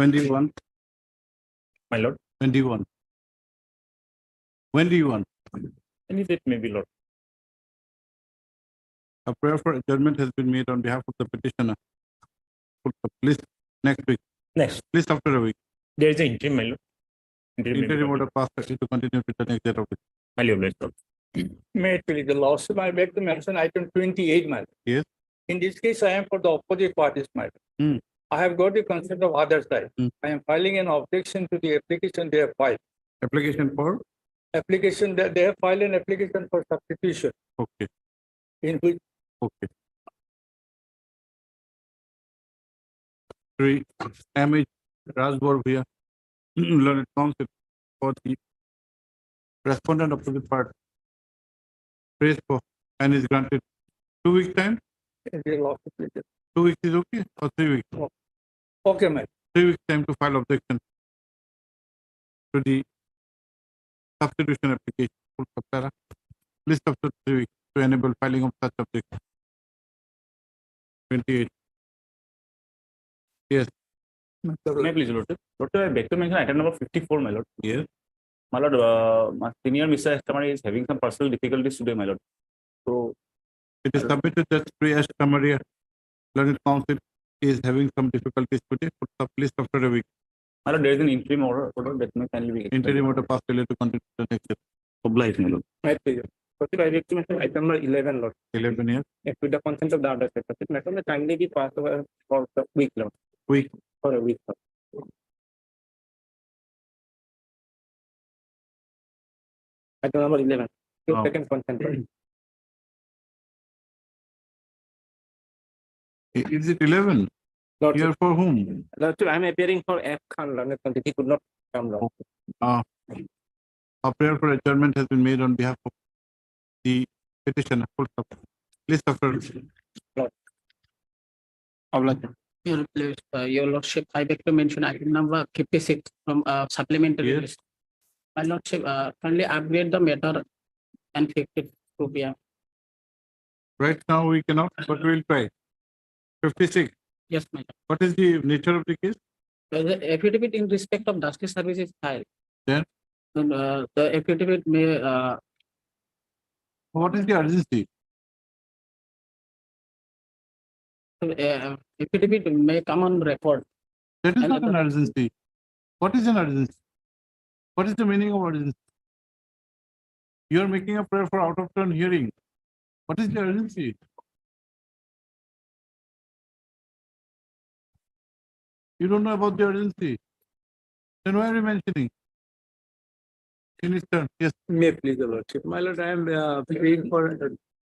When do you want? My lord. When do you want? When do you want? Any date may be, lord. A prayer for adjournment has been made on behalf of the petitioner. Please, next week. Next. Please after a week. There is an interim, my lord. Interim may be Interim continued. order passed to continue with the next date of it. My lord. May it please the lordship, I beg to mention item 28, madam. Yes. In this case, I am for the opposite parties, madam. Hmm. I have got the consent of other side. Hmm. I am filing an objection to the application they have filed. Application for? Application that they have filed an application for substitution Okay. in which Okay. 3. M.H. Rajbor learned counsel for the respondent of the part. Praise for and is granted 2 weeks time. the lordship please. 2 weeks is okay or 3 weeks? Okay, madam. 3 weeks time to file objection to the substitution application. List of 3 weeks to enable filing of such objection. 28. Yes. May I please, lord. Lord, I beg to mention item number 54, my lord. Yes. My lord, my senior Mr. Estamari is having some personal difficulties today, my lord. So, It is submitted that Priya Maria learned counsel is having some difficulties today. Put up list after a week. my lord, there is an interim order that may kindly be. Interim order passed to continue to the next step. Obliged, my lord. May it please. I beg to mention item number 11, lord. 11 years. If with the consent of the other side, madam, may kindly be passed over for the week, lord. Week. For a week, lord. Item number 11. Oh. Second consent, lord. Is it 11? Lord, Here for whom? Lord, I am appearing for F. Khan, Lord. He could not come, lord. A prayer for adjournment has been made on behalf of the petitioner. Full stop. List after. Your lordship, I beg to mention item number 56 from supplementary Yes. list. My lordship, kindly upgrade the matter and fix it to be Right now we cannot, but we will try. 56. yes, my What is the nature of the case? lord. The affidavit in respect of justice service is filed. Then? And, the affidavit may What is the urgency? affidavit may come on record. That is And not an urgency. What is an urgency? What is the meaning of urgency? You are making a prayer for out of turn hearing. What is the urgency? You don't know about the urgency. Then why are you mentioning? In his turn, yes. May please the lordship. My lord, I am praying for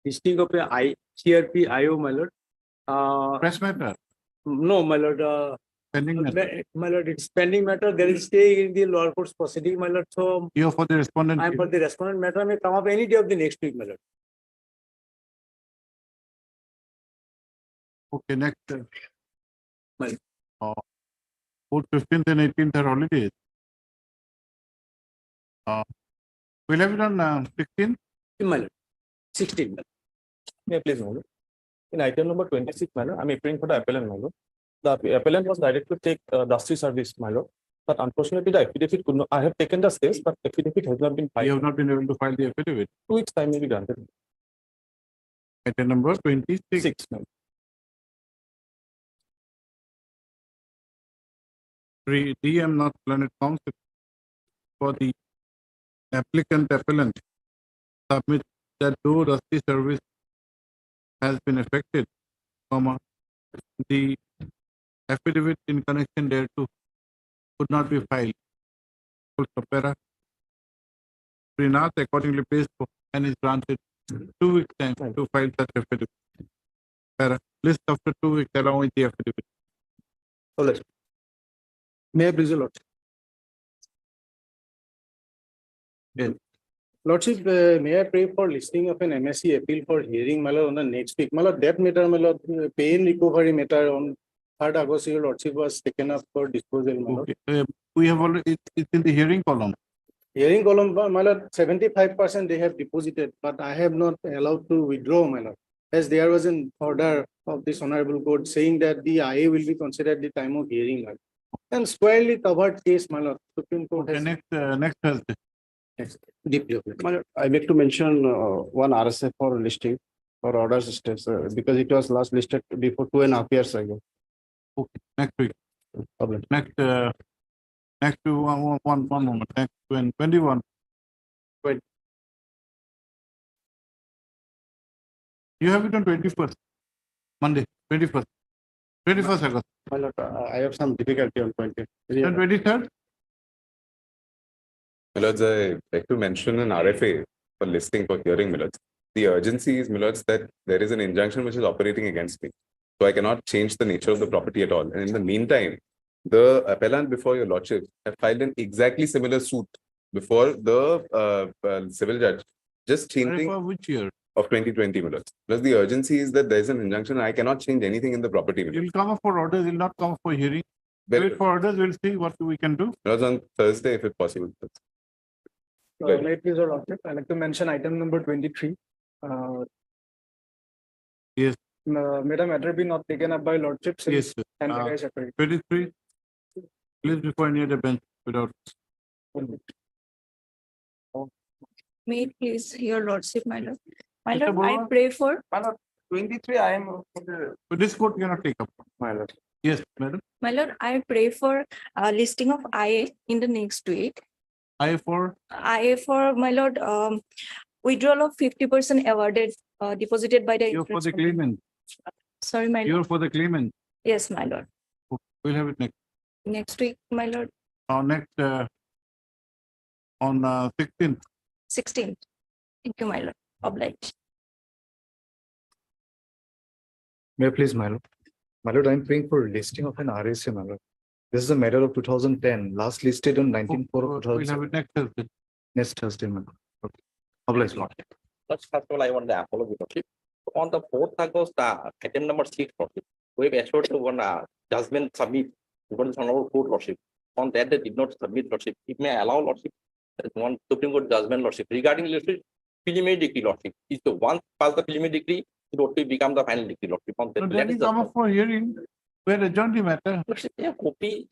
listing of a CRP IO, my lord. Press matter. No, my lord. Pending matter. My lord, it's pending matter. There is stay in the lower courts proceeding, my lord. So You are for the respondent. I am for the respondent matter. May come up any day of the next week, my lord. Okay, next. Well. Both 15th and 18th are holidays. We'll have it on 16th. My lord. 16. May I please, my lord. In item number 26, my lord, I'm appearing for the appellant, my lord. The appellant was directed to take dusty service, my lord. But unfortunately, the affidavit could not. I have taken the steps, but affidavit has not been You filed. have not been able to file the affidavit. 2 weeks time may be granted. Item number 26. 6, my lord. 3. DM not Planet Council for the appellant submit that though rusty service has been affected, the affidavit in connection thereto could not be filed. Full stop. Para. Srinath accordingly pays for and is granted 2 weeks time to file such affidavit. Para. List after 2 weeks along with the affidavit. May I please the lordship? Yes. Lordship, may I pray for listing of an MSc appeal for hearing, my lord, on the next week? My lord, that matter, my lord, pain recovery matter on 3rd August, your lordship was taken up for disposal, my lord. Okay. We have already, it's in the hearing column. Hearing column, my lord, 75% they have deposited, but I have not allowed to withdraw, my lord. As there was an order of this honorable court saying that the IA will be considered at the time of hearing. And squarely covered case, my lord. Supreme Court Okay, has next Thursday. deeply. applied. My lord, I beg to mention one RSA for listing or orders states because it was last listed before 2.5 years ago. Okay, next week. Problem. Next one moment. Next 21. You have it on 21st, Monday, 21st, 21st August, My lord, I have some difficulty on 20. and 23rd. Milords, I like to mention an RFA for listing for hearing, Milords. The urgency is, Milords, that there is an injunction which is operating against me. So I cannot change the nature of the property at all. And in the meantime, the appellant before your lordship have filed an exactly similar suit before the civil judge, just changing For which year? of 2020, Milords. Plus the urgency is that there is an injunction. I cannot change anything in the property, Milords. You'll come up for orders, you'll not come up for hearing. Wait for orders, we'll see what we can do. Milords, on Thursday, if it's possible. Right. May it please your lordship, I'd like to mention item number 23. Yes. May the matter be not taken up by lordship since Yes, sir. and the guys separate. 23. Please before near the bench without. May it please your lordship, my lord. My Mr. lord, I Bola? pray for 23, I am. But this court cannot take up. My lord. Yes, madam. my lord, I pray for listing of IA in the next week. I for IA for my lord, withdrawal of 50% awarded, deposited by the. you're for insurance the company. claimant. Sorry, my lord. You're for the claimant. Yes, my lord. We'll have it Next week, my lord, next on 16th. 16th. Thank you, my lord. Obliged. May I please, my lord? My lord, I'm praying for listing of an RSA, my lord. This is a matter of 2010, last listed on 19/4 of We'll have 2007. it next Thursday. Next Thursday, my lord. Okay. Obliged, lord. First of all, I want to apologize. Lordship. On the 4th August, item number 6, Lordship, we've assured to one judgment submit before the Honorable Court, Lordship. On that, they did not submit, Lordship. It may allow, Lordship, there is one Supreme Court judgment, Lordship, regarding Lordship, preliminary decree, Lordship. If the once pass the preliminary decree, it would become the final decree, Lordship. On that, So that then is you the come up for hearing, where adjourn the matter. Lordship, yeah, copy,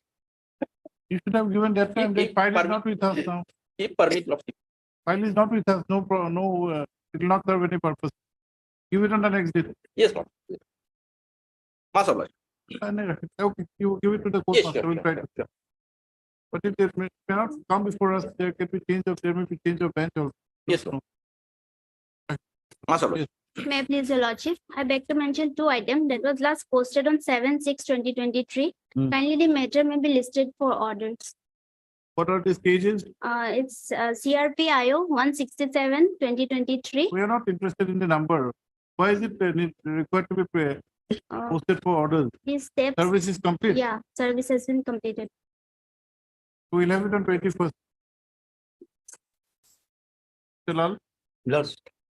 You should have given that time. The file is not with us now. if permit, Lordship. File is not with us. No, it will not serve any purpose. Give it on the next day. Yes, Lord. Mass obliged. Okay, you give it to the court Yes, master. sure, We'll try sure, to. sure. But it may not come before us. There can be there may be change of bench or. Yes, sir. Mass obliged. May I please, your lordship? I beg to mention two items that was last posted on 7/6/2023. Hmm. Kindly the matter may be listed for orders. What are the stages? It's CRPIO 167/2023. We are not interested in the number. Why is it required to be posted for orders? These steps, Service is complete. yeah, service has been completed. We'll have it on 21st. Lal?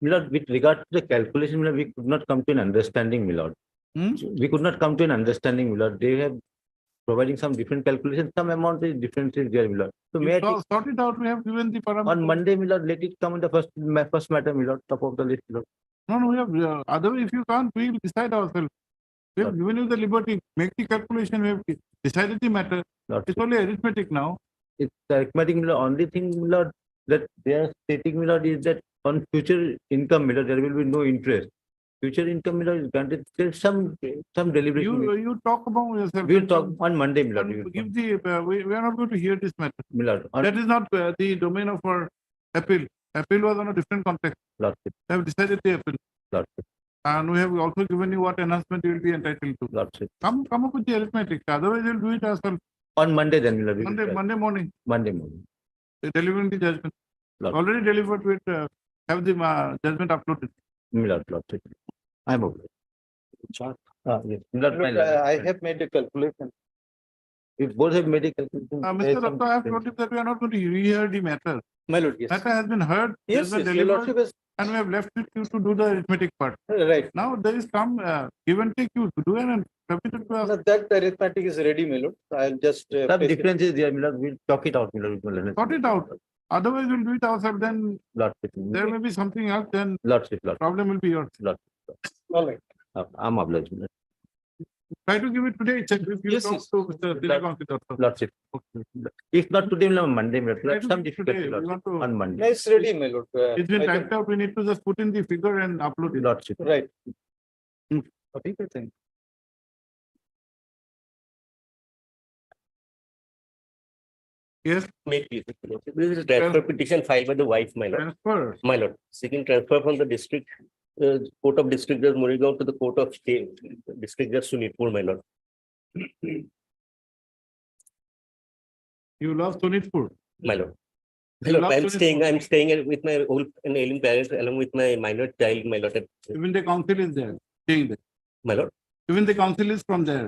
Milord, with regard to the calculation, Milord, we could not come to an understanding, Milord. We could not come to an understanding, Milord. They have providing some different calculations, some amount is different is there, Milord. So may I take Sort it out. We have given the parameters. on Monday, Milord, let it come in the first matter, Milord, top of the list, Milord. No, we have, otherwise if you can't, we will decide ourselves. We have given you the liberty, make the calculation, we have decided the matter. Lord, It's only arithmetic now. it's arithmetic, Milord. Only thing, Milord, that they are stating, Milord, is that on future income, Milord, there will be no interest. Future income, Milord, is granted. There's some deliberation. You talk about yourself. We'll talk on Monday, Milord. And give the, we are not going to hear this matter. Milord, on That is not the domain of our appeal. Appeal was on a different context. Lordship, We have decided the appeal. Lordship, And we have also given you what enhancement you will be entitled to. Lordship. Come up with the arithmetic. Otherwise, we'll do it ourselves. On Monday, then, Milord. we will try. Monday morning, Monday morning. delivering the judgment. Lord. Already delivered with, have the judgment uploaded. Milord, Lordship. I'm okay. Yes, Milord, my Look, lord. I have made a calculation. We both have made a calculation. There Mr. is some Ratta, I have difference. told you that we are not going to rehear the matter. My lord, yes. Matter has been heard, Yes, judgment yes, your delivered, lordship is and we have left it to do the arithmetic part. right. Now there is some give and take you to do and submit it to us. No, that arithmetic is ready, my lord. I'll just. Some paste it. differences there, Milord. We'll talk it out, Milord. Sort it out. Otherwise, we'll do it ourselves. Then Lordship. there may be something else. Then Lordship, Lordship. problem will be yours. All right. I'm obliged, Milord. Try to give it today. Check if you Yes, talk yes. to Mr. Dinakant also. Lordship. Okay. If not today, on Monday, my Try lord, to some give it difficulty, today. We lordship, want to- on Monday. No, it's ready, my lord. It's been I can- typed out. We need to just put in the figure and upload it. Lordship. Right. Okay, thank you. Yes, Make this is a transfer petition filed by the wife, my lord. transfer. My lord, seeking transfer from the district, court of district judge Morigaon to the court of state, district judge Sunitpur, my lord. You love Sonitpur. My lord. You Hello, love Sonitpur. I'm staying with my old and ailing parents along with my minor child, my lord. Even the council is there, staying there. My lord. Even the council is from there.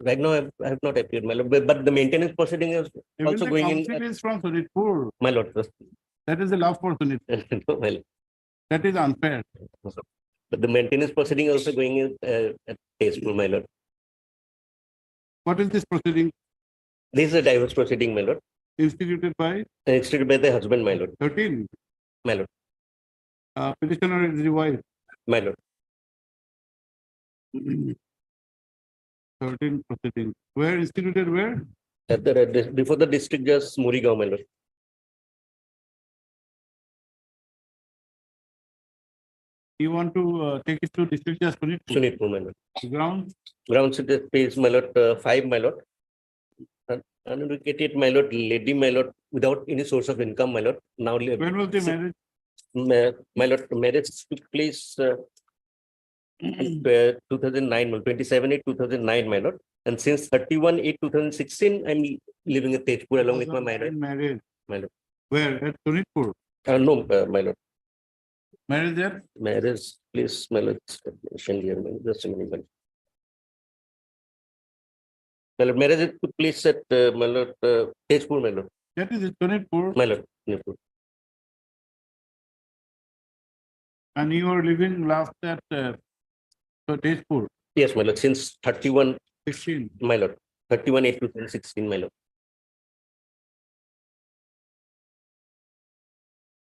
Right now, I have not appeared, my lord, but the maintenance proceeding is Even also the going in. council is from Sonitpur. My lord. That is the love for Sonitpur. No, my lord. That is unfair. But the maintenance proceeding is also going in at Tasteful, my lord. What is this proceeding This is a divorce proceeding, my lord. instituted by Instituted by the husband, my lord. 13? My lord. Petitioner is the wife. My lord. 13 proceedings. Where instituted where? At the, before the district judge Morigaon, my lord. You want to take it to district judge Sonitpur? Sunitpur, my lord. Ground? Grounds it is pays, my lord, 5, my lord. Uneducated, my lord, lady, my lord, without any source of income, my lord. Now, When was the marriage? my lord, marriage took place 2009, 27/8/2009, my lord. And since 31/8/2016, I'm living in Tejpur along with my minor. Marriage. My lord. Where? At Sonitpur. No, my lord. Marriage there? Marriage place, my lord. Here, just a minute. My lord, marriage took place at my lord, Tejpur, my lord. That is Sonitpur. My lord, Tejpur. And you are living last at Tejpur. Yes, my lord, since 31, 16. my lord, 31/8/2016, my lord.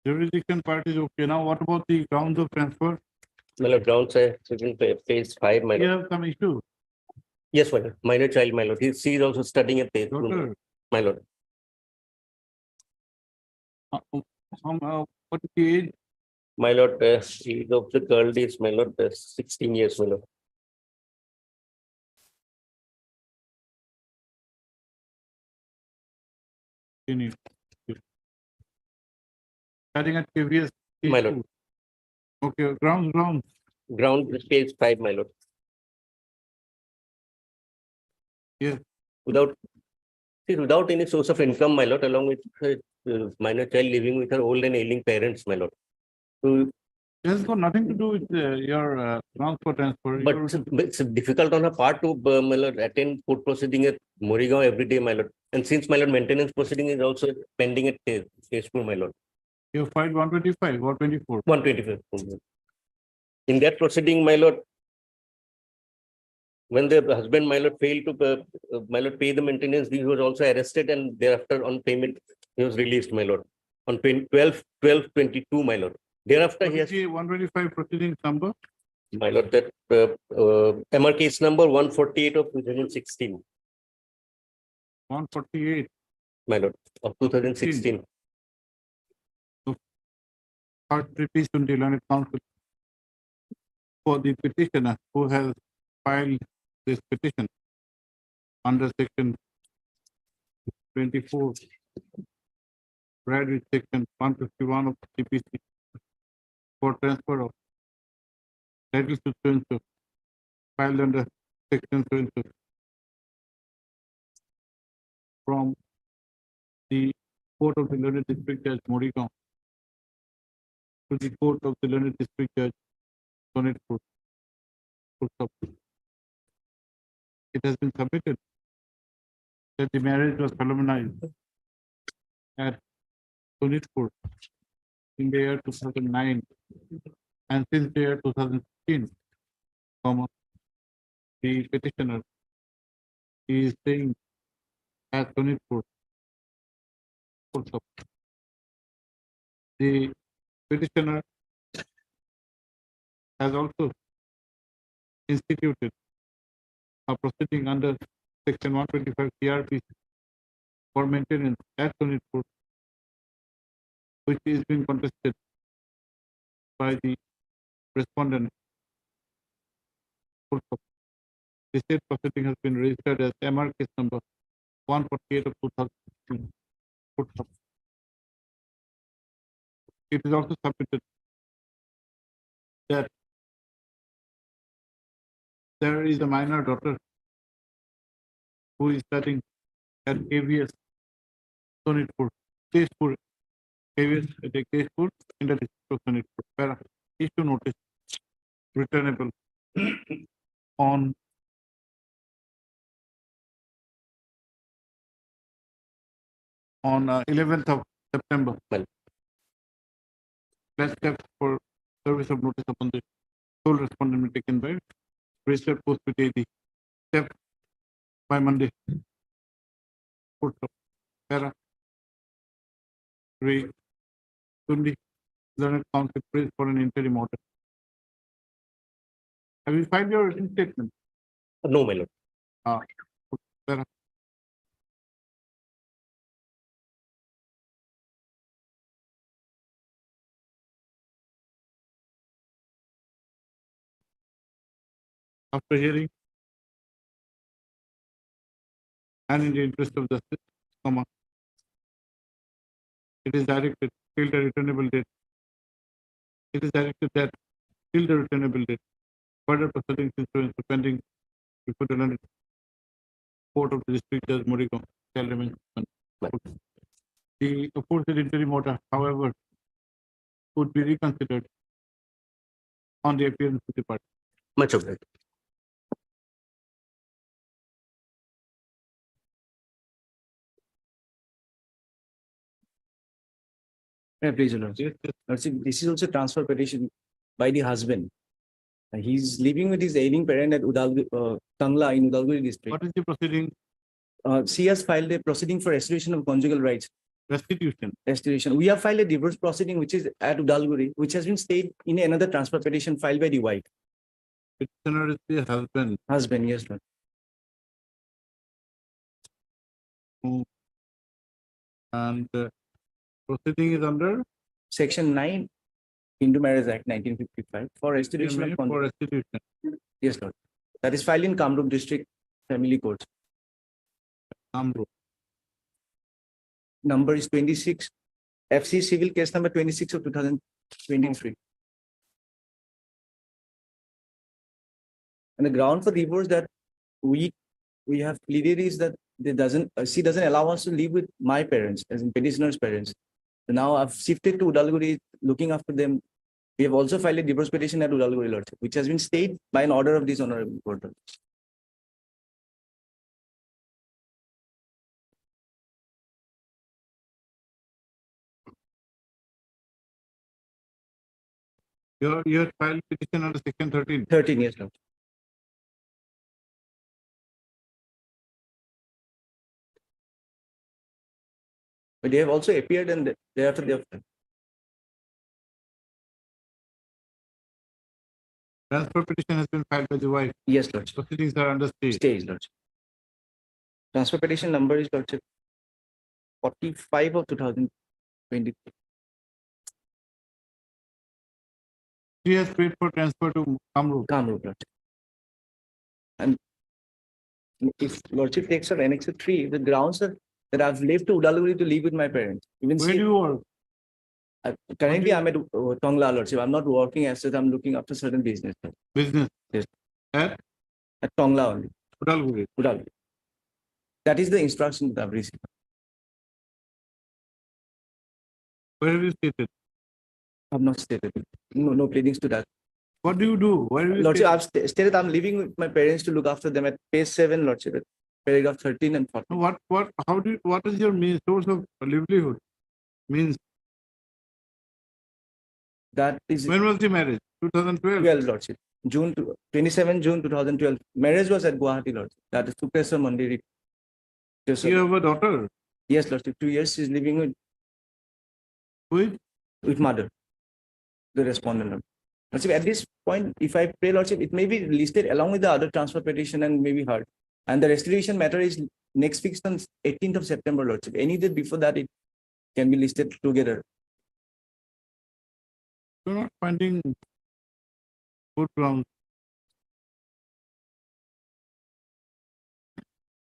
Jurisdiction part is okay. Now, what about the grounds of transfer? My lord, grounds phase 5, my You lord. have some issue. Yes, my lord, minor child, my lord. She is also studying at Tejpur, Daughter. my lord. What is the age? My lord, age of the girl is, my lord, 16 years, my lord. Starting at KVS. My lord. Okay, grounds. Ground phase 5, my lord. Yes. Without any source of income, my lord, along with her minor child living with her old and ailing parents, my lord. So, It has got nothing to do with your grounds for transfer. but it's difficult on her part to, my lord, attend court proceeding at Morigaon every day, my lord. And since my lord, maintenance proceeding is also pending at Tejpur, my lord. You filed 125 or 24. 125. In that proceeding, my lord, when the husband, my lord, failed to, my lord, pay the maintenance, he was also arrested, and thereafter on payment, he was released, my lord. On 12/12/22, my lord. Thereafter, What he is has, the 125 proceedings number? my lord, that MR case number 148 of 2016, 148. my lord, of 2016. Third petition to Learned Council for the petitioner who has filed this petition under section 24, read with section 151 of CPC for transfer of title to so-and-so, filed under section so-and-so from the court of the Learned District Judge Morigaon to the court of the Learned District Judge Sonitpur. It has been submitted that the marriage was solemnized at Sonitpur in the year 2009, and since the year 2016, the petitioner is staying at Sonitpur. The petitioner has also instituted a proceeding under section 125 CRP for maintenance at Sonitpur, which is being contested by the respondent. The said proceeding has been registered as MR case number 148 of 2016. It is also submitted that there is a minor daughter who is studying at KVS Sonitpur, Tezpur, KVS at the Tezpur in the district of Sonitpur. Para issue notice returnable on on 11th of September. Well. Last step for service of notice upon the sole respondent will be taken by registered post with AD. Step by Monday. Put Para Ray Tundi Learned Council praise for an interim order. Have you filed your written statement? No, my lord. Para after hearing and in the interest of justice, comma, it is directed till the returnable date. It is directed that till the returnable date, further proceedings insurance pending before the London Court of the District Judge Morigaon shall remain suspended. The aforesaid interim order, however, would be reconsidered on the appearance of the party. Much obliged. Please, Your Lordship. Lordship, this is also transfer petition by the husband. He's living with his ailing parent at Tangla in Udalguri district. What is the proceeding? She has filed a proceeding for restoration of conjugal rights. Restitution. Restoration. We have filed a divorce proceeding which is at Udalguri, which has been stayed in another transfer petition filed by the wife. Petitioner is the husband. Husband, yes, Lord. And proceeding is under Section 9 Hindu Marriage Act 1955 for restoration of for conjugal. restitution. Yes, Lord. That is filed in Kamrup District Family Court. Kamrup. Number is 26. FC Civil Case number 26 of 2023. And the ground for divorce that we have pleaded is that she doesn't allow us to live with my parents, as in petitioner's parents. So now I've shifted to Udalguri, looking after them. We have also filed a divorce petition at Udalguri, Lordship, which has been stayed by an order of this honorable court. You have filed petition under section 13. 13 years, Lord. But they have also appeared and thereafter they have. Transfer petition has been filed by the wife. Yes, Lord. Proceedings are under stay. Stays, Lord. Transfer petition number is, Lordship, 45 of 2020. She has paid for transfer to Kamrup. Kamrup, Lord. And if Lordship takes her Annex 3, the grounds are that I've left to Udalguri to live with my parents. Even Where do you work? currently I'm at Tongla, Lordship. I'm not working as such. I'm looking after certain business. Business. Yes. At Tongla only. Udalguri. Udalguri. That is the instruction that I've received. Where have you stated? I've not stated it. No pleadings to that. What do you do? Where have you Lordship, stated? I've stated I'm living with my parents to look after them at page 7, Lordship, at paragraph 13 and 14. What is your main source of livelihood? Means That is when was the marriage? 2012. 12, Lordship. 27 June 2012. Marriage was at Guwahati, Lordship. That is Tukeswar Mandiri. You have a daughter. Yes, Lordship. 2 years she's living With with mother, the respondent. Lord. Lordship, at this point, if I pray, Lordship, it may be listed along with the other transfer petition and may be heard. And the restitution matter is next fixed on 18th of September, Lordship. Any day before that, it can be listed together. You're not finding good grounds.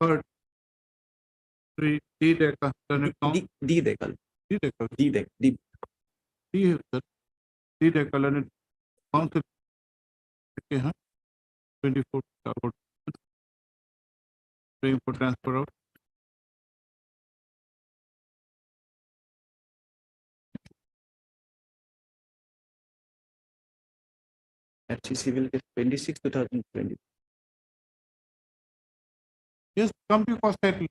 Third, D deca, then it counts. D decal. D deca, D dec. D. D, sir. D deca, then it counts. Okay, huh? 24 about praying for transfer out. Actually, civil case 26, 2020. Yes, come to cost title.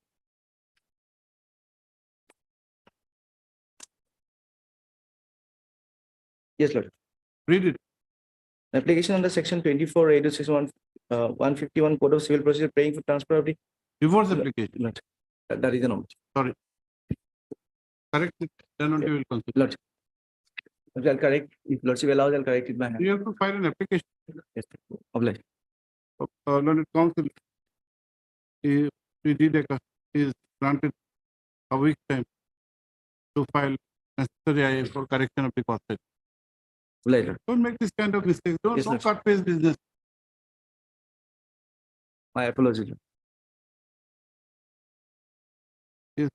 Yes, Lord. Read it. Application under section 24, 861, 151 Code of Civil Procedure, praying for transfer of the. Divorce application. Not. That is the norm. Sorry. Correct it. Then only we will consider. Lordship. I'll correct. If Lordship allows, I'll correct it by hand. You have to file an application. Yes, obliged. Learned council. If the D deca is granted a week's time to file necessary IA for correction of the cost title. Later. Don't make this kind of mistakes. Don't Yes, sir. cut paste business. My apology. Lord. Yes.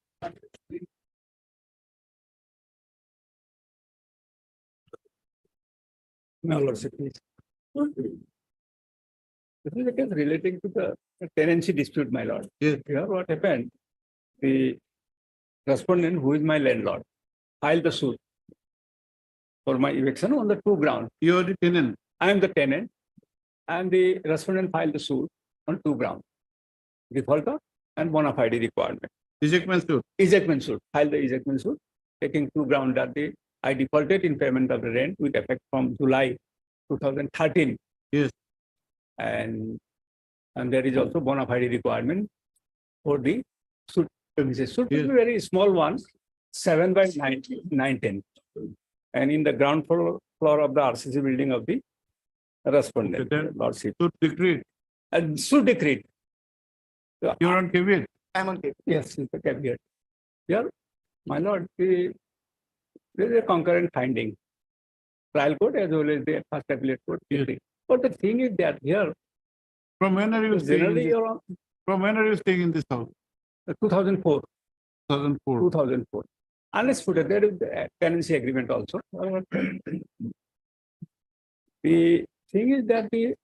No, Lordship, please. This is a case relating to the tenancy dispute, my lord. Yes. Here what happened, the respondent, who is my landlord, filed the suit for my eviction on the two grounds. You are the tenant. I am the tenant and the respondent filed the suit on two grounds. Defaulter and bona fide requirement. Ejectment suit. Ejectment suit, filed the ejectment suit, taking two grounds that I defaulted in payment of the rent with effect from July 2013. Yes. And there is also bona fide requirement for the suit premises. Suit is a very small one, 7 by 910. And in the ground floor of the RCC building of the respondent. Okay, Lordship. Suit decreed. And suit decreed. You are on caveat. I'm on caveat. Yes, it's a caveat. Here, my lord, there is a concurrent finding. Trial court as well as the first appellate court. Yes. But the thing is that here, From when are you staying in generally, this? From when are you staying in this house? 2004. 2004. 2004. Unless there is the tenancy agreement also. The thing is that the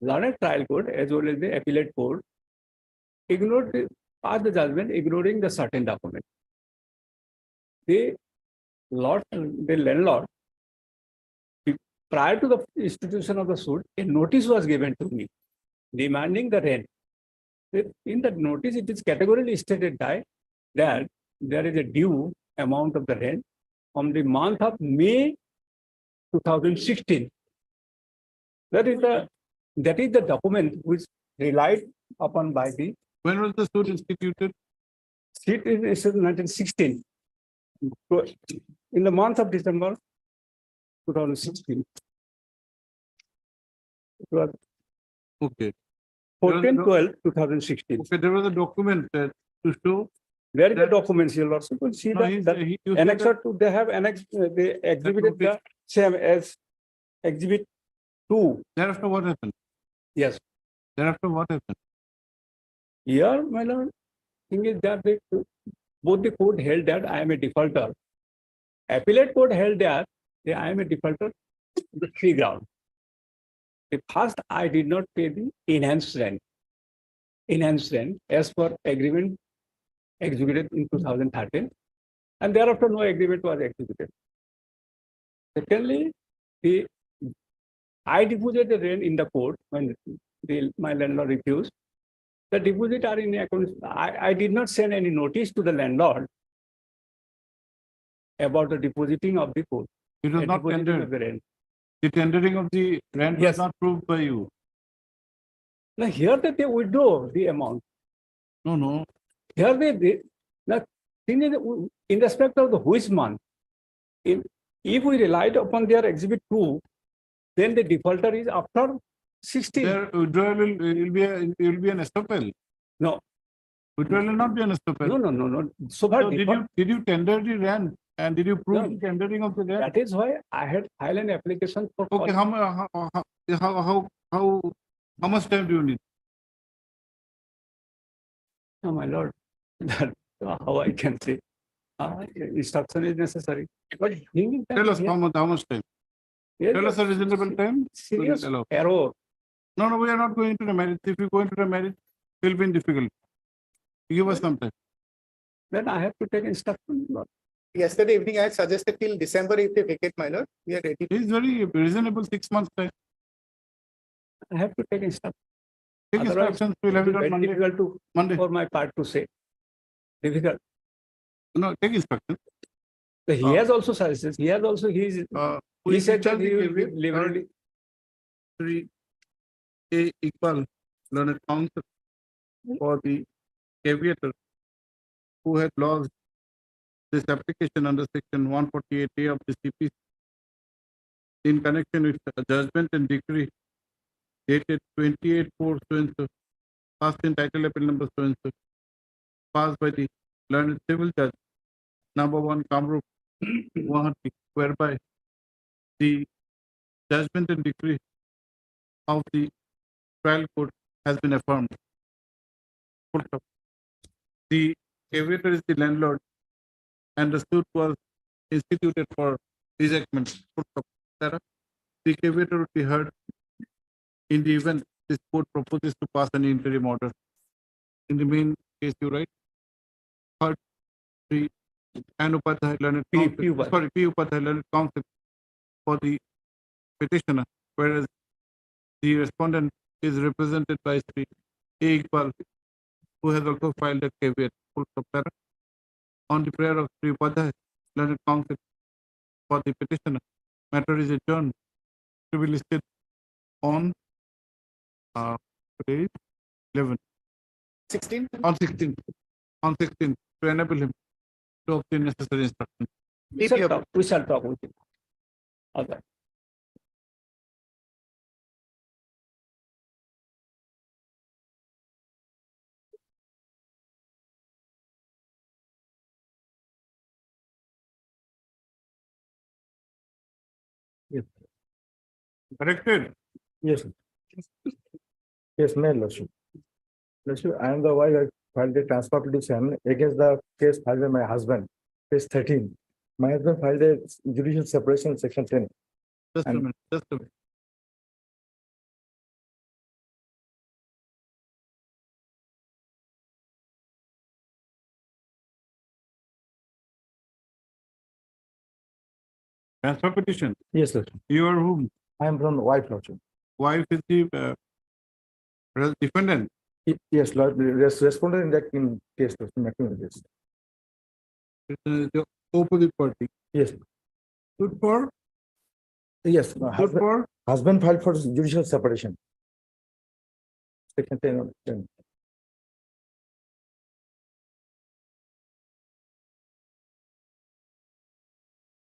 learned trial court as well as the appellate court ignored passed the judgment ignoring the certain document. The landlord, prior to the institution of the suit, a notice was given to me demanding the rent. In the notice, it is categorically stated that there is a due amount of the rent from the month of May 2016. That is the document which relied upon by the. When was the suit instituted? Suit is 1916. In the month of December 2016. It was Okay. 14/12/2016. Okay, there was a document to show. Where is the documents, your lordship? You will see No, you that said annexure that- to, they have annexed, they exhibited the same as exhibit 2. Thereafter what happened? Yes. Thereafter what happened? Here, my lord, thing is that both the court held that I am a defaulter. Appellate court held that I am a defaulter on the 3 grounds. The first, I did not pay the enhanced rent. Enhanced rent as per agreement executed in 2013, and thereafter no agreement was executed. Secondly, I deposited the rent in the court when my landlord refused. The deposit are in account. I did not send any notice to the landlord about the depositing of the court. It was not tendered. The rent. The tendering of the rent was Yes. not proved by you. Now here that they withdraw the amount. No. Here the thing is, in respect of the which month, if we relied upon their exhibit 2, then the defaulter is after 16. Their withdrawal will be an estoppel. No. Withdrawal will not be an estoppel. No. So far, So did you tender the rent and did you prove No. the tendering of the rent? that is why I had filed an application for. Okay, how much time do you need? No, my lord, that how I can say, instruction is necessary. But Tell us how much time. Tell us a reasonable time. Serious Allow. error. No, we are not going to the marriage. If you go into the marriage, we'll be in difficulty. Give us some time. Then I have to take instruction. Lord. Yesterday evening, I had suggested till December if they vacate, my lord. We are ready. It's very reasonable 6 months time. I have to take instruction. Take Otherwise, instructions. We'll have it it will be on very Monday. difficult Monday. for my part to say. Difficult. No, take instructions. So he has also suggested. He has also he said that he will be liberally. Three A equal learned counsel for the aviator who had lost this application under section 148A of the CPC in connection with a judgment and decree dated 28/4 so and so, passed in title appeal number so and so, passed by the learned civil judge number 1 Kamrup Guwahati, whereby the judgment and decree of the trial court has been affirmed. Full stop. The aviator is the landlord and the suit was instituted for ejectment. Full stop. Sarah, the aviator would be heard in the event this court proposes to pass an interim order. In the main case, you write, heard the Upadhyay learned counsel, sorry, P. Upadhyay learned counsel for the petitioner, whereas the respondent is represented by Sri A. Iqbal, who has also filed a caveat. Full stop. Sarah. On the prayer of Sri Upadhyay learned counsel for the petitioner, matter is adjourned to be listed on page 11. 16? On 16. On 16 to enable him to obtain necessary instructions. We shall talk with him. Okay. Corrected. Yes. Yes, my lordship. Lordship, I am the wife. I filed a transfer petition against the case filed by my husband, case 13. My husband filed a judicial separation, section 10. Just a minute. Just a minute. Transfer petition. Yes, sir. You are whom? I am from wife, lordship. Wife is the defendant. Yes, Lord, respondent in that case, matrimonial case. It is the opposite party. Yes. Good for? Yes. Good for? Husband filed for judicial separation. Section 10 of 10.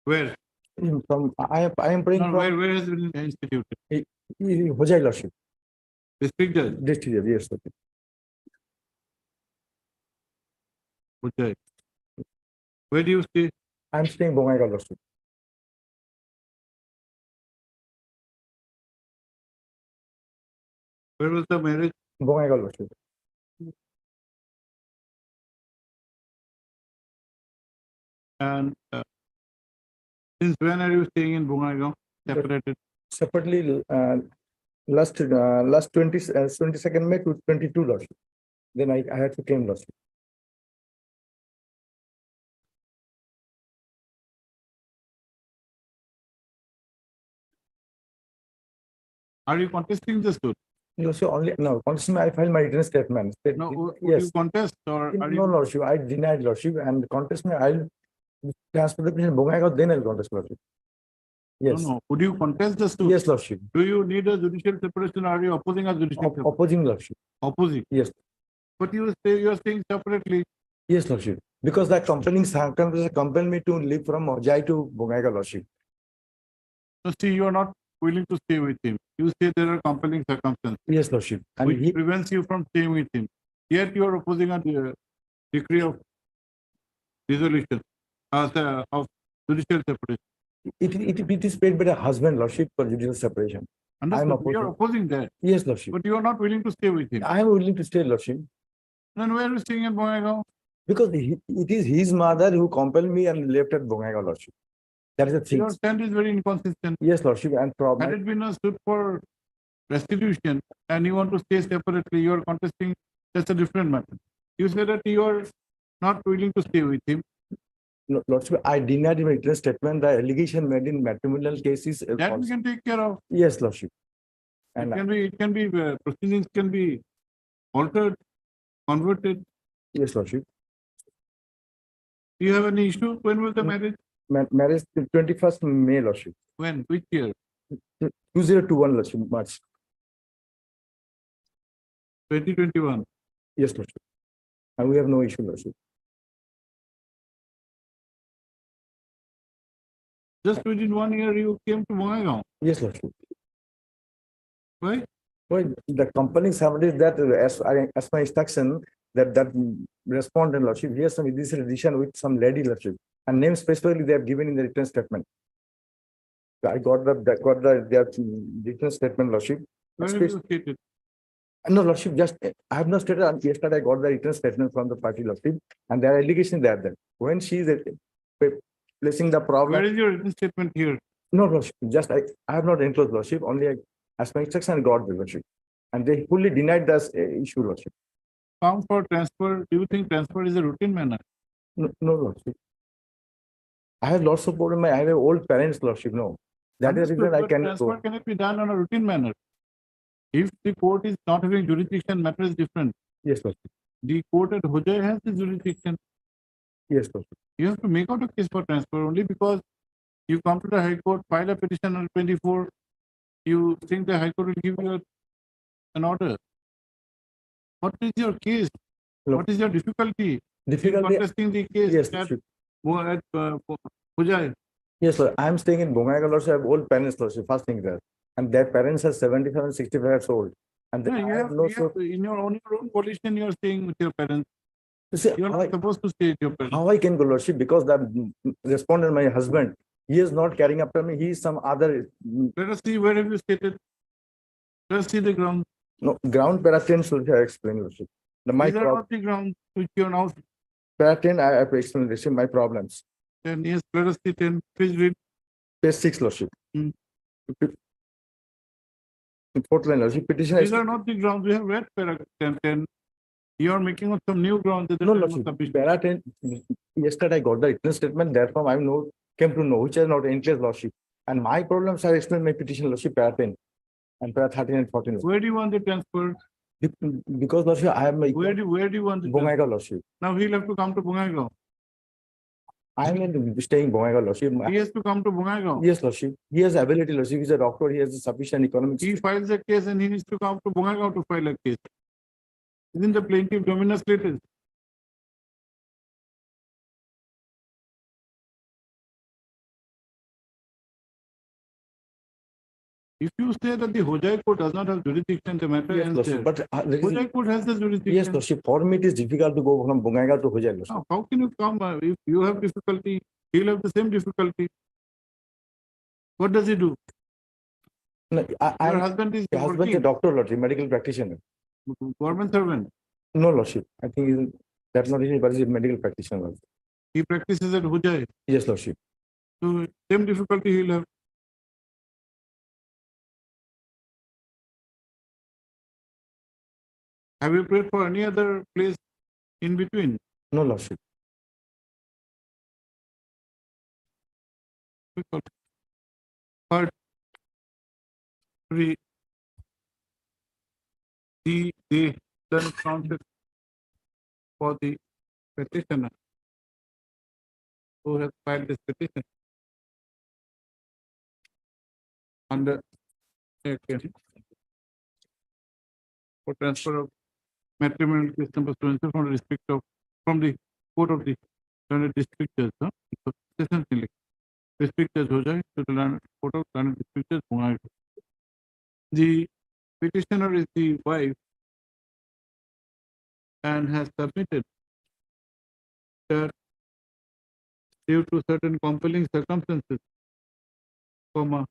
Where? From I am praying No, from where has been instituted? Hojai lordship. District judge. District judge, yes. Okay. Ujjai. Where do you stay? I am staying Bongaigaon lordship. Where was the marriage? Bongaigaon lordship. And since when are you staying in Bongaigaon? Separated. Separately, last 22nd May to 22 lordship. Then I had to claim lordship. Are you contesting the suit? You also only no contesting. I filed my written statement. No, would Yes. you contest or are No, you? lordship. I denied lordship and contest me. I'll transfer the petition Bongaigaon, then I'll contest lordship. Yes. No. Would you contest the suit? Yes, lordship. Do you need a judicial separation? Or are you opposing a judicial separation? Opposing lordship. Opposing. Yes. But you are staying separately. Yes, lordship. Because that compelling circumstances compel me to leave from Hojai to Bongaigaon lordship. So see, you are not willing to stay with him. You say there are compelling circumstances Yes, Lordship. And which he, prevents you from staying with him. Yet you are opposing a decree of dissolution of judicial separation. it is paid by the husband, Lordship, for judicial separation. Understood? You are opposing that, Yes, Lordship. but you are not willing to stay with him. I am willing to stay, Lordship, Then where are you staying in Bongaigaon? because it is his mother who compelled me and left at Bongaigaon, Lordship. That is the thing. Your stand is very inconsistent. Yes, Lordship, and Had problem. it been a suit for restitution and you want to stay separately, you are contesting, that's a different matter. You say that you are not willing to stay with him. Lordship, I denied in my written statement the allegation made in matrimonial cases. That we can take care of. Yes, Lordship. And It can be, proceedings can be altered, converted. yes, Lordship. Do you have any issue? When was the marriage? Marriage 21st May, Lordship. When? Which year? 2021, Lordship, March. 2021. Yes, Lordship. And we have no issue, Lordship. Just within 1 year, you came to Bongaigaon. Yes, Lordship. Why? Well, the company somebody that as my instruction that respondent, Lordship, he has some this edition with some lady, Lordship, and name specifically they have given in the written statement. So I got their written statement, Lordship. Where have you stated? No, Lordship, just I have not stated. Yesterday I got the written statement from the party, Lordship, and their allegation there that when she is placing the problem. Where is your written statement here? No, Lordship, just I have not enclosed, Lordship, only as my instruction I got the Lordship. And they fully denied this issue, Lordship. Come for transfer. Do you think transfer is a routine manner? No, Lordship. I have lots of problem. I have old parents, Lordship. No, that is the reason I But can transfer go. cannot be done on a routine manner. If the court is not having jurisdiction, matter is different. Yes, Lordship. The court at Hojai has the jurisdiction. Yes, Lordship. You have to make out a case for transfer only because you come to the High Court, file a petition on 24. You think the High Court will give you an order. What is your case? Look, What is your difficulty? difficulty. Contesting the case Yes, at Lordship. Hojai. Yes, sir. I am staying in Bongaigaon, Lordship. I have old parents, Lordship, first thing there. And their parents are 75 and 65 years old. And No, I you have have, no you have in your own volition, you are staying with your parents. See, You are how not supposed to stay with your parents. I can go, Lordship, because the respondent, my husband, he is not carrying after me. He is some other Let us see, where have you stated? Let us see the ground. no ground paraten should have explained, Lordship. My These are not the grounds which you are now. paraten, I have to explain, Lordship, my problems. Then yes, let us see 10. Please read. Page 6, Lordship. Hmm. Fourth line, Lordship. Petition. These are not the grounds. We have read paragraph 10. You are making up some new grounds. That No, are not Lordship. sufficient. Paraten, yesterday I got the written statement, therefore I came to know which is not enclosed, Lordship. And my problems are explained in my petition, Lordship, paraten. And para 13 and 14. Where do you want the transfer? Because, Lordship, I am my Where do you want the transfer? Bongaigaon, Lordship. Now he'll have to come to Bongaigaon. I am staying in Bongaigaon, Lordship. He has to come to Bongaigaon. Yes, Lordship. He has ability, Lordship. He's a doctor. He has sufficient economic. He files a case and he needs to come to Bongaigaon to file a case. Isn't the plaintiff dominus litis? If you say that the Hojai court does not have jurisdiction, the matter Yes, ends Lordship. there. But Hojai court has the jurisdiction. yes, Lordship. For me, it is difficult to go from Bongaigaon to Hojai, Lordship. Now, how can you come? If you have difficulty, he'll have the same difficulty. What does he do? No, Your husband is my husband is a working, doctor, Lordship, medical practitioner. government servant. No, Lordship. I think that's not his, but he's a medical practitioner, Lordship. He practices at Hojai. Yes, Lordship. So same difficulty he'll have. Have you prayed for any other place in between? No, Lordship. But they then counted for the petitioner who has filed this petition under for transfer of matrimonial case number from the respect of from the court of the district judge. Essentially, district judge हो जाए to the court of learned district judge Bongaigaon. The petitioner is the wife and has submitted that due to certain compelling circumstances, comma,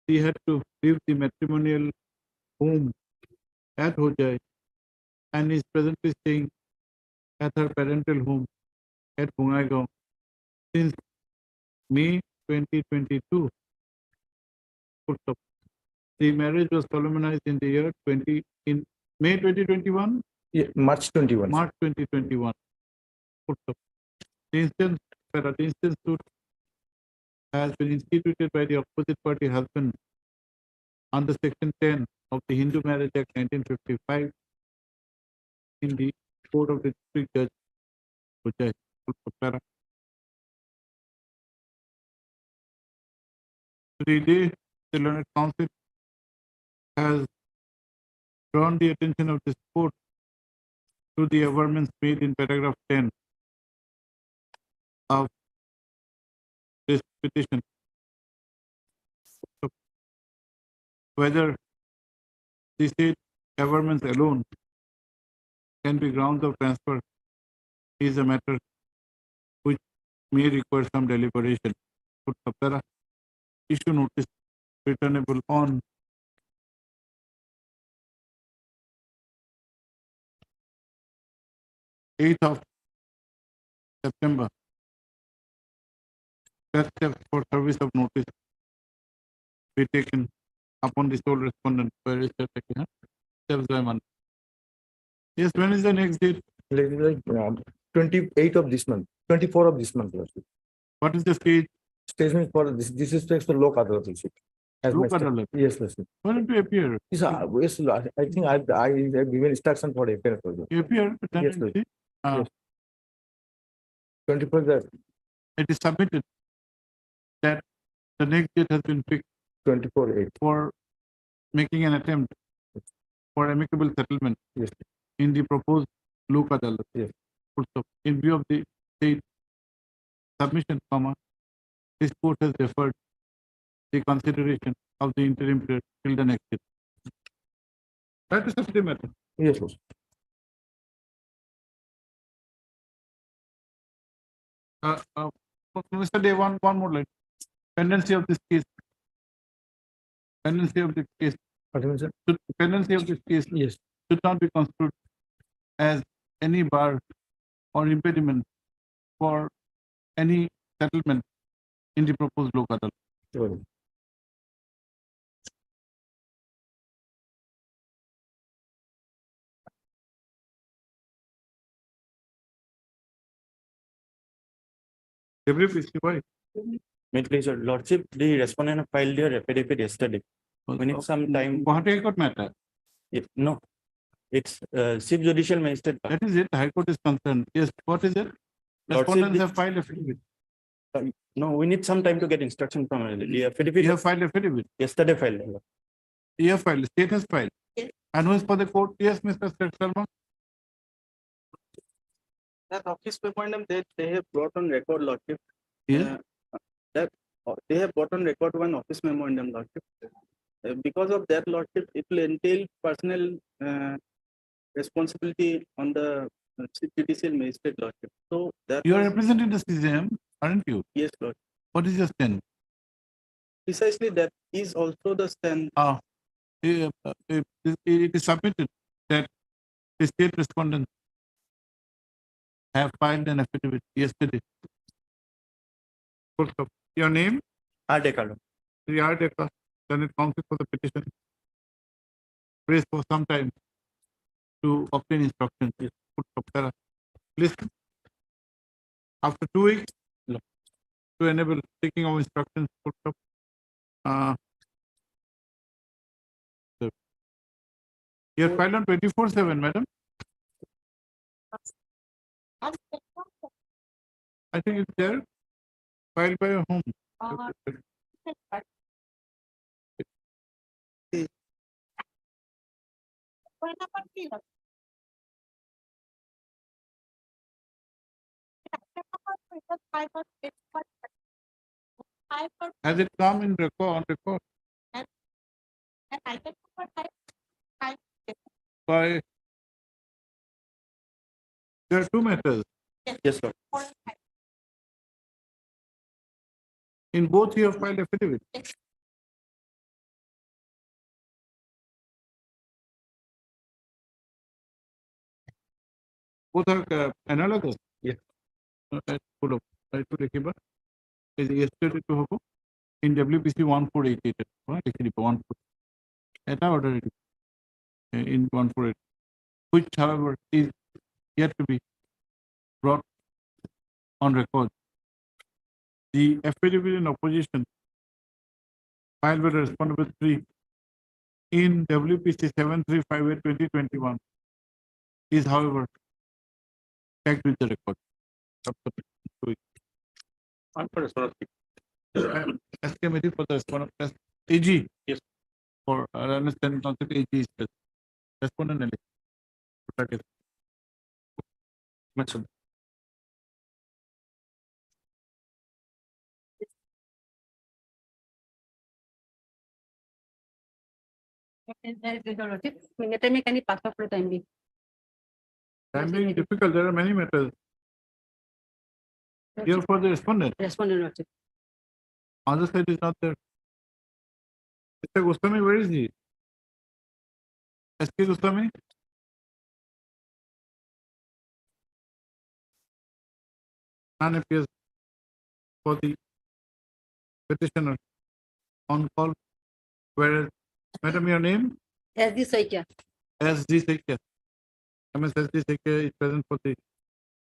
she had to leave the matrimonial home at Hojai and is presently staying at her parental home at Bongaigaon since May 2022. Full stop. The marriage was solemnized in the year in May 2021, Yeah, March 21. March 2021. Full stop. The instance suit has been instituted by the opposite party husband under Section 10 of the Hindu Marriage Act 1955 in the court of the district judge, Ujjain. Full stop. Para. Today, the learned counsel has drawn the attention of this court to the averments made in paragraph 10 of this petition. Whether the said averments alone can be grounds of transfer is a matter which may require some deliberation. Issue notice returnable on 8th of September. That step for service of notice be taken upon the sole respondent. Where is that again? Steps by month. Yes, when is the next date? 28th of this month, 24 of this month. What is the stage? Statement for this is for Lok Adalat. As Lok my sta- Adalat. Yes, Lordship. When to appear? Yes, I think I have given instruction for appeal for them. Appear. Yes, Tenancy. Yes. 24 that It is submitted that the next date has been fixed 24/8. for making an attempt for amicable settlement Yes. in the proposed Lok Adalat. Yes. Full stop. In view of the state submission, comma, this court has deferred the consideration of the interim period till the next date. That is the matter. Yes, Lordship. Mr. Day, one more line. Pendency of this case. Pendency of the case. What do you mean, sir? Pendency of this case Yes. should not be construed as any bar or impediment for any settlement in the proposed Lok Adalat. Sure. Every piece, why? May it please, your lordship, the respondent filed their affidavit yesterday. We need some time. Guwahati High Court matter. No, it's Chief Judicial Magistrate. That is it. High Court is concerned. Yes, what is it? Respondents have filed affidavit. No, we need some time to get instruction from the affidavit. You have filed affidavit. Yesterday filed. You have filed. State has filed. Yes. And who is for the court? Yes, Mr. Sharma. That office memorandum that they have brought on record, Lordship. Yes. That they have brought on record one office memorandum, Lordship. Because of that, Lordship, it will entail personal responsibility on the Chief Judicial Magistrate, Lordship. So that You are was- representing the CJM, aren't you? Yes, Lord. What is your stand? Precisely that is also the stand. It is submitted that the state respondents have filed an affidavit yesterday. Full stop. Your name? Ardekalo. Sri R. Deka, Senate Counsel for the petition. Prays for some time to obtain instructions. Full stop. Para. Listen. After 2 weeks, to enable taking of instructions. Full stop. You are filed on 24/7, madam. I think it's there. Filed by your home. Has it come in record, on record? By, there are two matters. Yes, sir. In both you have filed affidavit. Both are analogous. Yes. Pull up. Right to Rekiba. Is yesterday to Hoko in WPC 1488. Right? 14. At our order in 148, which, however, is yet to be brought on record. The affidavit in opposition filed by the respondent 3 in WPC 7358/2021 is, however, tagged with the record. I'm for respondent. As committee for the respondent as AG. Yes. For understanding concept AG is present. Respondent elect. Much. Minute में कहीं pass up time भी. Time being difficult, there are many matters. Here for the respondent. Respondent Lordship. Other side is not there. Mr. Goswami, where is he? SK Goswami? None appears for the petitioner on call. Whereas, madam, your name? SD Saikya. SD Sekya. MS SD Sekya is present for the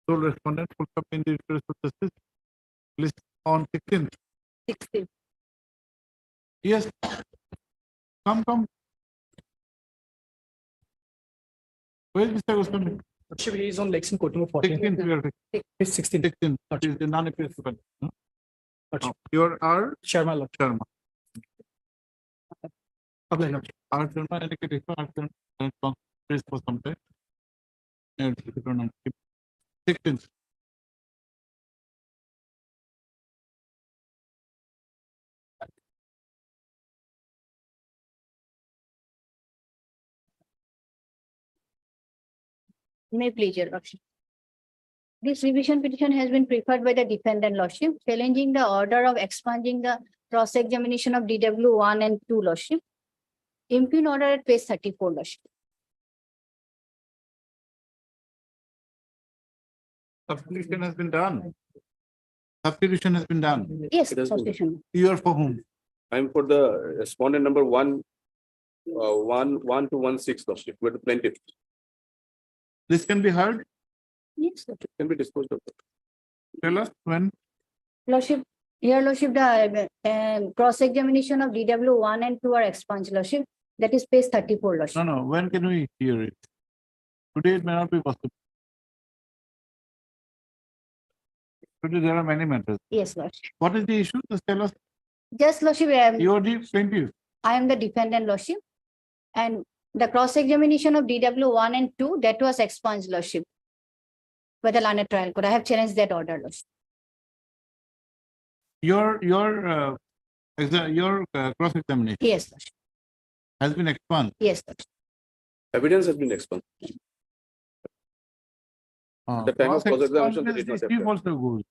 sole respondent. Full copy in the interest of justice. List on 16th. 16. Yes. Come. Where is Mr. Goswami? He is on Lexington court number 14. 16th, we are It's 16. 16th. It is the non-appears. You are Sharma Lord. Sharma. Apply Lord. R Sharma indicated R Sharma is for some time. And 16th. May please, Your Lordship. This revision petition has been preferred by the defendant Lordship, challenging the order of expunging the cross-examination of DW 1 and 2 Lordship. Impugn order at page 34 Lordship. Substitution has been done. Substitution has been done. Yes, It has been- substitution. You are for whom? I'm for the respondent number 1, 1 to 16, Lordship, with the plaintiff. This can be heard. Yes, Lordship. Can be disposed of. Tell us when. Lordship, Your Lordship, the cross-examination of DW 1 and 2 are expunged, Lordship. That is page 34, Lordship. No. When can we hear it? Today it may not be possible. Today there are many matters. Yes, Lordship. What is the issue? Just tell us. Just, Lordship, You are the plaintiff. I am the defendant, Lordship. And the cross-examination of DW 1 and 2, that was expunged, Lordship. By the learned trial court. I have challenged that order, Lordship. Your cross-examination Yes, Lordship. has been expunged. Yes, Lordship. Evidence has been expunged. The time of cross-examination, they did not The chief appear. also goes.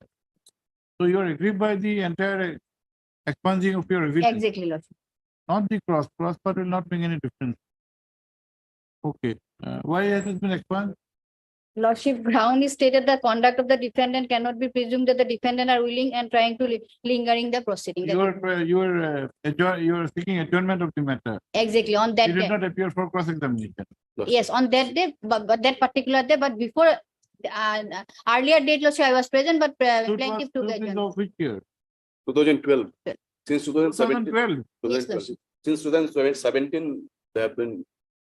So you are aggrieved by the entire expunging of your evidence, Exactly, Lordship. not the cross. Cross part will not make any difference. Okay. Why has it been expunged? Lordship, ground is stated the conduct of the defendant cannot be presumed that the defendant are willing and trying to lingering the proceeding. You are seeking adjournment of the matter. Exactly, on that You did day. not appear for cross-examination. Yes, on that day, but that particular day, but before earlier date, Lordship, I was present, but Suit plaintiff took was adjournment. of which year? 2012. Since 2017. 2012. Yes, Lordship. Since 2017, they have been.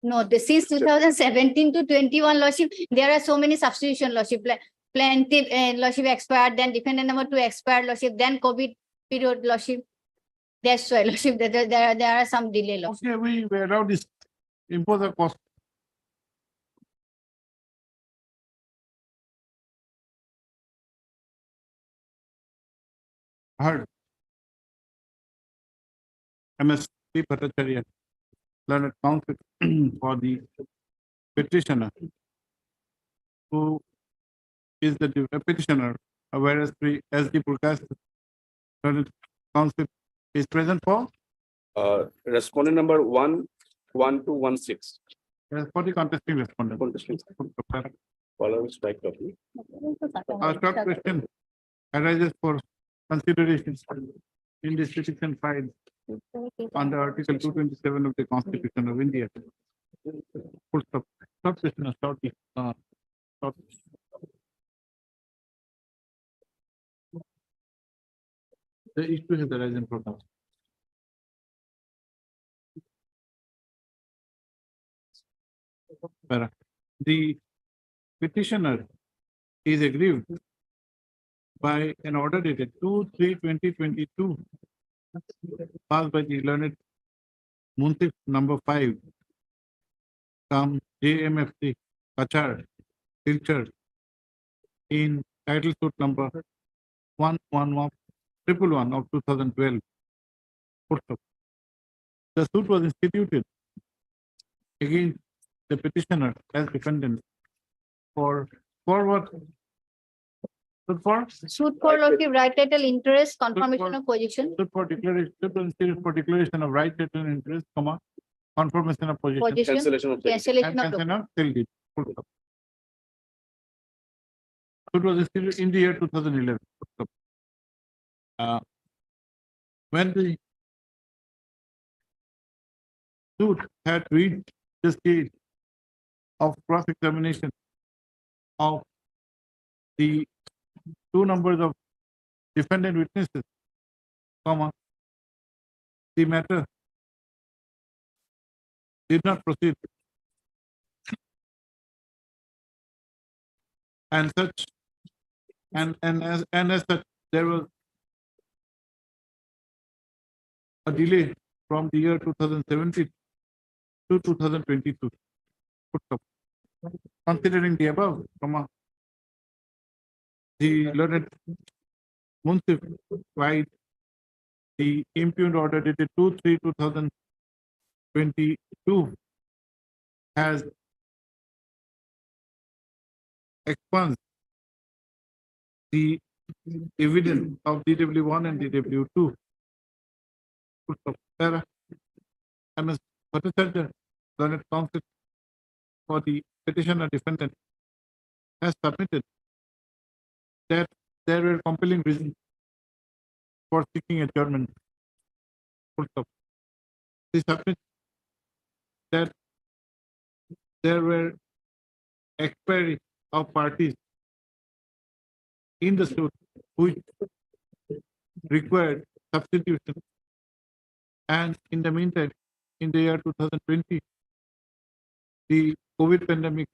No, since 2017 to 21, Lordship, there are so many substitution, Lordship. Plaintiff, Lordship expired, then defendant number 2 expired, Lordship, then COVID period, Lordship. That's why, Lordship, there are some delay, Lordship. Okay, we were allowed this impose a cost. Heard. MS Bhattacharya, learned counsel for the petitioner, who is the petitioner, whereas the SD Purkas learned counsel is present for Respondent number 11216. for the contesting respondent. Follow strike copy. Our short question arises for consideration in this petition filed under Article 227 of the Constitution of India. Full stop. Short question, short. Short. The issue has arisen from us. The petitioner is aggrieved by an order dated 2/3/2022 passed by the learned Munsif number 5, JMFC, Kachar, Silchar, in title suit number 11111 of 2012. The suit was instituted against the petitioner as defendant for what? Suit for lordship, right title, interest, confirmation of position, Suit for declaration of right title and interest, confirmation of position. position, Cancellation of cancellation of Cancellation of sale deed. Suit was instituted in the year 2011. When the suit had reached the stage of cross-examination of the two numbers of defendant witnesses, the matter did not proceed. And such, and as such, there was a delay from the year 2017 to 2022. Considering the above, the learned Munsif filed the impugned order dated 2/3/2022 has expunged the evidence of DW1 and DW2. MS Bhattacharya, learned counsel for the petitioner defendant, has submitted that there were compelling reasons for seeking adjournment. He submits that there were expiry of parties in the suit which required substitution, and in the meantime, in the year 2020, the COVID pandemic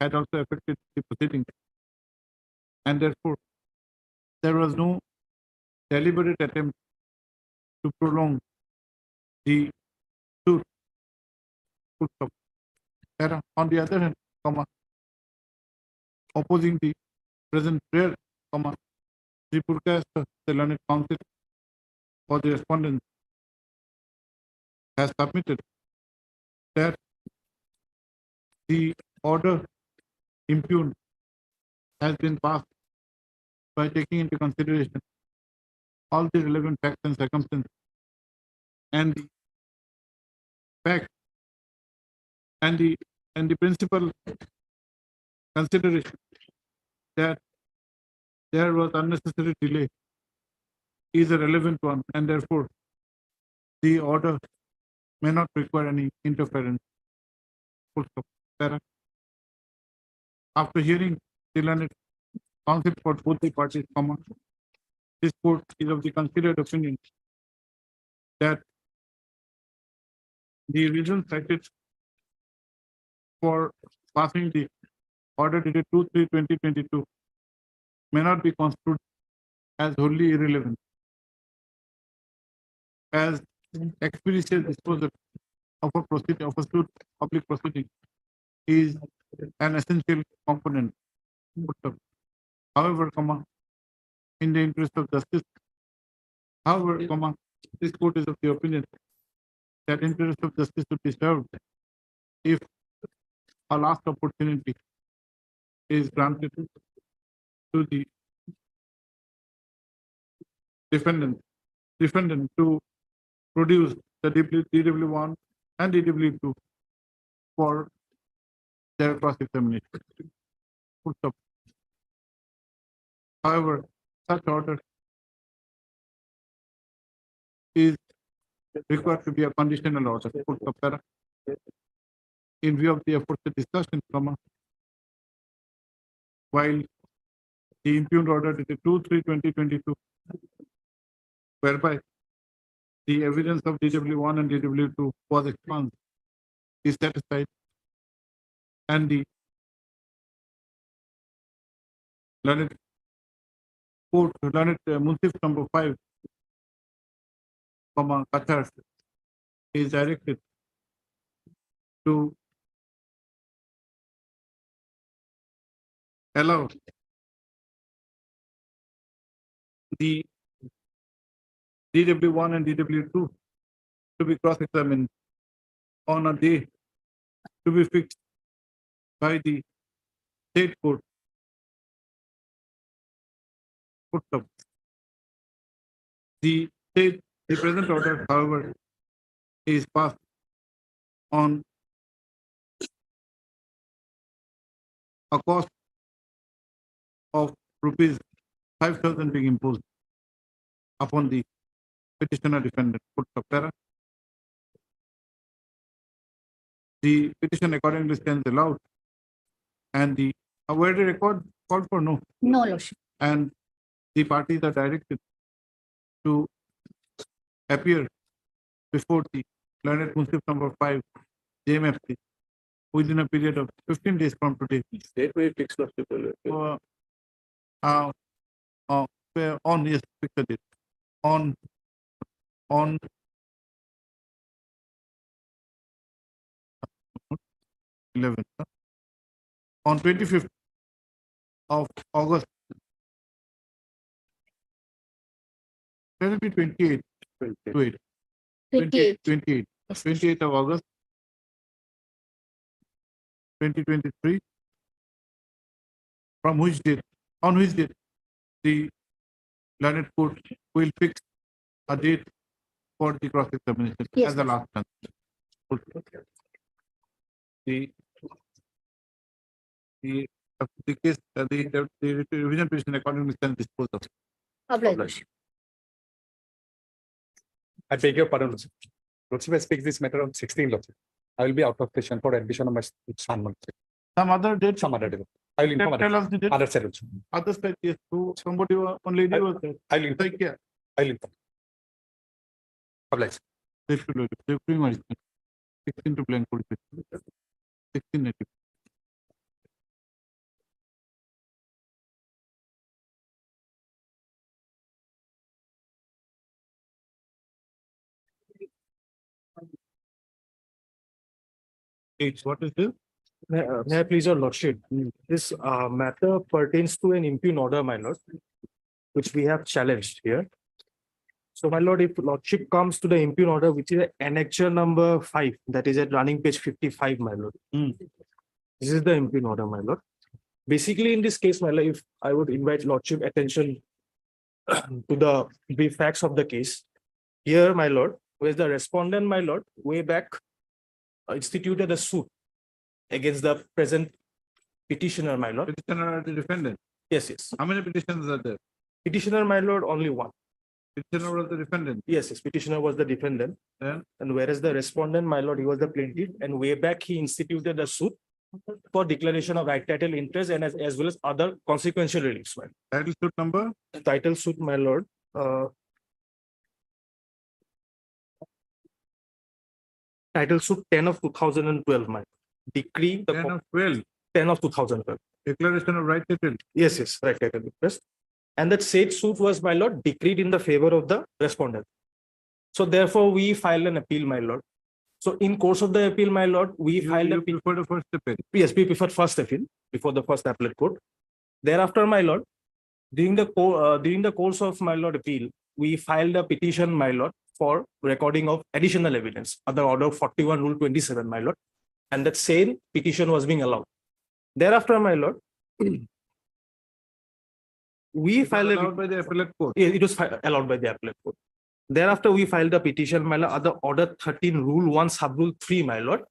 had also affected the proceedings, and therefore there was no deliberate attempt to prolong the suit. On the other hand, opposing the present prayer, the Purkas, the learned counsel for the respondent, has submitted that the order impugned has been passed by taking into consideration all the relevant facts and circumstances, and the fact and the principal consideration that there was unnecessary delay is a relevant one, and therefore the order may not require any interference. After hearing the learned counsel for both the parties, this court is of the considered opinion that the reason cited for passing the order dated 2/3/2022 may not be construed as wholly irrelevant, as expeditious disposal of a suit public proceeding is an essential component. However, in the interest of justice, this court is of the opinion that interest of justice should be served if a last opportunity is granted to the defendant to produce the DW1 and DW2 for their cross-examination. Full stop. However, such order is required to be a conditional order. Full stop, para. In view of the aforesaid discussion, while the impugned order dated 2/3/2022, whereby the evidence of DW1 and DW2 was expunged, is set aside, and the learned court, learned Munsif number 5, Qatar, is directed to allow the DW1 and DW2 to be cross-examined on a day to be fixed by the state court. The present order, however, is passed on a cost of rupees 5,000 being imposed upon the petitioner defendant. The petition accordingly stands allowed, and the where the record called for no, No, Lordship. and the parties are directed to appear before the learned Munsif number 5 JMFC within a period of 15 days from today. State way fixed lordship. On yes, fix the date. On 11, on 25th of August. Let it be 28. 28th of August 2023. From which date, on which date the learned court will fix a date for the cross-examination Yes, as the last chance. The case, the revision petition accordingly stands disposed of. Obliged, Lordship. I beg your pardon, Lordship. Lordship, I speak this matter on 16, Lordship. I will be out of session for admission of my son. Some other date. Some other day. I will inform Tell us the date. other side also. Other side, yes, who, somebody, one lady was there. I will inform. Take care. I will inform. Obliged. 16 to blank. 16 native. What is this? May I please your lordship, this matter pertains to an impugn order, my lord, which we have challenged here. So my lord, if lordship comes to the impugn order, which is annexure number 5, that is at running page 55, my lord. This is the impugn order, my lord. Basically, in this case, my lord, if I would invite lordship attention to the brief facts of the case. Here, my lord, whereas the respondent, my lord, way back instituted a suit against the present petitioner, my lord. Petitioner or the defendant? Yes, yes. How many petitions are there? Petitioner, my lord, only one. Petitioner was the defendant. Yes, yes. Petitioner was the defendant. Then And whereas the respondent, my lord, he was the plaintiff, and way back he instituted a suit for declaration of right title interest and as well as other consequential reliefs. My lord. title suit number? Title suit, my lord. Title suit 10 of 2012, my lord. Decree 10 of 12. 10 of 2012. Declaration of right title. Yes, yes, right title interest. And that said suit was, my lord, decreed in the favor of the respondent. So therefore, we filed an appeal, my lord. So in course of the appeal, my lord, we filed a appeal for the first appeal. Yes, we preferred first appeal before the first appellate court. Thereafter, my lord, during the course of my lord appeal, we filed a petition, my lord, for recording of additional evidence under order 41 rule 27, my lord. And that same petition was being allowed. Thereafter, my lord, we filed Allowed by the appellate court. Yeah, it was allowed by the appellate court. Thereafter, we filed a petition, my lord, under order 13 rule 1 sub rule 3, my lord,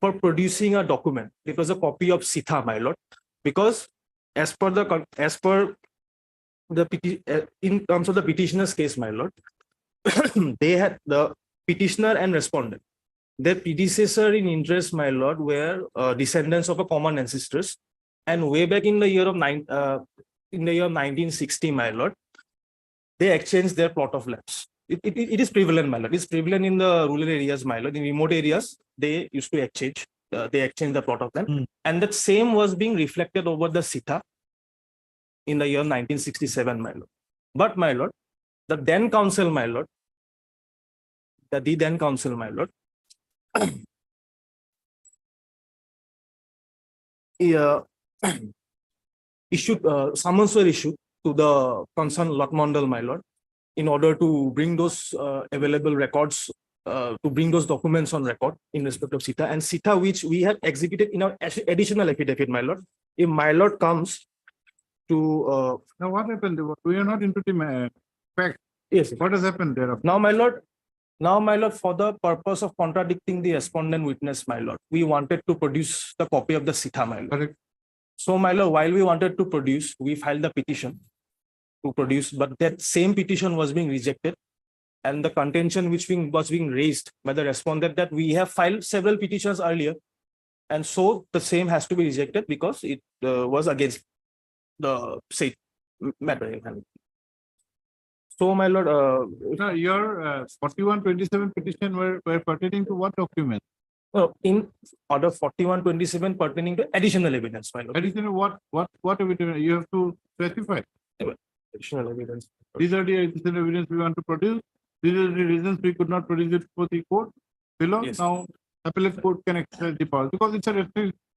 for producing a document. It was a copy of Sitha, my lord, because as per the in terms of the petitioner's case, my lord, they had the petitioner and respondent. Their predecessor in interest, my lord, were descendants of a common ancestors, and way back in the year of 1960, my lord, they exchanged their plot of lands. It is prevalent, my lord. It's prevalent in the rural areas, my lord. In remote areas, they used to exchange. They exchanged the plot of land, and that same was being reflected over the Sitha in the year 1967, my lord. But, my lord, the then council, my lord, issued summons were issued to the concerned lot mandal, my lord, in order to bring those available records, to bring those documents on record in respect of Sitha, and Sitha which we have exhibited in our additional affidavit, my lord. If my lord comes to Now what happened? We are not into the fact. yes, What has happened there? now, my lord, for the purpose of contradicting the respondent witness, my lord, we wanted to produce the copy of the Sitha, my lord. Correct. So, my lord, while we wanted to produce, we filed the petition to produce, but that same petition was being rejected. And the contention which was being raised by the respondent that we have filed several petitions earlier, and so the same has to be rejected because it was against the said matter in hand. So, my lord, Now, your 4127 petition were pertaining to what document? in order 4127 pertaining to additional evidence, my lord. Additional what evidence? You have to specify. Additional evidence. These are the additional evidence we want to produce. These are the reasons we could not produce it for the court below. Yes. Now, appellate court can exercise the power because it's a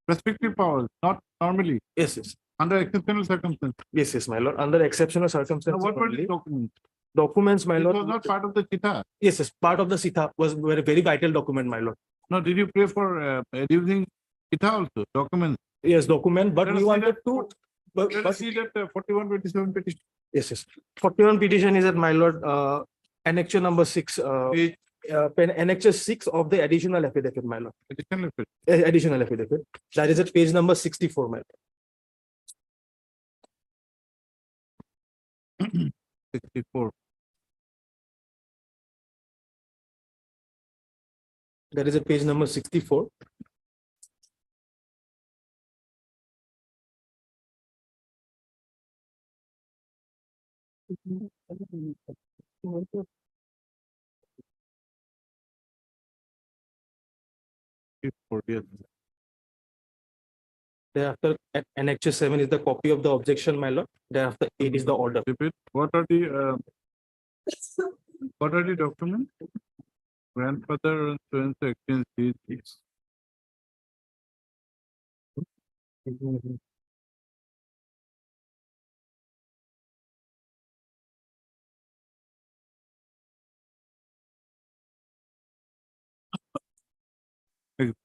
restrictive power, not normally Yes, yes. under exceptional circumstances. Yes, yes, my lord. Under exceptional Now, circumstances. what were only, the documents? documents, my This lord. was not part of the Sitha. Yes, yes. Part of the Sitha was a very vital document, my lord. Now, did you pray for using Sitha also? Documents. Yes, document, but Let we us see wanted that- to. Let us see that 4127 petition. Yes, yes. 41 petition is at my lord, annexure number 6, Page annexure 6 of the additional affidavit, my lord. additional effort. Additional affidavit. That is at page number 64, my lord. 64. That is at page number 64. Yes. Thereafter, at annexure 7 is the copy of the objection, my lord. Thereafter, 8 is the order. Repeat. What are the documents? Grandfather and so exchange deeds.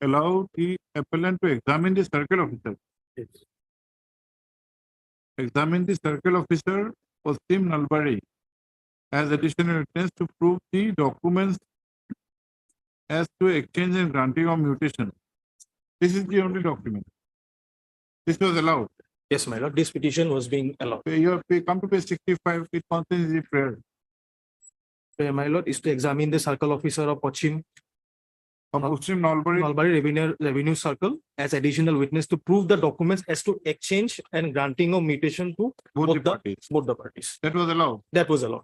Allow the appellant to examine the circle officer. Yes. Examine the circle officer Paschim Nalbari as additional witness to prove the documents as to exchange and granting of mutation. This is the only document. This was allowed. Yes, my lord. This petition was being allowed. You have come to page 65, it contains the prayer. My lord, is to examine the circle officer of Paschim Paschim Nalbari Revenue Circle as additional witness to prove the documents as to exchange and granting of mutation to both the parties. both the parties. That was allowed. That was allowed.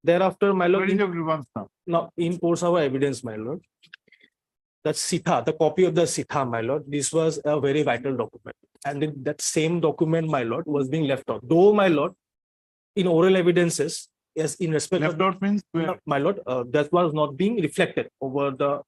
Thereafter, My where lord, is your grievance now? now in course our evidence, my lord, that Sitha, the copy of the Sitha, my lord, this was a very vital document. And that same document, my lord, was being left out. Though, my lord, in oral evidences, yes, in respect Left out means where? my lord, that was not being reflected over the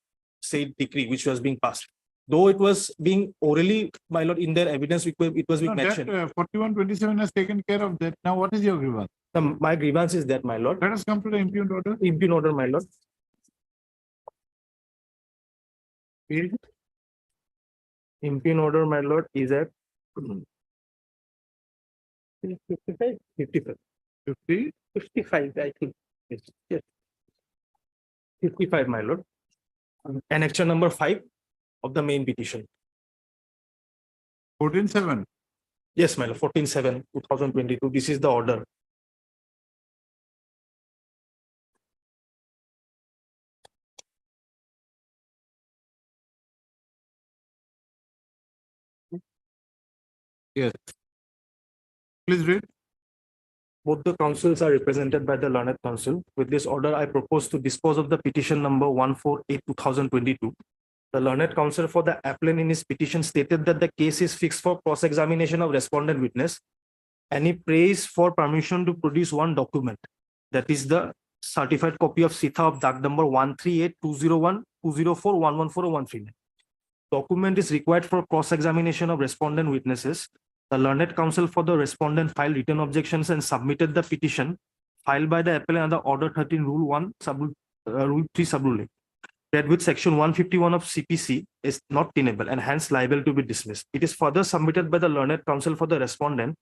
said decree which was being passed. Though it was being orally, my lord, in their evidence, it was being No, mentioned. that 4127 has taken care of that. Now, what is your grievance? My grievance is that, my lord. Let us come to the impugned order. Impugned order, my lord. Page Impugned order, my lord, is at 55, 55. 50, 55, I think. Yes. 55, my lord. Annexure number 5 of the main petition. 14-7. Yes, my lord, 14/7, 2022. This is the order. Yes. Please read. Both the councils are represented by the learned counsel. With this order, I propose to dispose of the petition number 148/2022. The learned counsel for the appellant in his petition stated that the case is fixed for cross-examination of respondent witness, and he prays for permission to produce one document, that is the certified copy of Sitha of DAG number 138-201-204-114-139. Document is required for cross-examination of respondent witnesses. The learned counsel for the respondent filed written objections and submitted the petition filed by the appellant under Order 13, Rule 1, Rule 3, Subrule A, read with Section 151 of CPC is not tenable and hence liable to be dismissed. It is further submitted by the learned counsel for the respondent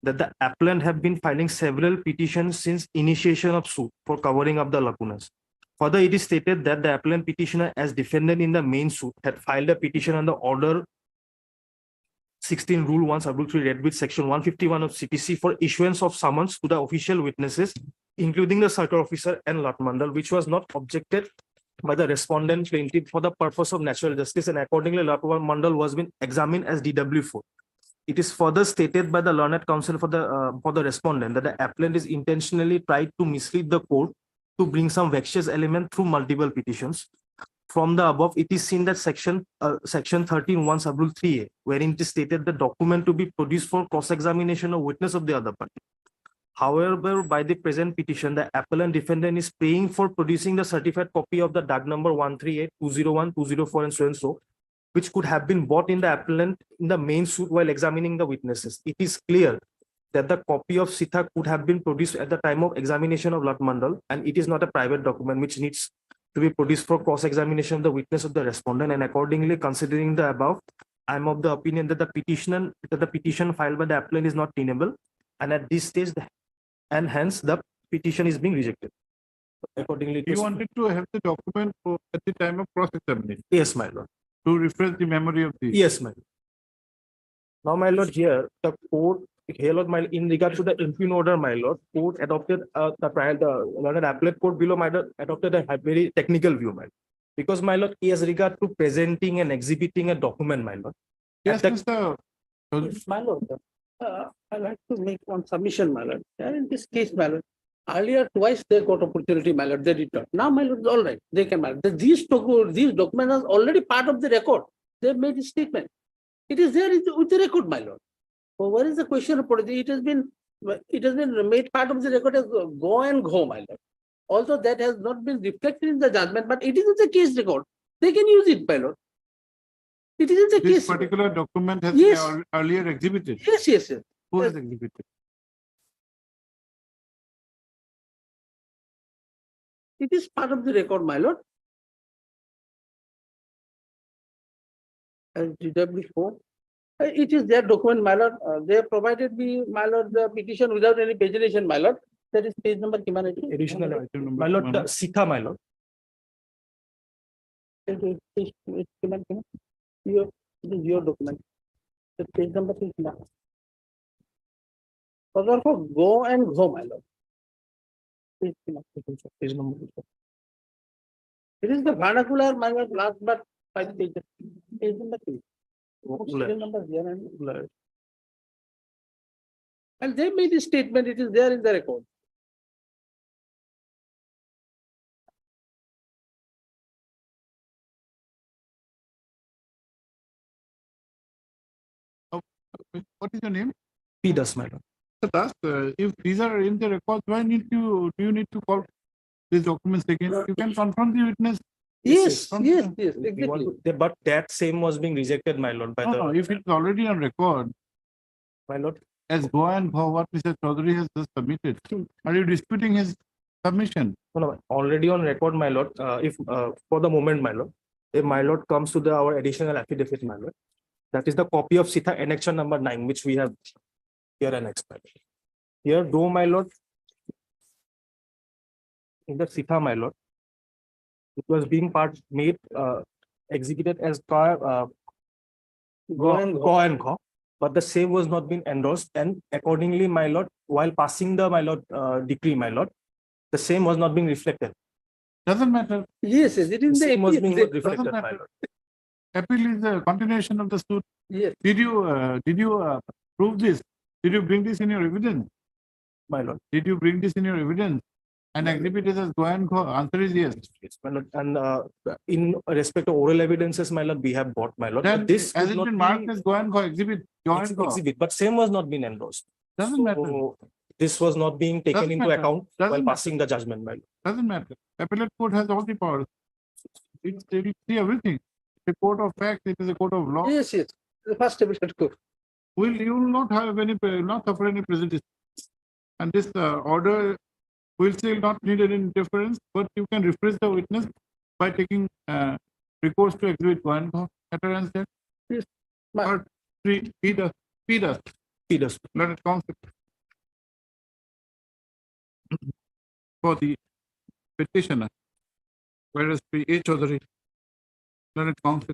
that the appellant have been filing several petitions since initiation of suit for covering up the lacunas. Further, it is stated that the appellant petitioner, as defendant in the main suit, had filed a petition under Order 16, Rule 1, Subrule 3, read with Section 151 of CPC for issuance of summons to the official witnesses, including the circuit officer and lot mandal, which was not objected by the respondent plaintiff for the purpose of natural justice, and accordingly, lot mandal was been examined as DW4. It is further stated by the learned counsel for the respondent that the appellant is intentionally tried to mislead the court to bring some vexatious element through multiple petitions. From the above, it is seen that Section 13(1) Subrule 3A, wherein it is stated the document to be produced for cross-examination of witness of the other party. However, by the present petition, the appellant defendant is paying for producing the certified copy of the DAG number 138-201-204 and so and so, which could have been bought in the appellant in the main suit while examining the witnesses. It is clear that the copy of Sitha could have been produced at the time of examination of lot mandal, and it is not a private document which needs to be produced for cross-examination of the witness of the respondent, and accordingly, considering the above, I am of the opinion that the petition filed by the appellant is not tenable, and at this stage, and hence the petition is being rejected. Accordingly, You wanted to have the document at the time of cross-examination yes, my lord. to refresh the memory of the. Yes, my lord. Now, my lord, here the court, here, Lord, my in regard to the impugned order, my lord, court adopted the learned appellate court below, my lord, adopted a very technical view, my lord. Because, my lord, as regard to presenting and exhibiting a document, my lord. Yes, Mr. My lord, I'd like to make one submission, my lord. In this case, my lord, earlier twice they got opportunity, my lord, they did not. Now, my lord, all right, they can, my lord. These documents are already part of the record. They made a statement. It is there with the record, my lord. So where is the question of policy? It has been made part of the record as go and go, my lord. Also, that has not been reflected in the judgment, but it is in the case record. They can use it, my lord. It is in the This case. particular document has Yes. been earlier exhibited. Yes, yes, yes. Who has exhibited? It is part of the record, my lord. And DW4. It is their document, my lord. They have provided me, my lord, the petition without any pagination, my lord. That is page number. Additional item number my lord, one. the Sitha, my lord. It is your document. The page number is now. Therefore, go and go, my lord. Page number. It is the vernacular, my lord, last but 5 pages. Page number 3. Serial number here and they made a statement, it is there in the record. What is your name? P. Das, my lord. Das, if these are in the records, why do you need to call these documents again? You can confront the witness. Yes, Yes, yes, yes, exactly. But that same was being rejected, my lord, by No, the if it's already on record, my lord. as go and go what Mr. Chaudhary has just submitted. Are you disputing his submission? No, already on record, my lord, if, for the moment, my lord, if my lord comes to our additional affidavit, my lord, that is the copy of Sitha Annexion number 9, which we have here annexed. My lord. Here, though, my lord, in the Sitha, my lord, it was being executed as go and go, but the same was not being endorsed, and accordingly, my lord, while passing the decree, my lord, the same was not being reflected. Doesn't matter. Yes, it is The the same was being appeal. reflected, Doesn't my matter. lord. Appeal is a continuation of the suit. Yes. Did you prove this? Did you bring this in your evidence? My lord. Did you bring this in your evidence? And exhibit it as go and go? Answer is yes. Yes, my lord. And in respect to oral evidences, my lord, we have bought, my lord. Then But this has could it not been be marked as go and go exhibit? Go and go. exhibit, but same was not being endorsed. Doesn't matter. So this was not being taken Doesn't into matter. account Doesn't while matter. passing the judgment, my lord. Doesn't matter. Appellate court has all the powers. It will see everything. It's a court of fact. It is a court of law. Yes, yes. The first appellate court. You will not have any, not suffer any prejudice. And this order will still not need any interference, but you can refresh the witness by taking recourse to exhibit go and go. Utterance there. Yes. Or feed us. Learned concept. For the petitioner, whereas P. A. Chaudhary, learned counsel,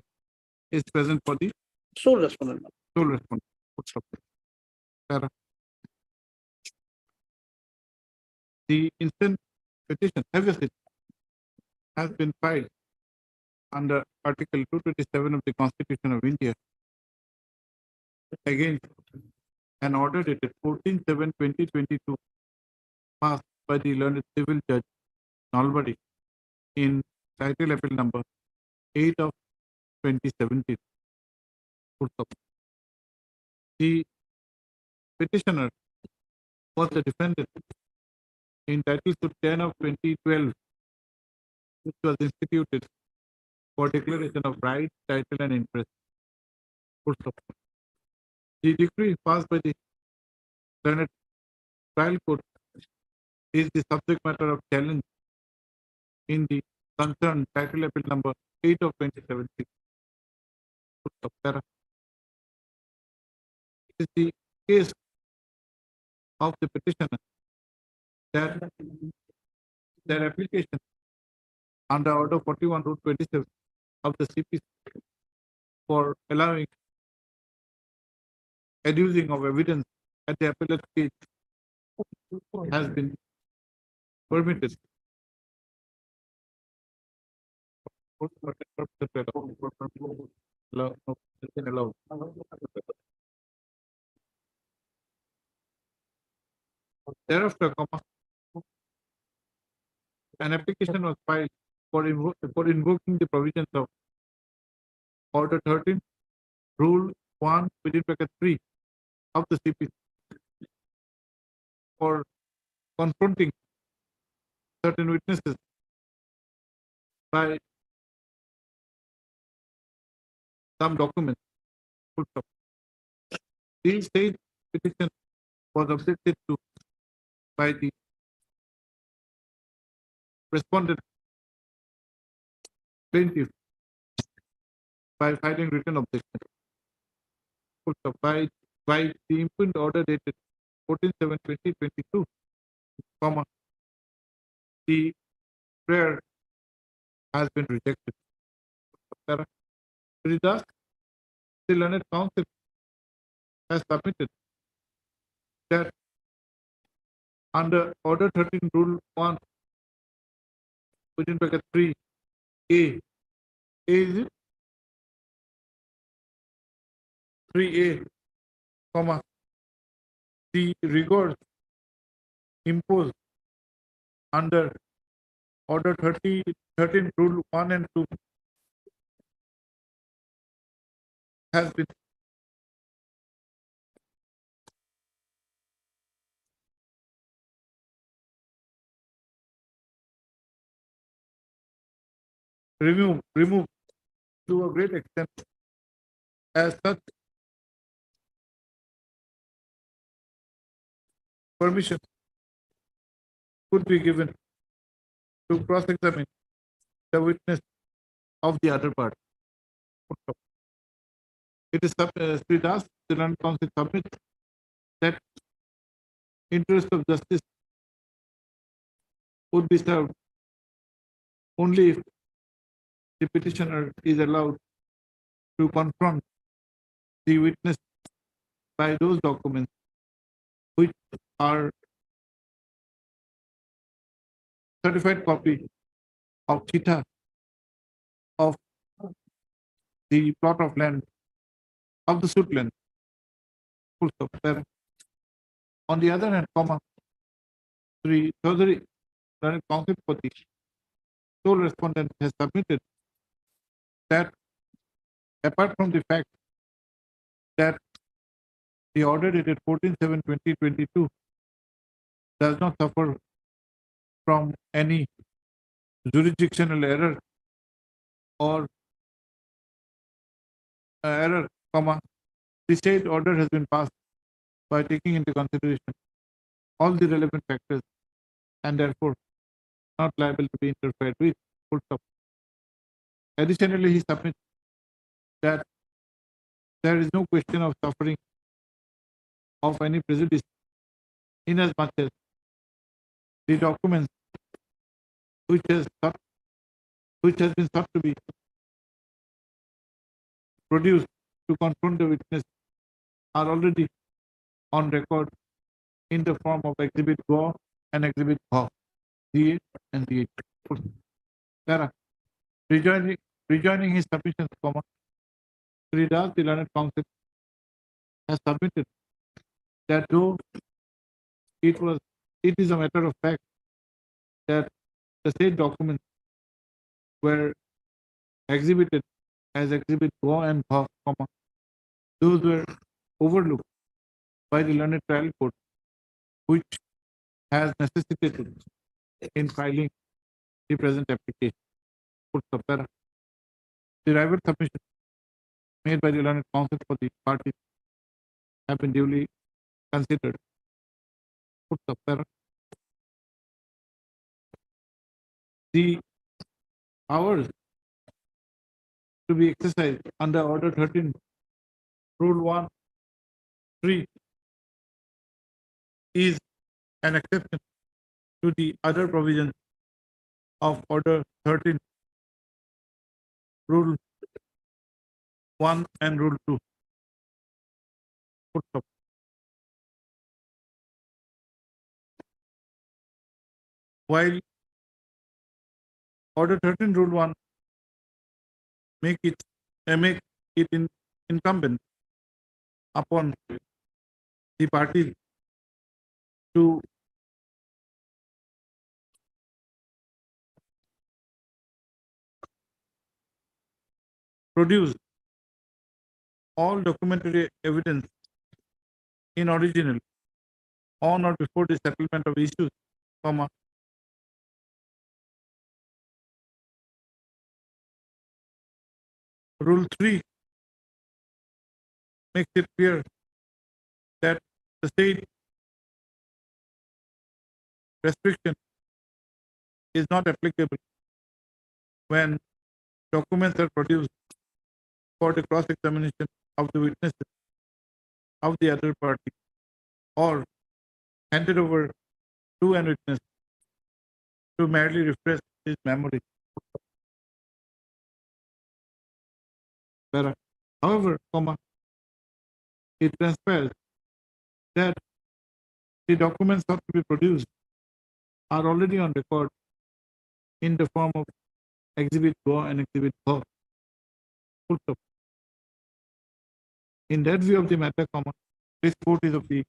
is present for the Sole respondent. sole respondent. Full stop. Sarah. The instant petition, obviously, has been filed under Article 227 of the Constitution of India against an order dated 14/7/2022 passed by the learned civil judge Nalbari in title appeal number 8 of 2017. Full stop. The petitioner was the defendant in title suit 10 of 2012, which was instituted for declaration of right, title, and interest. Full stop. The decree passed by the Senate trial court is the subject matter of challenge in the concerned title appeal number 8 of 2017. Full stop. Para. It is the case of the petitioner that their application under Order 41/27 of the CPC for allowing adducing of evidence at the appellate stage has been permitted. Allowed. Thereafter, an application was filed for invoking the provisions of Order 13, Rule 1 within bracket 3 of the CPC for confronting certain witnesses by some documents. Full stop. This state petition was objected to by the respondent plaintiff by filing written objection. Full stop. By the impugned order dated 14/7/2022, comma, the prayer has been rejected. Thus, the learned counsel has submitted that under Order 13, Rule 1, within bracket 3A, is it? 3A, comma, the rigors imposed under Order 13, Rule 1 and 2 has been removed to a great extent. As such, permission could be given to cross-examine the witness of the other part. It is Sri Das, the Learned Counsel submits that interest of justice would be served only if the petitioner is allowed to confront the witness by those documents which are certified copy of Chita of the plot of land of the suit land. Full stop. There. On the other hand, Sri Chaudhary, Learned Counsel for the sole respondent, has submitted that apart from the fact that the order dated 14/7/2022 does not suffer from any jurisdictional error or error, the state order has been passed by taking into consideration all the relevant factors and therefore not liable to be interfered with. Full stop. Additionally, he submits that there is no question of suffering of any prejudice inasmuch as the documents which has been sought to be produced to confront the witness are already on record in the form of Exhibit Go and Exhibit Ho, D8 and D8. Para. Rejoining his submissions, Sri Das, the Learned Counsel, has submitted that though it is a matter of fact that the state documents were exhibited as Exhibit Go and Ho, those were overlooked by the learned trial court, which has necessitated in filing the present application. The rival submission made by the Learned Counsel for the parties have been duly considered. The powers to be exercised under Order 13, Rule 1(3) is an exception to the other provisions of Order 13, Rule 1 and Rule 2. While Order 13, Rule 1 make it incumbent upon the parties to produce all documentary evidence in original on or before the settlement of issues, Rule 3 makes it clear that the state restriction is not applicable when documents are produced for the cross-examination of the witnesses of the other party or handed over to an witness to merely refresh his memory. However, it transpires that the documents sought to be produced are already on record in the form of Exhibit Go and Exhibit Ho. In that view of the matter, this court is of the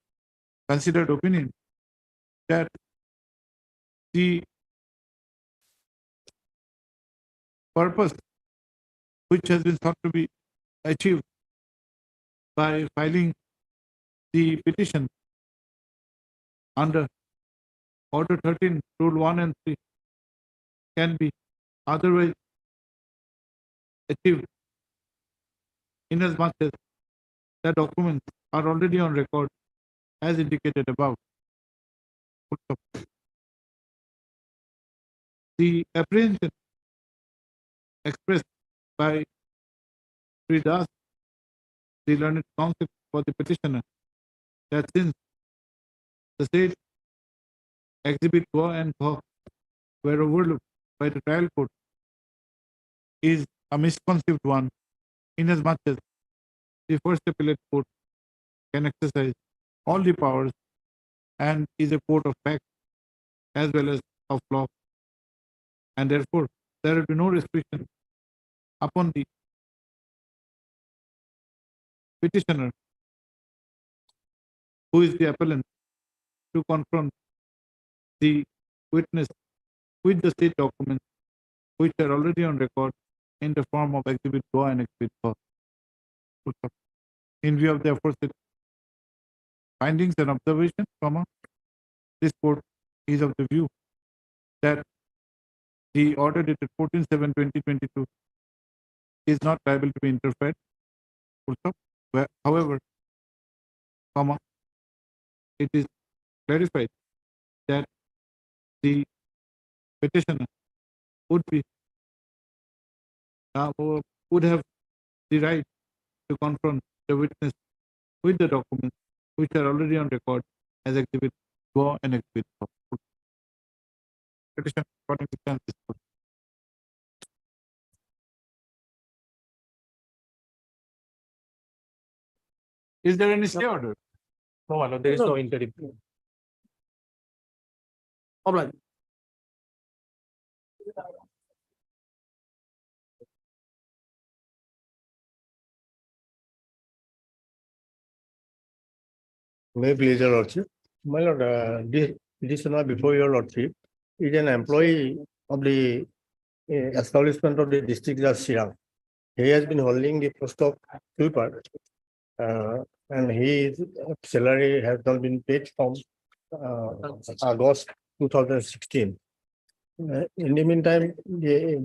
considered opinion that the purpose which has been thought to be achieved by filing the petition under Order 13, Rule 1 and 3 can be otherwise achieved inasmuch as the documents are already on record as indicated above. The apprehension expressed by Sri Das, the learned counsel for the petitioner, that since the said exhibit Go and Go were overlooked by the trial court is a misconceived one, inasmuch as the first appellate court can exercise all the powers and is a court of fact as well as of law, and therefore there will be no restriction upon the petitioner, who is the appellant, to confront the witness with the state documents which are already on record in the form of exhibit Go and exhibit Go. In view of the aforesaid findings and observations, this court is of the view that the order dated 14/7/2022 is not liable to be interfered. However, it is clarified that the petitioner would have the right to confront the witness with the documents which are already on record as exhibit Go and exhibit Go. Petition according to Tenancy. Is there any stay order? No, my lord, there is no interim. May please your lordship. My lord, this petitioner before your lordship is an employee of the establishment of the district judge Shirang. He has been holding the post of sweeper, and his salary has not been paid from August 2016. In the meantime, the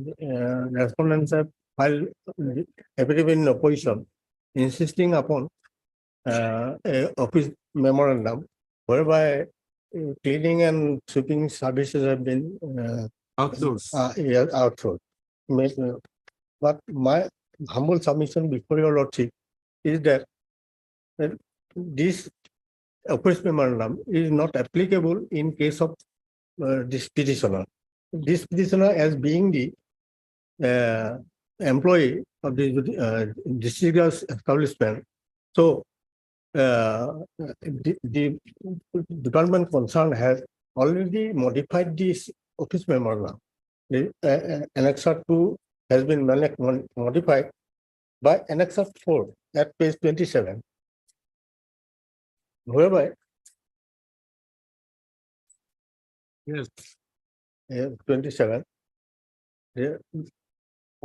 respondents have filed affidavit in opposition, insisting upon a office memorandum whereby cleaning and sweeping services have been outsourced. outsourced. But my humble submission before your lordship is that this office memorandum is not applicable in case of this petitioner. This petitioner, as being the employee of the district establishment, so the department concerned has already modified this office memorandum. The Annexure 2 has been modified by Annexure 4 at page 27, whereby Yes. 27. I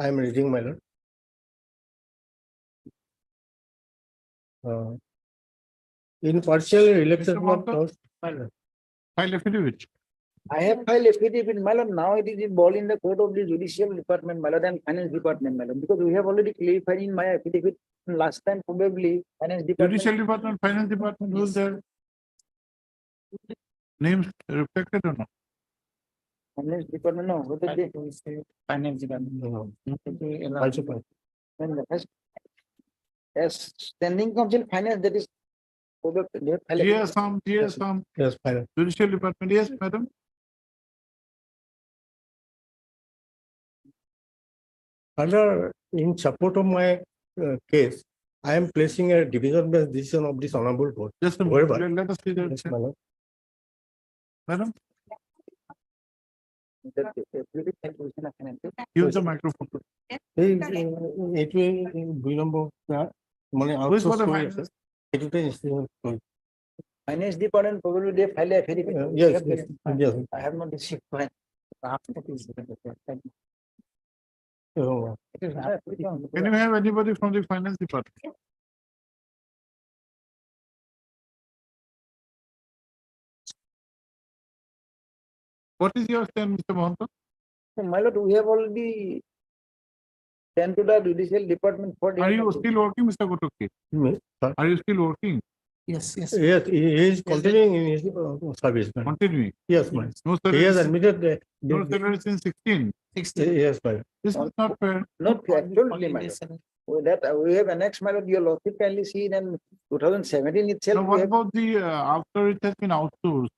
am reading, my lord. In partial relaxation of cost, File affidavit. I have filed affidavit, my lord. Now it is involved in the court of the judicial department, my lord, and finance department, my lord, because we have already clarified in my affidavit last time, probably finance department. Judicial department, finance department, who's there? Names reflected or not? Finance department, no. What did they say? Finance department. As standing counsel finance, that is. Yes, yes, final. Judicial department, yes, madam. Further, in support of my case, I am placing a division-based decision of this honorable court. Just a Whereby- moment, let us see that. Yes, my lord. Madam, Finance. use the microphone. It will be number money Who is for the outsourced. finance? Finance department, probably they file affidavit. Yes, yes. I have not received. Fine. Oh, Can you have anybody from the finance department? What is your stand, Mr. Mahanta? My lord, we have already sent to the judicial department for. Are you still working, Mr. Kotoki? me, sir. Are you still working? Yes, yes. Yes, he is continuing in his service. man. Continuing. Yes, man. No He salary, has admitted that. no salary since 16. 16. Yes, man. This is not fair. Not absolutely, Only my this, lord. With that, we have annexed, my lord, your lordship kindly seen in 2017 itself. Now, we what have- about the, after it has been outsourced?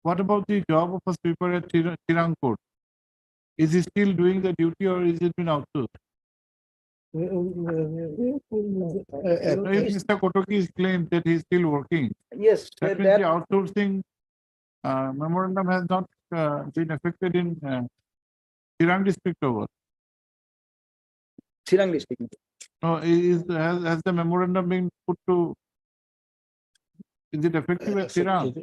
What about the job of a sweeper at Chirang Court? Is he still doing the duty or is it been outsourced? If Mr. Kotoki's claimed that he is still working, Yes, that means the outsourcing memorandum has not been affected in Chirang district over. Chirang district. No, has the memorandum been put to, is it effective at Chirang?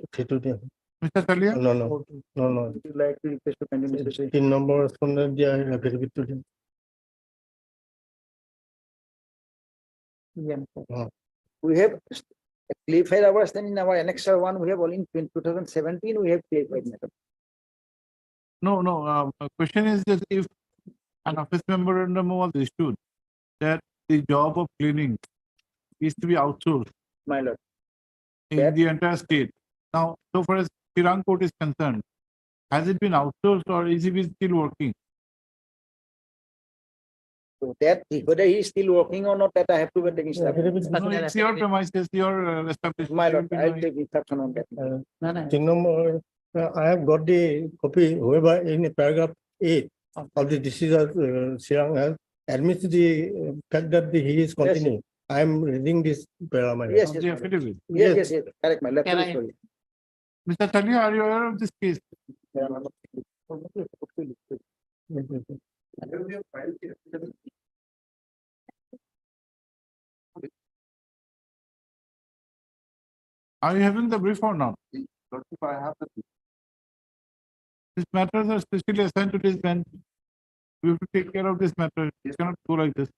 Mr. Talia? No. Would you like to request to continue, Mr. Sri? In number respondent, they are affidavit to him. We have clarified ours, then in our annexure one, we have only in 2017, we have clarified. madam. No, question is that if an office memorandum was issued that the job of cleaning is to be outsourced My lord, in That- the entire state. Now, so far as Chirang Court is concerned, has it been outsourced or is he still working? so that whether he is still working or not, that I have to get the instruction. No, it's your premises, your establishment. My lord, You I'll know, take instruction on that. No, no. Chinam, I have got the copy, whoever in paragraph 8 of the decision, Sirang has admits the fact that he is continuing. I am reading this paragraph. Yes, of yes, the my lord. affidavit. Yes, correct, my lord. Can I- Sorry. Mr. Talia, are you aware of this case? Are you having the brief or not? I have the. These matters are specially assigned to this bench. We have to take care of this matter. It cannot go like this.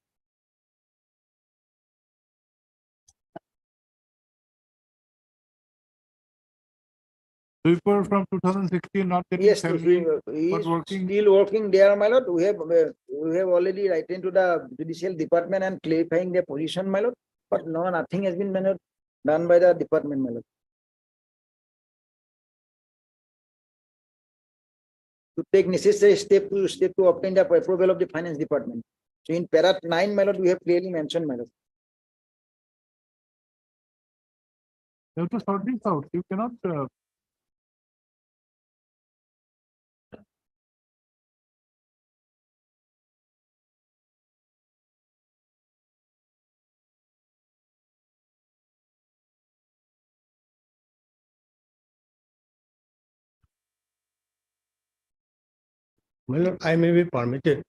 Sweeper from 2016 not getting Yes, salary. he but is working- still working there, my lord. We have already written to the judicial department and clarifying their position, my lord. But no, nothing has been, my lord, done by the department, my lord. To take necessary step to obtain the approval of the finance department. So in para 9, my lord, we have clearly mentioned, my lord. You have to sort this out. You cannot. Well, I may be permitted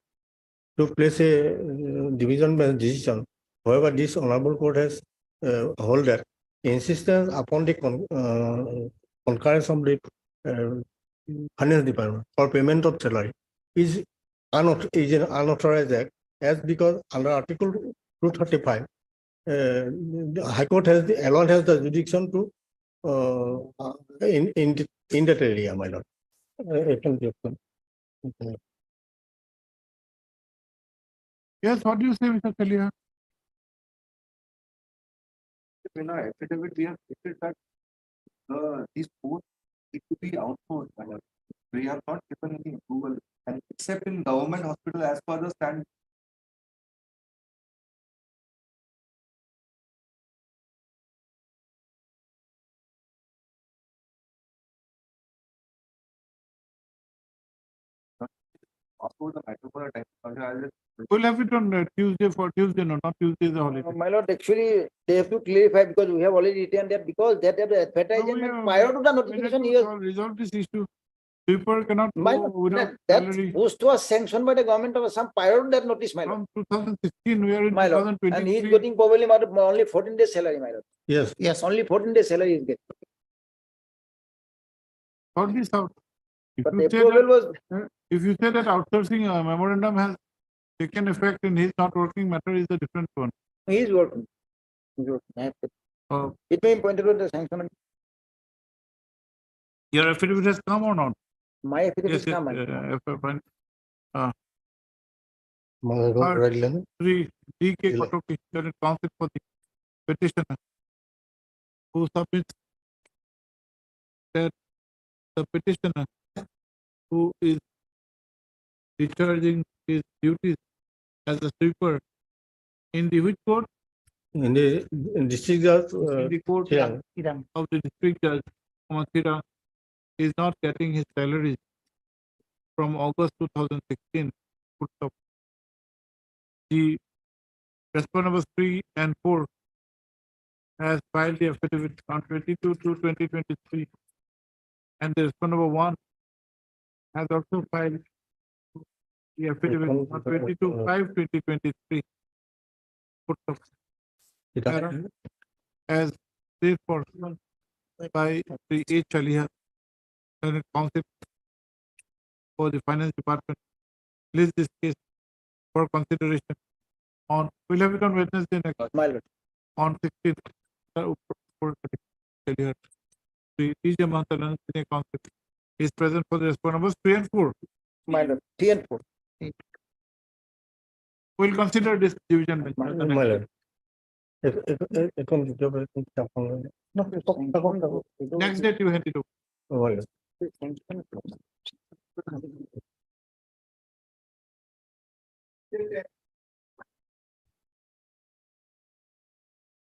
to place a division bench decision. However, this honorable court has hold that insistence upon the concurrence of the finance department for payment of salary is an unauthorized act, as because under Article 235, the High Court has alone has the jurisdiction to in that area, my lord. Yes, what do you say, Mr. Talia? In our affidavit, we have stated that these both need to be outsourced. my lord. We have not given any approval, and except in government hospital, as per the stand. Also, the matter for a time. I'll just We'll have it on Tuesday for Tuesday, no, not Tuesday is a holiday. My lord, actually, they have to clarify because we have already written that because that have advertisement No, prior to the we have notification, to he was resolve this issue. Sweeper cannot My go without that salary. post was sanctioned by the government of Assam prior to that notice, my lord. From 2016, we are in My lord, and he is 2023. getting probably only 14 days salary, my lord. Yes. Yes. Only 14 days salary is getting. Sort this out. If But the you say approval that, was, if you say that outsourcing memorandum has taken effect and he is not working, matter is a different one. he is working. He is working. I have to- It may be pointed out the sanction. Your affidavit has come or not? My affidavit Yes, is come, my lord. fine. Right, Three D.K. Ele- Kotoki, Senate Counsel for the petitioner, who submits that the petitioner who is discharging his duties as a sweeper in the which court? In the district judge, In the court of the district judge, Matrimonial, is not getting his salary from August 2016. Full stop. The respondent number 3 and 4 has filed the affidavit on 22/2/2023, and the respondent number 1 has also filed the affidavit on 22/5/2023. Full stop. As therefore by the H. Aliha, Senate Council for the Finance Department, list this case for consideration on, we'll have it on Wednesday next, on 16th. The TJ Mantalan Senior Council is present for the respondent numbers 3 and 4. My lord, 3 and 4. We'll consider this division. bench at the next meeting. Next date you hand it over.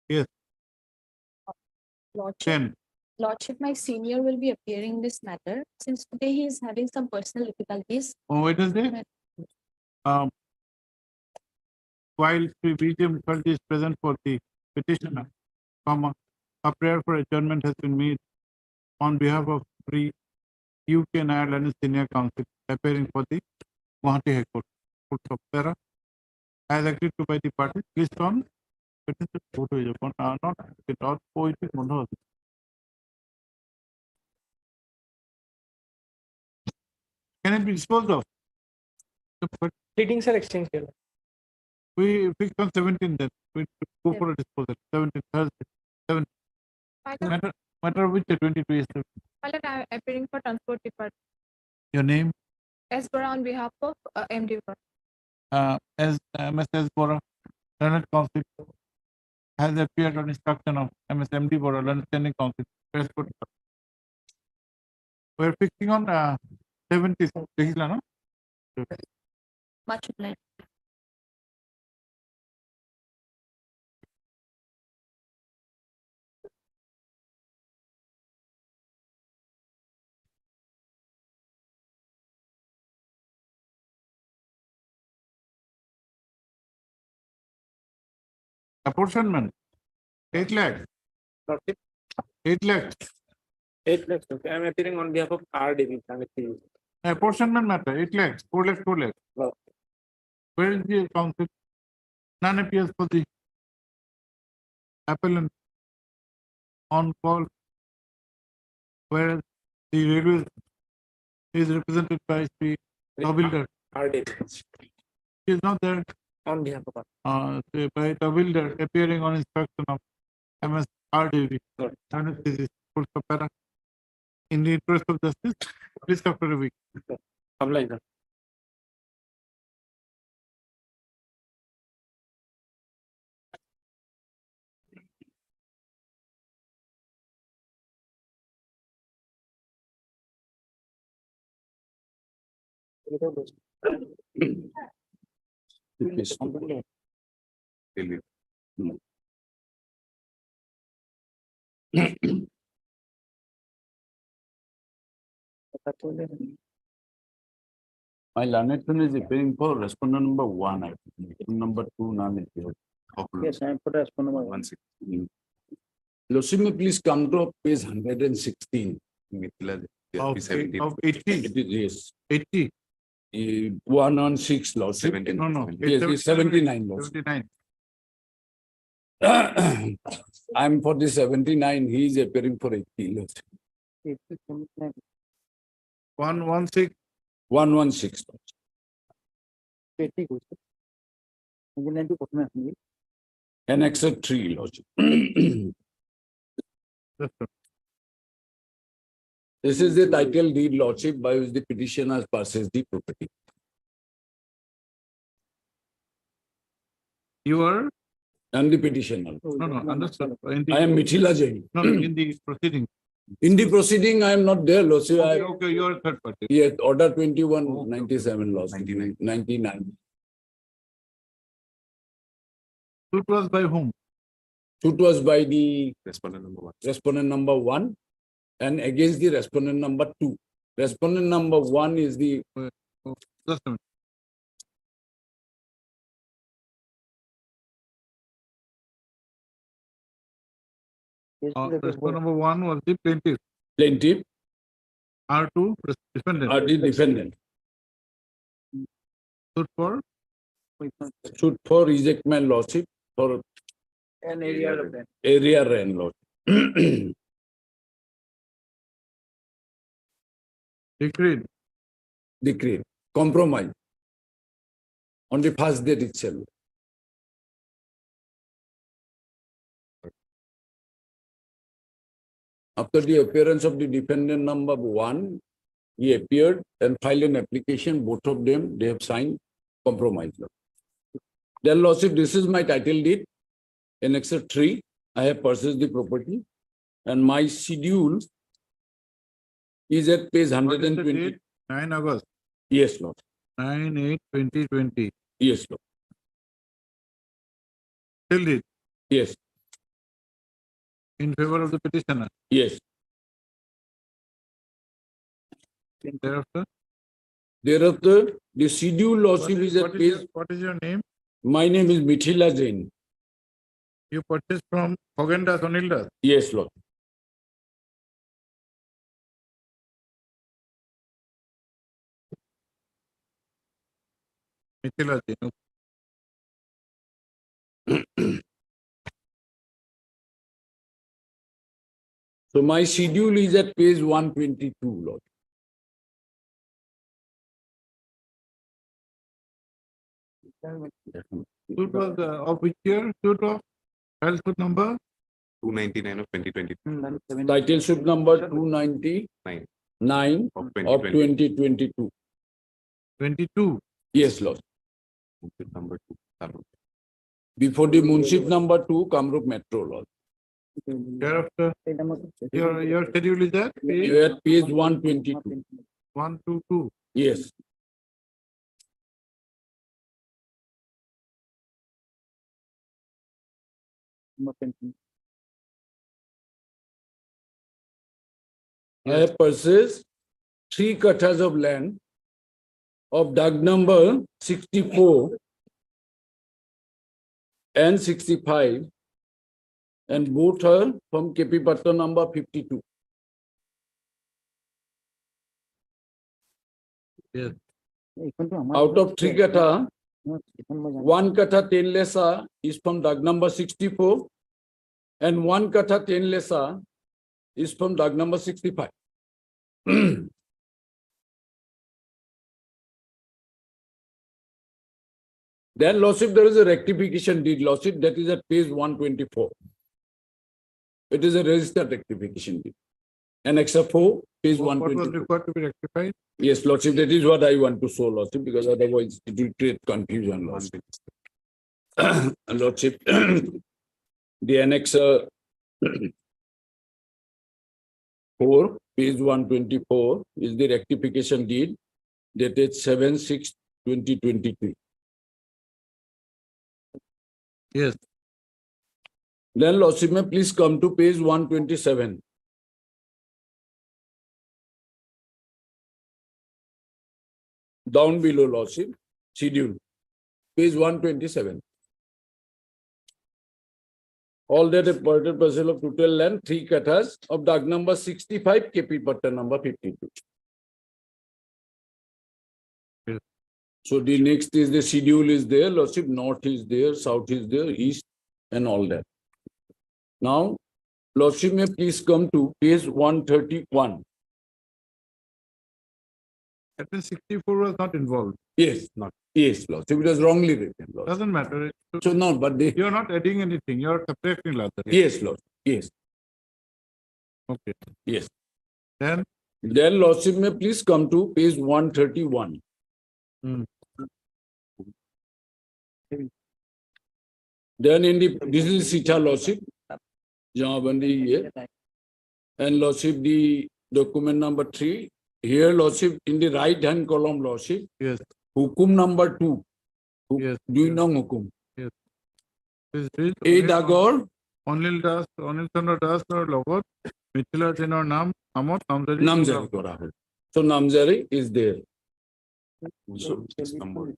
Yes, Lordship, 10. Lordship, my senior will be appearing in this matter since today he is having some personal difficulties. On Wednesday, while Sri BJ Mukherjee is present for the petitioner, a prayer for adjournment has been made on behalf of Sri UK and Ireland Senior Council appearing for the Guwahati High Court. Full stop. Para, as agreed to by the parties, list on not it all poetry. Can it be disposed of? But Pleadings are exchanged here. we fixed on 17 then. We go for a disposal. 17 Thursday. 7 matter which 22 is I'm appearing for transport department. your name As per on behalf of MD. as MSS Bora, Learned Council has appeared on instruction of MSMD Bora, Learned Standing Council. Transport. We're fixing on 70. No? Much obliged. Apportionment 8 lakhs. 8 lakhs. 8 lakhs. Okay, I'm appearing on behalf of RDB. Apportionment matter 8 lakhs. 4 lakhs. 4 lakhs. Wow. Where is the council? None appears for the appellant on call, whereas the railway is represented by the Tabilder. RDB. He is not there. On behalf of By Tabilder appearing on instruction of MS RDV. Good. And this is full stop. In the interest of justice, please after a week. Obliged. My learned son is appearing for respondent number 1. I think. Number 2 none is here. Yes, I am for respondent number 1. 116. Losimi, please come to page 116. Of 80. It is, 80. yes. 116, Lord. 70. No. Yes, it's 79, Lord. 79. I'm for the 79, he is appearing for 80, Lord. 116. 116. 80 Annex 3, Lord. This is the title deed, Lordship, by which the petitioner purchased the property. Your And the petitioner. No, understood. In I am the, Mithila Jain. no, in the proceeding. In the proceeding, I am not there, Lordship. Okay, you are a third party. Yes, order 2197, Lordship. 99. Suit was by whom? Suit was by the Respondent number 1. respondent number 1 and against the respondent number 2. Respondent number 1 is the Just a minute. Respondent number 1 was the plaintiff. plaintiff R2 defendant. or the defendant. Suit for Suit for rejectment, Lordship, for An area of that. area rent, Lordship. decreed. Decree, compromise on the first date itself. After the appearance of the defendant number 1, he appeared and filed an application. Both of them, they have signed compromise. Then, Lordship, this is my title deed. Annex 3, I have purchased the property, and my schedule is at page What is the 120. date? 9 August. Yes, Lord. 9/8/2020. Yes, Lord. Till it Yes, in favor of the petitioner. yes. Thereafter, Thereafter, the schedule, Lordship, is at page. what is your name? My name is Mithila Jain. You purchased from Hogendas Onildas. Yes, Lord. Mithila Jain. So my schedule is at page 122, Lord. Suit was of which year? Suit of file suit number 299 of 2020. Title suit number 299 Of of 2020. 2022. 22. Yes, Lord. Number 2. Kamrup. Before the Munship number 2, Kamrup Metro, Lord. Thereafter, your schedule is at page You are at page 122. 122. Yes. I have purchased 3 kathas of land of Dag number 64 and 65, and both are from KP Patta number 52. Yes. Out of 3 katha, 1 katha 10 lesa is from Dag number 64, and 1 katha 10 lesa is from Dag number 65. Then, Lordship, there is a rectification deed, Lordship, that is at page 124. It is a registered rectification deed. Annex 4, page What was 124. required to be rectified? Yes, Lordship, that is what I want to show, Lordship, because otherwise it will create confusion, Lordship. Lordship, the Annex 4, page 124 is the rectification deed dated 7/6/2023. Yes. Then, Lordship, may please come to page 127. Down below, Lordship, schedule, page 127. All that a permitted parcel of total land, 3 kathas of Dag number 65, KP Patta number 52. Yes. So the next is the schedule is there, Lordship, north is there, south is there, east, and all that. Now, Lordship, may please come to page 131. That means 64 was not involved. Yes, not. Yes, Lordship, it was wrongly written, Lordship. Doesn't matter. So no, but they. You're not adding anything. You're subtracting rather. Yes, Lord. Yes. Okay. Yes. Then Then, Lordship, may please come to page 131. Then in the, this is Sita Lordship, Jamabandi here. And Lordship, the document number 3. Here, Lordship, in the right hand column, Lordship. Yes. Hukum number 2. Yes. Doing no hukum. Yes. Please read. A Dagor, Anil Das, Anil Chandra Das, or Logot, Mithila Senar Nam, Amot, Namzari. Namjari Kora hai. So Namjari is there. So, it's number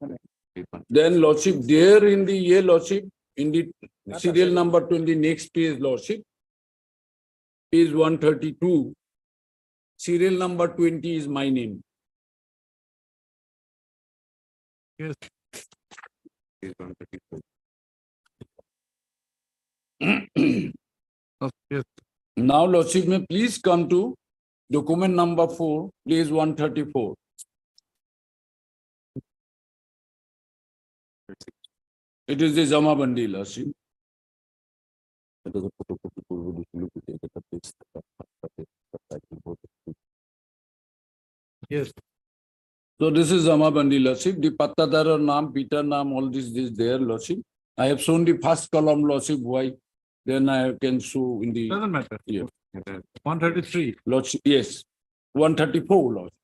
8. Then Lordship, there in the year, Lordship, in the serial number 20, next page, Lordship, page 132, serial number 20 is my name. Yes. Page 134. Yes. Now, Lordship, may please come to document number 4, page 134. It is the Jamabandi, Lordship. Yes. So this is Jamabandi, Lordship. The Pattadar Nam, Peter Nam, all this there, Lordship. I have shown the first column, Lordship, why. Then I can show in the. Doesn't matter. Yeah. 133. Lordship, yes. 134, Lordship.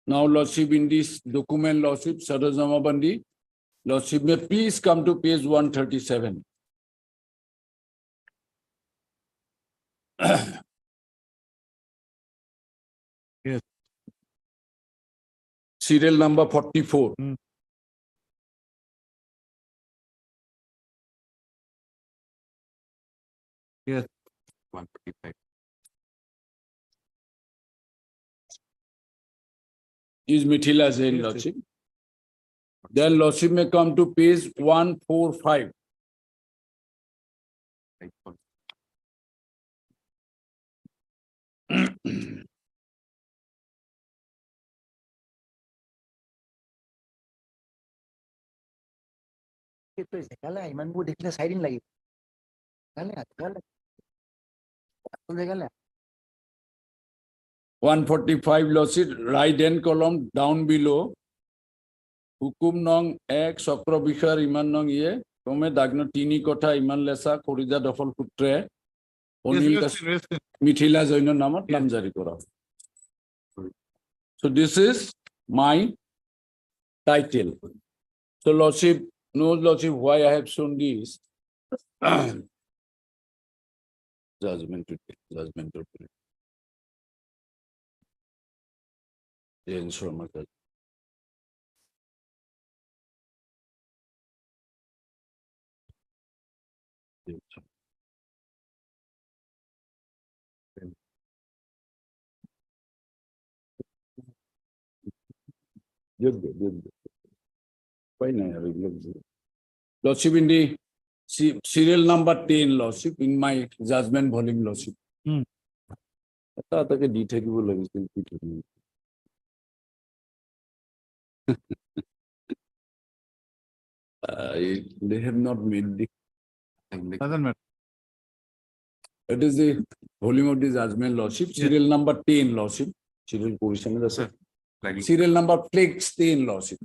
Now, Lordship, in this document, Lordship, Sadar Jamabandi, Lordship, may please come to page 137. Yes. Serial number 44. Yes. 155. Is Mithila Jain, Yes, Lordship. Then Lordship may come to page 145. ইমানবোৰ দেখিলে চাৰিদিন লাগিব। 145, Lordship, right hand column down below. Hukum nong ek Sakra Bishar iman nong ye. Tome dagno tini kotha iman lesa Korida dofal putre. Onil Yes. Mithila Jaina namat namjari kora. So this is my title. So Lordship, no Lordship, why I have shown this. Judgment to judgment to Lordship, in the serial number 10, Lordship, in my judgment volume, Lordship. They have not made the. Doesn't matter. It is the volume of the judgment, Lordship, serial number 10, Lordship. Serial position is the serial number flex 10, Lordship.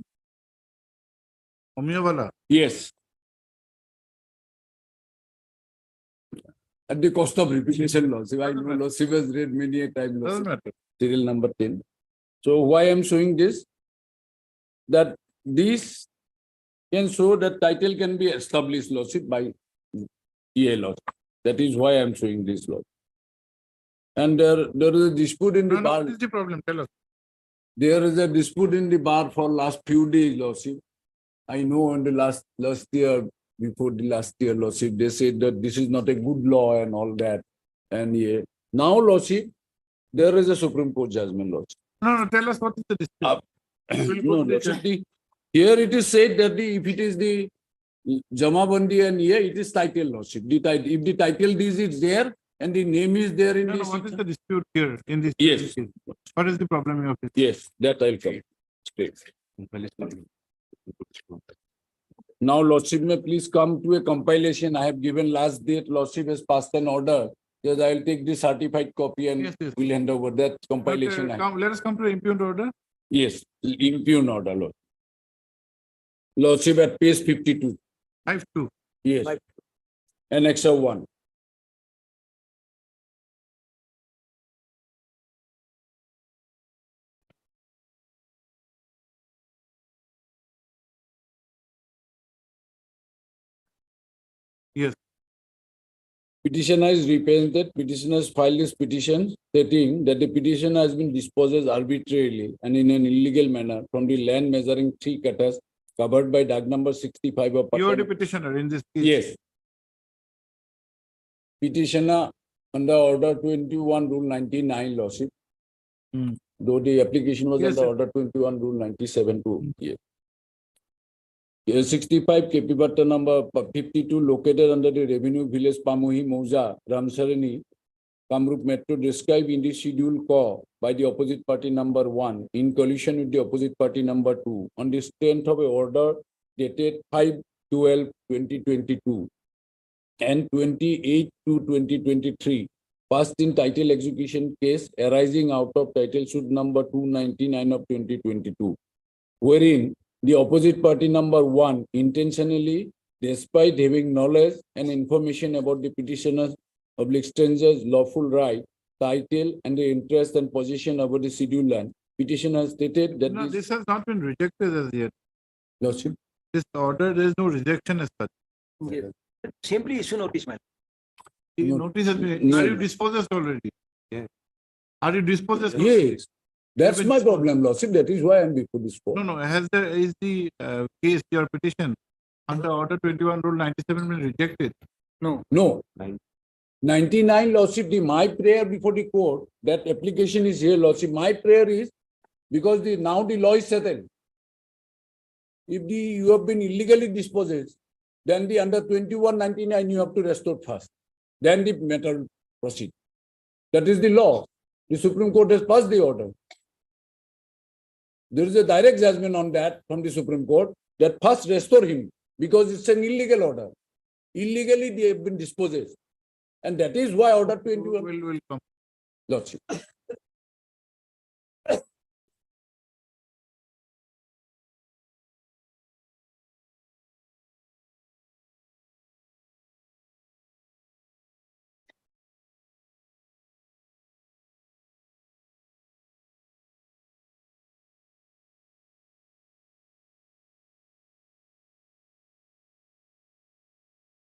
Omiyawala. Yes. At the cost of repetition, Lordship. I know Lordship has read many a time, Doesn't Lordship. matter. Serial number 10. So why I am showing this? That this can show that title can be established, Lordship, by EA, Lordship. That is why I am showing this, Lord. And there is a dispute in the bar. What is the problem? Tell us. There is a dispute in the bar for last few days, Lordship. I know in the last year, before the last year, Lordship, they said that this is not a good law and all that. And yeah. Now, Lordship, there is a Supreme Court judgment, Lordship. No, tell us what is the dispute. No, Lordship, here it is said that if it is the Jamabandi and yeah, it is title, Lordship. If the title deed is there and the name is there in this. What is the dispute here in this? Yes. What is the problem you have? Yes, that I'll come. Straight. Now, Lordship, may please come to a compilation. I have given last date. Lordship has passed an order. Yes, I will take the certified copy and Yes. we'll hand over that compilation. Let us come to impugned order. Yes, impugn order, Lord. Lordship at page 52. 5-2. Yes. Annex of 1. Yes. Petitioner is represented. Petitioners filed this petition stating that the petition has been dispossessed arbitrarily and in an illegal manner from the land measuring 3 katas covered by DAG number 65 of. You are the petitioner in this case. Yes. Petitioner under order 21 rule 99 lordship. Though the application was Yes, under sir. order 21 rule 97 too. Yes. 65 KP number 52 located under the revenue village Pamuhi Mouza Ramsarani Kamrup Metro described in the schedule call by the opposite party number 1 in collision with the opposite party number 2 on the strength of a order dated 5/12/2022 and 28/2/2023 passed in title execution case arising out of title suit number 299 of 2022, wherein the opposite party number 1 intentionally, despite having knowledge and information about the petitioner's public stranger's lawful right, title, and the interest and possession over the scheduled land, petitioner stated that No, this has not been rejected as yet. Lordship. This order, there is no rejection as such. Yes. Simply issue notice, man. The No. notice has been, No. are you dispossessed already? Yeah. Are you dispossessed? Yes, that's been my disposed. problem, Lordship. That is why I'm before this court. No, no, is the case, your petition under order 21 rule 97 been rejected? No. 99. Lordship, my prayer before the court, that application is here, Lordship. My prayer is because now the law is settled. If you have been illegally dispossessed, then the under 2199 you have to restore first. Then the matter will proceed. That is the law. The Supreme Court has passed the order. There is a direct judgment on that from the Supreme Court that first restore him because it's an illegal order. Illegally they have been dispossessed. And that is why order 21. Will come. Lordship.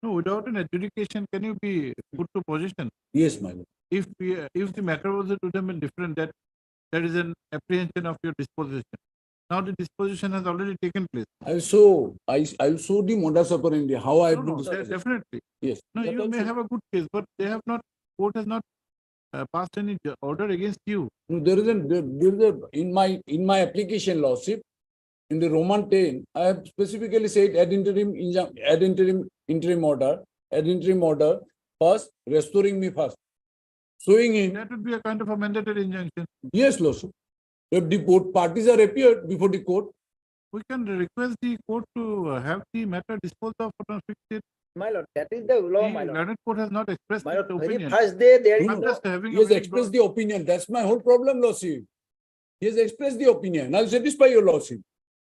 No, without an adjudication, can you be put to possession? Yes, my lord. If the matter was to have been different, that there is an apprehension of your disposition. Now the disposition has already taken place. I'll show the modus operandi, how I have been No, dispossessed. definitely. Yes. No, That you may also- have a good case, but they have not, court has not passed any order against you. No, there is in my application, Lordship, in the Roman 10, I have specifically said ad interim order, first restoring me first. Showing in, That would be a kind of a mandatory injunction. yes, Lordship. If the both parties are appeared before the court, We can request the court to have the matter disposed of on a fixed date. My lord, that is the law, my The lord. learned court has not expressed My its lord, very opinion. first day, there is I'm no, just having he a has very expressed broad- the opinion. That's my whole problem, Lordship. He has expressed the opinion. I'll satisfy your Lordship.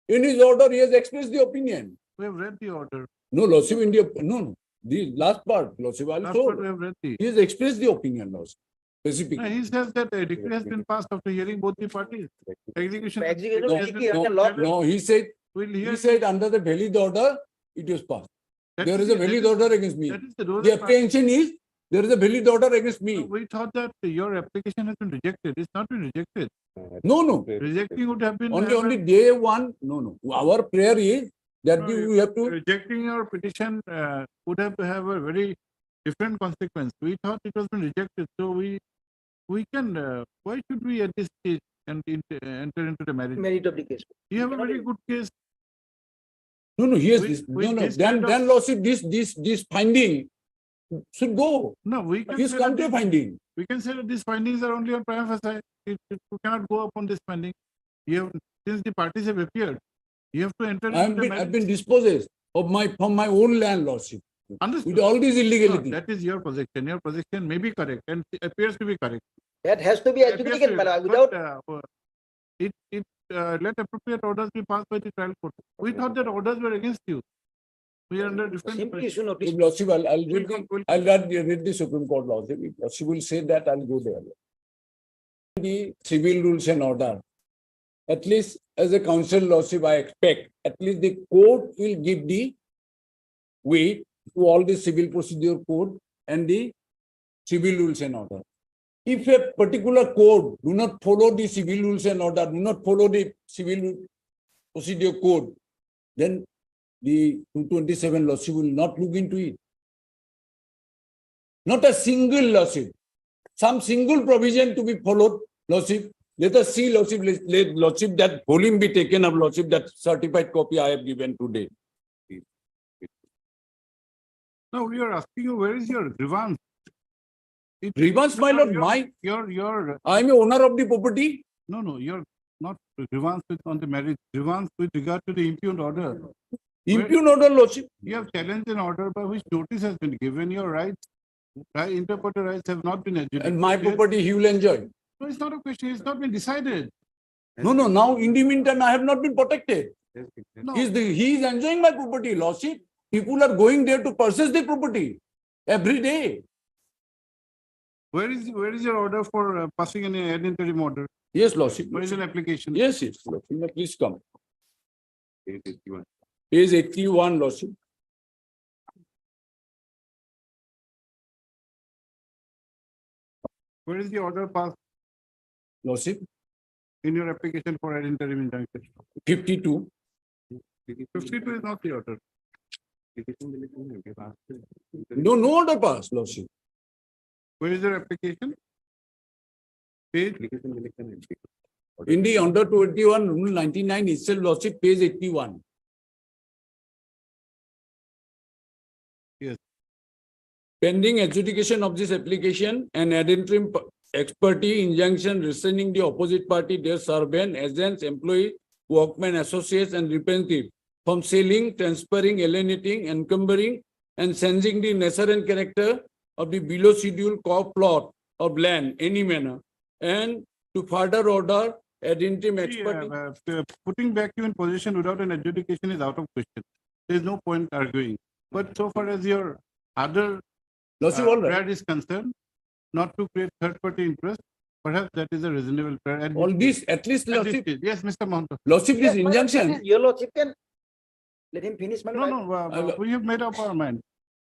In his order, he has expressed the opinion. We have read the order. No, Lordship, no. The last part, Lordship, Last also, part we have read the. he has expressed the opinion, Lordship, No, specifically. he says that a decree has been passed after hearing both the parties. Execution. Execution has decree been- under law. No, he said, We'll hear. he said under the valid order, it was passed. That There is the- a valid that order against me. That is the role The of part- apprehension is, there is a valid order against No, me. we thought that your application has been rejected. It's not been rejected. No. Rejecting would have been. Only day one, no. Our prayer is that No, you have to, Rejecting your petition would have to have a very different consequence. We thought it was been rejected, so we can, why should we at this stage and enter into the marriage? merit of the case. You have a very good case. no, yes, With- this, with no, this kind of- then Lordship, this finding should go. No, we can His say that counter finding. we can say that these findings are only on prima facie. You cannot go upon this finding. You have, since the parties have appeared, you have to enter into the I've marriage. been dispossessed from my own land, Lordship, Understood. with all these No, illegality. that is your position. Your position may be correct and appears to be correct. That has to be Appears to adjudicated, be my lord. correct, Without, but, it let appropriate orders be passed by the trial court. We thought that orders were against you. We are under different. Simply issue notice. If Lordship, I'll read the Supreme Court laws. If Lordship will say that, I'll go there. The civil rules and order. At least as a council lordship, I expect at least the court will give the weight to all the civil procedure code and the civil rules and order. If a particular code do not follow the civil rules and order, do not follow the civil procedure code, then the 227 lordship will not look into it. Not a single lordship. Some single provision to be followed, lordship. Let us see, lordship, let lordship, that volume be taken up, lordship, that certified copy I have given today. No, we are asking you, where is your grievance? Grievance, my lord, Your I am a owner of the property. No, you're not grievance on the marriage, grievance with regard to the impugned order. Impugned order, lordship. You have challenged an order by which notice has been given. Your rights, interpreter rights have not been adjudicated. And my property he will enjoy. No, it's not a question. It's not been decided. No, now in the meantime, I have not been protected. No. He is enjoying my property, lordship. People are going there to purchase the property every day. Where is your order for passing an interim order? Yes, lordship. Where is an application? Yes, lordship. Please come. Page 81, lordship. Where is the order passed Lordship, in your application for an interim injunction? 52. 52 is not the order. No order passed, lordship. Where is your application? Page? In the under 21 rule 99 itself, lordship, page 81. Yes. Pending adjudication of this application, an ad interim ex parte injunction restraining the opposite party, their servant, agents, employees, workmen, associates, and representatives from selling, transferring, alienating, encumbering, and changing the nature and character of the below scheduled plot of land, any manner, and to further order ad interim ex parte. Putting back you in position without an adjudication is out of question. There is no point arguing. But so far as your other prayer is concerned, not to create third-party interest, perhaps that is a reasonable prayer. All this, at least, lordship. Yes, Mr. Mohanto. Lordship, this injunction. Your lordship can let him finish, my lord. No, we have made up our mind.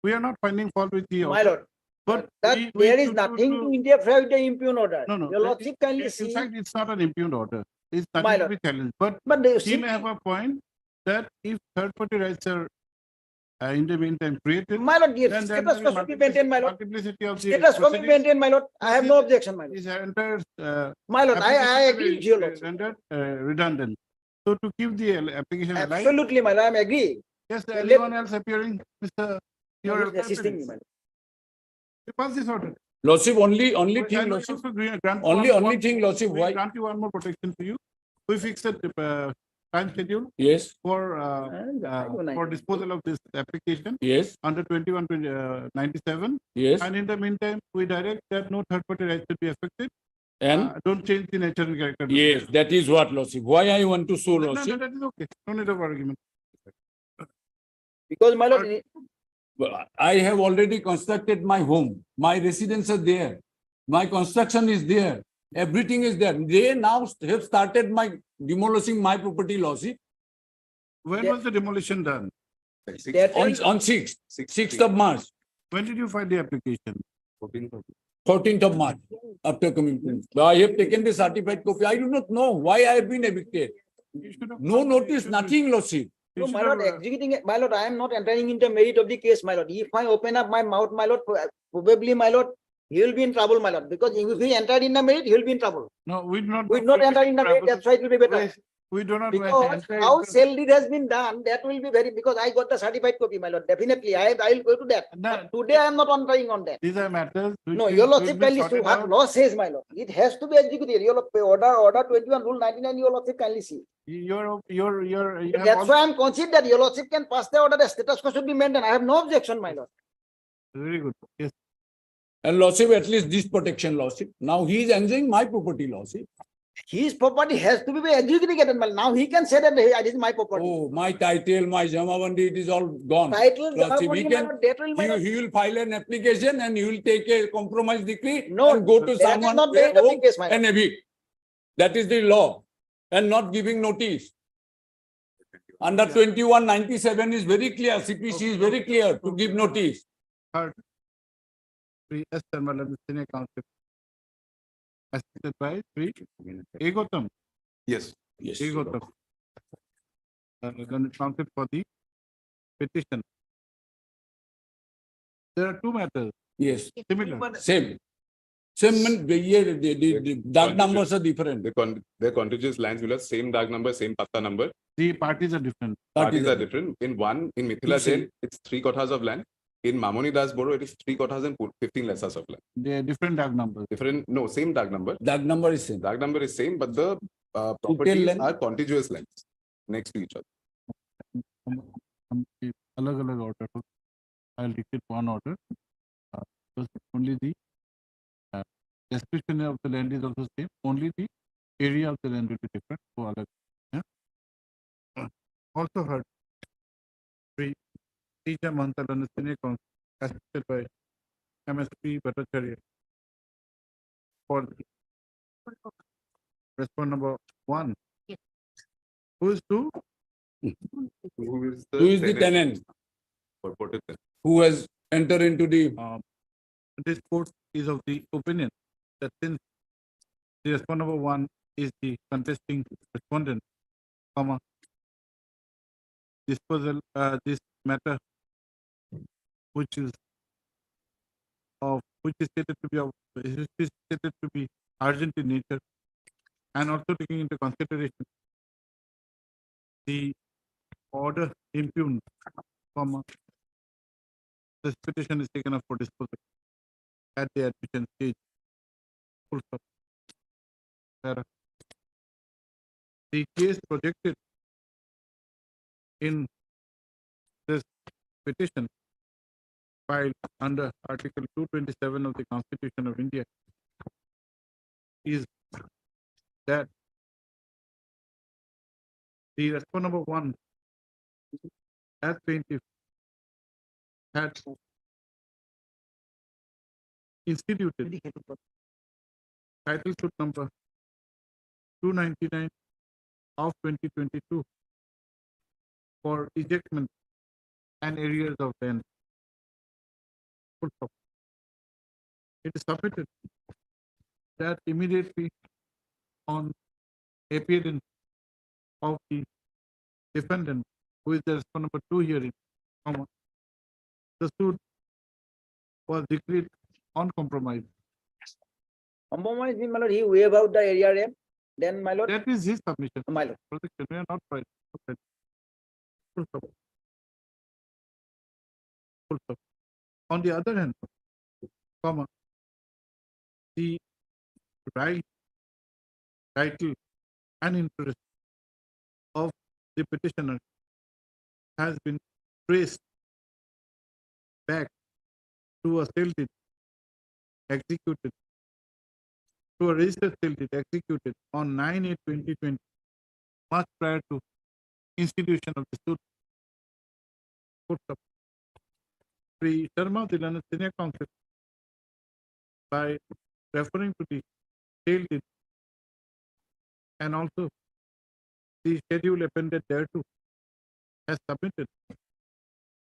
We are not finding fault with the My lord. But there is nothing to interfere with the impugned order. No. Your lordship kindly In see. fact, it's not an impugned order. It's My nothing to lord. be challenged. But they he may have a point that if third-party rights are in the meantime created, my lord, the then status quo should be maintained, my lord. multiplicity of the Status quo be proceedings maintained, my lord. I have no objection, my lord. is entire My lord, I agree with your lordship. rendered redundant. So to keep the application alive, Absolutely, my lord, I am agree. yes, Let- anyone else appearing, Mr. You Your are assisting me, my lord. You pass this order. Lordship, only I thing, will lordship. also grant Only one thing, lordship, we why? grant you one more protection to you. We fixed a time schedule Yes, for disposal of this application yes, under 21/97. yes. And in the meantime, we direct that no third party rights should be affected. And Don't change the nature and character. yes, that is what, lordship. Why I want to show, No, lordship. that is okay. No need of argument. Because, my lord, I have already constructed my home. My residence are there. My construction is there. Everything is there. They now have started demolishing my property, lordship. When was the demolition done? On 6th of March, When did you file the application? 14th of March, after coming to. I have taken the certified copy. I do not know why I have been evicted. You should have- No notice, nothing, lordship. no, my lord, executing, my lord, I am not entering into merit of the case, my lord. If I open up my mouth, my lord, probably, my lord, he will be in trouble, my lord. Because if he entered in the merit, he will be in trouble. No, we do not. We do not enter in the merit, that's why it will be better. We do not. Because how sale deed has been done, that will be very, because I got the certified copy, my lord. Definitely, I will go to that. But today I am not entering on that. These are matters. which No, will- your will lordship be kindly see sorted what out. law says, my lord. It has to be executed. Your order 21, rule 99, your lordship kindly see. You have That's all- why I am concerned that your lordship can pass the order, the status quo should be maintained. I have no objection, my lord. Very good. Yes. And lordship, at least this protection, lordship. Now he is enjoying my property, lordship. his property has to be adjudicated. Now he can say that, hey, this is my property. Oh, my title, my Jamabandi, it is all gone. Title, Lordship, he Jamabandi, can, my lord, that will my he will file an application and he will take a compromise decree No, and go to that is someone not very home case, my lord. and evict. That is the law and not giving notice. Under 2197 is very clear, CPC is very clear to give notice. Third, Sri S. Dharmalan, Senior Counsel, assisted by Sri A. Gautam. Yes. Yes. A. Gautam. Counsel for the petition. There are two matters, Yes. similar. Same. Same, the dark numbers are different. They're contiguous lands, will have same dark number, same patta number. The parties are different. Parties are different. In one, in Mithila Same. Jail, it's 3 kothas of land. In Mamoni Das Boro, it is 3 kothas and 15 lessas of land. They are different dark numbers. Different, no, same dark number. Dark number is same. Dark number is same, but the properties land. are contiguous lands next to each other. Alag order. I'll dictate one order. Because only the description of the land is also same. Only the area of the land will be different. So alag. Yeah. Also heard Sri Teacher Mantalan, Senior Counsel, assisted by MSP Bhattacharya for respond number 1. Yes. Who is 2? Who is Who is the tenant? Purported tenant. Who has entered into the This court is of the opinion that since the respond number 1 is the contesting respondent, comma, disposal, this matter, which is stated to be urgent in nature, and also taking into consideration the order impugned, comma, this petition is taken up for disposal at the admission stage. Full stop. Para. The case projected in this petition filed under Article 227 of the Constitution of India is that the respond number 1 as plaintiff had instituted title suit number 299 of 2022 for ejectment and arrears of land. Full stop. It is submitted that immediately on appearance of the defendant, who is the respondent number 2 hearing, comma, the suit was declared uncompromised. Compromise means, my lord, he waive out the area rent, then my lord, That is his submission. my lord. Protection, we are not right. Okay. Full stop. Full stop. On the other hand, comma, the right, title, and interest of the petitioner has been traced back to a sale deed executed, to a registered sale deed executed on 9/8/2020, much prior to institution of the suit. Full stop. Sri Sharma, the learned senior counsel, by referring to the sale deed and also the schedule appended thereto, has submitted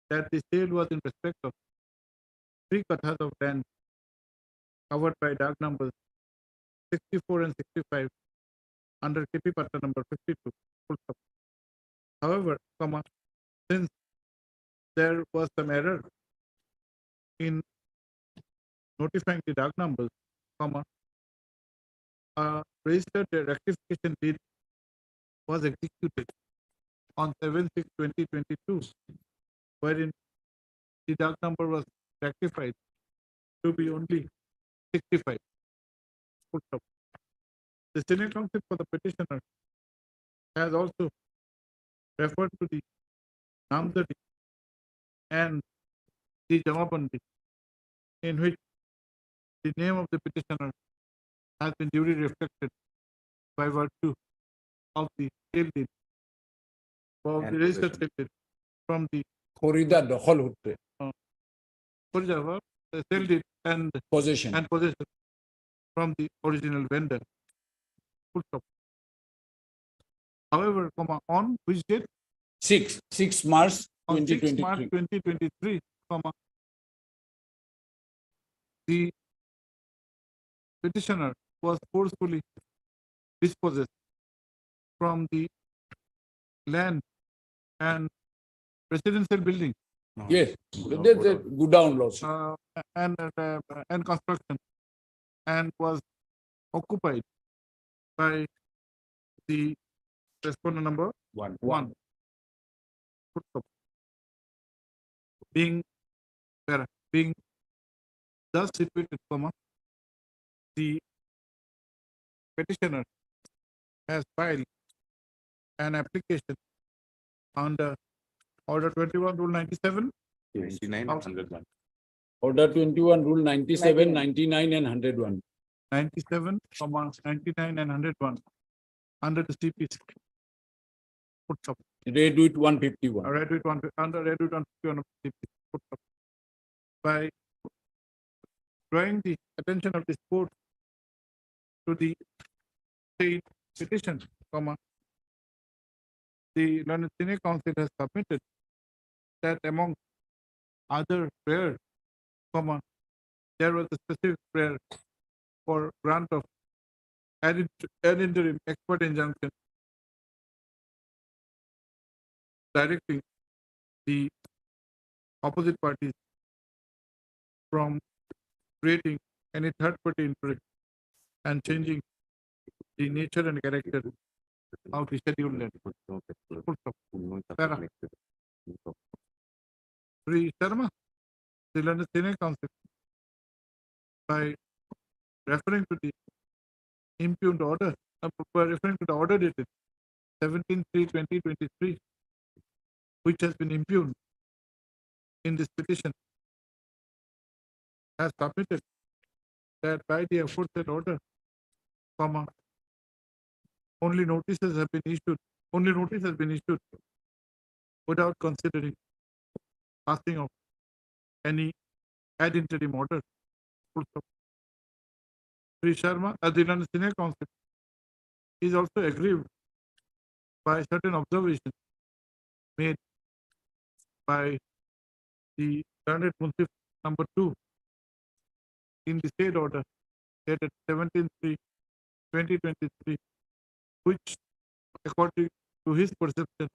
that the sale was in respect of 3 kathas of land covered by dark numbers 64 and 65 under KP Patta number 52. Full stop. However, comma, since there was some error in notifying the dark numbers, comma, a registered rectification deed was executed on 7/6/2022, wherein the dark number was rectified to be only 65. Full stop. The senior counsel for the petitioner has also referred to the Namzadi and the Jamabandi, in which the name of the petitioner has been duly reflected by virtue of the sale deed, of And the registered possession. sale deed from the খরিদার দখল হতে original sale deed possession. and possession from the original vendor. Full stop. However, comma, on which date? 6 March On 6 March 2023. 2023, comma, the petitioner was forcefully dispossessed from the land and residential building Yes, there's a go down loss. and construction, and was occupied by the respondent number one. Full stop. Being thus situated, comma, the petitioner has filed an application under Order 21, Rule 97, 99 and 101. Order 21, Rule 97, 99 and 101. 97, comma, 99 and 101 under the CPC. Put up. Read with 151. Read with one under read with 151 of CPC. Put up. By drawing the attention of this court to the state petition, comma, the Learned Senior Council has submitted that among other prayers, comma, there was a specific prayer for grant of an interim expert injunction directing the opposite parties from creating any third party interest and changing the nature and character of the scheduled land. Full stop. Para. Sri Sharma, the Learned Senior Council, by referring to the impugned order, by referring to the order dated 17/3/2023, which has been impugned in this petition, has submitted that by the aforesaid order, comma, only notice has been issued without considering passing of any ad interim order. Full stop. Sri Sharma, the Learned Senior Council, is also aggrieved by certain observations made by the Learned Munsif number 2 in the said order dated 17/3/2023, which, according to his perception,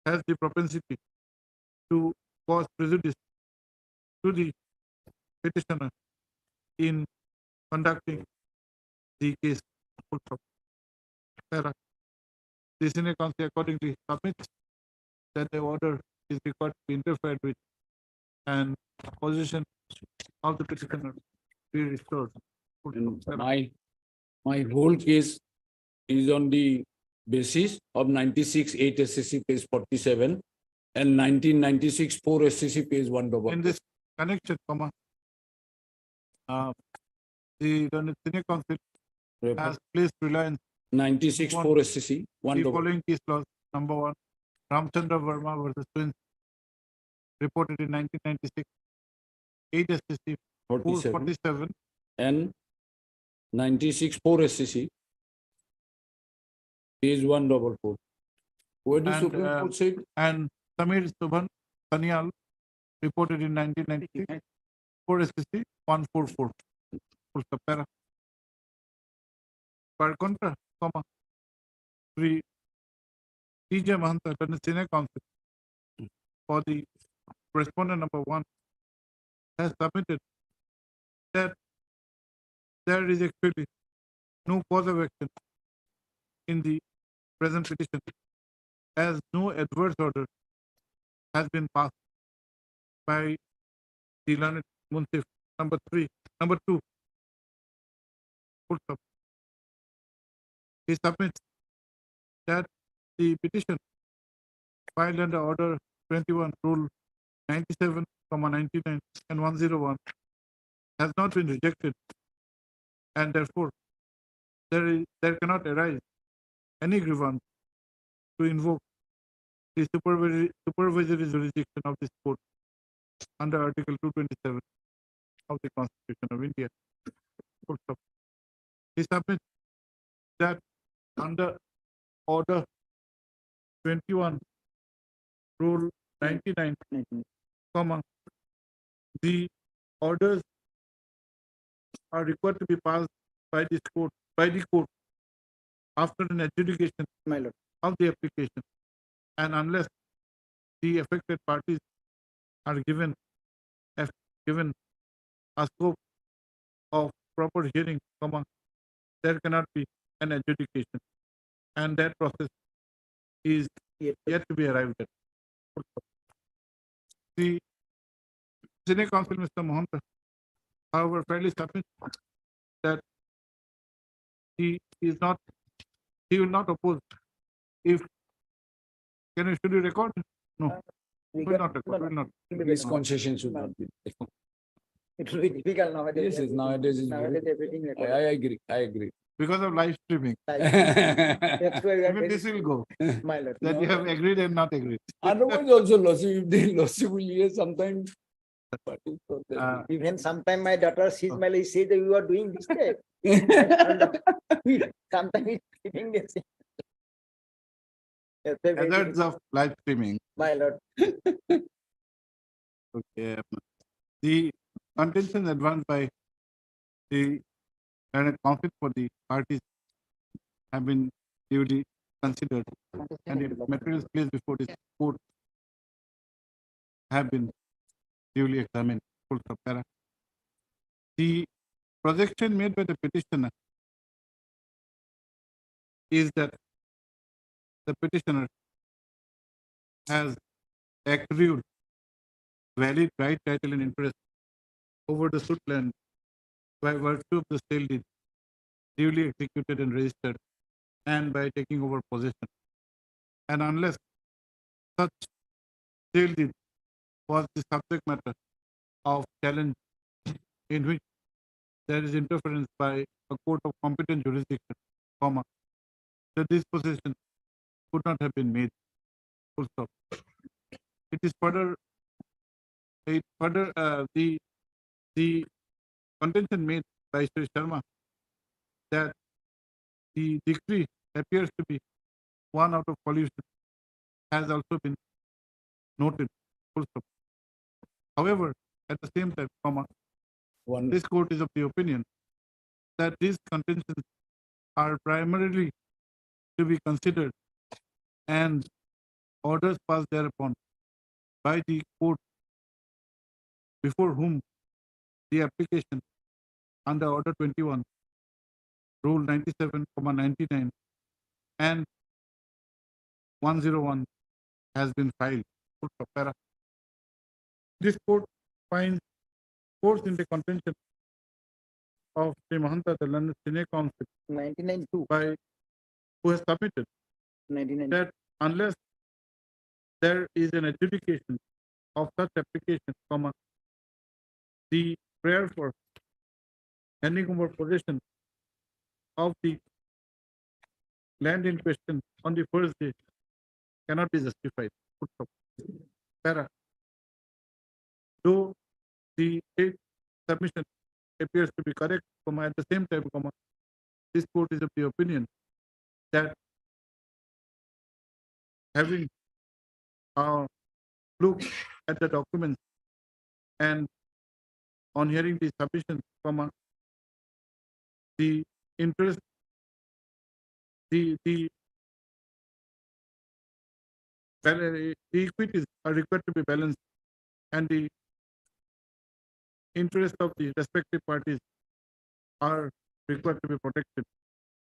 has the propensity to cause prejudice to the petitioner in conducting the case. Full stop. Para. The Senior Council accordingly submits that the order is required to be interfered with and position of the petitioner be restored. Full And stop. Para. my whole case is on the basis of 96/8 SCC page 47 and 1996/4 SCC page 1 double. In this connection, comma, the Learned Senior Council has placed reliance 96/4 SCC 1 the double. following case laws. Number 1, Ramchandra Verma versus Twins, reported in 1996, 8 SCC 447, And 96/4 SCC page 144. Where the And, Supreme Court said and Samir Subhan Sanyal, reported in 1996, 4 SCC 144. Full stop. Para. Per contra, comma, Sri T.J. Mahanta, Learned Senior Council, for the respondent number 1, has submitted that there is actually no cause of action in the present petition, as no adverse order has been passed by the Learned Munsif number 2. Full stop. He submits that the petition filed under Order 21, Rule 97, 99 and 101 has not been rejected, and therefore there cannot arise any grievance to invoke the supervisory jurisdiction of this court under Article 227 of the Constitution of India. Full stop. He submits that under Order 21, Rule 99, comma, the orders are required to be passed by the court after an adjudication of the application, and unless the affected parties are given a scope of proper hearing, comma, there cannot be an adjudication, and that process is yet to be arrived at. The Senior Counsel, Mr. Mohanta, however, fairly submits that he will not oppose if, should you record? No, will not record, will not. This concession should not be. It will be difficult nowadays. Yes, nowadays is Nowadays, very. everything I agree. Because of live streaming. That's why we are Even this will go, my lord. that you have agreed and not agreed. Otherwise also lawsuit, if the lawsuit will hear sometimes. Even sometime my daughter sees my list, say that you are doing this step. Sometimes he's keeping this. Hazards of live streaming. My lord. Okay. The contentions advanced by the conflict for the parties have been duly considered, and the materials placed before this court have been duly examined. Full stop. Para. The projection made by the petitioner is that the petitioner has accrued valid right, title, and interest over the suit land by virtue of the sale deed duly executed and registered, and by taking over possession. And unless such sale deed was the subject matter of challenge in which there is interference by a court of competent jurisdiction, comma, the dispossession could not have been made. Full stop. It is further the contention made by Sri Sharma that the decree appears to be one out of pollution has also been noted. Full stop. However, at the same time, comma, this court is of the opinion that these contentions are primarily to be considered and orders passed thereupon by the court before whom the application under Order 21, Rule 97, 99 and 101 has been filed. This court finds force in the contention of Sri Mahanta, the London Senior Counsel, 99-2, by who has submitted 99. that unless there is an adjudication of such application, comma, the prayer for handing over possession of the land in question on the first day cannot be justified. Para. Though the state submission appears to be correct, comma, at the same time, comma, this court is of the opinion that having looked at the documents and on hearing the submission, comma, the interest, the equities are required to be balanced, and the interest of the respective parties are required to be protected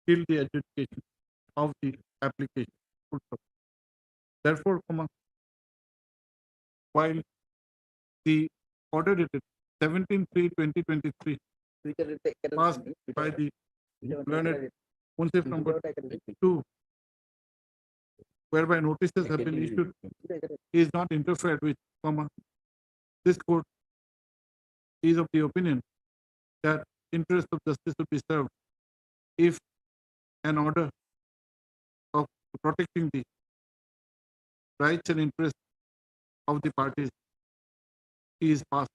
till the adjudication of the application. Therefore, comma, while the order dated 17/3/2023 passed by the learned Munsif number 2, whereby notices have been issued, is not interfered with, comma, this court is of the opinion that interest of justice will be served if an order of protecting the rights and interests of the parties is passed.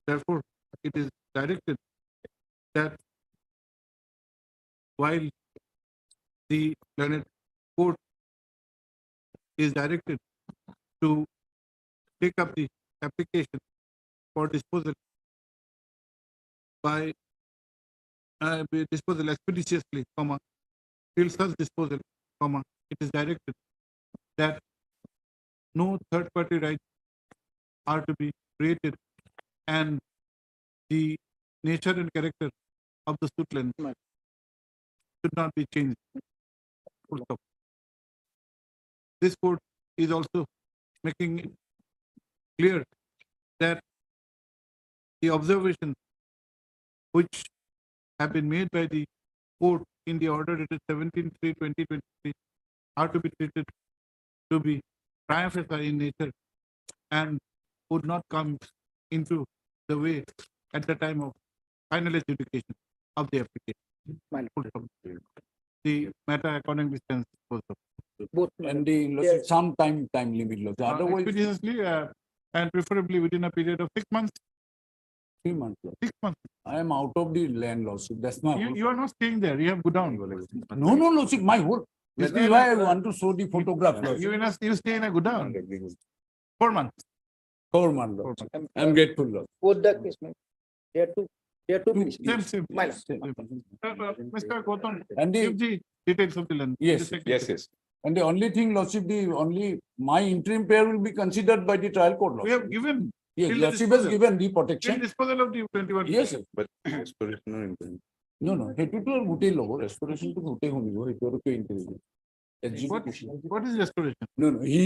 Therefore, it is directed that while the learned court is directed to take up the application for disposal by disposal expeditiously, till such disposal, it is directed that no third-party rights are to be created and the nature and character of the suit length should not be changed. Full stop. This court is also making it clear that the observations which have been made by the court in the order dated 17/3/2023 are to be treated to be prima facie in nature and would not come into the way at the time of final adjudication of the application. Full stop. The matter accordingly stands disposed of. Both and the some time limit. Otherwise, Expeditiously and preferably within a period of 6 months. 3 months. 6 months. I am out of the land lawsuit. That's my whole. You are not staying there. You have go down. No, lawsuit. My whole. This is why I want to show the photograph. You stay in a go down. 4 months. 4 months. I'm grateful. Lord. Both the case, ma'am. There are two petitions. Same. My lord. Mr. Gautam, And give the, the details of the land. yes. And the only thing, lordship, my interim pair will be considered by the trial court. We Lordship. have given Yes, till lordship the has given the protection. disposal of the 21. Yes, sir. But restoration or interim? No, সেইটোতো আৰু গোটেই ল'ব restoration টো গোটেই শুনিব সেইটো আৰু কিয় interim? What is restoration? No, he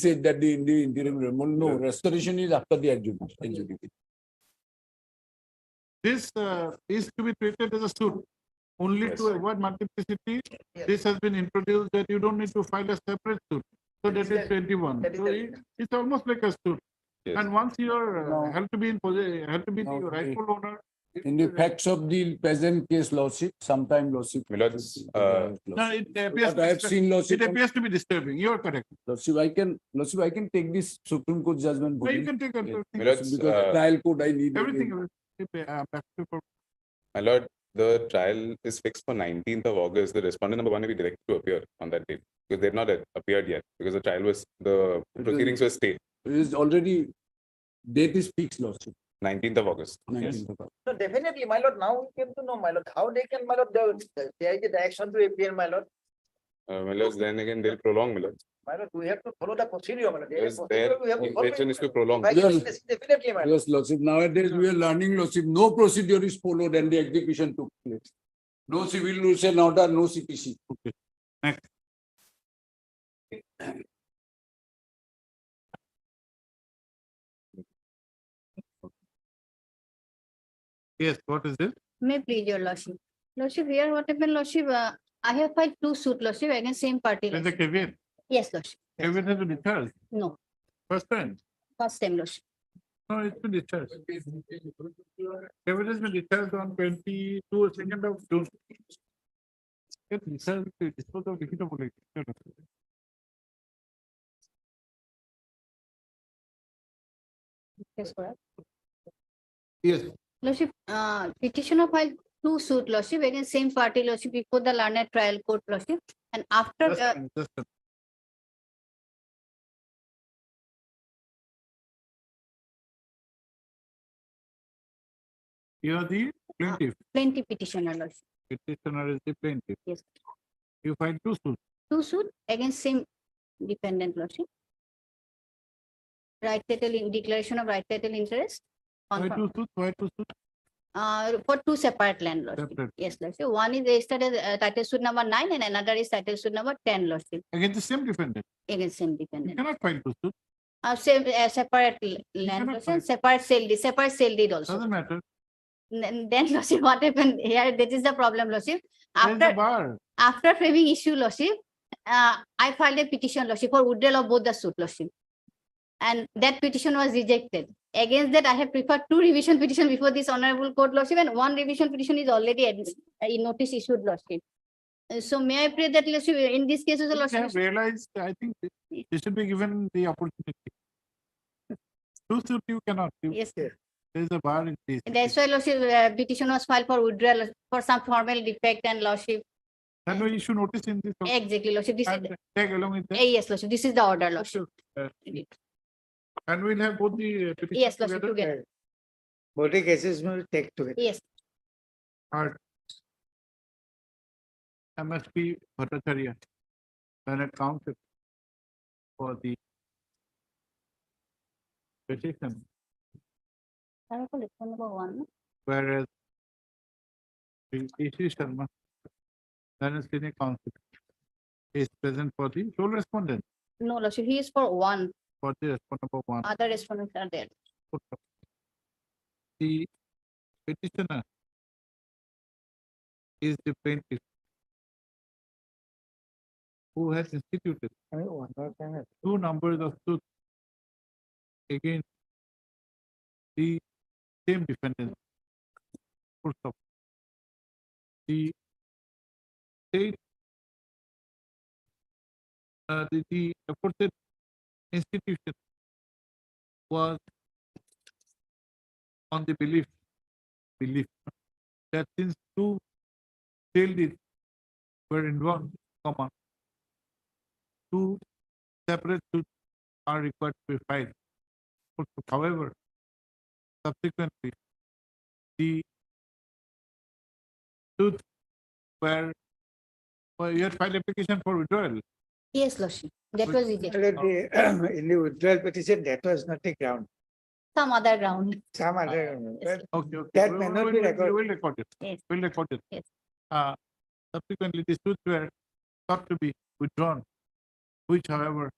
said that the interim no restoration is after the adjudication. This is to be treated as a suit. Only to avoid multiplicity, this has been introduced that you don't need to file a separate suit. So that is 21. So it's almost like a suit. Yes. And once you are have to be in possession, have to be the Okay. rightful owner. In the facts of the present case lawsuit, sometime lawsuit. Milords, No, it appears, But I have seen lawsuit. it appears to be disturbing. You are correct. Lordship, I can take this Supreme Court judgment. No, you can take Yes. Milords, Because trial court I need. everything. my lord, the trial is fixed for 19th of August. The respondent number 1 will be directed to appear on that date because they've not appeared yet because the proceedings were stayed. It is already, date is fixed lawsuit. 19th of August. 19th of August. So definitely, my lord, now we came to know, my lord, how they can, my lord, there is a direction to appear, my lord. Milords, then again, they'll prolong, Milords. My lord, we have to follow the procedure, my lord. There is Yes, their procedure we have to follow intention it, is my to lord. prolong. By Yes. this, definitely, my lord. Yes, lordship. Nowadays we are learning lordship. No procedure is followed and the execution took place. No civil rules and order, no CPC. Okay. Next. Yes, what is this? May please your lordship. Lordship, here what happened, lordship, I have filed 2 suit, lordship, against same party. There's a lordship. caveat. Yes, lordship. Caveat has been discharged. No, First time. first time, lordship. No, it's been discharged. Caveat has been discharged on 2nd of June. Yes, discharged, dispose of লিখিত বলে। Yes, correct. Yes, Lordship, petitioner filed 2 suit, lordship, against same party, lordship, before the learned trial court, lordship. And after, just a minute, just a minute. You are the plaintiff. plaintiff petitioner, lordship. Petitioner is the plaintiff. Yes. You filed 2 suits. 2 suit against same defendant, lordship. Right title in declaration of right title interest. Why confirm- 2 suits? Why 2 suits? For 2 separate land, lordship. Separate. Yes, lordship. One is registered as title suit number 9 and another is title suit number 10, lordship, Against the same defendant. against same You defendant. cannot file 2 suits. Same, separate land, cannot lordship, find- separate sale deed also. Doesn't matter. Then, lordship, what happened here, this is the problem, lordship. There's a After, bar. after framing issue, lordship, I filed a petition, lordship, for withdrawal of both the suit, lordship. And that petition was rejected. Against that, I have preferred 2 revision petition before this honorable court, lordship, and 1 revision petition is already in notice issued, lordship. So may I pray that Lordship, in this case, also, They have Lordship, realized, I think they should be given the opportunity. Two suit you cannot. yes. There is a bar in this. That's why Lordship, petition was filed for withdrawal for some formal defect and Lordship. Then we issue notice in this. also. Exactly, Lordship. This is, And tag along with that. yes, Lordship. This is the order, Lordship. And we'll have both the petitions Yes, Lordship, together. together. Both the cases will take together. Yes. Our MSP Bhattacharya, Senate Counsel for the petition, Number one. whereas the E.C. Sharma, Senate Senior Counsel, is present for the sole respondent, No, Lordship, he is for one. for the respondent number one. Other respondents are there. The petitioner is the plaintiff who has instituted two numbers of suits against the same defendant. Full stop. The state, the aforesaid institution was on the belief that since two tail deeds were involved, comma, two separate suits are required to be filed. However, subsequently, the suits were, you had filed application for withdrawal. Yes, Lordship. That was it. In the withdrawal petition, that was not a ground. Some other ground. Some other. Yes. Okay, okay. That We- may we- not we- be we- recorded. We'll record it. Yes. We'll record it. Yes. Subsequently, the suits were thought to be withdrawn, which however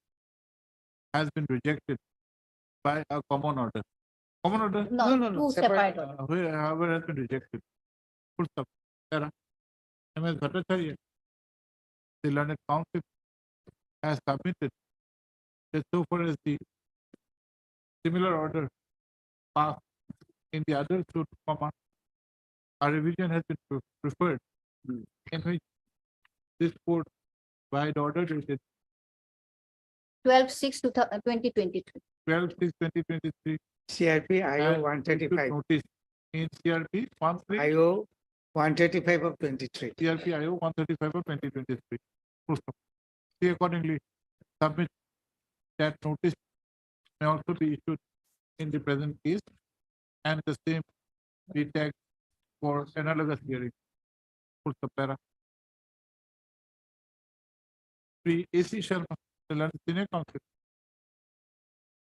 has been rejected by a common order. Common order, No, two separate. however has been rejected. Full stop. Sarah. M.S. Bhattacharya, the learned counsel, has submitted that so far as the similar order passed in the other suit, comma, a revision has been preferred, in which this court, by the order dated 12/6/2023. 12/6/2023, CRP IO and one issued thirty-five, notice in CRP 13, IO 135 of 23. CRP IO 135 of 2023. Full stop. She accordingly submit that notice may also be issued in the present case, and the same be tagged for analogous hearing. Full stop. Para. Three, A.C. Sharma, the learned senior counsel,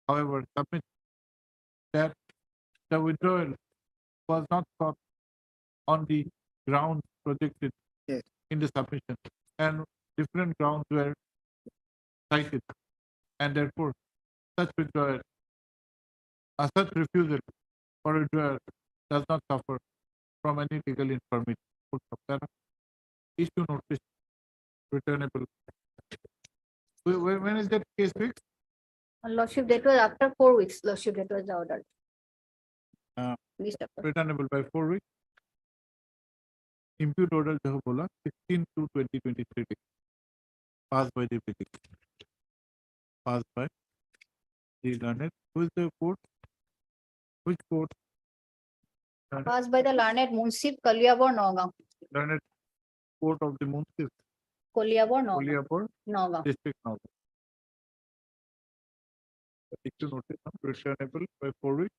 however, submit that the withdrawal was not sought on the grounds projected Yes. in the submission, and different grounds were cited, and therefore such withdrawal, such refusal for withdrawal does not suffer from any legal infirmity. Full stop. Para. Issue notice returnable. When is that case fixed? Lordship, that was after 4 weeks. Lordship, that was the order. Please, Doctor. Returnable by 4 weeks. Impute order जो है बोला 16/2/2023 passed by the verdict. Passed by the learned. Who is the court? Which court? Passed by the learned Munsif Kaliabor Nagaon. Learned Court of the Munsif, Kaliabor Nagaon. Koliapur Nagaon. district now. Issue notice returnable by 4 weeks.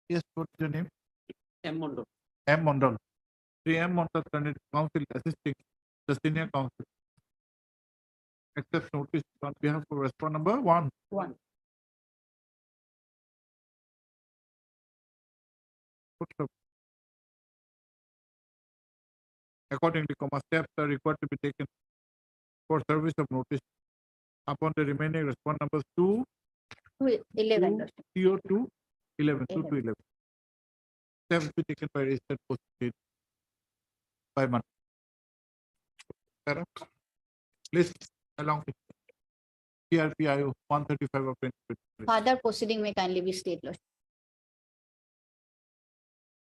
Yes, what's your name? M. Mondo. M. Mondal. Sri M. Mondal, learned counsel assisting the senior counsel. Accept notice on behalf of respondent number one. One. Accordingly, steps are required to be taken for service of notice upon the remaining respondent numbers 2, 11. Lordship. 2, 11, 2 to 11. Steps be taken by registered post date by month. Sarah, list along with CRPIO 135 of 2023. Further proceeding may kindly be state, Lordship,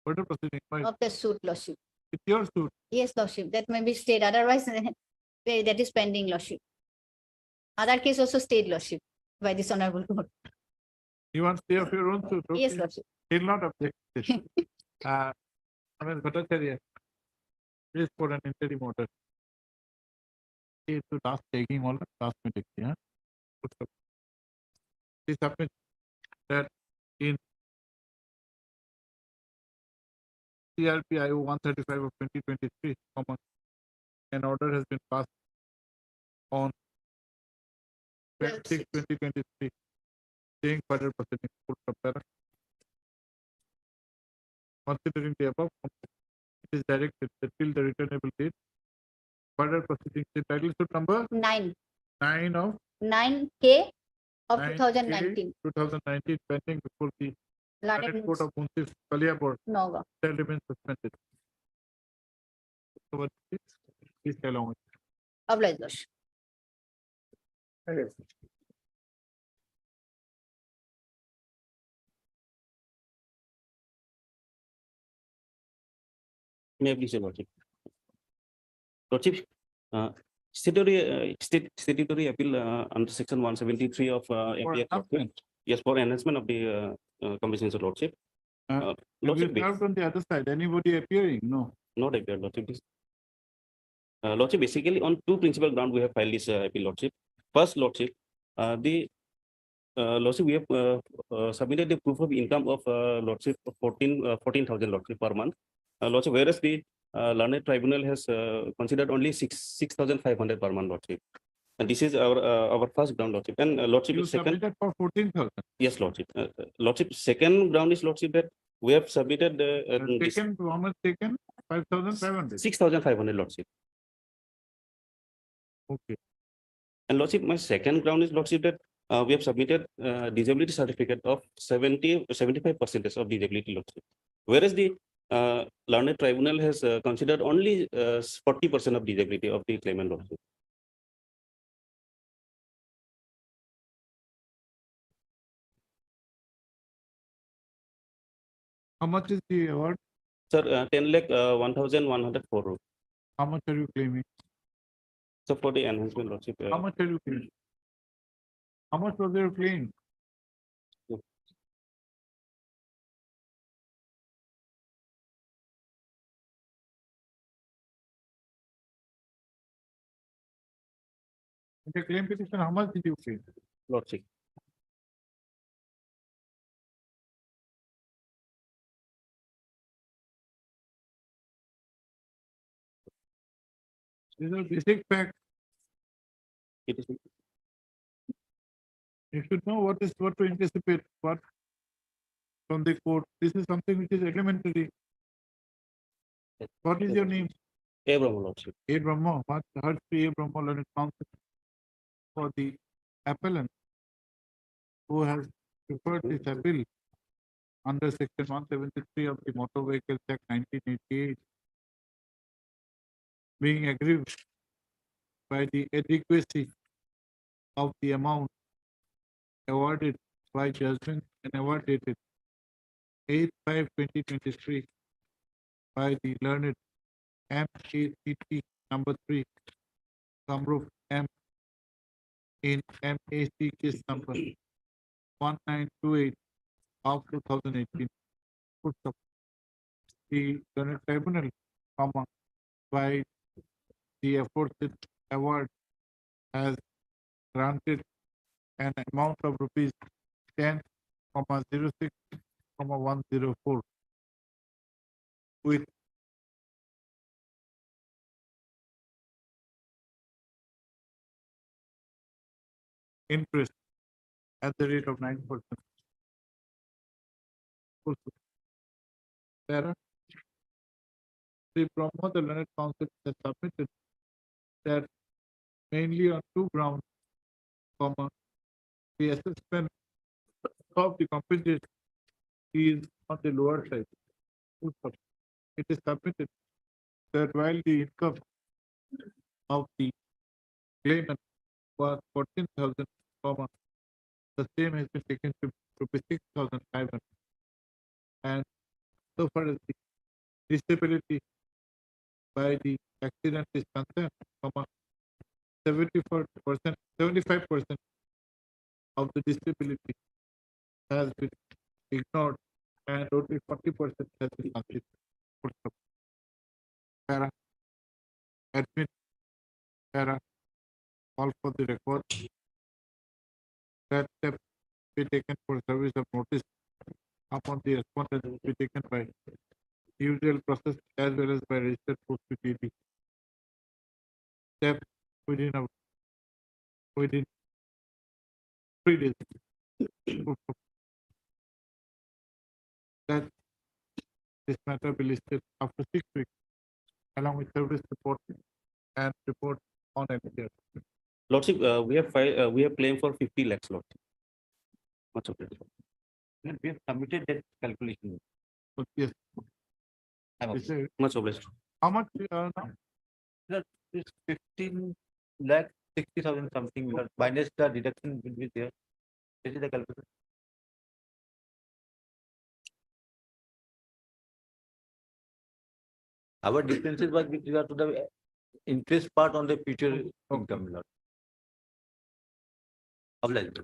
Further proceeding by of the suit, Lordship. It's your suit. Yes, Lordship, that may be stayed, otherwise that is pending, Lordship. Other case also stayed, Lordship, by this honorable court. You want to stay of your own suit? Yes, Okay. Lordship. He'll not object to this. Ms. Bhattacharya, please put an interim order. ये तो last taking all the last में देखते हैं. Please submit that in CRP IO 135 of 2023, an order has been passed on 6/2023, saying further proceedings full compare. Considering the above, it is directed that till the returnable date, further proceedings entitled to number 9 of 9K of 9K 2019. 2019 pending before the Learned Court of Munsif Kaliapur Noga. shall remain suspended. So, please tell on. Obliged, Lordship. May I please, Your Lordship? Lordship, statutory appeal under section 173 of APA. Yes, for enhancement of the compensation, Lordship. Have you Lordship, served on the other side? Anybody appearing? No. not appeared, Lordship. Lordship, basically on two principal grounds we have filed this appeal, Lordship. First, Lordship, Lordship, we have submitted the proof of income of Lordship 14,000 Lordship per month. Lordship, whereas the learned tribunal has considered only 6,500 per month, Lordship. And this is our first ground, Lordship. And Lordship, You second, submitted for 14,000. yes, Lordship. Lordship, second ground is, Lordship, that we have submitted Taken, how much taken? 5,500. 6,500, Lordship. Okay. And Lordship, my second ground is, Lordship, that we have submitted disability certificate of 75% of disability, Lordship. Whereas the learned tribunal has considered only 40% of disability of the claimant, Lordship. How much is the award? Sir, 10 lakh 1,104. How much are you claiming? So for the enhancement, Lordship. How much are you claiming? How much was your claim? In the claim petition, how much did you pay? Lordship. These are basic facts. It is. You should know what to anticipate, what from the court. This is something which is elementary. What is your name? A Brahma, Lordship. A Brahma, A Brahma learned counsel for the appellant who has preferred this appeal under section 173 of the Motor Vehicles Act 1988, being aggrieved by the adequacy of the amount awarded by judgment and award dated 8/5/2023 by the learned MACT number 3, Samroof M in MAC case number 1928 of 2018. The learned tribunal, by the aforesaid award has granted an amount of rupees 10,06,104 with interest at the rate of 9%. Para, the Brahma, the learned counsel has submitted that mainly on two grounds, the assessment of the compensation is on the lower side. It is submitted that while the income of the claimant was 14,000, the same has been taken to rupees 6,500. And so far as the disability by the accident is concerned, 74%, 75% of the disability has been ignored and only 40% has been considered. Para, admit, para, call for the record. That step be taken for service of notice upon the respondent will be taken by usual process as well as by registered post PTD. Step within 3 days. That this matter will be listed after 6 weeks along with service report and report on NPR. Lordship, we have claimed for 50 lakhs, Lordship. Much obliged. And we have submitted that calculation. So, yes. I'm This is- Much obliged. How much now? That is 15 lakh 60,000 something, Milord. Minus the deduction will be there. This is the calculation. Our differences was with regard to the interest part on the future income, Milord. Obliged.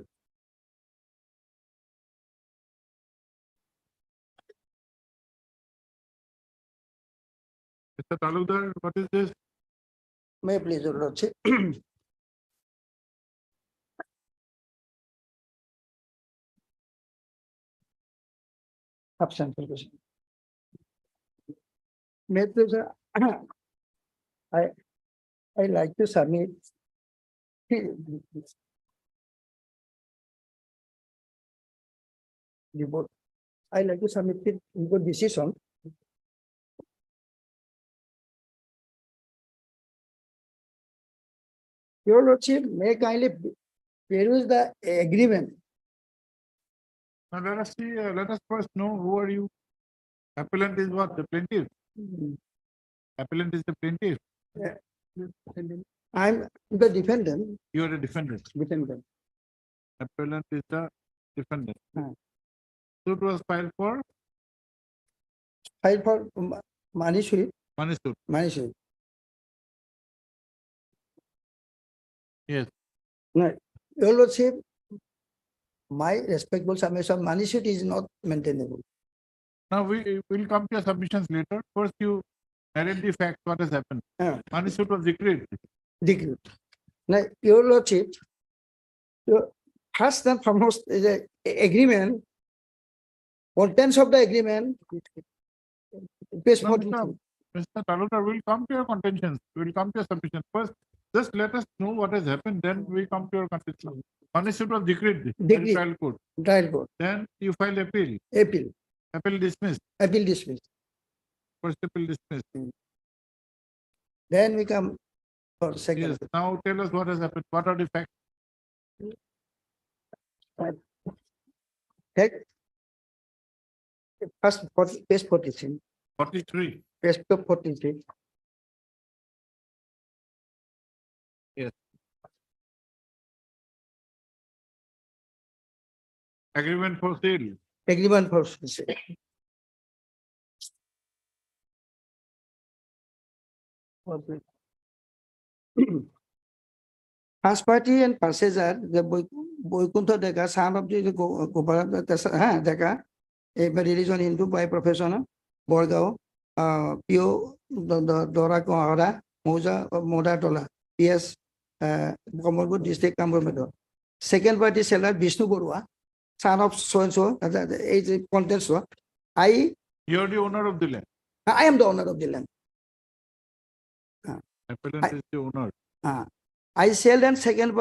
Mr. Talukdar, what is this? May I please, Your Lordship? Absent. May I please, I like to submit. Report. I like to submit it into decision. Your Lordship, may I kindly peruse the agreement. Now let us see, let us first know who are you. Appellant is what? The plaintiff. Appellant is the plaintiff. I'm the defendant. You are a defendant. Defendant. Appellant is the defendant. Ah. Suit was filed for Filed for money suit. money suit. Money suit. Yes. Right. Your Lordship, my respectful submission, money suit is not maintainable. Now we will come to your submissions later. First you narrate the facts, what has happened. Money suit was decreed. Decree. Now, Your Lordship, first and foremost is a agreement. Contents of the agreement. Page No, 42. Mr. Talukdar, we'll come to your contentions. We'll come to your submission. First, just let us know what has happened, then we come to your contention. Money suit was decreed. by the Decreed. Trial court. Trial court. Then you filed appeal. Appeal. Appeal dismissed. Appeal dismissed. First appeal dismissed. Then we come for second. Yes. Now tell us what has happened. What are the facts? Take first page 43. 43. Page 43. Yes. Agreement for sale. Agreement for sale. First party and purchaser, the Boykunta Deka, son of the Deka, a religion Hindu by professional, Borgao, Pio Dora Kohara, Moja Modatola, PS, Komorgo district Cambomedo. Second party seller, Vishnu Borua, son of so and so, age contents. You are the owner of the land. I am the owner of the land. Appellant is the owner. I sell and second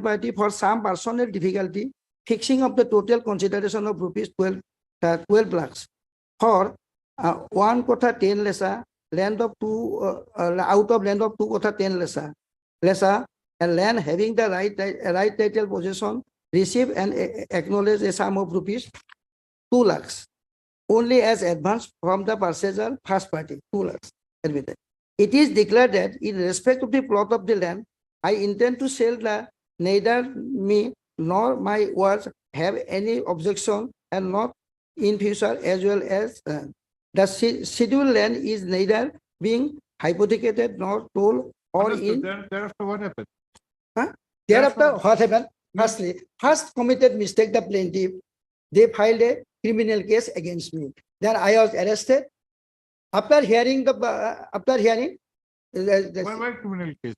party for some personal difficulty, fixing of the total consideration of rupees 12 lakhs for 1 kotha 10 lesa, land of 2 out of land of 2 kotha 10 lesa, and land having the right title possession, receive and acknowledge a sum of rupees 2 lakhs only as advance from the purchaser first party 2 lakhs. It is declared that in respect of the plot of the land, I intend to sell the neither me nor my words have any objection and not in future as well as the scheduled land is neither being hypothecated nor told or in. Thereafter what happened? Thereafter, what happened? Firstly, first committed mistake the plaintiff. They filed a criminal case against me. Then I was arrested. After hearing the Why criminal case?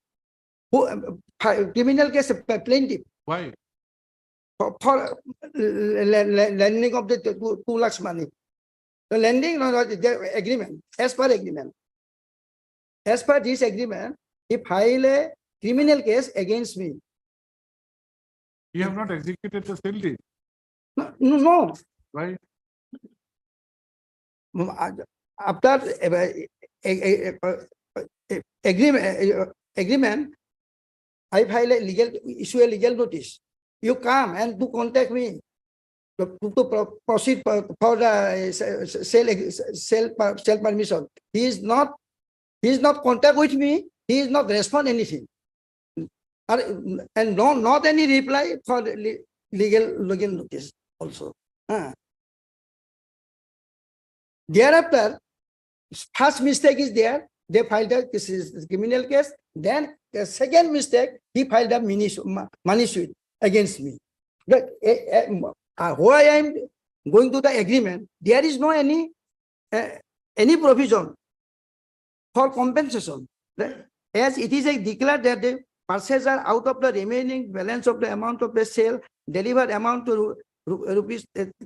Criminal case plaintiff Why? for lending of the 2 lakhs money. The lending, no, the agreement, as per agreement. As per this agreement, he filed a criminal case against me. You have not executed the sale deed. No. Why? After agreement, I file issue a legal notice. You come and to contact me to proceed for the sale permission. He is not contact with me. He is not respond anything. And not any reply for legal notice also. Thereafter, first mistake is there. They filed a criminal case. Then the second mistake, he filed a money suit against me. But why I am going to the agreement, there is no any provision for compensation. As it is declared that the purchaser out of the remaining balance of the amount of the sale delivered amount to rupees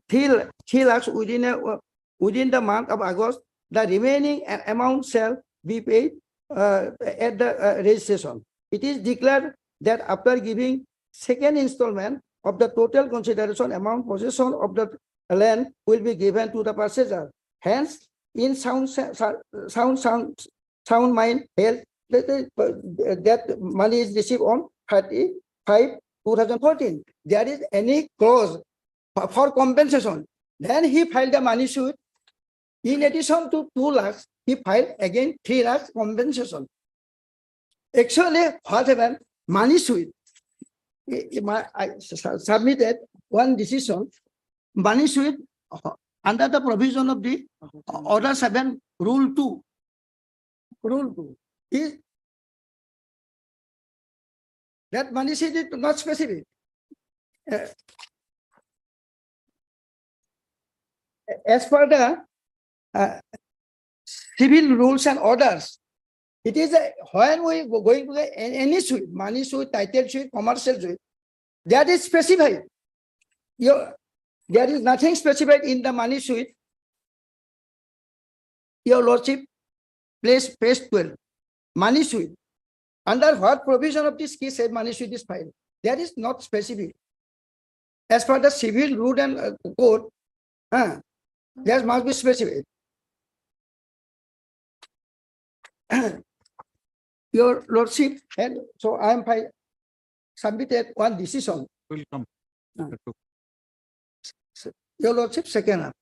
3 lakhs within the month of August, the remaining amount shall be paid at the registration. It is declared that after giving second installment of the total consideration amount, possession of the land will be given to the purchaser. Hence, in sound mind, health, that money is received on 30/5/2014. There is any clause for compensation. Then he filed a money suit. In addition to 2 lakhs, he filed again 3 lakhs compensation. Actually, what happened? Money suit. I submitted one decision. Money suit under the provision of the Order 7, Rule 2. Rule 2 is that money suit is not specific. As per the civil rules and orders, it is when we go going to any suit, money suit, title suit, commercial suit, that is specified. There is nothing specified in the money suit. Your Lordship, page 12, money suit. Under what provision of this case said money suit is filed? That is not specific. As per the civil rule and code, there must be specific. Your Lordship, and so I am submitted one decision. Will come. Your Lordship, second up.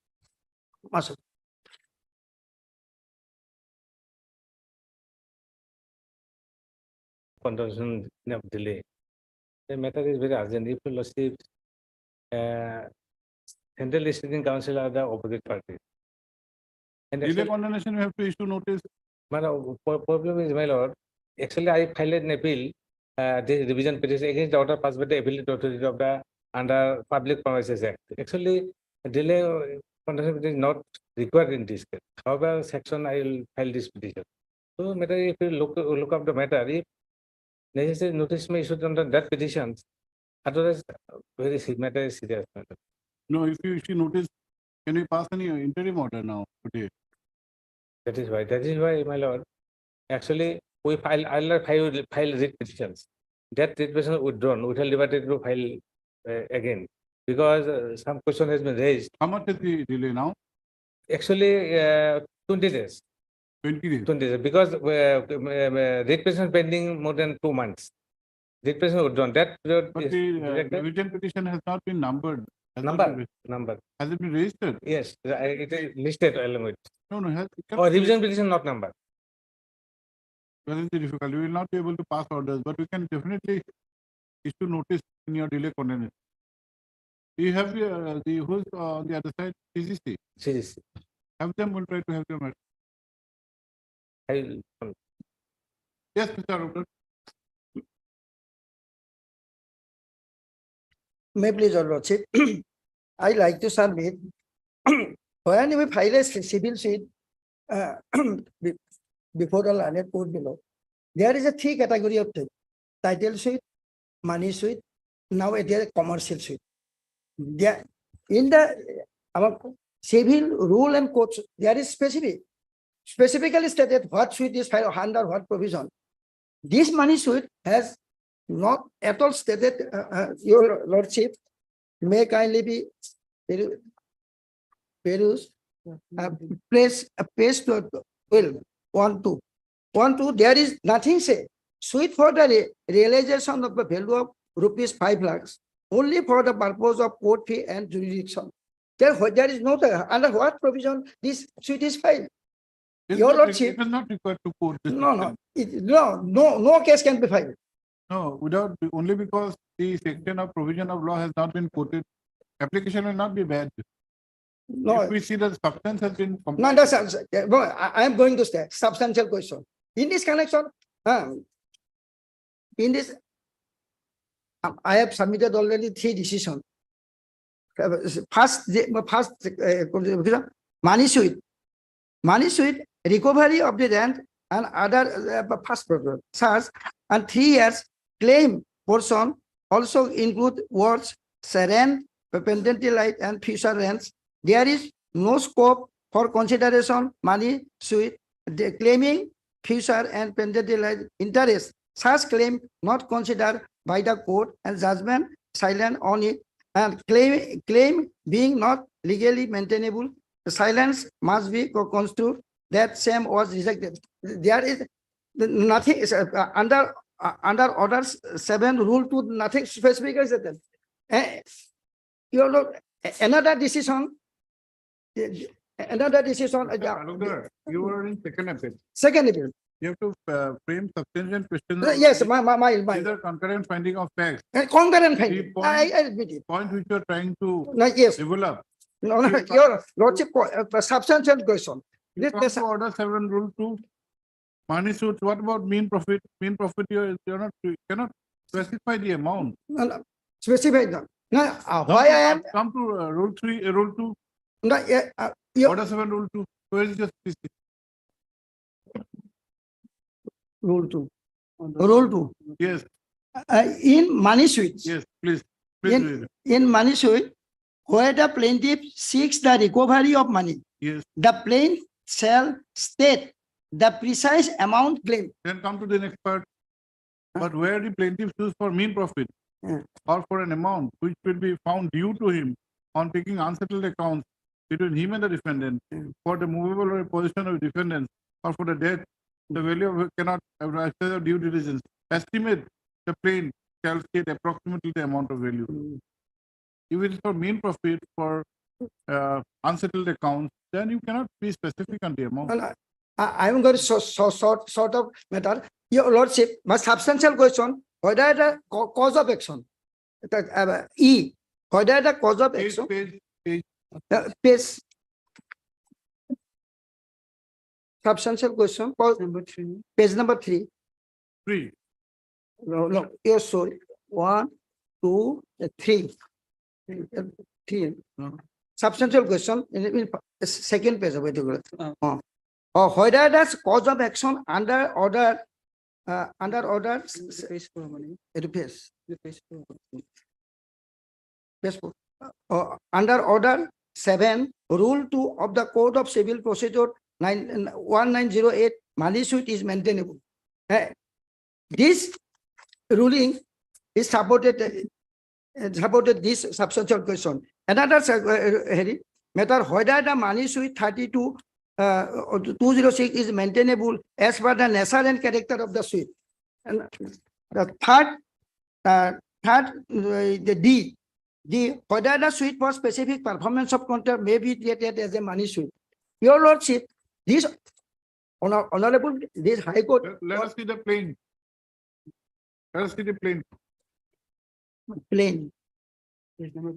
Condition of delay. The matter is very urgent. If you Lordship, Central Listening Council are the opposite party. And Delay condemnation, we have to issue notice. My problem is, my lord, actually I filed an appeal, this revision petition against the order passed by the appellate authority of the under Public Promises Act. Actually, delay condemnation is not required in this case. However, section I will file this petition. So, matter if you look up the matter, if necessary notice may issued under that petition, otherwise matter is serious matter. No, if you issue notice, can we pass any interim order now today? That is why, my lord, actually we I'll file writ petitions. That writ petition withdrawn, we shall liberate to file again, because some question has been raised. How much is the delay now? Actually, 20 days. 20 days. 20 days, because writ petition pending more than 2 months. Writ petition withdrawn. That period But is the directed. revision petition has not been numbered. Number. Has it been registered? Yes, it is listed along with. No. Or revision petition not number. That is the difficulty. We will not be able to pass orders, but we can definitely issue notice in your delay condemnation. You have who's on the other side? CGC. CGC. Have them. We'll try to have them. I will Yes, Mr. Arulkar. May please, Your Lordship. I like to submit when we file a civil suit be- before the learned court below, there is a three category of things: title suit, money suit, now it is a commercial suit. There in the our civil rule and codes, there is specifically stated what suit is filed under what provision. This money suit has not at all stated, Your Lordship, may kindly be perused, page 12, 1-2. There is nothing say, suit for the realization of the value of rupees 5 lakhs, only for the purpose of court fee and jurisdiction. There is no, under what provision this suit is filed. Your Lordship. It is not required to quote this. No case can be filed. No, without, only because the section of provision of law has not been quoted, application will not be bad. No. If we see that substance has been. No, that's, I am going to say substantial question. In this connection, in this, I have submitted already 3 decisions. First, money suit, recovery of the rent and other first program, such and 3 years claim portion also include words, rent, perpetuity right, and future rents. There is no scope for consideration money suit claiming future and perpetuity right interest. Such claim not considered by the court and judgment silent on it, and claim being not legally maintainable, silence must be construed that same was rejected. There is nothing is under orders 7 rule 2, nothing specific is written. Another decision. Arulkar, you are in second appeal. Second appeal. You have to frame substantial questions. Yes, These are concurrent finding of facts. Concurrent finding. The I admit it. point which you are trying to Yes. develop. No, Your Lordship, substantial question. You come to order 7 rule 2. Money suits. What about mean profit? Mean profit, you cannot specify the amount. No, specify that. No, why I am Come to rule 3, rule 2. no, Order 7 rule 2. Where is just rule 2. Rule 2. Yes. In money suits. Yes, please. Please. In money suit, where the plaintiff seeks the recovery of money, Yes. the plaintiff shall state the precise amount claimed. Then come to the next part. But where the plaintiff sues for mean profit or for an amount which will be found due to him on taking unsettled accounts between him and the defendant for the movable position of defendants or for the debt, the value of it cannot exercise of due diligence. Estimate the plaintiff shall state approximately the amount of value. If it is for mean profit for unsettled accounts, then you cannot be specific on the amount. I am going to sort of matter. Your Lordship, my substantial question, whether the cause of action, E, whether the cause of action, page, substantial question, page number 3. 3. No, you're sorry. 1, 2, 3. 3. Substantial question in second page of it. Or whether that's cause of action under order, under order 7, rule 2 of the Code of Civil Procedure 1908, money suit is maintainable. This ruling is supported this substantial question. Another matter whether the money suit 206 is maintainable as per the nature and character of the suit. And the the D, whether the suit for specific performance of contract may be treated as a money suit. Your Lordship, this honorable, this High Court. Let us see the plain. Let us see the plain. Plain. Page number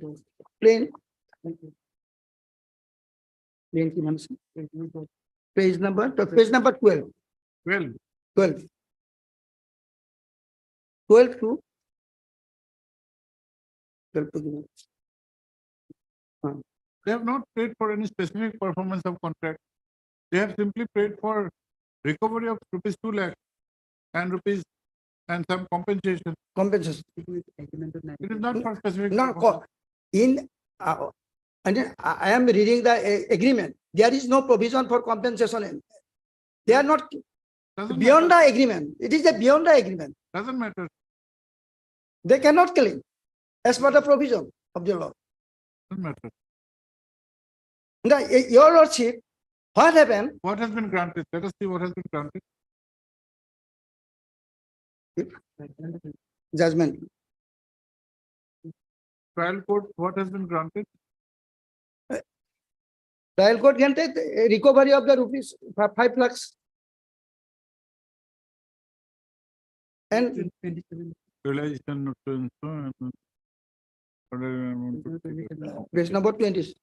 12. 12. 12 to 12 to They have not paid for any specific performance of contract. They have simply paid for recovery of rupees 2 lakh and rupees and some compensation. compensation. It is not for specific. No, performance. in and then I am reading the agreement. There is no provision for compensation. They are not Doesn't beyond matter. the agreement. It is a beyond the agreement. Doesn't matter. They cannot claim as per the provision of the law. Doesn't matter. Your lordship, what happened? What has been granted? Let us see what has been granted. Judgment. Trial court, what has been granted? Trial court granted recovery of the rupees 5 lakhs. And Realization of page number 20.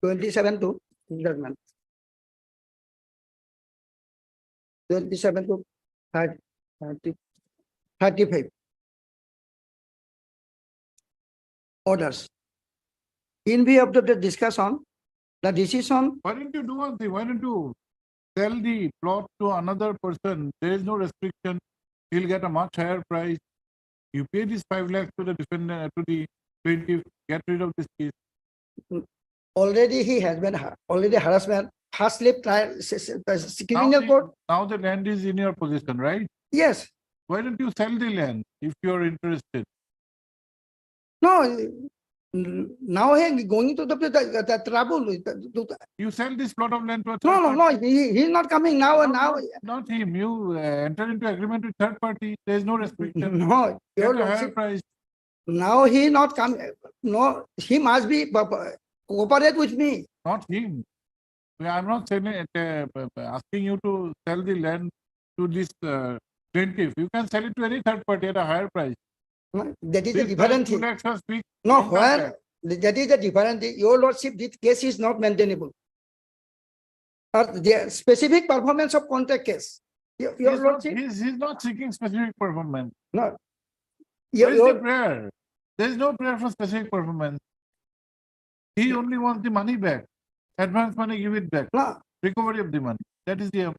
(27) to judgment. 27 to 35. Orders. In view of the discussion, the decision. Why don't you do one thing? Why don't you sell the plot to another person? There is no restriction. He'll get a much higher price. You pay this 5 lakhs to the defendant, to the plaintiff, get rid of this case. Already he has been already harassment. First slip trial, criminal court. Now the land is in your possession, right? Yes. Why don't you sell the land if you are interested? No. Now he is going to the trouble. You sell this plot of land to a third No. party. He is not coming now and now. Not him. You enter into agreement with third party. There is no restriction. No. Get a higher price. Now he not coming. No, he must be cooperate with me. Not him. I'm not saying asking you to sell the land to this plaintiff. You can sell it to any third party at a higher price. That is a different thing. No, where that is a different thing. Your lordship, this case is not maintainable. The specific performance of contract case. Your lordship. He's not seeking specific performance. No. There is no prayer. There is no prayer for specific performance. He only wants the money back. Advance money, give it back. No. Recovery of the money. That is the.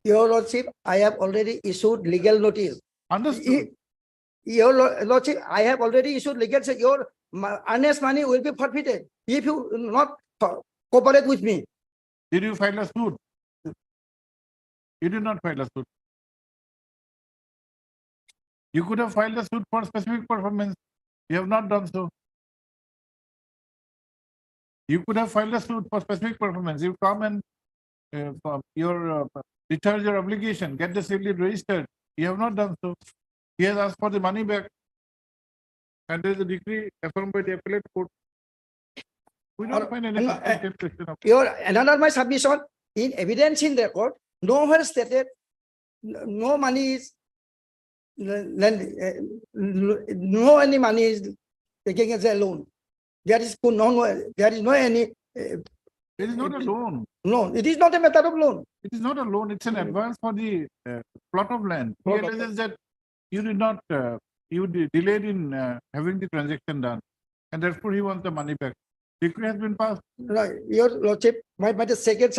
Your lordship, I have already issued legal notice. Understood. Your lordship, I have already issued legal. Say your earnest money will be forfeited if you not cooperate with me. Did you file a suit? You did not file a suit. You could have filed a suit for specific performance. You have not done so. You could have filed a suit for specific performance. You come and discharge your obligation, get the sale deed registered. You have not done so. He has asked for the money back. And there is a decree affirmed by the appellate court. We don't find any question of Another my submission in evidence in the court, nowhere stated no money is no any money is taken as a loan. There is no any. It is not a loan. No, it is not a matter of loan. It is not a loan. It's an advance for the plot of land. He realizes that you did not, you delayed in having the transaction done, and therefore he wants the money back. Decree has been passed. Right, your lordship, my second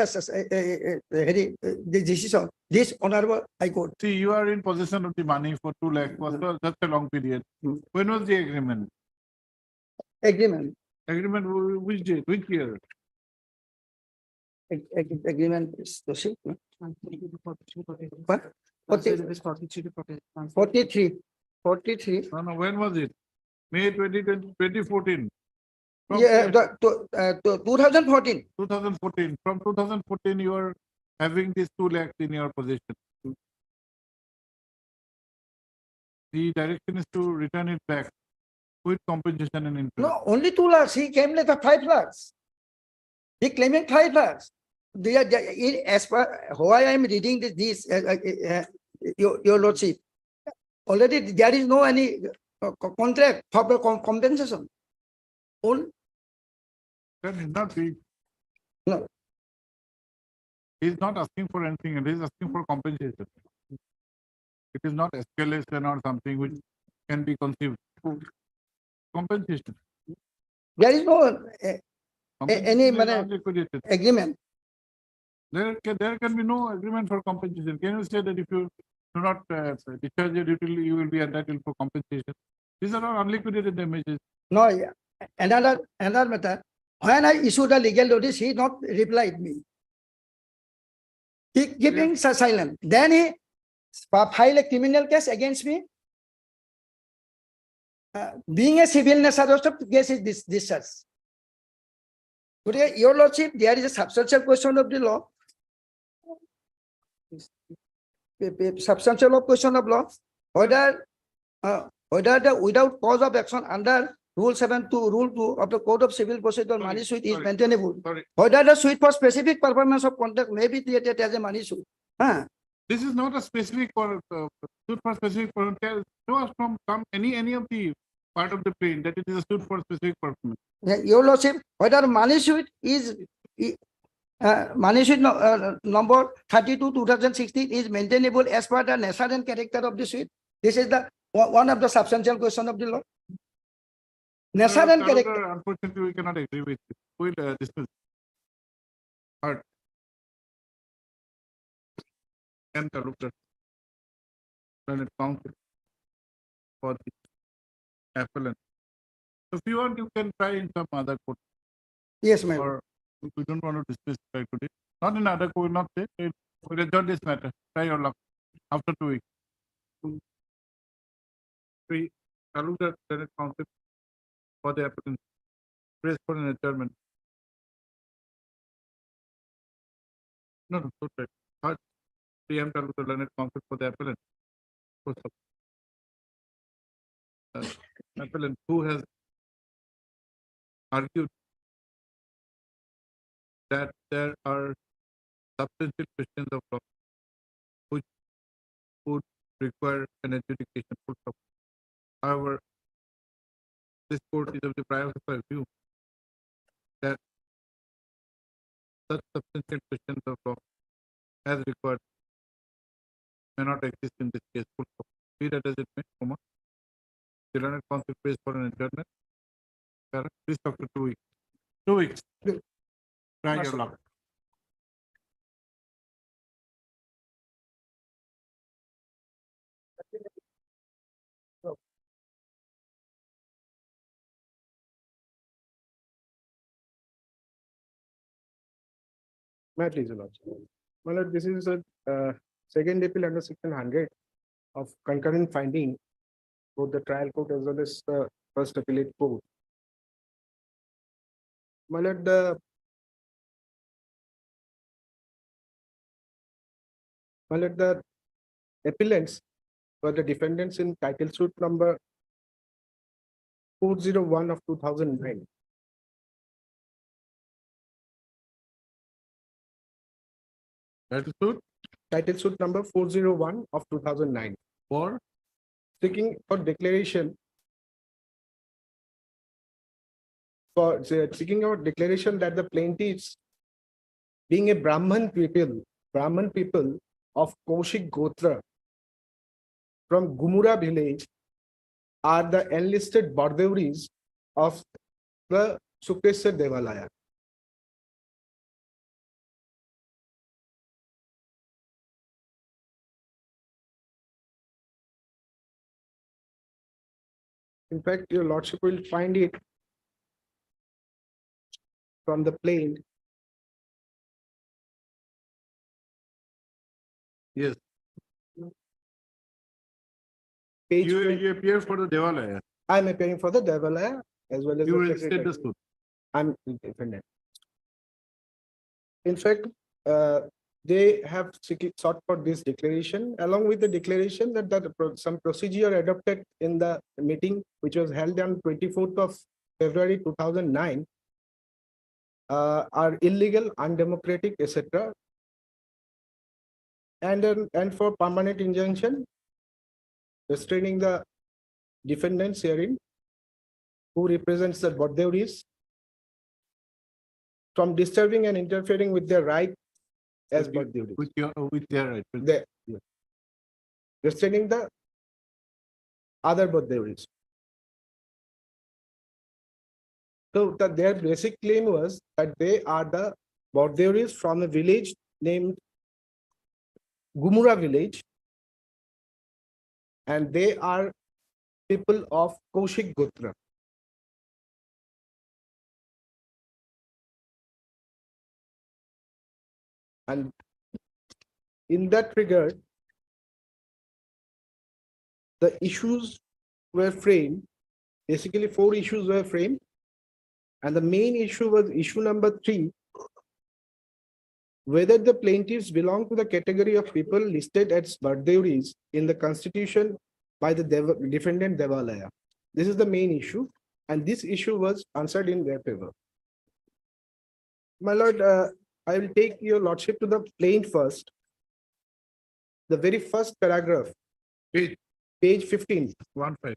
decision. This honorable High Court. See, you are in possession of the money for 2 lakhs for such a long period. When was the agreement? Agreement. Agreement which date? Which year? Agreement is lordship. What? 43. No, when was it? May 2014. From Yeah, 2014. 2014. From 2014, you are having these 2 lakhs in your possession. The direction is to return it back with compensation and interest. No, only 2 lakhs. He came later 5 lakhs. He claiming 5 lakhs. They are, as per why I am reading this your lordship. Already there is no any contract for compensation. All. That is not big. No, He's not asking for anything, and he's asking for compensation. It is not escalation or something which can be conceived. Compensation. There is no any Compensation is non-liquidated. agreement. There can be no agreement for compensation. Can you say that if you do not discharge your duty, you will be entitled for compensation? These are all unliquidated damages. No, yeah. Another matter. When I issued a legal notice, he not replied me. He keeping silent. Then he filed a criminal case against me. Being a civil nature, case is discharged. Today, your lordship, there is a substantial question of the law. Substantial question of law, whether the without cause of action under Rule 7 to Rule 2 of the Code of Civil Procedure money suit is maintainable. Whether the suit for specific performance of contract may be treated as a money suit. This is not a specific suit for specific purpose. Show us from any of the part of the plain that it is a suit for specific purpose. Your lordship, whether money suit is money suit number 32/2016 is maintainable as per the nature and character of the suit. This is the one of the substantial question of the law. Nature and character. Unfortunately, we cannot agree with it. We'll dismiss. Heard. And Talukdar. Learned counsel for the appellant. So if you want, you can try in some other court. Yes, ma'am. Or if you don't want to dismiss by today, not in other court, not say, we'll adjourn this matter. Try your luck after 2 weeks. Three, Talukdar learned counsel for the applicant. Praise for an adjournment. No, so right. Third, PM Talukdar learned counsel for the appellant. Appellant who has argued that there are substantial questions of law which would require an adjudication. However, this court is of the prior view that such substantial questions of law as required may not exist in this case. Be that as it may, the learned counsel pays for an adjournment. Please after 2 weeks. 2 weeks. Try your luck. My please, Your Lordship. My lord, this is a second appeal under section 100 of concurrent finding both the trial court as well as the first appellate court. My lord, the appellants were the defendants in title suit number 401 of 2009. Title suit number 401 of 2009 for seeking for declaration that the plaintiffs, being a Brahman people of Kaushik Gotra from Gumura village, are the enlisted Bardeuris of the Sukreshwar Devalaya. In fact, your lordship will find it from the plain. Yes. Page You appear for the Devalaya. I am appearing for the Devalaya as well as You the will state the secretary. suit. I'm independent. In fact, they have sought for this declaration, along with the declaration that some procedure adopted in the meeting, which was held on 24th of February 2009, are illegal, undemocratic, etc. And for permanent injunction, restraining the defendants herein, who represents the Bardeuris, from disturbing and interfering with their right as With birth duties. with their right. They restraining the other birth duties. So their basic claim was that they are the birth duties from a village named Gumura village, and they are people of Kaushik Gotra. And in that regard, the issues were framed, basically 4 issues were framed. And the main issue was issue number 3, whether the plaintiffs belong to the category of people listed as Bardeuris in the constitution by the defendant Devalaya. This is the main issue, and this issue was answered in their favor. My lord, I will take your lordship to the plaint first. The very first paragraph, page 15. 1-5.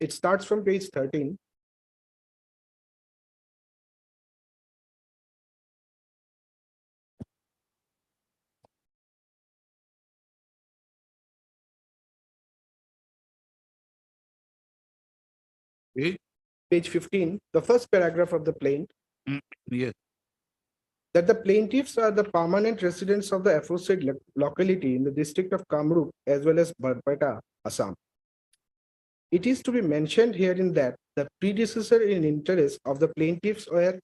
It starts from page 13. Page 15, the first paragraph of the plaint. Yes. That the plaintiffs are the permanent residents of the aforesaid locality in the district of Kamrup as well as Barpeta, Assam. It is to be mentioned herein that the predecessor in interest of the plaintiffs were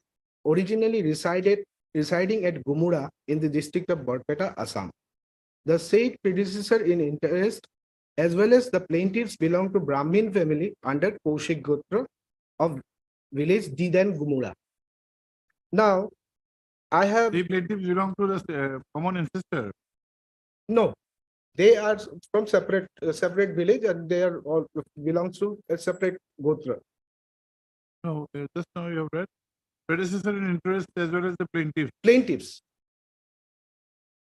originally residing at Gumura in the district of Barpeta, Assam. The said predecessor in interest as well as the plaintiffs belong to Brahmin family under Kaushik Gotra of village Didan Gumura. Now, I have The plaintiffs belong to the common ancestor. no, they are from separate village, and they are all belongs to a separate Gotra. No, just now you have read predecessor in interest as well as the plaintiff. Plaintiffs.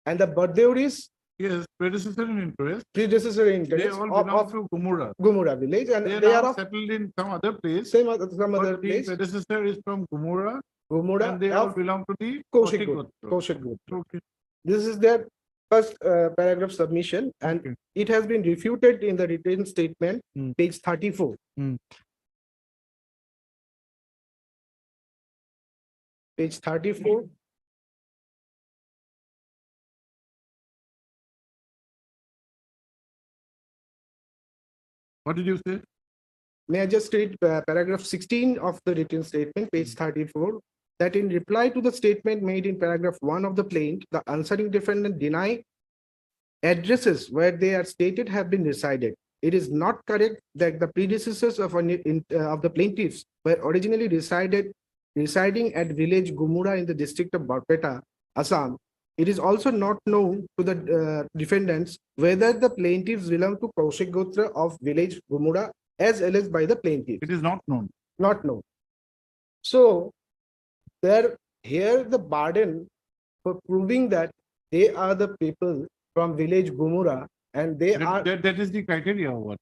And the Bardeuris, Yes, predecessor in interest. predecessor in They interest all of, belong to Gumura. Gumura village, and They they are are of settled in some other place. some other But the place. predecessor is from Gumura, Gumura and they all of belong to the Kaushik Kaushik Gotra. Gotra. Kaushik Gotra. Okay. This is their first paragraph submission, and Okay. it has been refuted in the written statement, page 34. Page 34. What did you say? May I just read paragraph 16 of the written statement, page 34, that in reply to the statement made in paragraph 1 of the plaint, the answering defendant deny addresses where they are stated have been resided. It is not correct that the predecessors of the plaintiffs were originally residing at village Gumura in the district of Barpeta, Assam. It is also not known to the defendants whether the plaintiffs belong to Kaushik Gotra of village Gumura as alleged by the plaintiff. It is not known. Not known. So here the burden for proving that they are the people from village Gumura, and they are That is the criteria of what?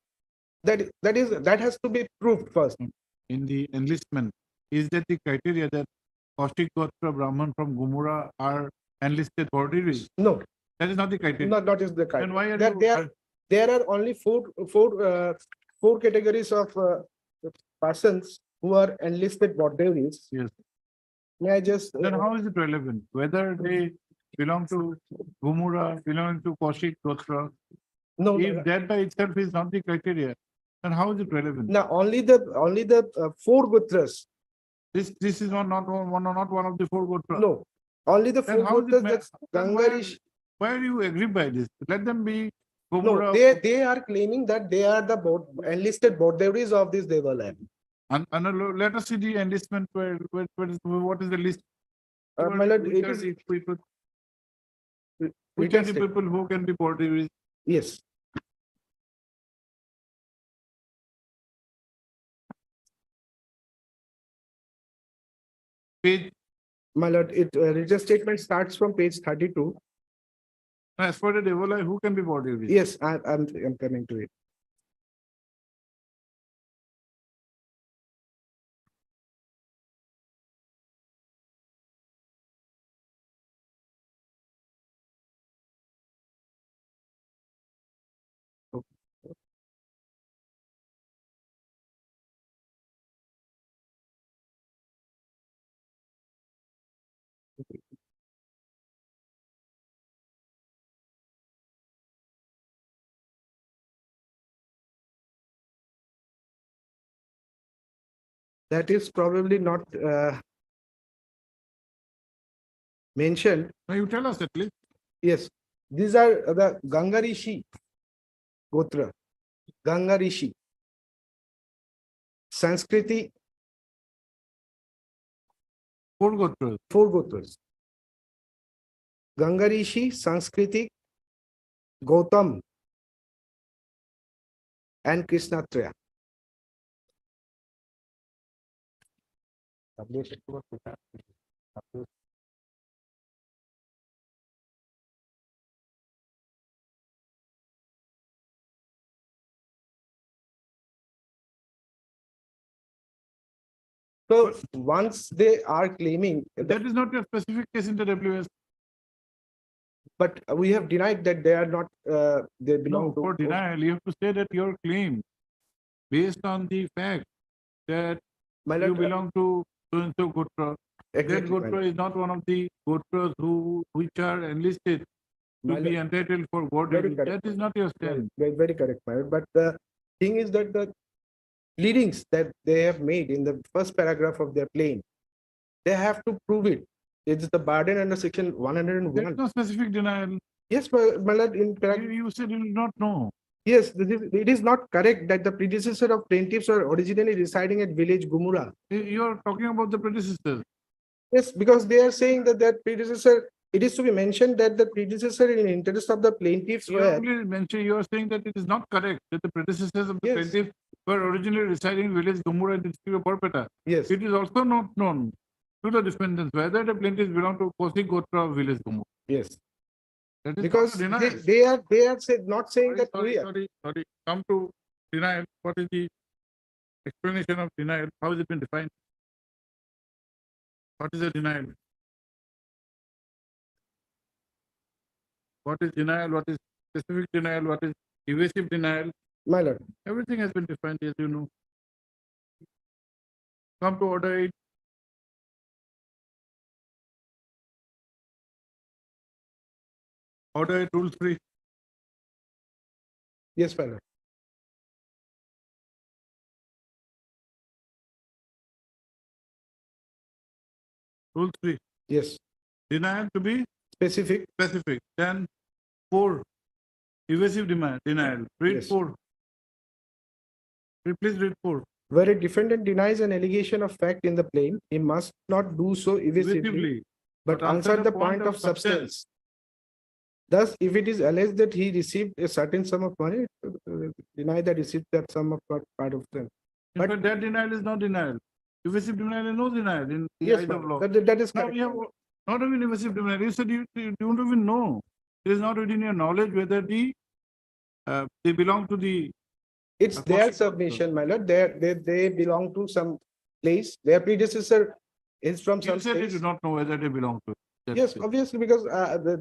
that has to be proved first. In the enlistment, is that the criteria that Kaushik Gotra Brahman from Gumura are enlisted bodies? No, that is not the criteria. Not is the criteria. Then why are there are only four categories of persons who are enlisted bodies. Yes. May I just then how is it relevant? Whether they belong to Gumura, belong to Kaushik Gotra? No, if that by itself is not the criteria, then how is it relevant? Now only the 4 Gotras. This is not one of the 4 Gotras. No, only the 4 Gotras. That's Gangarish. Why do you agree by this? Let them be Gumura. No, they are claiming that they are the enlisted Bordeuris of this Devaland. And let us see the enlistment. What is the list? My lord, it is people. Which are the people who can be Bordeuris? Yes. Page. My lord, written statement starts from page 32. As for the Devolai, who can be Bordeuris? Yes, I'm coming to it. That is probably not mentioned. Now you tell us at least. Yes, these are the Gangarishi Gotra, Gangarishi, Sanskriti, Four Gotras. four Gotras. Gangarishi, Sanskriti, Gautam, and Krishnatra. So once they are claiming That is not your specific case in the WS. but we have denied that they are not, they belong No, to. for denial, you have to say that your claim based on the fact that My you lord, belong to so-and-so Gotra. That exactly, my Gotra lord. is not one of the Gotras which are enlisted to My be lord, entitled for God. very That correct. is not your stand. Very correct, my lord. But the thing is that the pleadings that they have made in the first paragraph of their claim, they have to prove it. It's the burden under section There 101. is no specific denial. Yes, my lord, in paragraph. You said you did not know. Yes, it is not correct that the predecessor of plaintiffs were originally residing at village Gumura. You are talking about the predecessors. Yes, because they are saying that that predecessor, it is to be mentioned that the predecessor in interest of the plaintiffs You were. only mentioned, you are saying that it is not correct that the predecessors of the Yes. plaintiff were originally residing in village Gomura in the district of Borpeta. Yes, It is also not known to the defendants whether the plaintiffs belong to Kosi Gotra or village Gomura. yes. That is Because not a denial. they are said, not saying that we are. Sorry. Come to denial. What is the explanation of denial? How has it been defined? What is a denial? What is denial? What is specific denial? What is evasive denial? My lord, Everything has been defined, as you know. Come to order 8. Order 8, rule 3. yes, my lord. Rule 3. Yes, Denial to be specific. specific. Then 4. Evasive denial. Read Yes. 4. Please read 4. Where a defendant denies an allegation of fact in the plain, he must not do so evasively, Evasively. but answer the point of substance. Thus, if it is alleged that he received a certain sum of money, deny that received that sum of part of them. But But- that denial is not denial. Evasive denial is no denial in the Yes, eyes of ma'am, law. that is Now correct. we have not even evasive denial. You said you don't even know. It is not within your knowledge whether they belong to the. It's their submission, my lord. They belong to some place. Their predecessor is from You some said you place. do not know whether they belong to. That Yes, place. obviously, because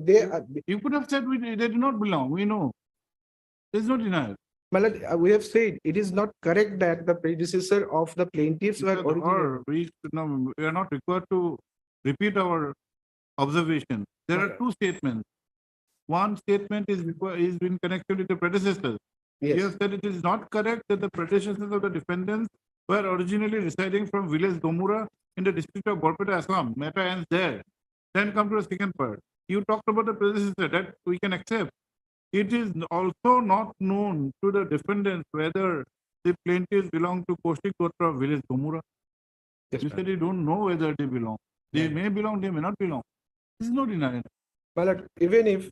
they, You could have said they do not belong. We know. There is no denial. my lord, we have said it is not correct that the predecessor of the plaintiffs were Because originally. we are not required to repeat our observation. There are two statements. One statement is in connection with the predecessors. You Yes, have said it is not correct that the predecessors of the defendants were originally residing from village Gomura in the district of Borpeta, Assam. Matter ends there. Then come to the second part. You talked about the predecessor that we can accept. It is also not known to the defendants whether the plaintiffs belong to Koshik Gotra or village Gomura. yes, You ma'am. said you don't know whether they belong. They Yeah. may belong, they may not belong. This is no denial. My lord, even if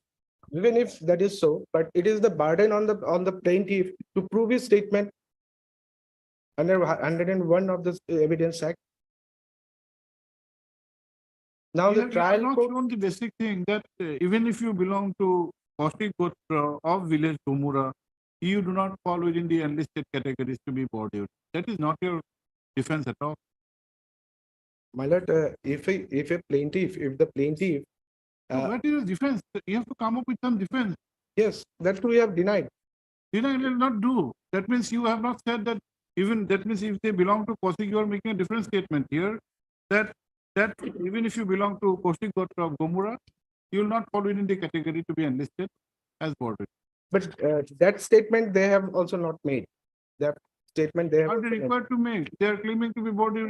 that is so, but it is the burden on the plaintiff to prove his statement under 101 of the Evidence Act. Now You the have trial not court, shown the basic thing that even if you belong to Koshik Gotra of village Gomura, you do not fall within the enlisted categories to be boarded. That is not your defense at all. my lord, if the plaintiff, So what is your defense? You have to come up with some defense. yes, that we have denied. Denial will not do. That means you have not said that even that means if they belong to Koshik, you are making a different statement here that that even if you belong to Koshik Gotra of Gomura, you will not fall within the category to be enlisted as border. But that statement they have also not made. That statement they have. Are they also not- required to make? They are claiming to be border.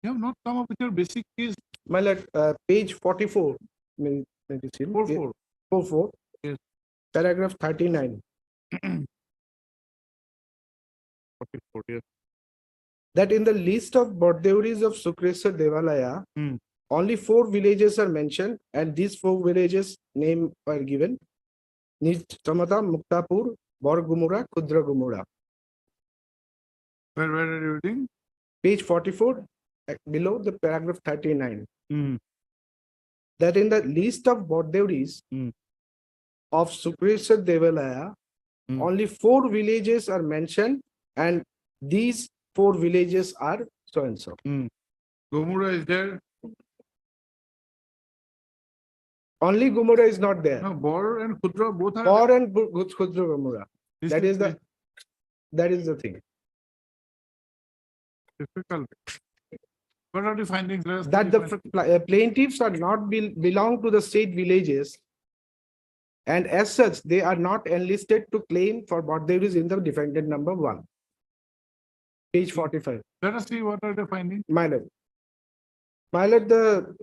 You have not come up with your basic case. My lord, page 44. Medicine. 44. 44. Yes. Paragraph 39. 44, yes. That in the list of Bordeuris of Sukresa Devalaya, only 4 villages are mentioned, and these 4 villages name are given. Samata, Muktapur, Borgumura, Kudra Gumura. Where are you reading? Page 44, below the paragraph 39. That in the list of Bordeuris of Sukresa Devalaya, only 4 villages are mentioned, and these 4 villages are so and so. Gomura is there. Only Gumura is not there. No, Bor and Kudra both are. Bor and Kudra Gumura. This That is the thing. difficult. What are the findings? That the plaintiffs are not belong to the state villages, and as such they are not enlisted to claim for what there is in the defendant number 1. Page 45. Let us see what are the findings. My lord, the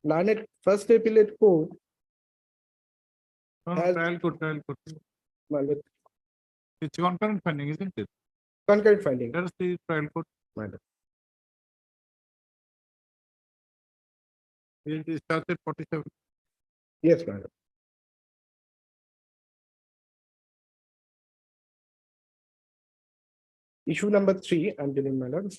Lanet First Appellate Court has trial court. my lord, It's concurrent finding, isn't it? concurrent finding. Let us see trial court. My lord. It is started 47. Yes, my lord. Issue number 3, I'm telling my lord.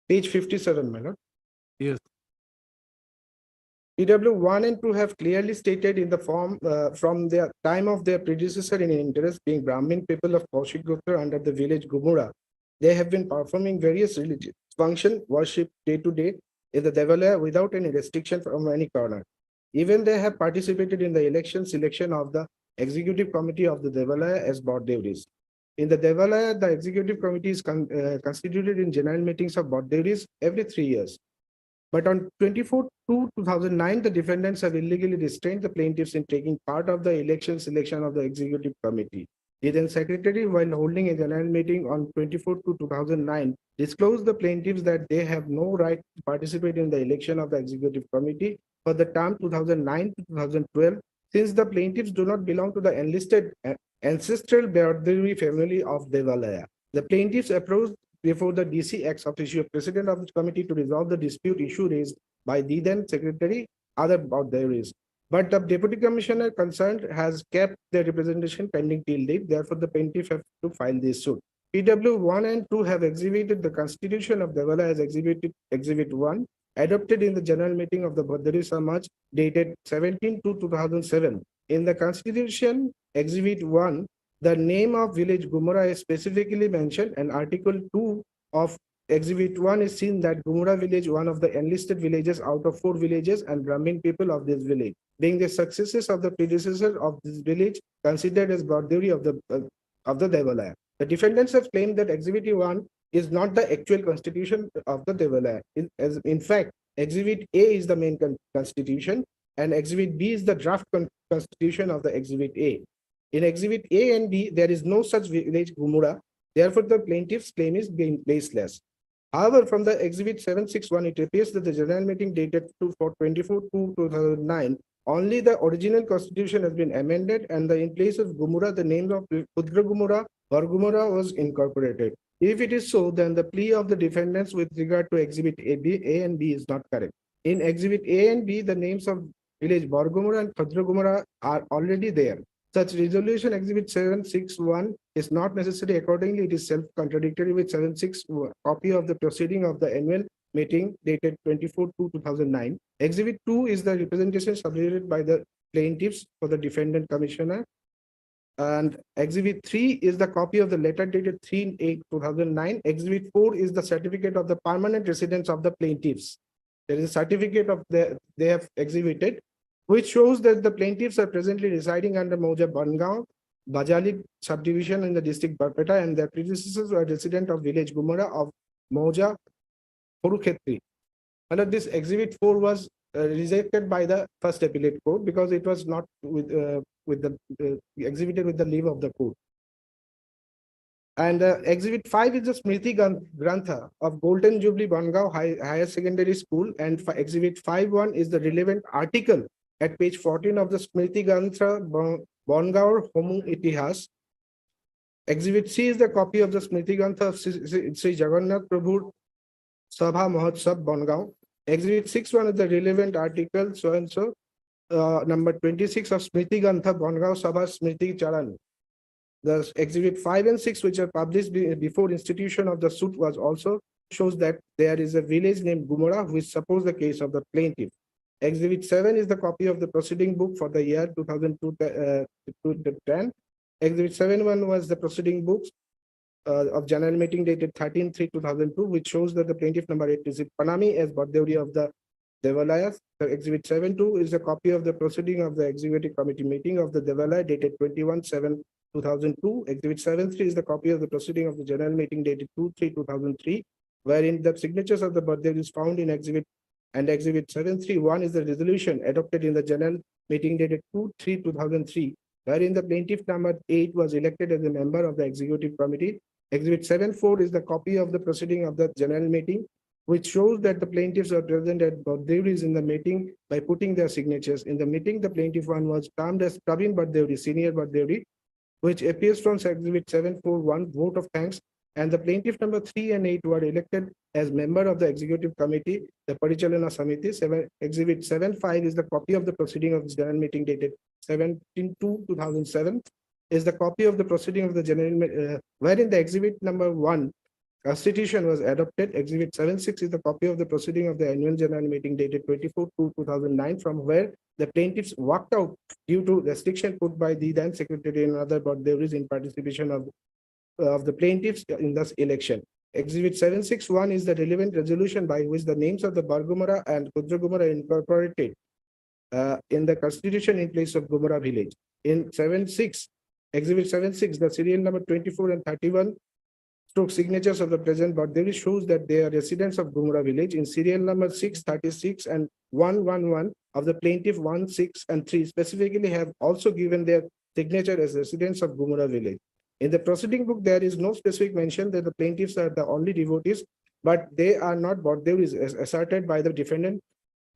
Page 57, my lord. Yes. PW 1 and 2 have clearly stated in the form from the time of their predecessor in interest, being Brahmin people of Kaushik Gotra under the village Gumura, they have been performing various religious function, worship day to day in the Devalaya without any restriction from any corner. Even they have participated in the selection of the executive committee of the Devalaya as board duties. In the Devalaya, the executive committee is constituted in general meetings of board duties every 3 years. But on 24/2/2009, the defendants have illegally restrained the plaintiffs in taking part of the selection of the executive committee. The then secretary, while holding a general meeting on 24/2/2009, disclosed the plaintiffs that they have no right to participate in the election of the executive committee for the term 2009 to 2012, since the plaintiffs do not belong to the enlisted ancestral Borderi family of Devalaya. The plaintiffs approached before the DC ex officio president of the committee to resolve the dispute issue raised by the then secretary, other Borderis. But the deputy commissioner concerned has kept their representation pending till date. Therefore, the plaintiff have to file this suit. PW 1 and 2 have exhibited the constitution of Devala as exhibit 1, adopted in the general meeting of the Borderi Samaj dated 17/2/2007. In the constitution, exhibit 1, the name of village Gumura is specifically mentioned, and Article 2 of Exhibit 1 is seen that Gumura village, one of the enlisted villages out of 4 villages, and Brahmin people of this village, being the successors of the predecessor of this village, considered as Borderi of the Devalaya. The defendants have claimed that Exhibit 1 is not the actual constitution of the Devalaya. In fact, Exhibit A is the main constitution, and Exhibit B is the draft constitution of the Exhibit A. In Exhibit A and B, there is no such village Gumura. Therefore, the plaintiff's claim is baseless. However, from the Exhibit 761, it appears that the general meeting dated for 24/2/2009, only the original constitution has been amended, and in place of Gumura, the name of Kudra Gumura or Gumura was incorporated. If it is so, then the plea of the defendants with regard to Exhibit A and B is not correct. In Exhibit A and B, the names of village Borgumura and Kudra Gumura are already there. Such resolution Exhibit 761 is not necessary. Accordingly, it is self-contradictory with 76 copy of the proceeding of the annual meeting dated 24/2/2009. Exhibit 2 is the representation submitted by the plaintiffs for the defendant commissioner And Exhibit 3 is the copy of the letter dated 3/8/2009. Exhibit 4 is the certificate of the permanent residence of the plaintiffs. There is a certificate of they have exhibited, which shows that the plaintiffs are presently residing under Mauja Bangaon, Bajali subdivision in the district Barpeta, and their predecessors were resident of village Gumara of Mauja Kurukhetri. And this Exhibit 4 was rejected by the first appellate court because it was not exhibited with the leave of the court. And Exhibit 5 is the Smriti Grantha of Golden Jubilee Bangaon Higher Secondary School, and Exhibit 5.1 is the relevant article at page 14 of the Smriti Grantha Bangaon Homu Itihas. Exhibit C is the copy of the Smriti Grantha of Sri Jagannath Prabhu Sabha Mahotsav Bangaon. Exhibit 6.1 is the relevant article so and so. Number 26 of Smriti Grantha Bangaon Sabha Smriti Charan. The Exhibit 5 and 6, which are published before institution of the suit, was also shows that there is a village named Gumara, which supports the case of the plaintiff. Exhibit 7 is the copy of the proceeding book for the year 2002-10. Exhibit 7.1 was the proceeding books of general meeting dated 13/3/2002, which shows that the plaintiff number 8 is Panami as Baddeuri of the Devalayas. The Exhibit 7.2 is a copy of the proceeding of the executive committee meeting of the Devalaya dated 21/7/2002. Exhibit 7.3 is the copy of the proceeding of the general meeting dated 2/3/2003, wherein the signatures of the Baddeuri is found in Exhibit. And Exhibit 7.3.1 is the resolution adopted in the general meeting dated 2/3/2003, wherein the plaintiff number 8 was elected as a member of the executive committee. Exhibit 7.4 is the copy of the proceeding of the general meeting, which shows that the plaintiffs are present at Baddeuri's in the meeting by putting their signatures. In the meeting, the plaintiff one was termed as Praveen Baddeuri, Senior Baddeuri, which appears from Exhibit 7.4.1, vote of thanks, and the plaintiff number 3 and 8 were elected as member of the executive committee, the Parichalana Samiti. Exhibit 7.5 is the copy of the proceeding of the general meeting dated 17/2/2007, is the copy of the proceeding of the general, wherein the exhibit number 1, Constitution, was adopted. Exhibit 7.6 is the copy of the proceeding of the annual general meeting dated 24/2/2009, from where the plaintiffs walked out due to restriction put by the then secretary and other Baddeuri's in participation of the plaintiffs in this election. Exhibit 7.6.1 is the relevant resolution by which the names of the Bargumara and Kudra Gumara incorporated in the constitution in place of Gumara village. In 7.6, Exhibit 7.6, the serial number 24 and 31 stroke signatures of the present Baddeuri shows that they are residents of Gumara village. In serial number 6, 36 and 111 of the plaintiff 1, 6 and 3 specifically have also given their signature as residents of Gumara village. In the proceeding book, there is no specific mention that the plaintiffs are the only devotees, but they are not Baddeuri as asserted by the defendant.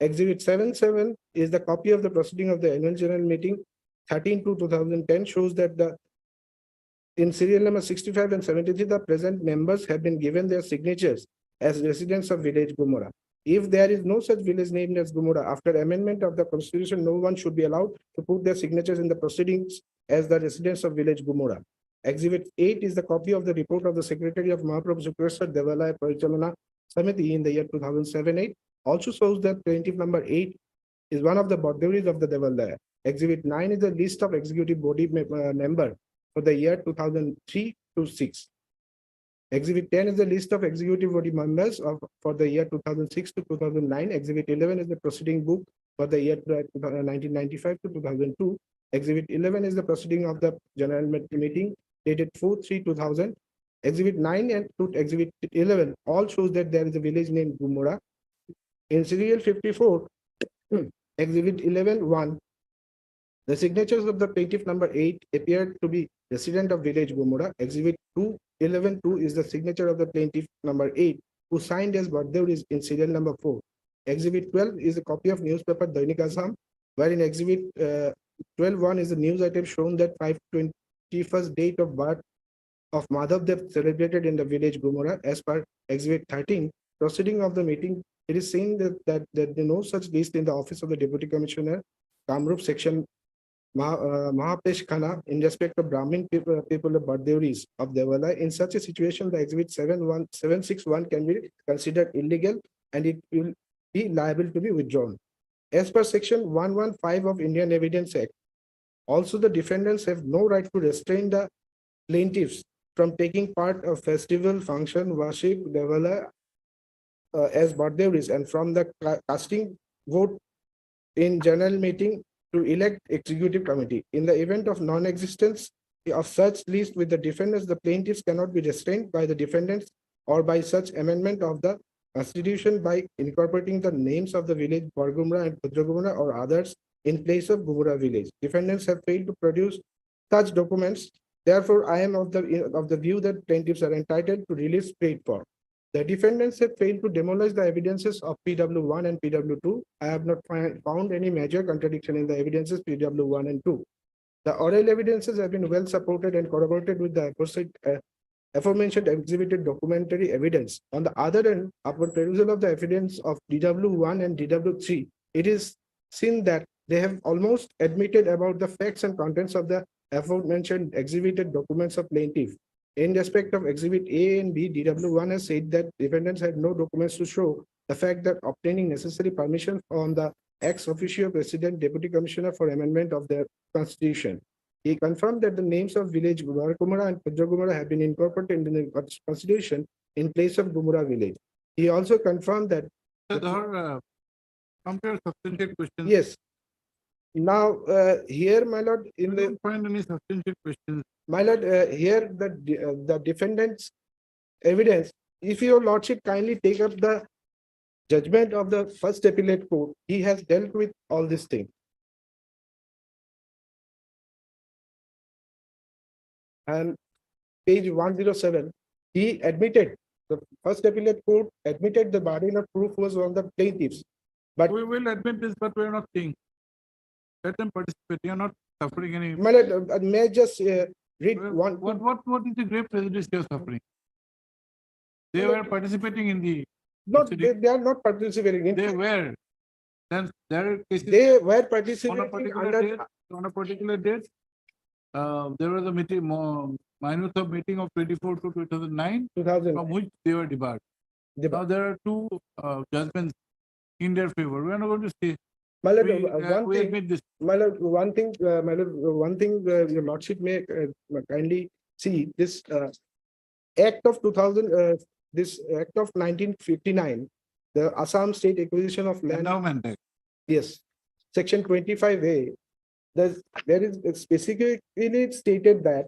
Exhibit 7.7 is the copy of the proceeding of the annual general meeting 13/2/2010, shows that in serial number 65 and 73, the present members have been given their signatures as residents of village Gumara. If there is no such village named as Gumara, after amendment of the constitution, no one should be allowed to put their signatures in the proceedings as the residents of village Gumara. Exhibit 8 is the copy of the report of the Secretary of Mahaprabhu Sukrasar Devalaya Parichalana Samiti in the year 2007-8. Also shows that plaintiff number 8 is one of the Baddeuris of the Devalaya. Exhibit 9 is the list of executive body member for the year 2003-6. Exhibit 10 is the list of executive body members for the year 2006 to 2009. Exhibit 11 is the proceeding book for the year 1995 to 2002. Exhibit 11 is the proceeding of the general meeting dated 4/3/2000. Exhibit 9 and Exhibit 11 all shows that there is a village named Gumara. In serial 54, Exhibit 11.1, the signatures of the plaintiff number 8 appeared to be resident of village Gumara. Exhibit 11.2 is the signature of the plaintiff number 8, who signed as Baddeuris in serial number 4. Exhibit 12 is a copy of newspaper Dainik Assam, wherein Exhibit 12.1 is the news item shown that 521st date of birth of Madhav Dev celebrated in the village Gumara. As per Exhibit 13, proceeding of the meeting, it is seen that there is no such list in the office of the Deputy Commissioner, Kamrup section Mahapesh Khana, in respect of Brahmin people of Baddeuris of Devala. In such a situation, the Exhibit 761 can be considered illegal and it will be liable to be withdrawn. As per Section 115 of Indian Evidence Act, Also, the defendants have no right to restrain the plaintiffs from taking part of festival, function, worship, devala, as birthday is, and from the casting vote in general meeting to elect executive committee. In the event of non-existence of such list with the defendants, the plaintiffs cannot be restrained by the defendants or by such amendment of the constitution by incorporating the names of the village Bargumra and Pudragumra or others in place of Gumura village. Defendants have failed to produce such documents. Therefore, I am of the view that plaintiffs are entitled to relief paid for. The defendants have failed to demolish the evidences of PW1 and PW2. I have not found any major contradiction in the evidences PW1 and 2. The oral evidences have been well supported and corroborated with the aforementioned exhibited documentary evidence. On the other hand, upon perusal of the evidence of DW1 and DW3, it is seen that they have almost admitted about the facts and contents of the aforementioned exhibited documents of plaintiff. In respect of exhibit A and B, DW1 has said that defendants had no documents to show the fact that obtaining necessary permission on the ex officio president deputy commissioner for amendment of the constitution. He confirmed that the names of village Gumara and Pudragumara have been incorporated in the constitution in place of Gumura village. He also confirmed that compare substantial questions. yes. Now, here, my lord, in I the don't find any substantial questions. my lord, here the defendant's evidence. If your lordship kindly take up the judgment of the first appellate court, he has dealt with all these things. And page 107, he admitted, the first appellate court admitted the burden of proof was on the plaintiffs. But we will admit this, but we are not saying. Let them participate. You are not suffering any. my lord, may I just read one? What is the grave prejudice you are suffering? They were participating in the. Not, they are not participating. They were. Then their cases. They were On a participating particular under date. On a particular date. There was a meeting, minus of meeting of 24 to 2009, 2000. from which they were debarred. Now there are two judgments in their favor. We are not going to say. My lord, We admit this. my lord, one thing, your lordship may kindly see this act of 2000, this act of 1959, the Assam State Acquisition of Land. Endowment Act. Yes, section 25A. There is specifically stated that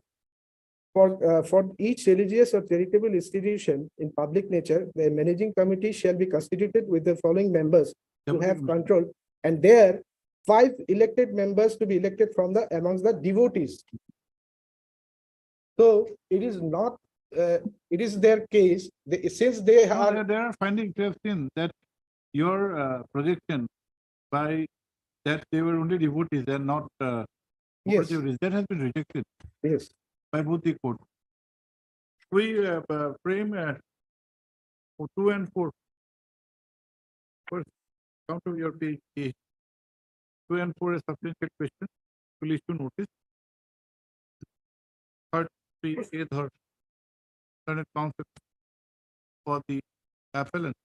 for each religious or charitable institution in public nature, the managing committee shall be constituted with the following members to have control, and there 5 elected members to be elected from the amongst the devotees. So it is not. It is their case. Since they are. They are finding in that your projection by that they were only devotees and not Yes. that has been rejected Yes. by both the court. We frame 2 and 4. First, come to your page A. 2 and 4 is substantial question. Will issue notice. Third, 3A, third counsel for the appellant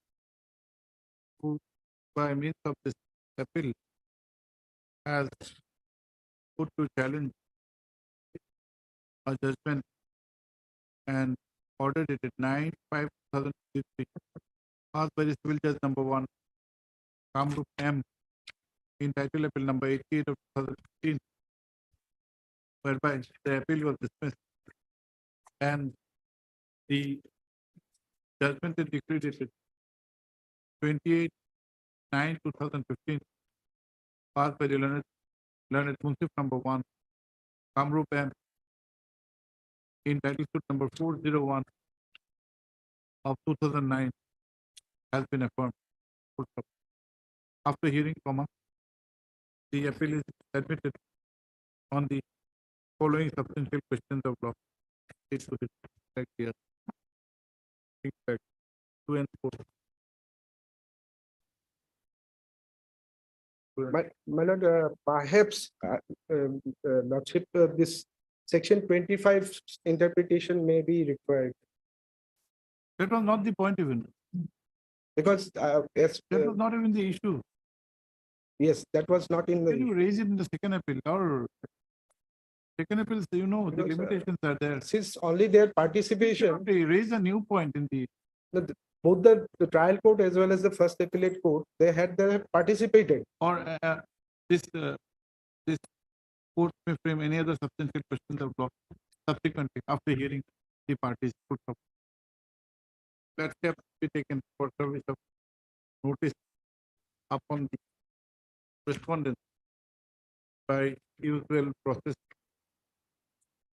who, by means of this appeal, has put to challenge a judgment and order dated 9/5/2023 passed by the civil judge number 1, Kamrup M, entitled appeal number 88 of 2015, whereby the appeal was dismissed and the judgment is decreed dated 28/9/2015 passed by the learned Munsif number 1, Kamrup M, entitled suit number 401 of 2009 has been affirmed. After hearing, the appeal is admitted on the following substantial questions of law. It's to be here. 2 and 4. My lord, perhaps lordship, this section 25 interpretation may be required. That was not the point even. Because yes, That was not even the issue. yes, that was not in Can the. you raise it in the second appeal or Second appeals, you know, the Because, limitations are there. Since only their participation, They raise a new point in the, both the trial court as well as the first appellate court, they had participated. or this court may frame any other substantial questions of law subsequently after hearing the parties put up. That step be taken for service of notice upon the respondent by usual process.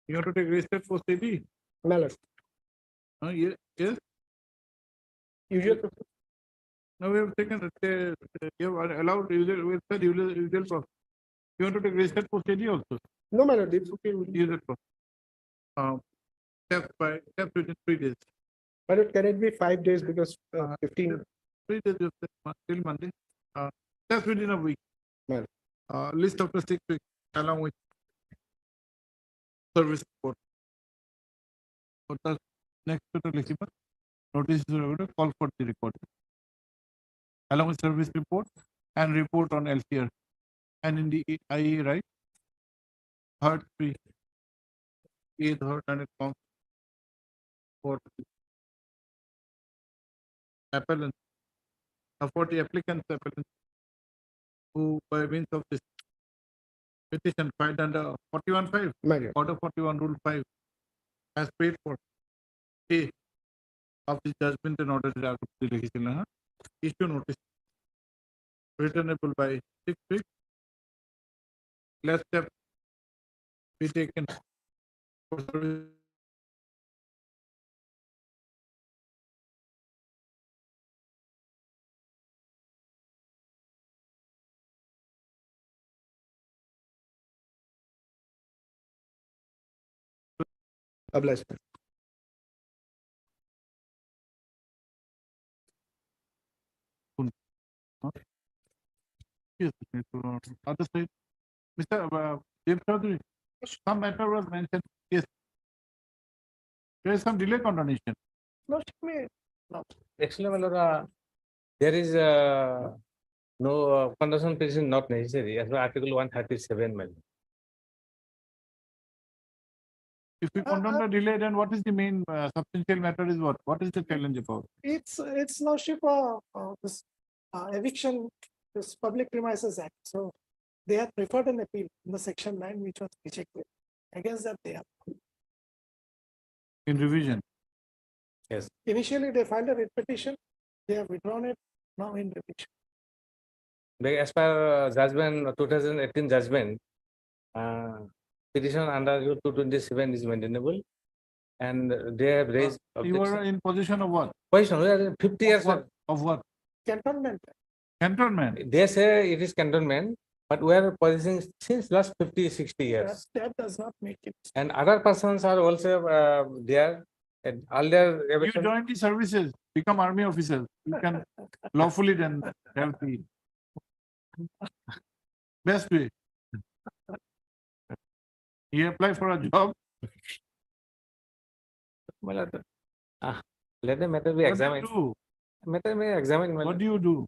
You have to take registered post AD. Mallet. Yes. Usual. Now we have taken, you have allowed usual process. You want to take registered post AD also? No, Mallet, it's okay. Usual process. Steps within 3 days. Mallet, can it be 5 days because 15? 3 days till Monday. Steps within a week. Mallet. List after 6 weeks along with service report. For the next notice is call for the record along with service report and report on LCR and in the IE, right? Heard free. Eighth heard and it counts for appellant. For the applicant's appellant who by means of this petition filed under 41.5 order 41 rule 5 has paid for A of the judgment and order issue notice returnable by 6 weeks. Last step be taken for service. Obliged. Yes, other side. Mr. James Chaudhary, some matter was mentioned. Yes. There is some delay condonation. No, actually, my lord, there is no condonation petition not necessary as per Article 137, my lord. If we condone the delay, then what is the main substantial matter is what? What is the challenge about? It's lordship this eviction, this Public Premises Act. So they have preferred an appeal in the section 9, which was rejected. Against that, they have. In revision. Yes. Initially, they filed a writ petition. They have withdrawn it. Now in revision. As per judgment, 2018 judgment, petition under 227 is maintainable, and they have raised. You are in position of what? Position, we are 50 years of what? Cantonment. Cantonment. They say it is cantonment, but we are positioning since last 50, 60 years. That does not make it. And other persons are also there. And all their You join the services, become army officers. You can lawfully then have the best way. He apply for a job. Well, let the matter be examined. Matter may examine. What do you do?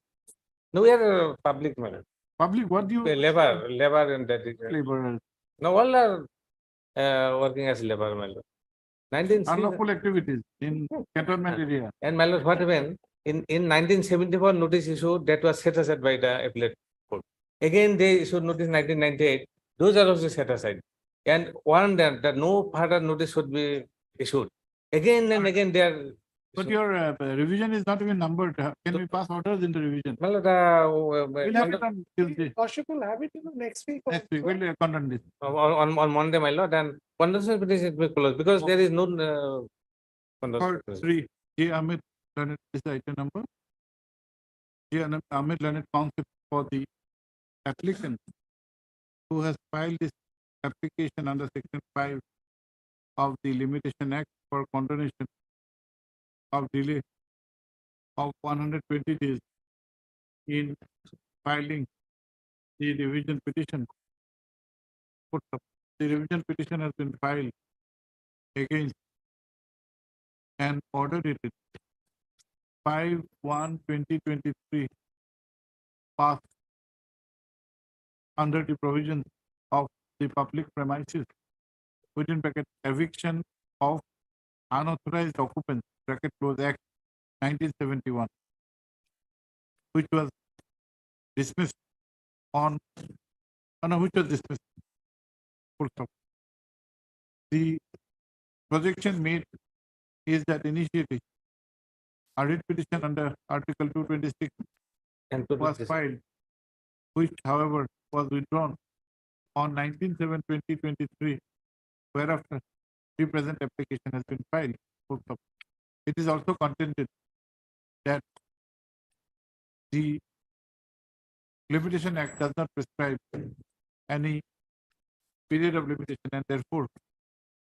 No, we are public matter. Public, what do you? Labor and that is. Laborers. No, all are working as labor, my lord. Unlawful activities in cantonment area. And my lord, what happened? In 1974 notice issued that was set aside by the appellate court. Again, they issued notice 1998. Those are also set aside. And warned them that no further notice should be issued. Again and again, they are. But your revision is not even numbered. Can we pass orders in the revision? Well, we'll have it on Tuesday. Worship will have it next week. Next week, we'll condemn this. On Monday, my lord, and condemnation petition will be closed because there is no. For 3, J. Amit Leonard is the item number. J. Amit Leonard counsel for the applicant who has filed this application under section 5 of the Limitation Act for condonation of delay of 120 days in filing the revision petition. The revision petition has been filed against and order dated 5/1/2023 passed under the provisions of the Public Premises within bracket eviction of unauthorized occupants bracket close Act 1971, which was dismissed on, no, which was dismissed. Full stop. The projection made is that initially a writ petition under Article 226 was filed, which however was withdrawn on 19/7/2023, whereafter the present application has been filed. Full stop. It is also contended that the Limitation Act does not prescribe any period of limitation, and therefore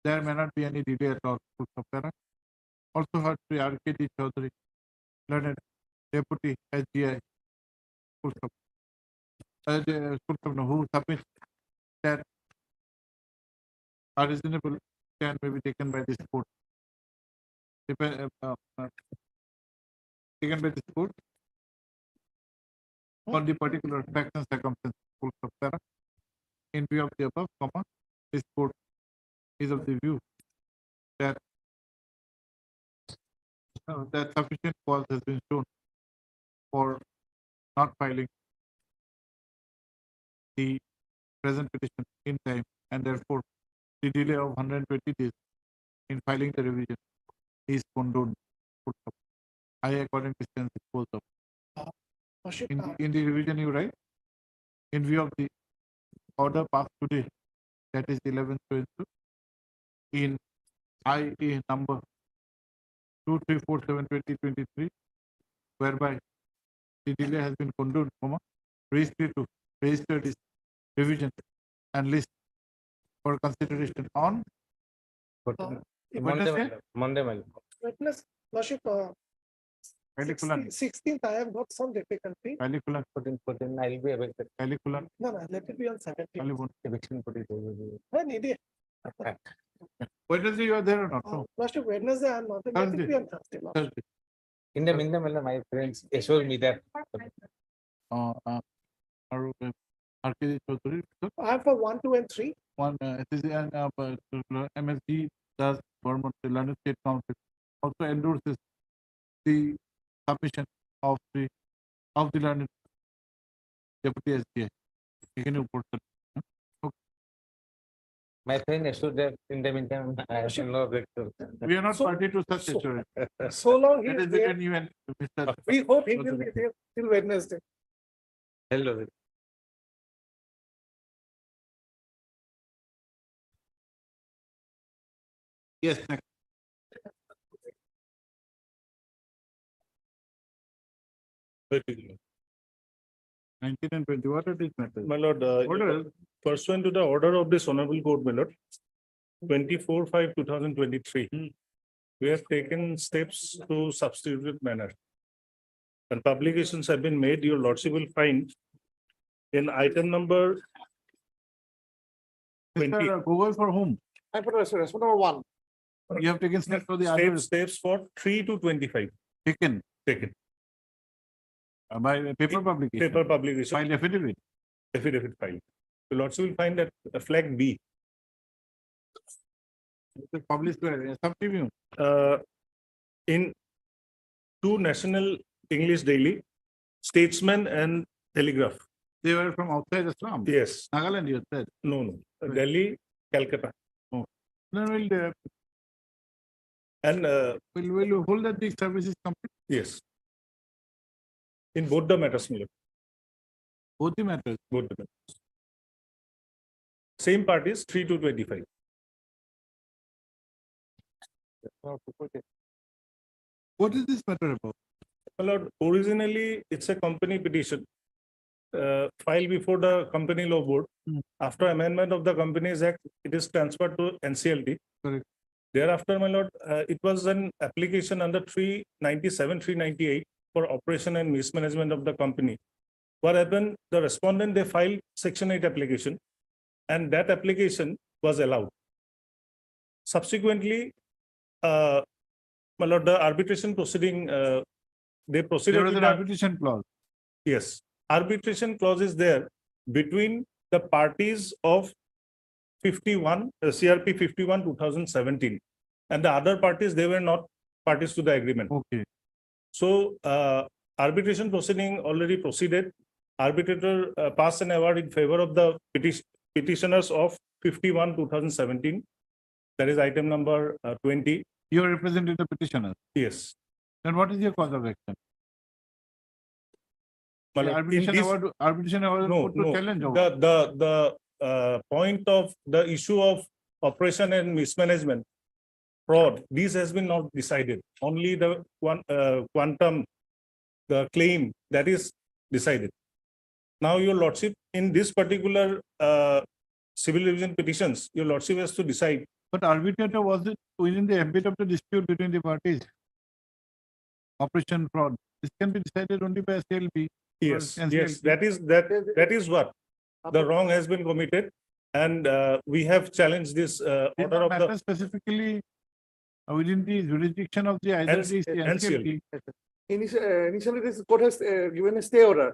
there may not be any delay at all. Full stop. Also heard Sri R.K.D. Chaudhary, learned Deputy SGI, full stop. Full stop, no, who submits that a reasonable stand may be taken by this court. Taken by this court on the particular facts and circumstances. Full stop. In view of the above, this court is of the view that that sufficient cause has been shown for not filing the present petition in time, and therefore the delay of 120 days in filing the revision is condoned. I accordingly stand disposed of. In the revision you write, in view of the order passed today, that is 11/22, in IA number 2347/2023, whereby the delay has been condoned, registry to register this revision and list for consideration on Monday. Witness, Lordship, 16th, I have got some difficulty. 14, I'll be evicted. No, let it be on 17th. Eviction An idiot. Wednesday you are there or not? No. Lordship, Wednesday, I am not. Let it be on Thursday. Lordship. Thursday. In the meantime, my friends assure me that R.K.D. Chaudhary, I have for 1, 2, and 3. one MSG does Vermont London State Council also endorses the submission of the London Deputy SGI. my friend assured that in the meantime, I shall not object. We are not party to such assurance. So long he That is is there. between you and Mr. We hope he will be there till Wednesday. Hello. Yes, next. Particular. 19 and 20, what are these matters? My lord, Order. pursuant to the order of this honorable court, my lord, 24/5/2023, we have taken steps to substitute manner. And publications have been made, your lordship will find in item number 20. Mr. Google for whom? I put response number 1. You have taken steps for the other Steps for 3 to 25 taken taken. By paper publication. Paper publication. By affidavit. Affidavit file. The lordship will find that flag B. Published where? Some Tribune. In two national English daily, Statesman and Telegraph. They were from outside Assam. Yes. Nagaland, you said. No. Delhi, Calcutta. Then And will you hold that the service is complete? yes. In both the matters, my lord. Both the matters. Both the matters. Same parties, 3 to 25. What is this matter about? My lord, originally it's a company petition filed before the Company Law Board. After amendment of the Companies Act, it is transferred to NCLT. Correct. Thereafter, my lord, it was an application under 397, 398 for operation and mismanagement of the company. What happened? The respondent, they filed Section 8 application, and that application was allowed. Subsequently, my lord, the arbitration proceeding, they proceeded. There was with an the- arbitration clause. Yes, arbitration clause is there between the parties of 51, CRP 51, 2017. And the other parties, they were not parties to the agreement. Okay. So arbitration proceeding already proceeded. Arbitrator passed an award in favor of the petitioners of 51, 2017. That is item number 20. You are representing the petitioners. Yes. Then what is your cause of action? The Well, arbitration award no, put to no. challenge over. The point of the issue of operation and mismanagement, fraud, this has been not decided. Only the quantum, the claim, that is decided. Now, your lordship, in this particular civil division petitions, your lordship has to decide. But arbitrator was it within the ambit of the dispute between the parties? Operation fraud. This can be decided only by SLB. Yes, yes, that is what the wrong has been committed, and we have challenged this order of the specifically within the jurisdiction of the either the NCLT. Initially, this court has given a stay order.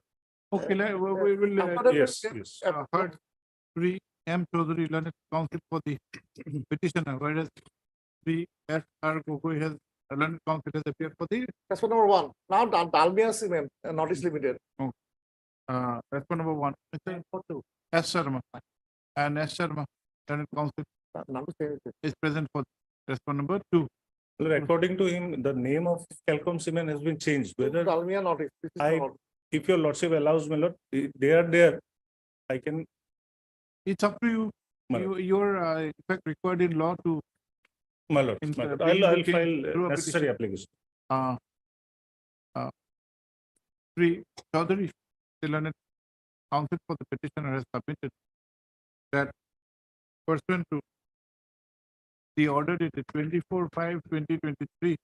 Okay, we will Yes, yes. heard Sri M. Chaudhary, learned counsel for the petitioner, whereas Sri S. R. Gogoi has learned counsel has appeared for the That's for number one. Now, Dalmia Cement, notice limited. that's for number one. S. Sharma and S. Sharma, learned counsel is present for response number 2. Well, according to him, the name of Calcom Cement has been changed. Whether Dalmia notice. if your lordship allows me, Lord, they are there. I can. It's up to you. You're in fact required in law to. My lord, I'll file necessary application. Sri Chaudhary, the learned counsel for the petitioner, has submitted that pursuant to the order dated 24/5/2023,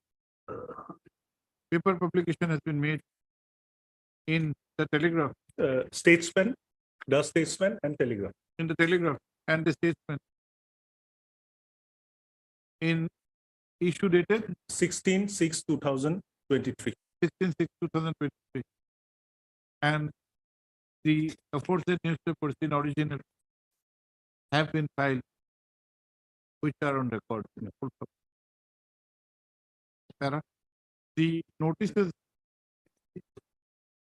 paper publication has been made in the Telegraph, Statesman, the Statesman and Telegraph. in the Telegraph and the Statesman, in issue dated 16/6/2023. 16/6/2023, and the aforesaid newspapers in original have been filed, which are on record. The notices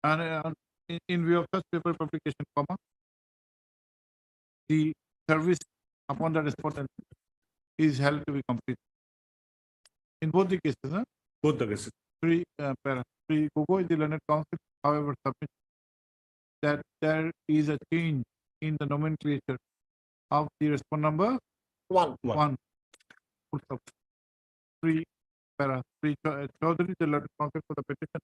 and in view of such paper publication, the service upon the respondent is held to be complete. In both the cases, Both the cases. Sri Gogoi, the learned counsel, however, submit that there is a change in the nomenclature of the response number One. Full stop. Sri Chaudhary, the learned counsel for the petition,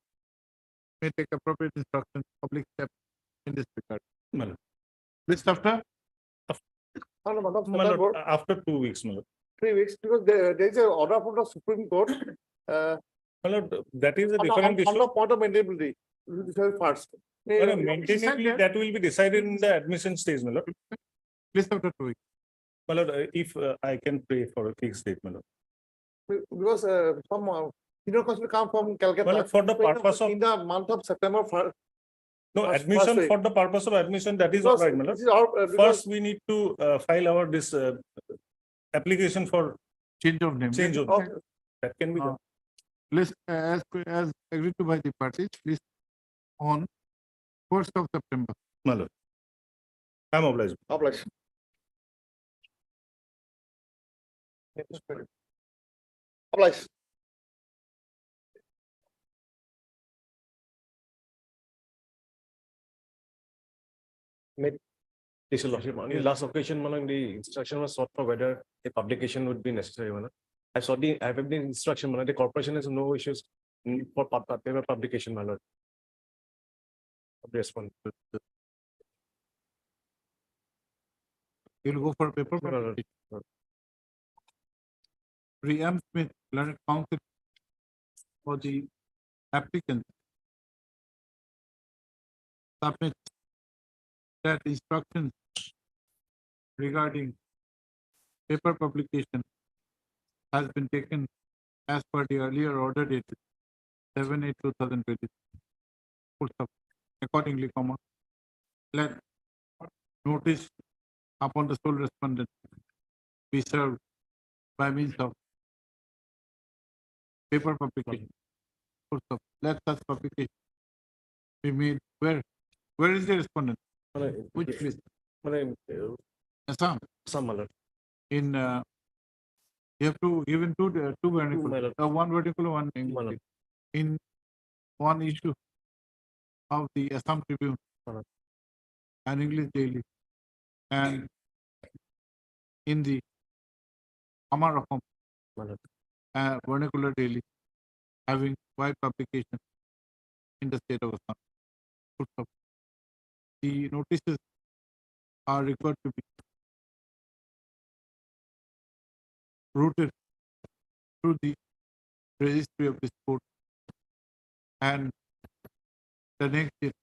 may take appropriate instructions, public steps in this regard. List after After 2 weeks, my lord. 3 weeks, because there is an order from the Supreme Court. My lord, that is a On different the issue. point of maintainability. This is first. Maintainability, that will be decided in the admission stage, my lord. list after 2 weeks. My lord, if I can pray for a fixed date, my lord. Because some senior counsel come from Calcutta. Well, for the purpose of in the month of September. No, First admission week. for the purpose of admission, that is all right, my lord. This is our, First, we need to file our this application for Change of name. change of Okay. that can be done. List as agreed to by the parties, list on 1st of September. My lord. I'm obliged. Obliged. Obliged. In last occasion, the instruction was sought for whether a publication would be necessary. I have the instruction, the corporation has no issues for paper publication, my lord. Respond. You'll go for paper. Preempt with learned counsel for the applicant submit that instructions regarding paper publication has been taken as per the earlier order dated 7/8/2020. Full stop. Accordingly, let notice upon the sole respondent be served by means of paper publication. Full stop. Let such publication be made. Where is the respondent? Which place? Assam. In you have to give in two vernacular. One vernacular, one English. In one issue of the Assam Tribune and English Daily, and in the Amar Raham vernacular daily, having wide publication in the state of Assam. Full stop. The notices are required to be routed through the registry of this court, and the next date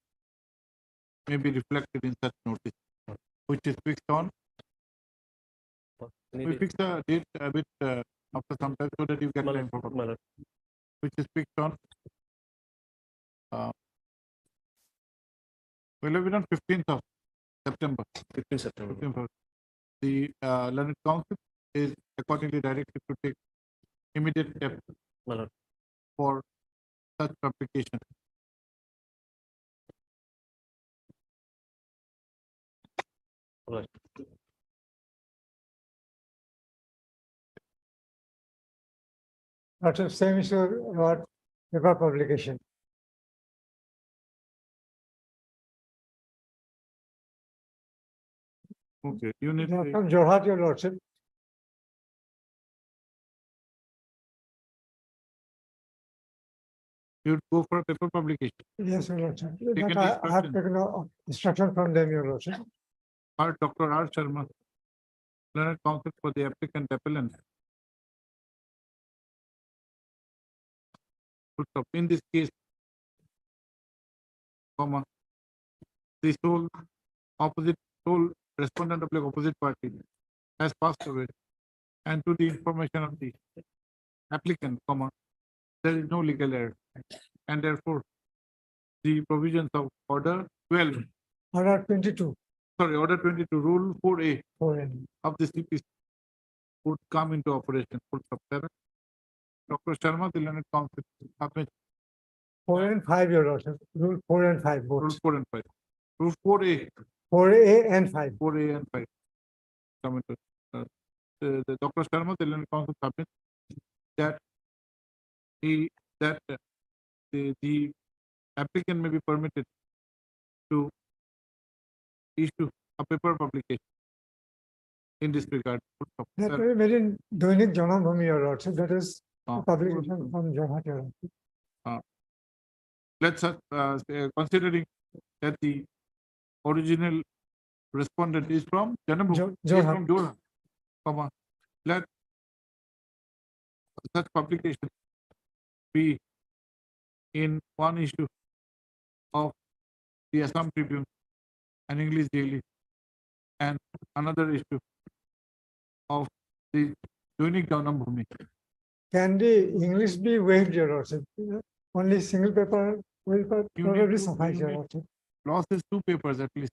may be reflected in such notice, which is fixed on. We fix the date a bit after some time so that you get time for publication, which is fixed on. Will have been on 15th of September. 15 September. The learned council is accordingly directed to take immediate steps for such publication. Right. Lots of same issue about paper publication. Okay, you need From Jorhat, your lordship. you'd go for a paper publication. Yes, your lordship. Taken But I have instruction. taken instruction from them, your lordship. Dr. R. Sharma, learned counsel for the applicant appellant. In this case, comma, the sole respondent of the opposite party has passed away, and to the information of the applicant, comma, there is no legal error, and therefore the provisions of order 12, Order 22. sorry, order 22, rule 4A 4A. of the CPC would come into operation. Full stop. Dr. Sharma, the learned counsel, submit 4 and 5, your lordship. Rule 4 and 5 both. rule 4 and 5. Rule 4A, 4A and 5. 4A and 5. Come into, the Dr. Sharma, the learned counsel, submit that the applicant may be permitted to issue a paper publication in this regard. That will be made in Doinik Janambhumi, your lordship. That is publication from Jorhat, your lordship. Let's considering that the original respondent is from Janambhumi, is from Jorhat, comma, let such publication be in one issue of the Assam Tribune and English Daily, and another issue of the Doinik Janambhumi. Can the English be waived, your lordship? Only single paper will probably suffice, your lordship. Loss is 2 papers at least.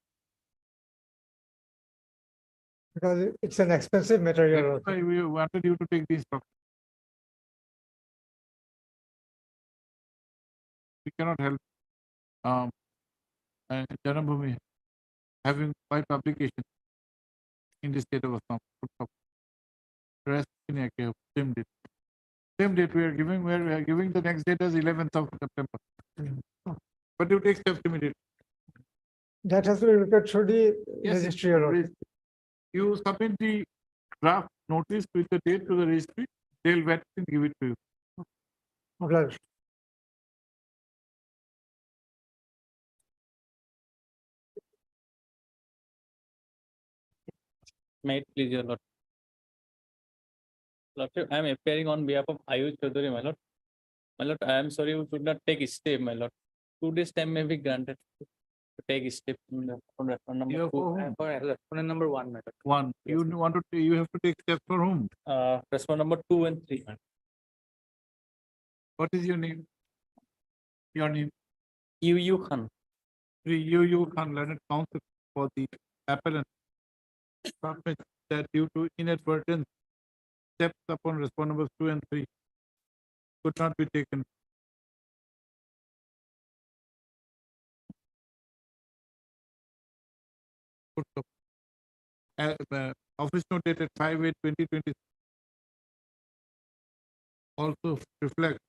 Because it's an expensive matter, your That's lordship. why we wanted you to take these instruction. We cannot help Janambhumi having 5 publications in the state of Assam. Rest in a same date. Same date we are giving the next date as 11th of September. But you take steps immediately. That has to be looked at through the registry, your lordship. You submit the draft notice with the date to the registry, they'll vet and give it to you. Obliged. May it please your lord. Lordship, I am appearing on behalf of Ayush Chaudhary, my lord. My lord, I am sorry, we could not take stay, my lord. 2 days time may be granted to take step on respondent number 2. For respondent number 1, my lord. 1. You want to, you have to take steps for whom? Respondent number 2 and 3. What is your name? Your name? Yu Khan. Yu Khan, learned counsel for the appellant. Submit that due to inadvertent steps upon responsibles 2 and 3 could not be taken. Office note dated 5/8/2020 also reflect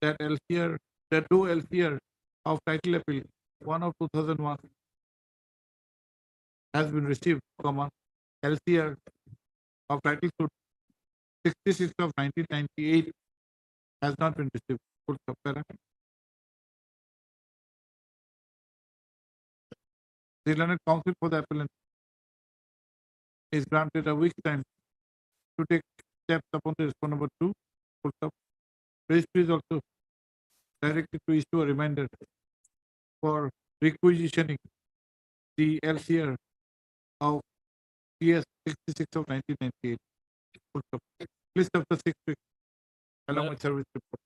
that LCR, the two LCR of title appeal, one of 2001 has been received, LCR of title suit 66 of 1998 has not been received. Full stop, para. The learned counsel for the appellant is granted a week's time to take steps upon the respondent number 2. Full stop. Registry is also directed to issue a reminder for requisitioning the LCR of PS 66 of 1998. Full stop. List of the 6 weeks along with service report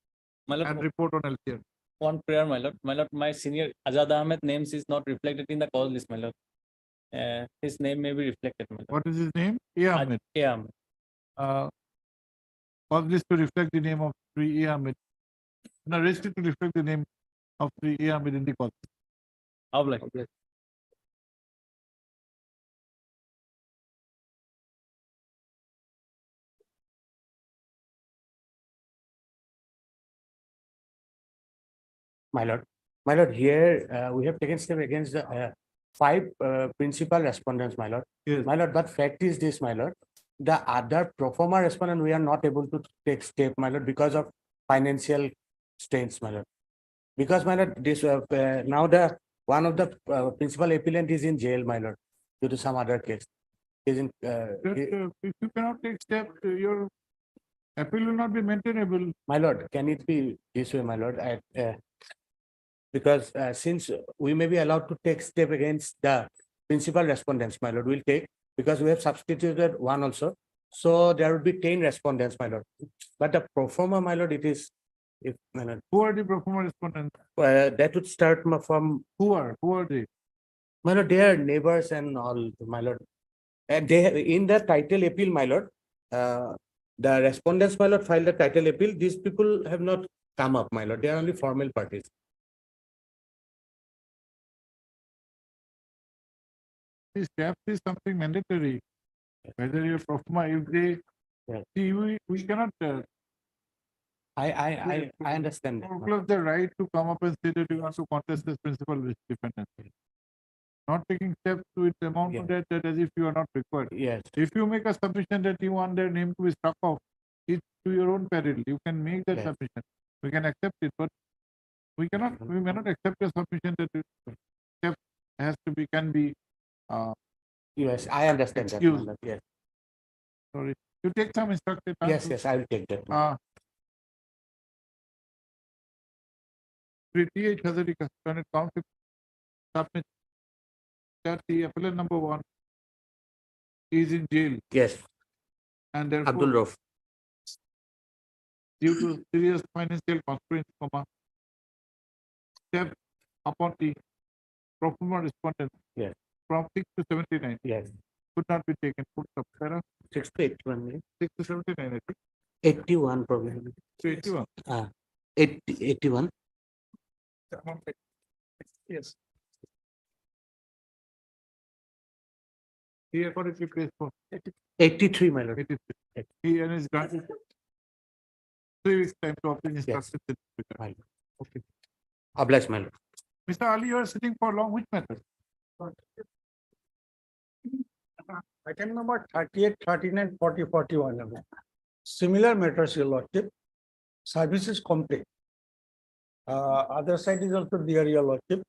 My lord, and report on LCR. one prayer, my lord. My lord, my senior Azad Ahmed names is not reflected in the cause list, my lord. His name may be reflected, my lord. What is his name? A. Ahmed. A. Ahmed. Cause this to reflect the name of Sri A. Ahmed. Now register to reflect the name of Sri A. Ahmed in the cause. Obliged. My lord, here we have taken step against the 5 principal respondents, my lord. Yes. My lord, but fact is this, my lord, the other pro forma respondent, we are not able to take step, my lord, because of financial strains, my lord. Because, my lord, this now the one of the principal appellant is in jail, my lord, due to some other case. Is in If you cannot take steps, your appeal will not be maintainable. my lord, can it be this way, my lord? Because since we may be allowed to take step against the principal respondents, my lord, we'll take, because we have substituted one also. So there will be 10 respondents, my lord. But the pro forma, my lord, it is, if my lord, Who are the pro forma respondents? that would start from, Who are they? my lord, they are neighbors and all, my lord. And they have, in the title appeal, my lord, the respondents, my lord, filed the title appeal. These people have not come up, my lord. They are only formal parties. These steps is something mandatory. Whether you're pro forma, if they see, we cannot I understand that. foreclose the right to come up and say that you want to contest this principal with dependency. Not taking steps to it amount to that as if you are not required. Yes. If you make a submission that you want their name to be struck off, it's to your own peril. You can make that submission. We can accept it, but we cannot. We may not accept a submission that step has to be can be. Yes, I understand that. Excuse. my lord. Yes. Sorry, you take some instructed. Yes, I will take that. T.H. Hazarika, Senate Council submit that the appellant number 1 is in jail. Yes. And therefore, Abdul Rauf. due to serious financial constraints, step upon the pro forma respondent from 6 to 79 could not be taken. Full stop. 6 to 81. 6 to 79, I think. 81 probably. 81. 81. Yes. He accordingly pays for 83, my lord. 83. He and his granted 3 weeks time to obtain instructions. Okay. Obliged, my lord. Mr. Ali, you are sitting for long. Which method? Item number 38, 39, 40, 41. Similar matters, your lordship. Service is complete. Other side is also there, your lordship.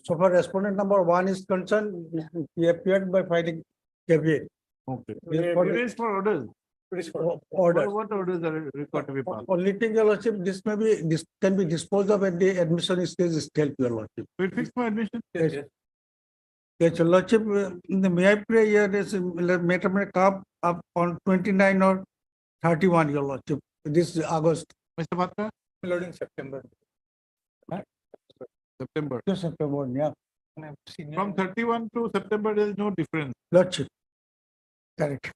So far, respondent number 1 is concerned, he appeared by filing caveat. Okay. It is for orders. It is for orders. What orders are required to be passed? Only thing, your lordship, this can be disposed of at the admission stage itself, your lordship. Will fix my admission? Yes, your lordship, may I pray here is matter may come up on 29 or 31, your lordship, this August. Mr. Bhatta? Loading September. September. September, yeah. From 31 to September, there is no difference. Lordship. Correct.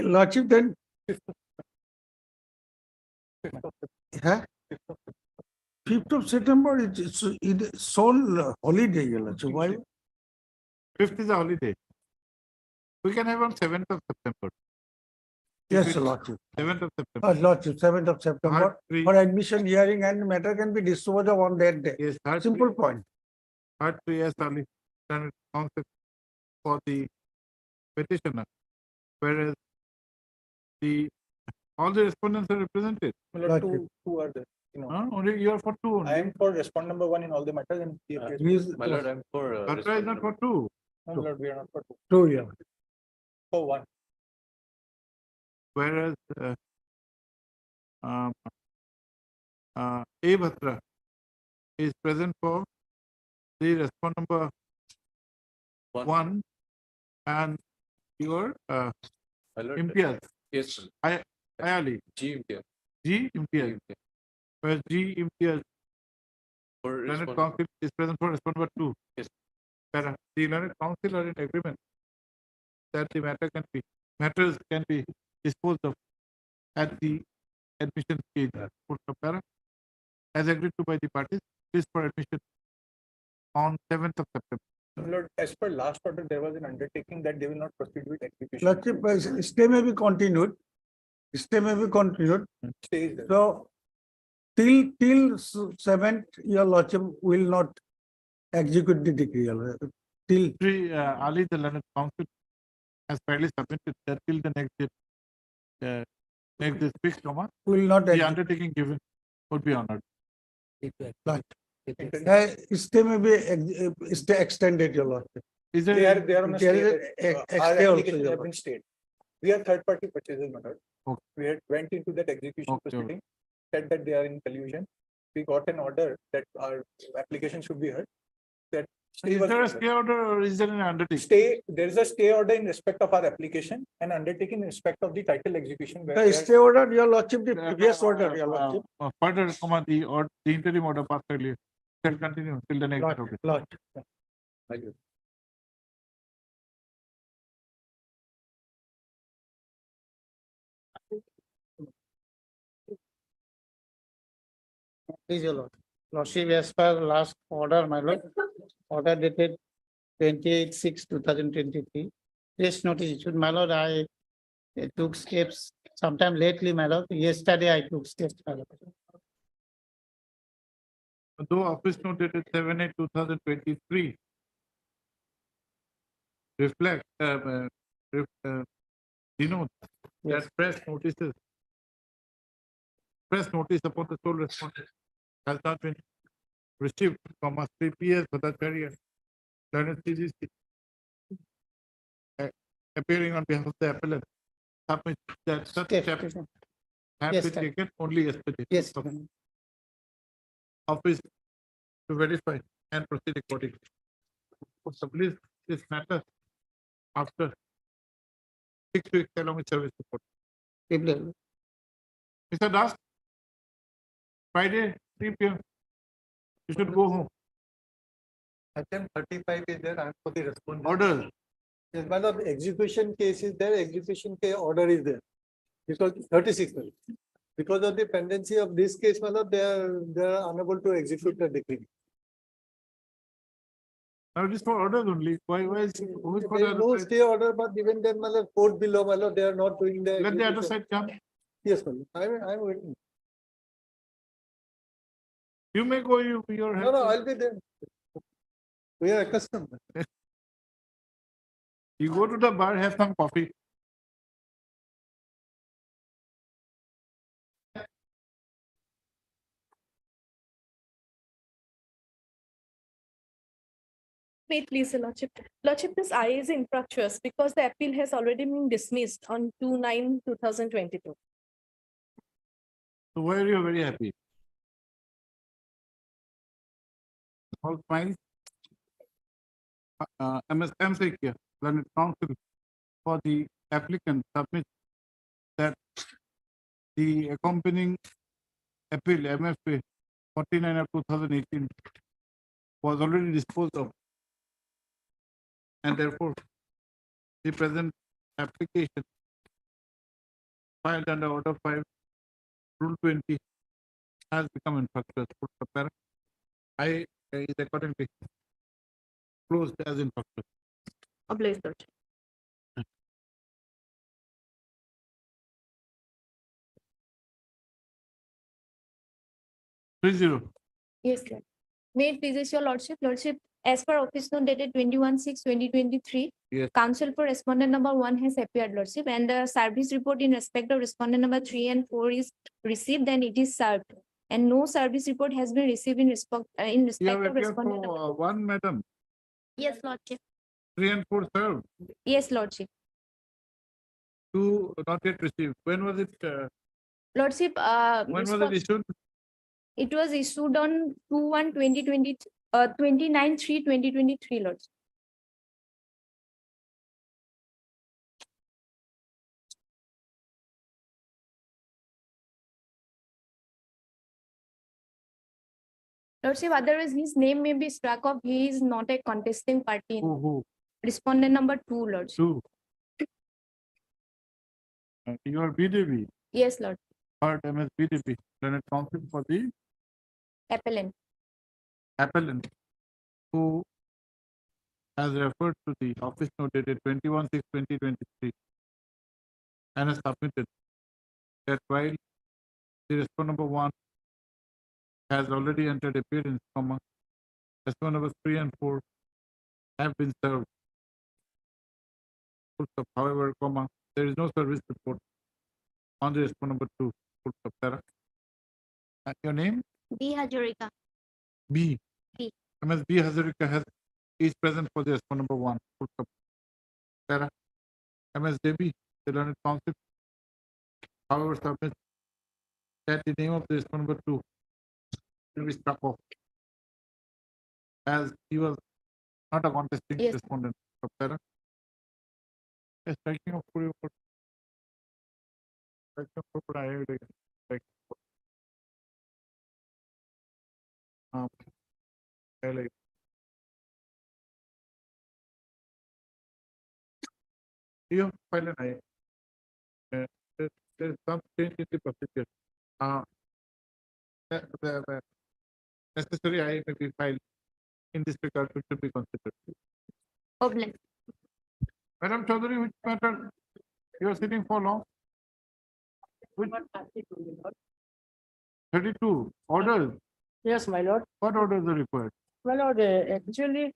Lordship, then. Huh? 5th of September, it's sole holiday, your Lordship. Why? 5th is a holiday. We can have on 7th of September. Yes, Lordship. 7th of September. Lordship, 7th of September. Third, For admission, hearing, and matter can be disposed of on that day. Yes, Simple point. Part 3 as early standard concept for the petitioner, whereas all the respondents are represented. Two are there. Only you are for 2 only. I am for respond number 1 in all the matters and he appears. My lord, I'm for. Batra is not for 2. No, my lord, we are not for 2. 2, yeah. For 1. Whereas A Batra is present for the respond number 1 and your imtiaz. Yes, sir. Ayali. G imtiaz. G imtiaz. Whereas G imtiaz For Learned respondent. Council is present for respond number 2. Yes. The Learned Council are in agreement that the matters can be disposed of at the admission stage. As agreed to by the parties, please for admission on 7th of September. Lord, as per last order, there was an undertaking that they will not proceed with execution. Lordship, stay may be continued. Stay may be continued. Stays there. So, till 7th, your Lordship will not execute the decree. Till Ali, the Learned Council has fairly submitted that till the next date, next day fixed, will not the undertaking given would be honored. stay may be stay extended, your Lordship. Is They are on a There stay. is a Our stay also, application your have been stayed. We are third party purchases, my lord. Okay. We had went into that execution Okay. proceeding, said that they are in collusion. We got an order that our application should be heard. That stay Is was there a ordered. stay order or is there an undertaking? Stay, there is a stay order in respect of our application and undertaking in respect of the title execution. The stay order, your Lordship, the previous order, your Lordship. Further, the interim order passed earlier shall continue till the next order. Lordship. Please, your lord. Lordship, as per last order, my lord, order dated 28/6/2023. This notice issued, my lord, I took steps sometime lately, my lord. Yesterday I took steps, my lord. Though office note dated 7/8/2023 reflect, denote that press notice upon the sole respondent has not been received from us 3 PS for that period. Learned CGC appearing on behalf of the appellant submit that such steps have Yes, been sir. taken only yesterday. Yes. Office to verify and proceed accordingly. So please, this matter after 6 weeks along with service report. Mr. Das, Friday, 3 PM. You should go home. Attempt 35 is there, I am for the respondent. Order. Yes, my lord, execution case is there, execution case order is there. Because 36, my lord. Because of the pendency of this case, my lord, they are unable to execute the decree. Now it is for orders only. Why is who is for There the is no other side? stay order, but even then, my lord, court below, my lord, they are not doing the. Let the other execution. side come. Yes, my lord, I am waiting. You may go, your No, no, I'll be there. We are accustomed. You go to the bar, have some coffee. Wait, please, Your Lordship. Lordship, this I is infructuous because the appeal has already been dismissed on 2/9/2022. So why are you very happy? All smiles. MSC here, Learned Council for the applicant submit that the accompanying appeal MFA 49 of 2018 was already disposed of. And therefore, the present application filed under Order 5, Rule 20 has become infructuous. I is accordingly closed as infructuous. Obliged, Lordship. 30. Yes, Lord. May it pleases your Lordship, as per office note dated 21/6/2023, Yes. counsel for respondent number 1 has appeared, Lordship, and the service report in respect of respondent number 3 and 4 is received and it is served. And no service report has been received in respect You have of appeared respondent number. for one, madam. Yes, Lordship. 3 and 4 served. Yes, Lordship. 2 not yet received. When was it? Lordship, When was it issued? it was issued on 2/1/2020, 29/3/2023, Lordship. Lordship, otherwise his name may be struck off. He is not a contesting party. Who? Respondent number 2, Lordship. 2. You are BDB. Yes, Lord. Third MS BDB. Learned counsel for the Appellant. appellant who has referred to the office note dated 21/6/2023 and has submitted that while the respondent number 1 has already entered appearance, respondent number 3 and 4 have been served. Full stop. However, there is no service report on the respondent number 2. Full stop. Sarah. Your name? B. Hajorika. B. B. MS B. Hazarika is present for the respondent number 1. Full stop. Sarah. MS Devi, the learned counsel, however, submits that the name of the respondent number 2 will be struck off as he was not a contesting Yes. respondent. So, Sarah. Yes, striking of Puri. Striking of Puri, I will strike. I like. You have to file an I. There is some change in the procedure. The necessary I may be filed in this regard, which should be considered. Obliged. Madam Chaudhary, which matter you are sitting for long? Which 32 orders? Yes, my lord. What orders are required? My lord, actually,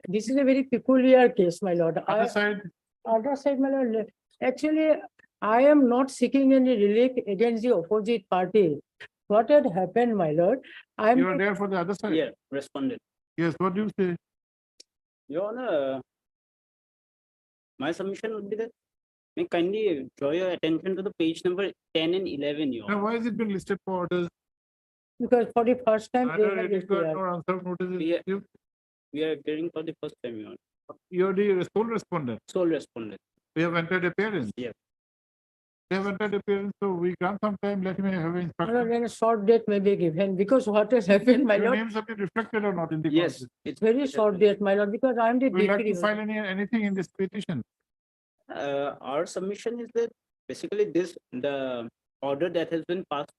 this is a very peculiar case, my lord. Other side, Other side, my lord, actually, I am not seeking any relief against the opposite party. What had happened, my lord? I you are am, there for the other side? Yeah, respondent. Yes, what do you say? Your Honor, my submission would be that may kindly draw your attention to the page number 10 and 11, Your Now, Honor. why has it been listed for orders? because for the first time, they Either have it is good issued. or unserved notices. Yeah. We are appearing for the first time, Your Honor. You are the sole respondent. Sole respondent. We have entered appearance. Yeah. They have entered appearance, so we grant some time, let me have My instruction. lord, then a short date may be given because what has happened, my Your lord, names have been reflected or not in the Yes, process? it's very short date, my lord, because I am the Would you like to decree. file anything in this petition? Our submission is that basically the order that has been passed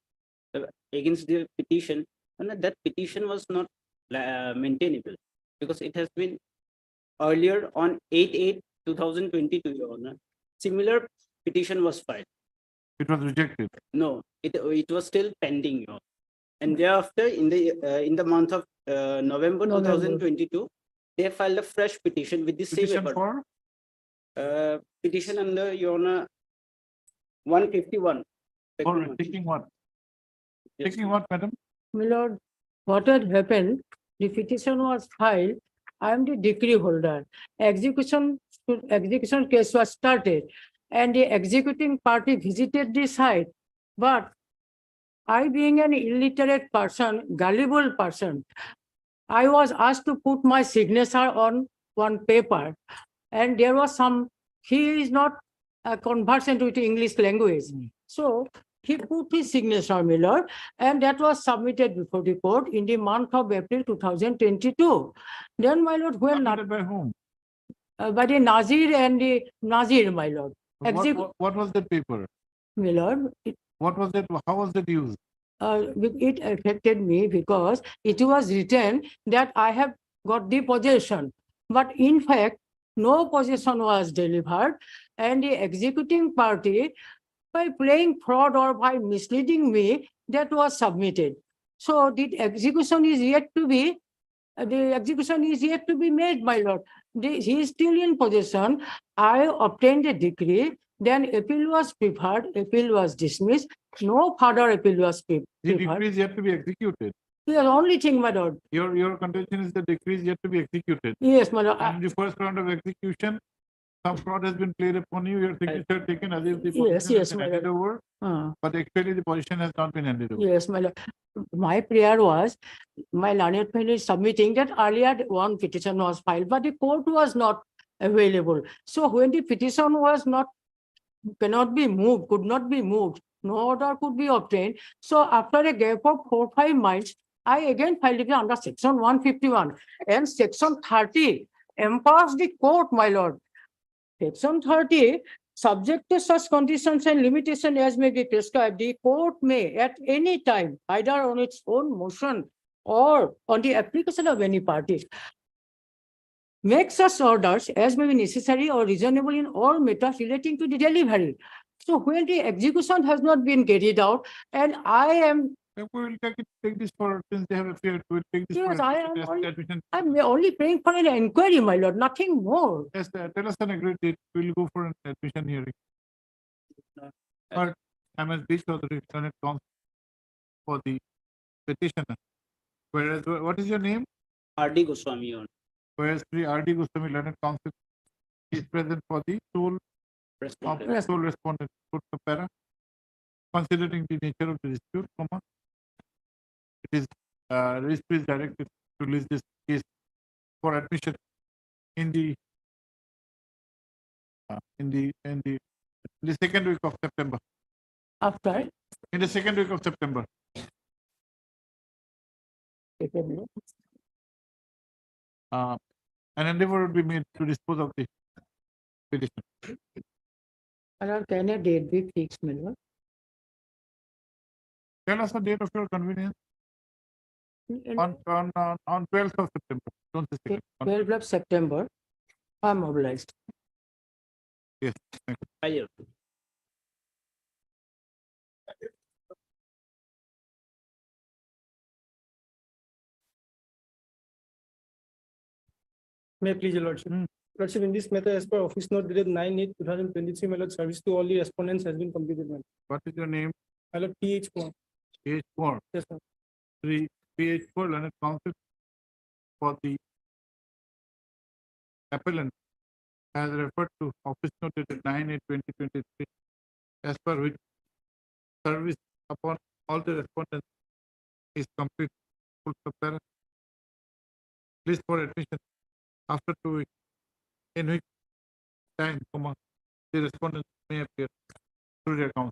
against the petition, and that petition was not maintainable because it has been earlier on 8/8/2022, Your Honor. Similar petition was filed. It was rejected. No, it was still pending, Your Honor. And thereafter, in the month of November November. 2022, they filed a fresh petition with the same Petition effort. for, Petition under Your Honor 151. for taking what? Yes. Taking what, madam? My lord, what had happened, the petition was filed, I am the decree holder. Execution case was started and the executing party visited the site. But I being an illiterate person, gullible person, I was asked to put my signature on one paper. And there was he is not conversant with English language. So he put his signature, my lord, and that was submitted before the court in the month of April 2022. Then, my lord, when not Submitted by whom? by the Nazir and the Nazir, my lord. What was that paper? My lord, What was that? How was that used? it affected me because it was written that I have got the possession, but in fact, no possession was delivered, and the executing party, by playing fraud or by misleading me, that was submitted. So the execution is yet to be made, my lord. He is still in possession. I obtained a decree, then appeal was preferred, appeal was dismissed, no further appeal was preferred. The decree is yet to be executed. The only thing, my lord. Your contention is the decree is yet to be executed. Yes, my lord. And the first round of execution, some fraud has been played upon you, your signature taken as if the Yes, position has been my handed lord. over, but actually the position has not been handed over. Yes, my lord. My prayer was, my learned friend is submitting that earlier one petition was filed, but the court was not available. So when the petition was not, cannot be moved, could not be moved, no order could be obtained. So after a gap of 4-5 months, I again filed it under section 151 and section 30 empowers the court, my lord. Section 30, subject to such conditions and limitation as may be prescribed, the court may at any time, either on its own motion or on the application of any party, make such orders as may be necessary or reasonable in all matters relating to the delivery. So when the execution has not been carried out, and I am. We will take this for, since they have appeared, we will take this Yes, for I'm only praying for an inquiry, my lord, nothing more. Yes, tell us an agreed date, we will go for an admission hearing. But I must be sure that it's done it for the petitioner. Whereas, what is your name? R.D. Goswami. Whereas Sri R.D. Goswami, learned counsel, is present for the sole respondent. Put the para. Considering the nature of the dispute, it is registry is directed to list this case for admission in the second week of September. After? In the second week of September. An endeavor would be made to dispose of the petition. Can a date be fixed, my lord? Tell us the date of your convenience. On 12th of September. Don't say second. 12th of September, I'm mobilized. Yes. Thank you. May I please, your lordship. Lordship, in this matter, as per office note dated 9/8/2023, my lord, service to all the respondents has been completed. What is your name? My lord, P.H. Kumar. P.H. Kumar. Yes, sir. P.H. Kumar, learned counsel for the appellant has referred to office note dated 9/8/2023, as per which service upon all the respondents is complete. List for admission after 2 weeks, in which time, the respondent may appear through their counsel.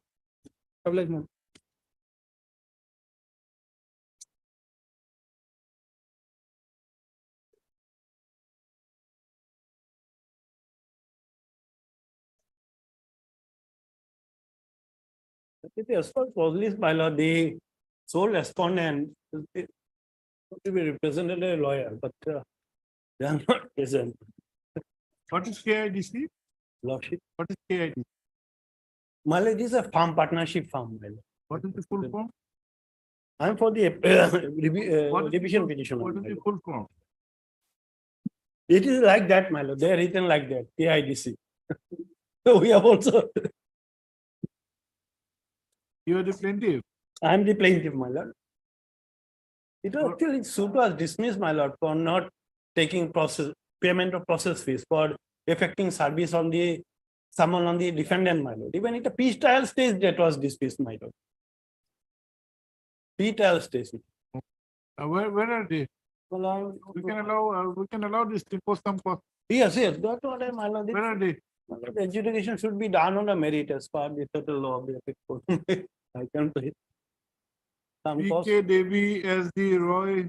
As far as police, my lord, the sole respondent to be represented a lawyer, but they are not present. What is KIDC? Lordship. What is KIDC? My lord, this is a farm partnership farm. My lord. What is the full form? I'm for the revision petition. What is the full form? It is like that, my lord. They are written like that, KIDC. So we have also. You are the plaintiff. I am the plaintiff, my lord. It was actually suit was dismissed, my lord, for not taking payment of process fees for effecting service on the someone on the defendant, my lord. Even at a peace trial stage, that was dismissed, my lord. Peace trial stage. Where are they? Well, we can allow this to post some cost. Yes, that's what I, my lord. Where are they? The adjudication should be done on a merit as per the total law of the appeal court. I can say. Some cost. P.K. Devi as the Roy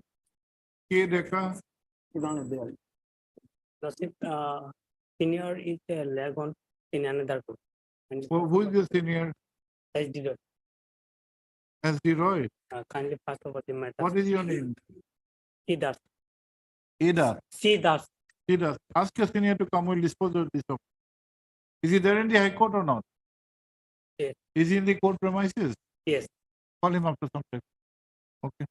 K. Deka. Senior is a lag on in another court. Who is the senior? SD. As the Roy. Kindly pass over the matter. What is your name? Siddharth. Ada. Siddharth. Siddharth. Ask your senior to come. We'll dispose of this. Is he there in the High Court or not? Yes. Is he in the court premises? Yes. Call him after some time. Okay.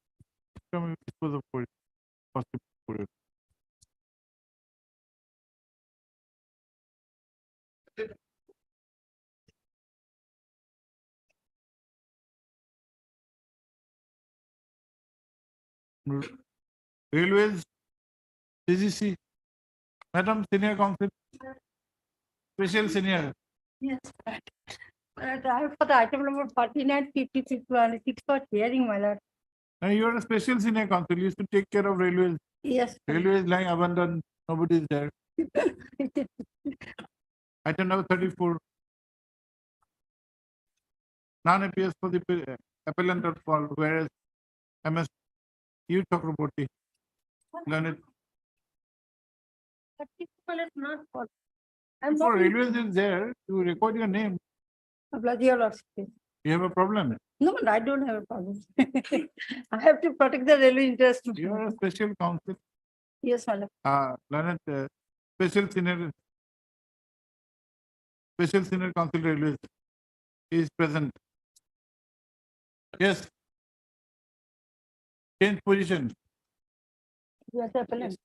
Come and dispose of for it. Possible for it. Railways, CGC, Madam Senior Counsel, Special Senior. Yes. For the item number 4956 for hearing, my lord. Now you are a Special Senior Counsel. You used to take care of railways. Yes. Railways lying abandoned. Nobody is there. Item number 34. None appears for the appellant at fault, whereas MS U Chakraborty. Learned. Not for. I'm For not. railways is there to record your name. Your lordship. You have a problem. No, I don't have a problem. I have to protect the railway interest. You are a special counsel. Yes, my lord. Learned, special senior counsel railways is present. Yes. Change position. Yes, appellant.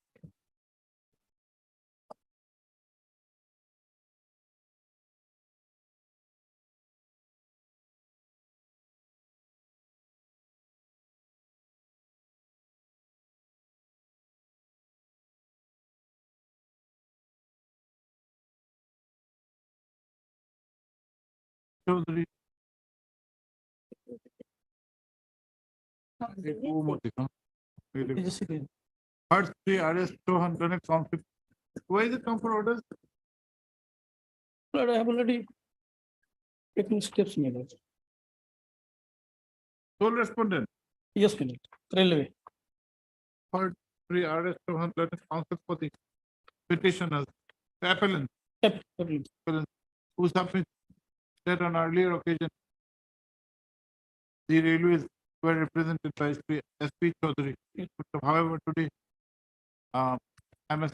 Chaudhary. First three arrest 200 conflict. Why is it come for orders? Lord, I have already taken steps, my lord. Sole respondent. Yes, my lord. Railway. First three arrest 200 counsel for the petitioners. The appellant. Appellant. Who submit that on earlier occasion the railways were represented by SP Chaudhary. However, today MS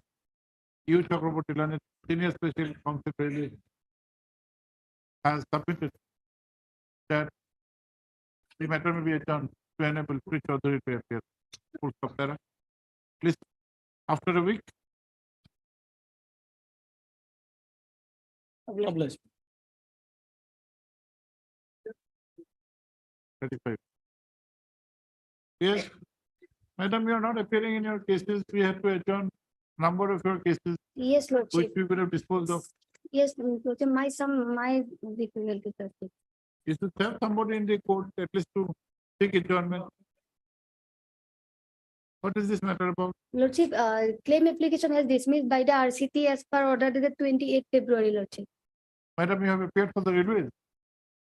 U Chakraborty Learned Senior Special Counsel Railway has submitted that the matter may be adjourned to enable Sri Chaudhary to appear. Full stop, Tara. Please, after a week. Obliged. 35. Yes, madam, you are not appearing in your cases. We have to adjourn number of your cases Yes, which lordship. we could have disposed of. Yes, lordship. My difficulty, lordship. You should have somebody in the court at least to take adjournment. What is this matter about? Lordship, claim application has dismissed by the RCT as per order dated 28th February, lordship. Madam, you have appeared for the railways.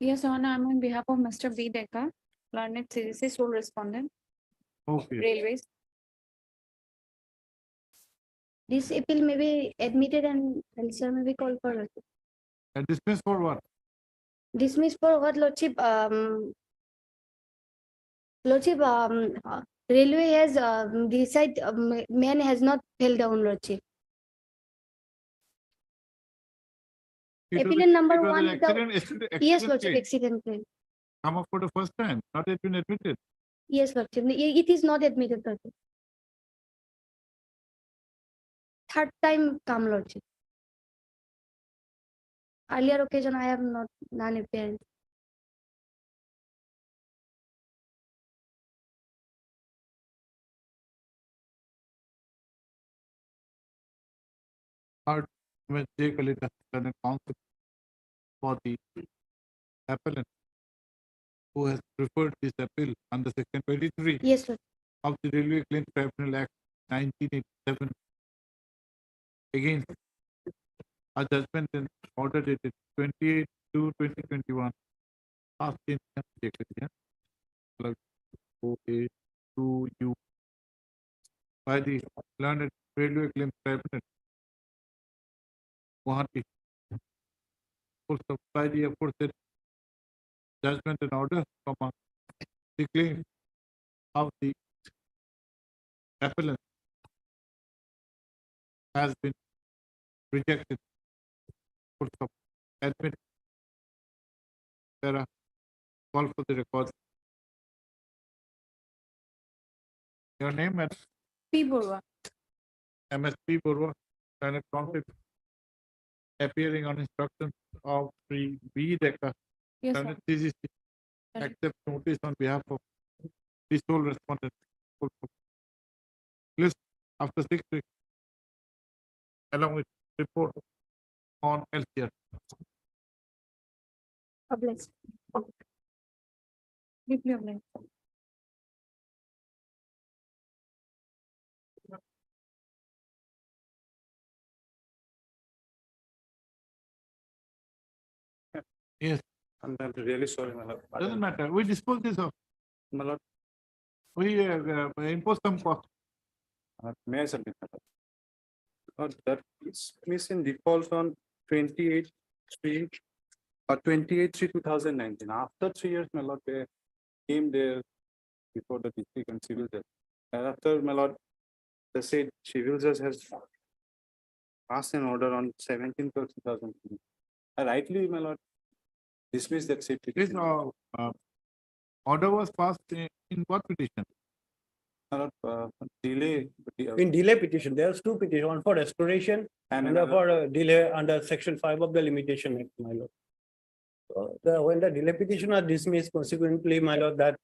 Yes, Your Honor, I'm on behalf of Mr. B. Deka, Learned CGC sole respondent, Okay. railways. This appeal may be admitted and LCR may be called for, lordship. And dismissed for what? Dismissed for what, lordship? Lordship, railway has decided man has not fell down, lordship. It was Appellant number it was one. an accident, Yes, accident lordship, case. accident claim. Come up for the first time, not yet been admitted. Yes, lordship. It is not admitted, lordship. Third time come, lordship. Earlier occasion I have not non-appearance. Third, when J. Kalita has done a counsel for the appellant who has referred this appeal under section 23 Yes, sir. of the Railway Claims Tribunal Act 1987 against a judgment in order dated 28/2/2021. Past instance taken, yeah. Like OA to you by the learned railway claims tribunal, Guwahati, for by the aforesaid judgment and order, the claim of the appellant has been rejected. Admit. Sarah, call for the record. Your name and P. Borwa. MSP Borwa, and conflict appearing on instructions of Sri B. Decker. Yes, and sir. CCC accept notice on behalf of the sole respondent. List after 6 weeks, along with report on LCR. Obliged. Deeply obliged. Yes, I'm really sorry, my lord. doesn't matter. We dispose this of. My lord, We impose some cost. may I submit, my lord? Lord, that is miss in default on 28/3/2019. After 3 years, my lord, they came there before the district and civil judge. And after, my lord, they said civil judge has passed an order on 17/12/2020. I rightly, my lord, dismiss that said This petition. order was passed in what petition? My lord, delay. In delay petition, there's two petitions, one for restoration And and another- for delay under section 5 of the limitation act, my lord. When the delay petition are dismissed, consequently, my lord, that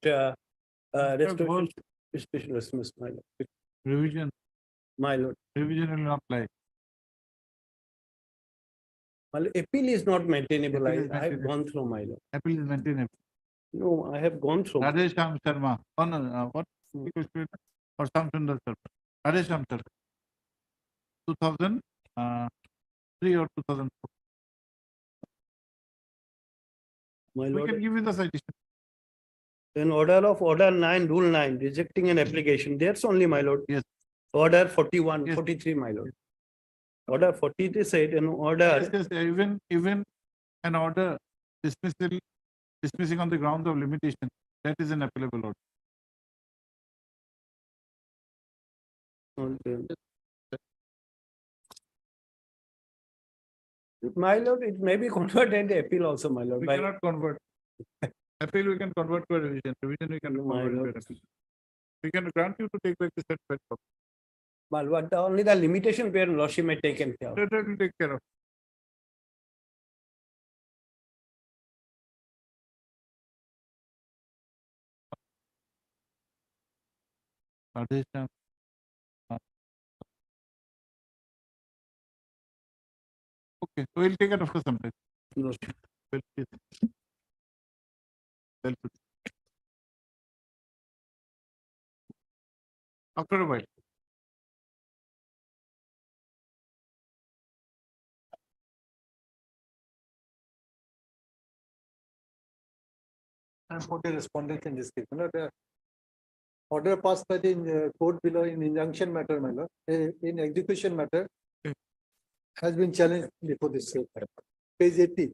restoration is dismissed, my lord. Revision. My lord. Revision will not apply. Well, appeal is not maintainable. Appeal is I have maintainable. gone through, my lord. Appeal is maintainable. No, I have gone through. Radhesham Sharma. Oh, no, what? Or Samsundar sir. Radhesham sir. 2003 or 2004. My We lord, can give you the citation. in order of order 9, rule 9, rejecting an application, there's only, my lord. Yes. Order 41, Yes. 43, my lord. Order 43 said an order. Yes, even an order dismissing on the grounds of limitation, that is an appellable order. My lord, it may be converted into appeal also, my lord. We by- cannot convert. Appeal we can convert to a revision. Revision we can My convert to lord. an appeal. We can grant you to take back the certificate. But only the limitation where lordship may taken care of. That will take care of. Radhesham. Okay, so we'll take it after some time. No. Well, yes. Well, after a while. I'm for the respondent in this case. The order passed by the court below in injunction matter, my lord, in execution matter has been challenged before this page 80.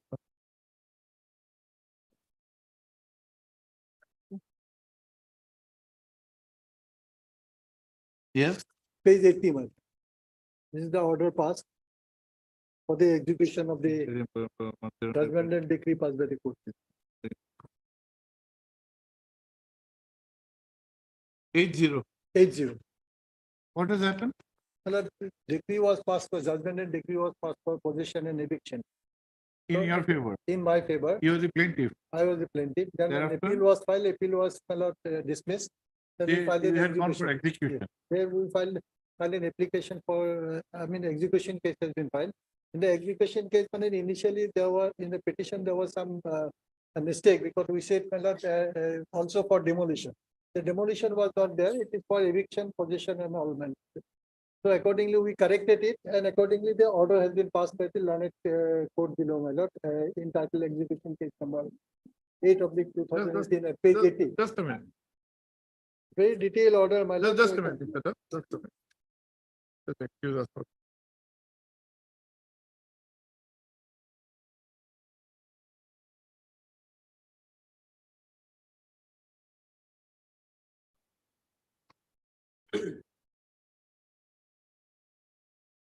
Yes. Page 80, man. This is the order passed for the execution of the judgment and decree passed by the court. 80. 80. What has happened? Well, decree was passed for judgment and decree was passed for possession and eviction. In your favor. In my favor. You are the plaintiff. I was the plaintiff. Then an Thereafter? appeal was filed, appeal was dismissed. Then we filed an They had gone for execution. execution. There we filed an application for, execution case has been filed. In the execution case, initially there was, in the petition, there was some a mistake because we said also for demolition. The demolition was not there. It is for eviction, possession and all. So accordingly, we corrected it, and accordingly, the order has been passed by the learned court below, my lord, entitled execution case number 8 of the 2018, page 80. Just a minute. Very detailed order, my lord. Just a minute, Inspector. Just a minute. Just excuse us for.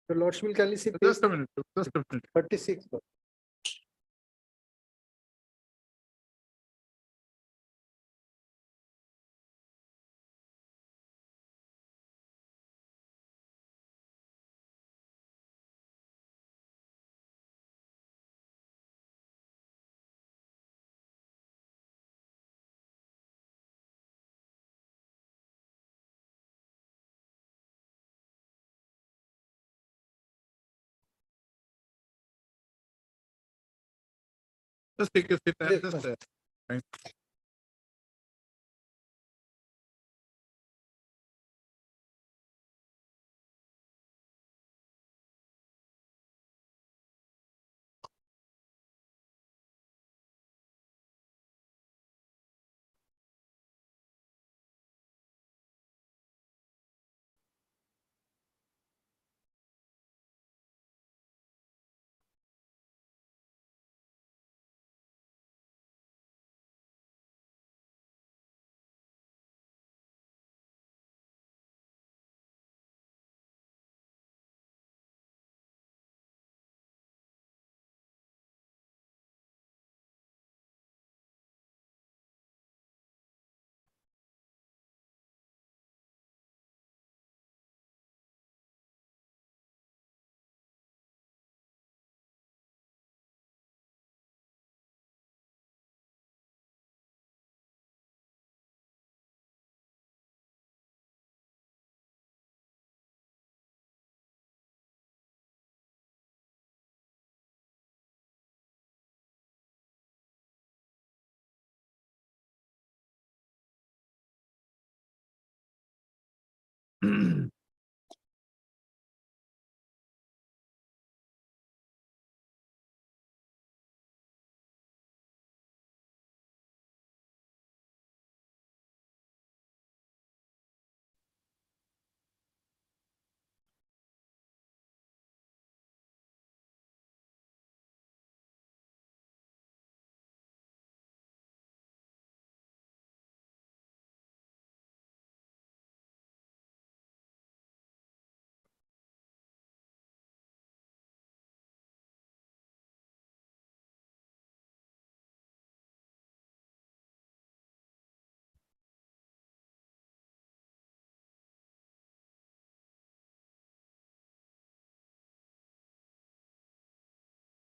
The lordship will kindly see Just a minute, just a minute. 36. Just take a seat and Yes, just. Thank you.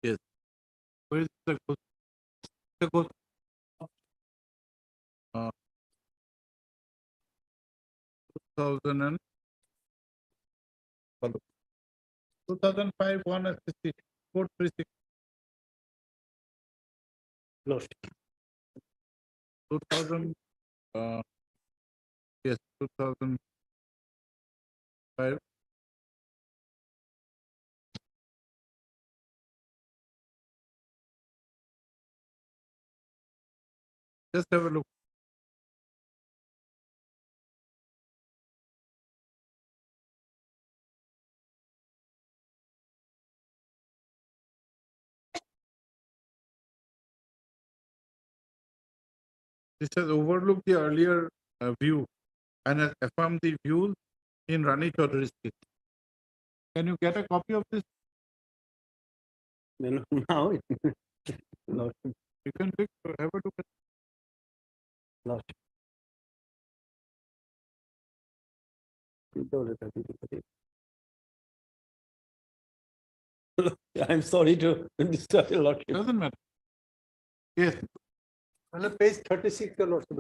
Yes. Where is the ghost? The ghost. 2000 and 2005 160 436. Lost. 2000. Yes, 2005. Just have a look. This has overlooked the earlier view and has affirmed the views in Rani Chaudhary's case. Can you get a copy of this? Then now it lost. You can have a look at. Lost. I'm sorry to disturb a lot. Doesn't matter. Yes. On page 36, the lordship.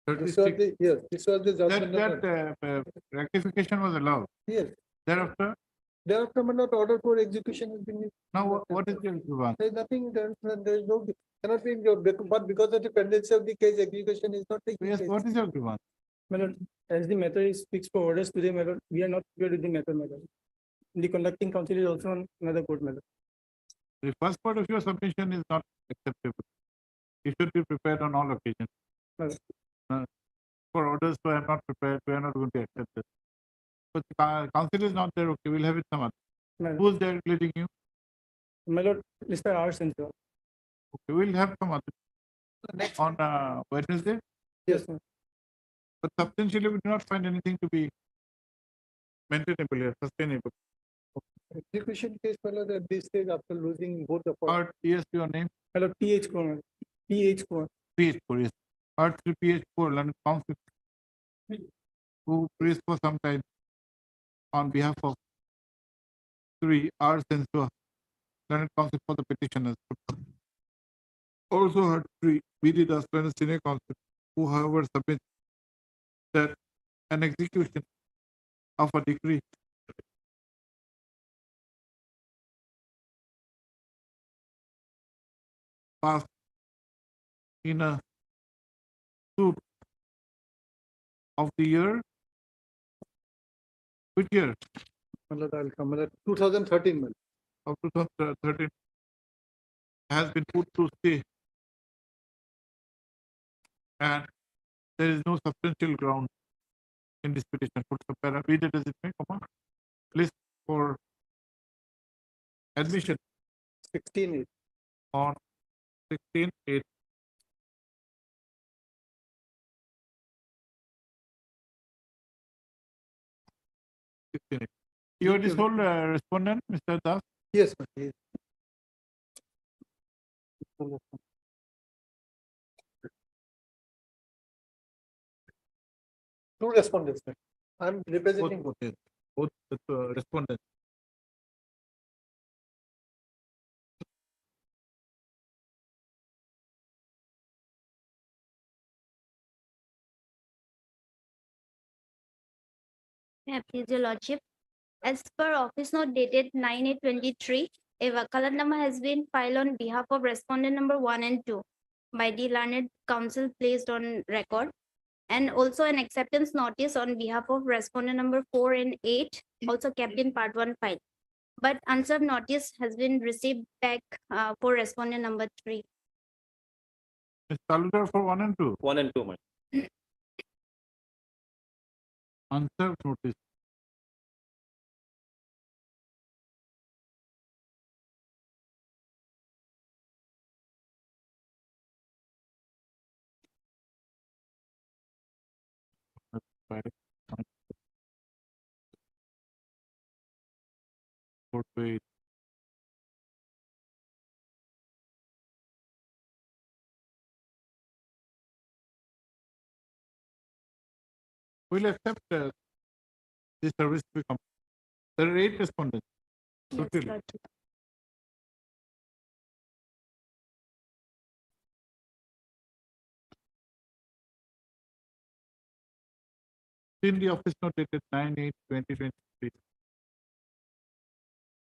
This 36. was the, yes, this was the judgment. That rectification was allowed. Yes. Thereafter, my lord, order for execution has been. now what is your grievance? There is nothing, there is no, cannot be, but because of the pendency of the case, execution is not taking Yes, place. what is your grievance? My lord, as the matter is fixed for orders today, my lord, we are not prepared with the matter, my lord. The conducting council is also on another court, my lord. The first part of your submission is not acceptable. You should be prepared on all occasions. My lord. For orders, so I am not prepared, we are not going to accept this. But the council is not there, okay, we'll have it some other. My lord. Who's there leading you? My lord, Mr. R. Sensor. Okay, we'll have some other. On Wednesday, Yes, sir. but substantially we do not find anything to be maintainable here, sustainable. Execution case, my lord, at this stage after losing both the parts. Part, yes, your name, My lord, PH Kumar. PH Kumar. PH4, yes. Part 3 PH4, London Council, who praised for some time on behalf of 3 R. Sensor, London Council for the petitioners. Also heard 3 BD Das, London Senior Council, who however submit that an execution of a decree passed in a suit of the year. Which year? My lord, I'll come, my lord, 2013, my lord. Of 2013 has been put to stay. And there is no substantial ground in this petition. Put the para, read it as it may, come on. List for admission 16. on 16/8. You are the sole respondent, Mr. Das? Yes, my lord. Two respondents, sir. I'm representing both. Both respondents. Yeah, please, your lordship. As per office note dated 9/8/23, a wakalatnama has been filed on behalf of respondent number 1 and 2 by the learned counsel placed on record, and also an acceptance notice on behalf of respondent number 4 and 8, also kept in part 1 file. But unserved notice has been received back for respondent number 3. Ms. Taludar for 1 and 2. 1 and 2, my. Unserved notice. Portrait. We'll accept this service to be complete. There are 8 respondents. Yes, Totally. lordship. In the office note dated 9/8/2023.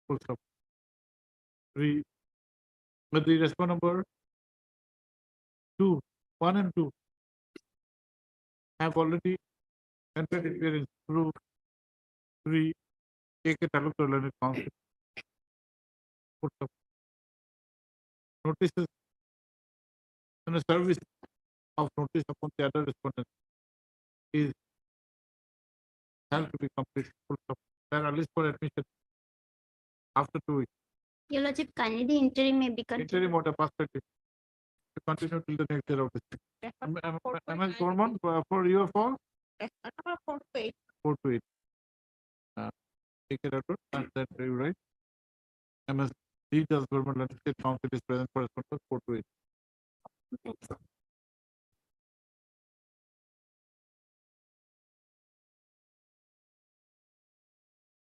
Full stop. But the respond number 2, 1 and 2 have already entered appearance through 3 AK Talukdar Learned Council. Full stop. Notices and a service of notice upon the other respondent is held to be complete. Full stop. There are list for admission after 2 weeks. Your lordship, kindly the interim may be continued. Interim order perspective. To continue till the next day of this. Am I Gorman for you for? 4 to 8. 4 to 8. Take it out, and then you right. MS D does government landscape council is present for respondent 4 to 8.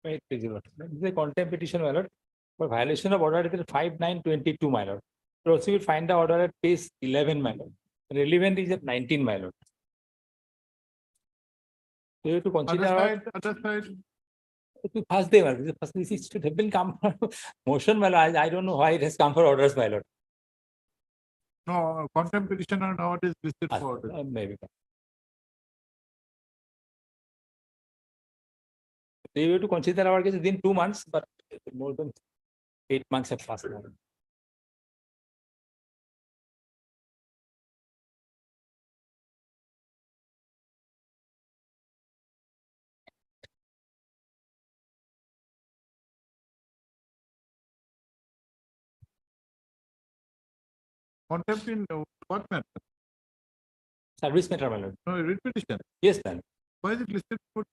Wait, please, your lordship. This is a contempt petition, my lord, for violation of order letter 5922, my lord. So also you find the order at page 11, my lord. Relevant is at 19, my lord. So you have to consider Other side. to first day, my lord. This should have been come for motion, my lord. I don't know why it has come for orders, my lord. No, contempt petition are nowadays listed for orders. Maybe. They were to consider our case within 2 months, but more than 8 months have passed now. Contempt in what matter? Service matter, my lord. No, writ petition. Yes, ma'am. Why is it listed for?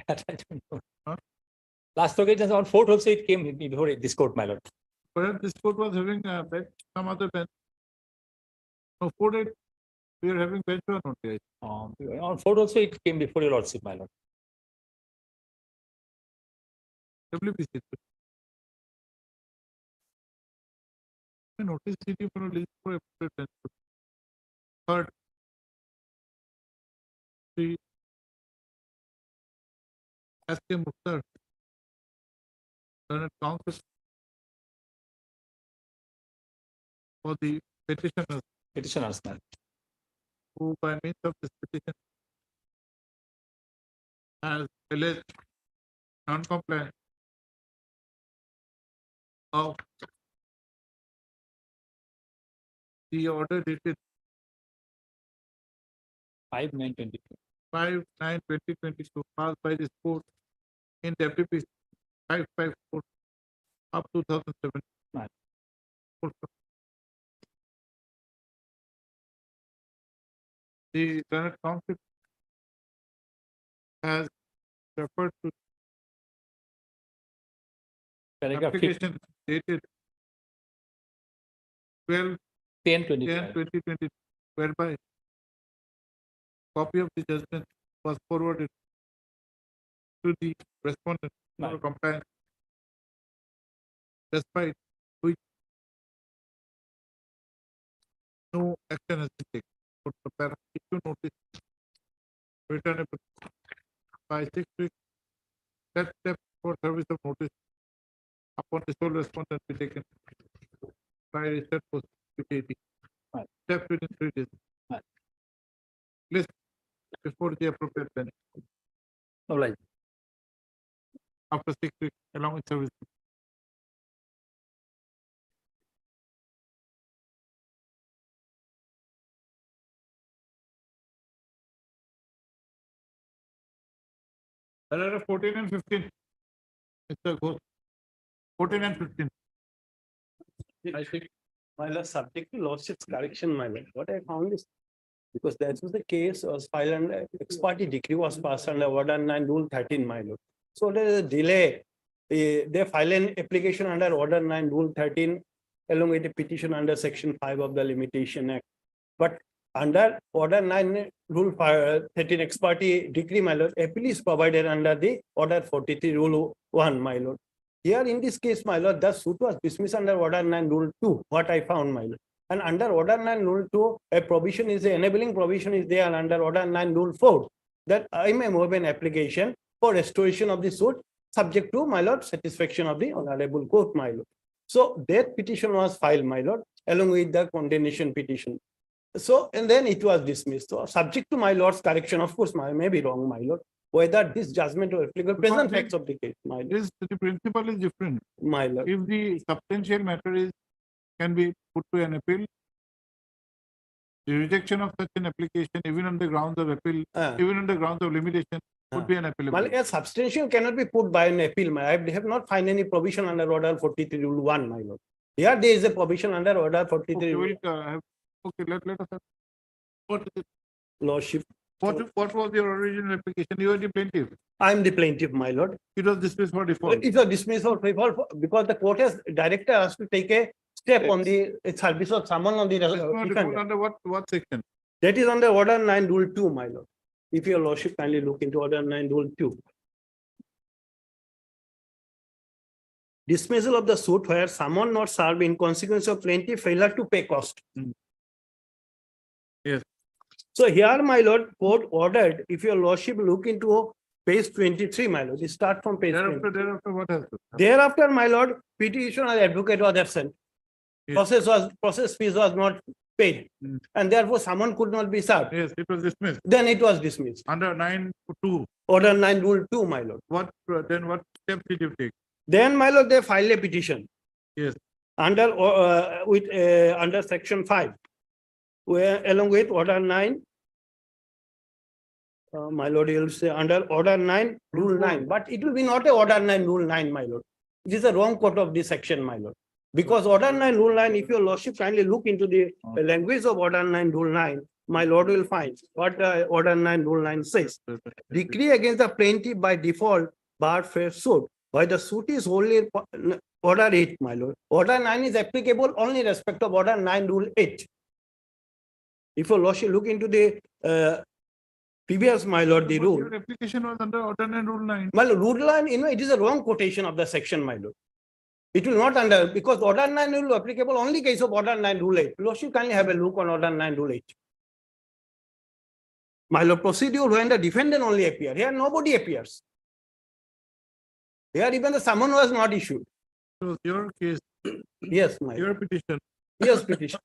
That I don't know. Huh? Last occasion on 4th also it came before this court, my lord. Perhaps this court was having a bench, some other bench. No, 4 days, we are having bench one only. On 4th also it came before your lordship, my lord. WPC. Notice CD for a list for appropriate bench. Third, the S.K. Mukhtar, Learned Counsel for the petitioners, Petitioners, ma'am. who by means of this petition has alleged non-compliance of the order dated 5/9/22. 5/9/2022 passed by this court in WPC 554 of 2007. The Senate Council has referred to Paragraph application dated 12/10/2020, whereby copy of the judgment was forwarded to the respondent for compliance, despite which no action has been taken. For the issue notice returnable by 6 weeks, that step for service of notice upon the sole respondent be taken by research post PAD. Step within 3 days. List before the appropriate bench. Right. After 6 weeks, along with service. Paragraph 14 and 15. Mr. Ghosh. 14 and 15. I think, my lord, subject to lordship's correction, my lord, what I found is, because that was the case was filed under ex parte decree was passed under order 9 rule 13, my lord. So there is a delay. They file an application under order 9 rule 13 along with a petition under section 5 of the Limitation Act. But under order 9 rule 13 ex parte decree, my lord, appeal is provided under the order 43 rule 1, my lord. Here in this case, my lord, the suit was dismissed under order 9 rule 2, what I found, my lord. And under order 9 rule 2, a provision is, enabling provision is there under order 9 rule 4, that I may move an application for restoration of the suit subject to, my lord, satisfaction of the honorable court, my lord. So that petition was filed, my lord, along with the condemnation petition. So, and then it was dismissed. So subject to my lord's correction, of course, I may be wrong, my lord, whether this judgment or applicable present facts of the case, my lord. This, the principle is different. My lord. If the substantial matter is can be put to an appeal, the rejection of such an application, even on the grounds of appeal, even on the grounds of limitation, would be an appealable. Well, a substantial cannot be put by an appeal. I have not found any provision under order 43 rule 1, my lord. Here there is a provision under order 43. Okay, rule. let us have. What is it? Lordship. What was your original application? You are the plaintiff. I am the plaintiff, my lord. It was dismissed for default. It was dismissed for default because the court has directed us to take a step on the service of someone on the Default under what section? That is under order 9 rule 2, my lord. If your lordship kindly look into order 9 rule 2. Dismissal of the suit where someone not served in consequence of plaintiff failure to pay cost. Yes. So here, my lord, court ordered, if your lordship look into page 23, my lord, you start from page 20. Thereafter, what has happened? Thereafter, my lord, petitioner advocate was absent. Yes. Process fees was not paid, and therefore someone could not be served. Yes, it was dismissed. Then it was dismissed. Under 9(2). Order 9 Rule 2, my lord. What, then what steps did you take? Then, my lord, they filed a petition. Yes. Under, under section 5, where along with order 9, my lord, you will say under order 9, rule 9, but it will be not a order 9, rule 9, my lord. It is a wrong quote of this section, my lord. Because order 9, rule 9, if your lordship kindly look into the language of order 9, rule 9, my lord will find what order 9, rule 9 says. Decree against the plaintiff by default bar fair suit, why the suit is wholly order 8, my lord. Order 9 is applicable only in respect of order 9, rule 8. If your lordship look into the previous, my lord, the rule. Your application was under order 9, rule 9. Well, rule 9, it is a wrong quotation of the section, my lord. It will not under, because order 9 will be applicable only case of order 9, rule 8. Lordship kindly have a look on order 9, rule 8. My lord, procedural when the defendant only appear. Here nobody appears. Here even the summon was not issued. So your case. Yes, my your petition. Yes, petition.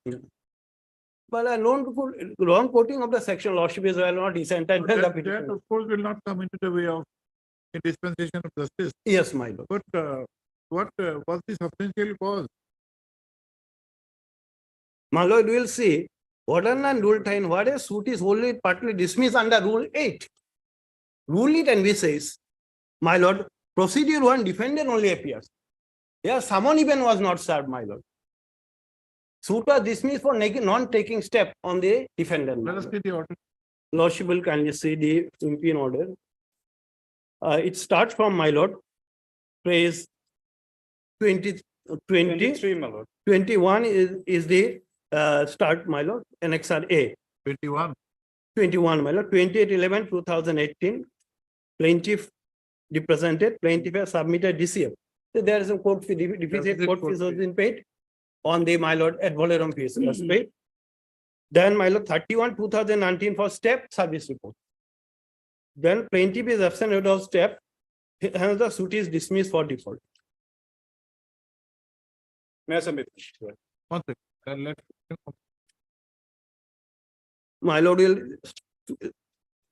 But a wrong quoting of the section, lordship is well not decent. That, of course, will not come into the way of a dispensation of justice. Yes, my lord. But what was the substantial cause? My lord, we will see order 9, rule 10, what a suit is wholly partly dismissed under rule 8. Rule it and we says, my lord, procedure 1, defendant only appears. Here, summon even was not served, my lord. Suit was dismissed for non-taking step on the defendant. Let us see the order. Lordship will kindly see the imperial order. It starts from, my lord, phrase 23, my lord. 21 is the start, my lord, annexure A. 21. 21, my lord, 28/11/2018. Plaintiff represented, plaintiff has submitted DCF. So there is a court fee, deficit court fees has been paid on the, my lord, ad valorem fees was paid. Then, my lord, 31/2019 for step service report. Then plaintiff is absent without step, hence the suit is dismissed for default. May I submit? One second. My lord will,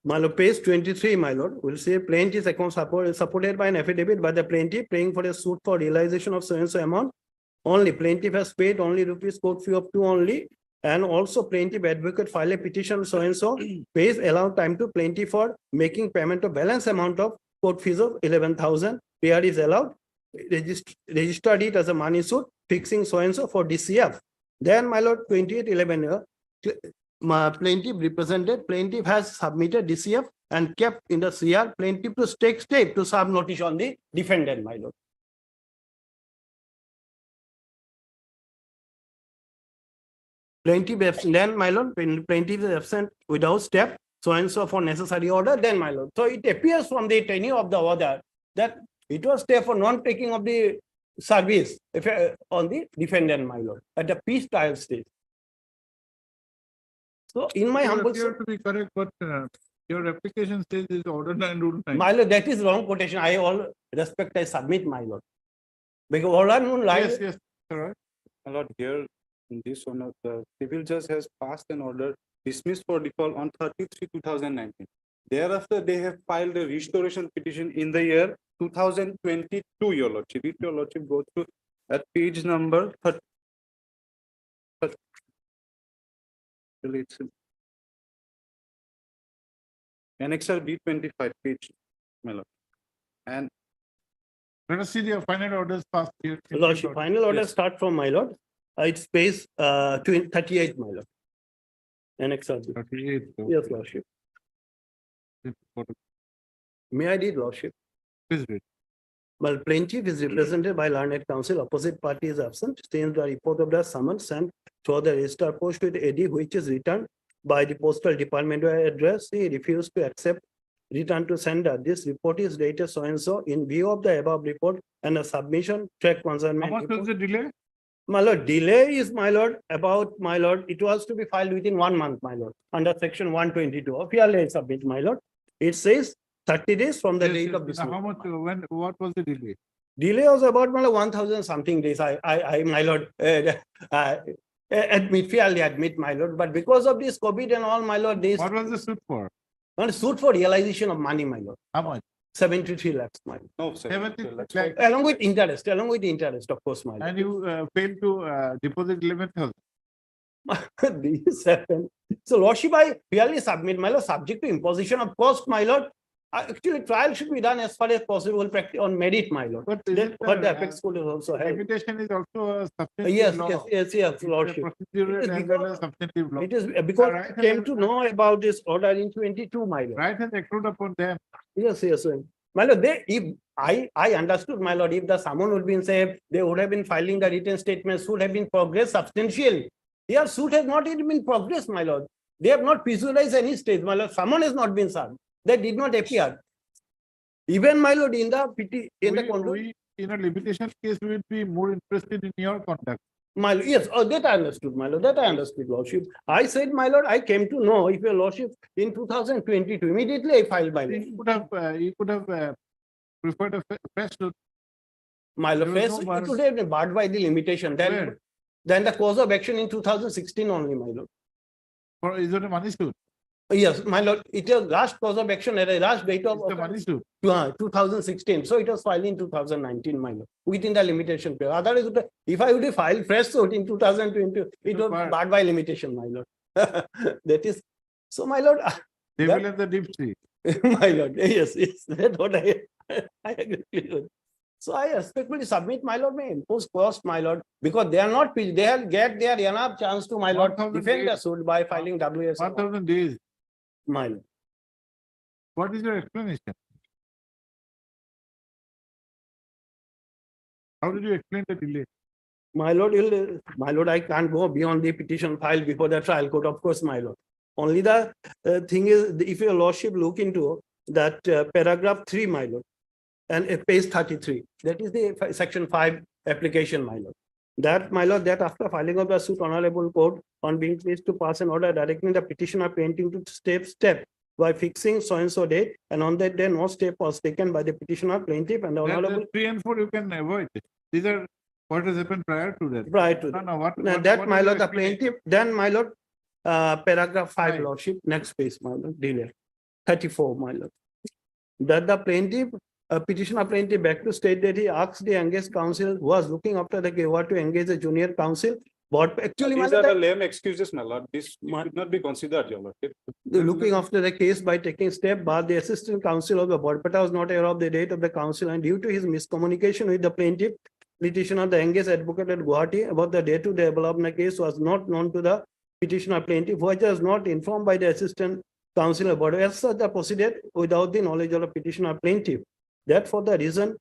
my lord, page 23, my lord, will say plaintiff's account supported by an affidavit by the plaintiff paying for a suit for realization of so-and-so amount. Only plaintiff has paid only rupees court fee of 2 only. And also plaintiff advocate file a petition so-and-so pays allow time to plaintiff for making payment of balance amount of court fees of 11,000. PR is allowed. Registered it as a money suit fixing so-and-so for DCF. Then, my lord, 28/11, plaintiff represented, plaintiff has submitted DCF and kept in the CR, plaintiff to take step to serve notice on the defendant, my lord. Plaintiff absent, then, my lord, plaintiff is absent without step, so-and-so for necessary order, then, my lord. So it appears from the tenure of the order that it was stay for non-taking of the service if, on the defendant, my lord, at the peace trial stage. So in my humble, appear to be correct, but your application says is order 9, rule 9. my lord, that is wrong quotation. I all respect, I submit, my lord. Because order no lie. Yes, yes, all right. My lord, here in this one, the civil judge has passed an order dismissed for default on 30/3/2019. Thereafter, they have filed a restoration petition in the year 2022, your lordship. If your lordship go through at page number 30. Annexure B25 page, my lord. And let us see the final orders passed here. Lordship, final order start from, my lord. It's page 38, my lord. Annexure. 38. Yes, lordship. May I read, lordship? Please read. Well, plaintiff is represented by learned counsel, opposite party is absent, states the report of the summons sent through the register post with AD, which is returned by the postal department address. He refused to accept return to sender. This report is dated so-and-so in view of the above report and a submission check concernment. How much was the delay? My lord, delay is, my lord, about, my lord, it was to be filed within 1 month, my lord, under section 122 of your late submit, my lord. It says 30 days from the date of this. How much, when, what was the delay? Delay was about, my lord, 1,000 something days. I, my lord, admit, fairly admit, my lord, but because of this COVID and all, my lord, this. What was the suit for? On a suit for realization of money, my lord. How much? 73 lakhs, my lord. No, 70 lakhs. Along with interest, of course, my lord. And you failed to deposit 11,000. This happened. So lordship, I really submit, my lord, subject to imposition of cost, my lord. Actually, trial should be done as far as possible practice on merit, my lord. But What the apex court is also held. limitation is also a substantive Yes, law. yes, lordship. Procedural It is as well as substantive law. It is because Right I came to know about this order in 22, my lord. Right has accrued upon them. Yes. My lord, if I understood, my lord, if the someone would been said, they would have been filing the written statements, would have been progress substantial. Their suit has not yet been progressed, my lord. They have not visualized any stage, my lord. Someone has not been served. They did not appear. Even, my lord, in the In a limitation case, we will be more interested in your conduct. My lord, yes, that I understood, my lord. That I understood, lordship. I said, my lord, I came to know if your lordship in 2022, immediately I filed my lord. You could have preferred a fresh suit. My lord, There was first, no it would have been barred by the limitation. Then the cause of action in 2016 only, my lord. Or is it a money suit? Yes, my lord, it is last cause of action at a last date of The money suit. 2016. So it was filed in 2019, my lord, within the limitation period. Otherwise, if I would have filed fresh suit in 2020, it was barred by limitation, my lord. That is, so my lord. Devil in the deep sea. My lord, yes, that's what I agree with. So I respectfully submit, my lord, may impose cost, my lord, because they are not, they have get their enough chance to, my lord, 1,000 defend the days. suit by filing WS. 1,000 days. My lord. What is your explanation? How did you explain the delay? My lord, I can't go beyond the petition filed before the trial court, of course, my lord. Only the thing is, if your lordship look into that paragraph 3, my lord, and page 33, that is the section 5 application, my lord. That, my lord, that after filing of the suit, honorable court, on being pleased to pass an order directing the petitioner painting to step by fixing so and so date, and on that day no step was taken by the petitioner, plaintiff, and the honorable. 3 and 4 you can avoid. These are what has happened prior to that. Prior to that. That, my lord, the plaintiff, then, my lord, paragraph 5, lordship, next page, my lord, delay. 34, my lord. That the plaintiff, petitioner plaintiff back to state that he asked the engaged counsel who was looking after the case to engage a junior counsel. But actually, These are the lame excuses, my lord. This should not be considered, your lord. Looking after the case by taking step, but the assistant counsel of the Bodpata was not aware of the date of the counsel, and due to his miscommunication with the plaintiff, petitioner, the engaged advocate at Guwahati about the date to develop the case was not known to the petitioner plaintiff, which was not informed by the assistant counsel about it. As such, the proceeded without the knowledge of the petitioner plaintiff. That for the reason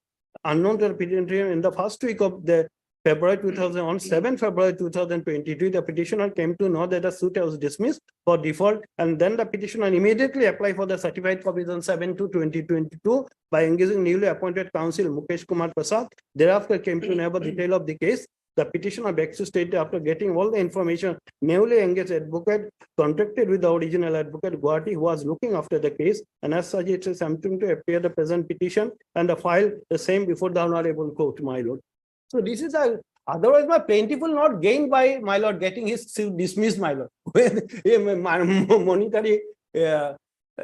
unknown to the petitioner, in the first week of the February 2000, on 7 February 2022, the petitioner came to know that the suit was dismissed for default, and then the petitioner immediately applied for the certified copies on 7/2/2022 by engaging newly appointed counsel Mukesh Kumar Prasad. Thereafter came to know about the detail of the case. The petitioner begs to state that after getting all the information, newly engaged advocate contracted with the original advocate Guwahati, who was looking after the case, and as such it is attempting to appear the present petition and the file the same before the honorable court, my lord. So this is a, otherwise my plaintiff will not gain by, my lord, getting his suit dismissed, my lord. When monetary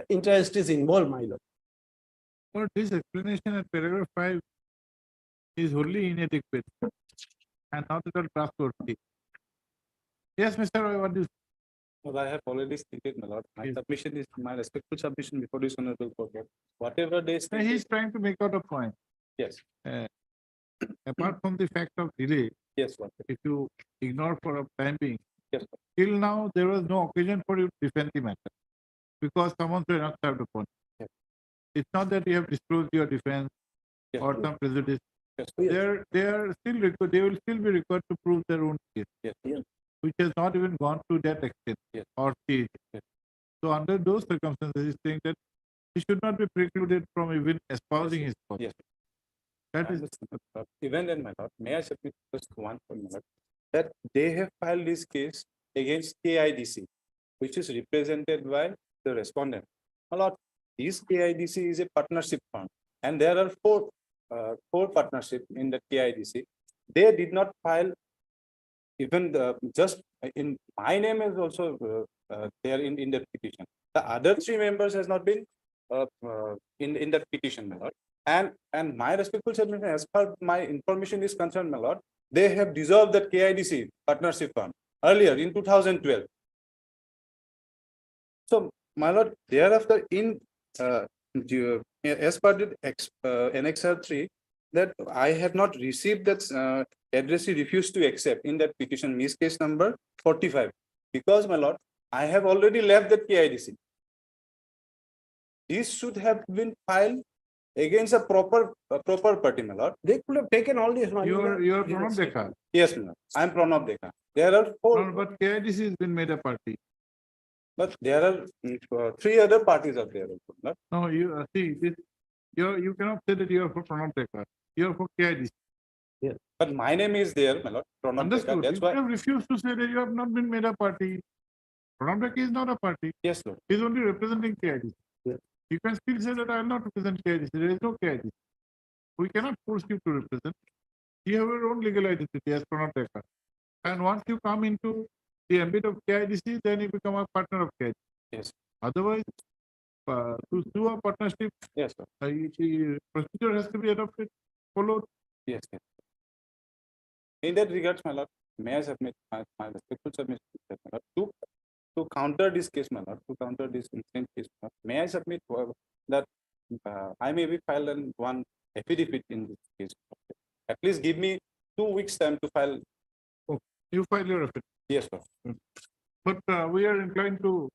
interest is involved, my lord. Well, this explanation at paragraph 5 is wholly inadequate and not at all trustworthy. Yes, Mr. Roy, what do you say? Well, I have already stated, my lord. My submission is my respectful submission before this honorable court. Whatever they say. He's trying to make out a point. Yes. Apart from the fact of delay, yes, sir. If you ignore for a time being, yes, sir. Till now there was no occasion for you to defend the matter because someone were not served upon. Yes. It's not that you have disclosed your defense yes, or some prejudice. Yes, they are still required. They will still be required to prove their own case, yes, yes. which has not even gone to that extent yes. or stage. Yes. So under those circumstances, he's saying that he should not be precluded from even espousing his cause. Yes. That is even then, my lord, may I submit just one point, my lord, that they have filed this case against KIDC, which is represented by the respondent. My lord, this KIDC is a partnership fund, and there are four partnerships in the KIDC. They did not file even just in my name is also there in the petition. The other 3 members has not been in that petition, my lord. And my respectful submission, as far my information is concerned, my lord, they have dissolved that KIDC partnership fund earlier in 2012. So, my lord, thereafter as per the Annexure 3, that I have not received that addressee refused to accept in that petition, miss case number 45, because, my lord, I have already left that KIDC. This should have been filed against a proper party, my lord. They could have taken all this money. You are Pranab Dekha. Yes, my lord. I am Pranab Dekha. There are 4. No, but KIDC has been made a party. But there are 3 other parties out there. No? No, you see this. You cannot say that you are for Pranab Dekha. You are for KIDC. Yes. But my name is there, my lord. Pranab Dekha. Understood. That's You why. have refused to say that you have not been made a party. Pranab Dekha is not a party. Yes, Lord. He is only representing KIDC. Yes. You can still say that I will not represent KIDC. There is no KIDC. We cannot force you to represent. You have your own legal identity as Pranab Dekha. And once you come into the ambit of KIDC, then you become a partner of KIDC. Yes. Otherwise, to sue a partnership, Yes, sir. the procedure has to be adopted, followed. Yes, yes. In that regards, my lord, may I submit my respectful submission, my lord, to counter this case, my lord, to counter this incident case, my lord, may I submit that I may be filed one affidavit in this case. At least give me 2 weeks time to file. Oh, you file your affidavit. Yes, sir. But we are inclined to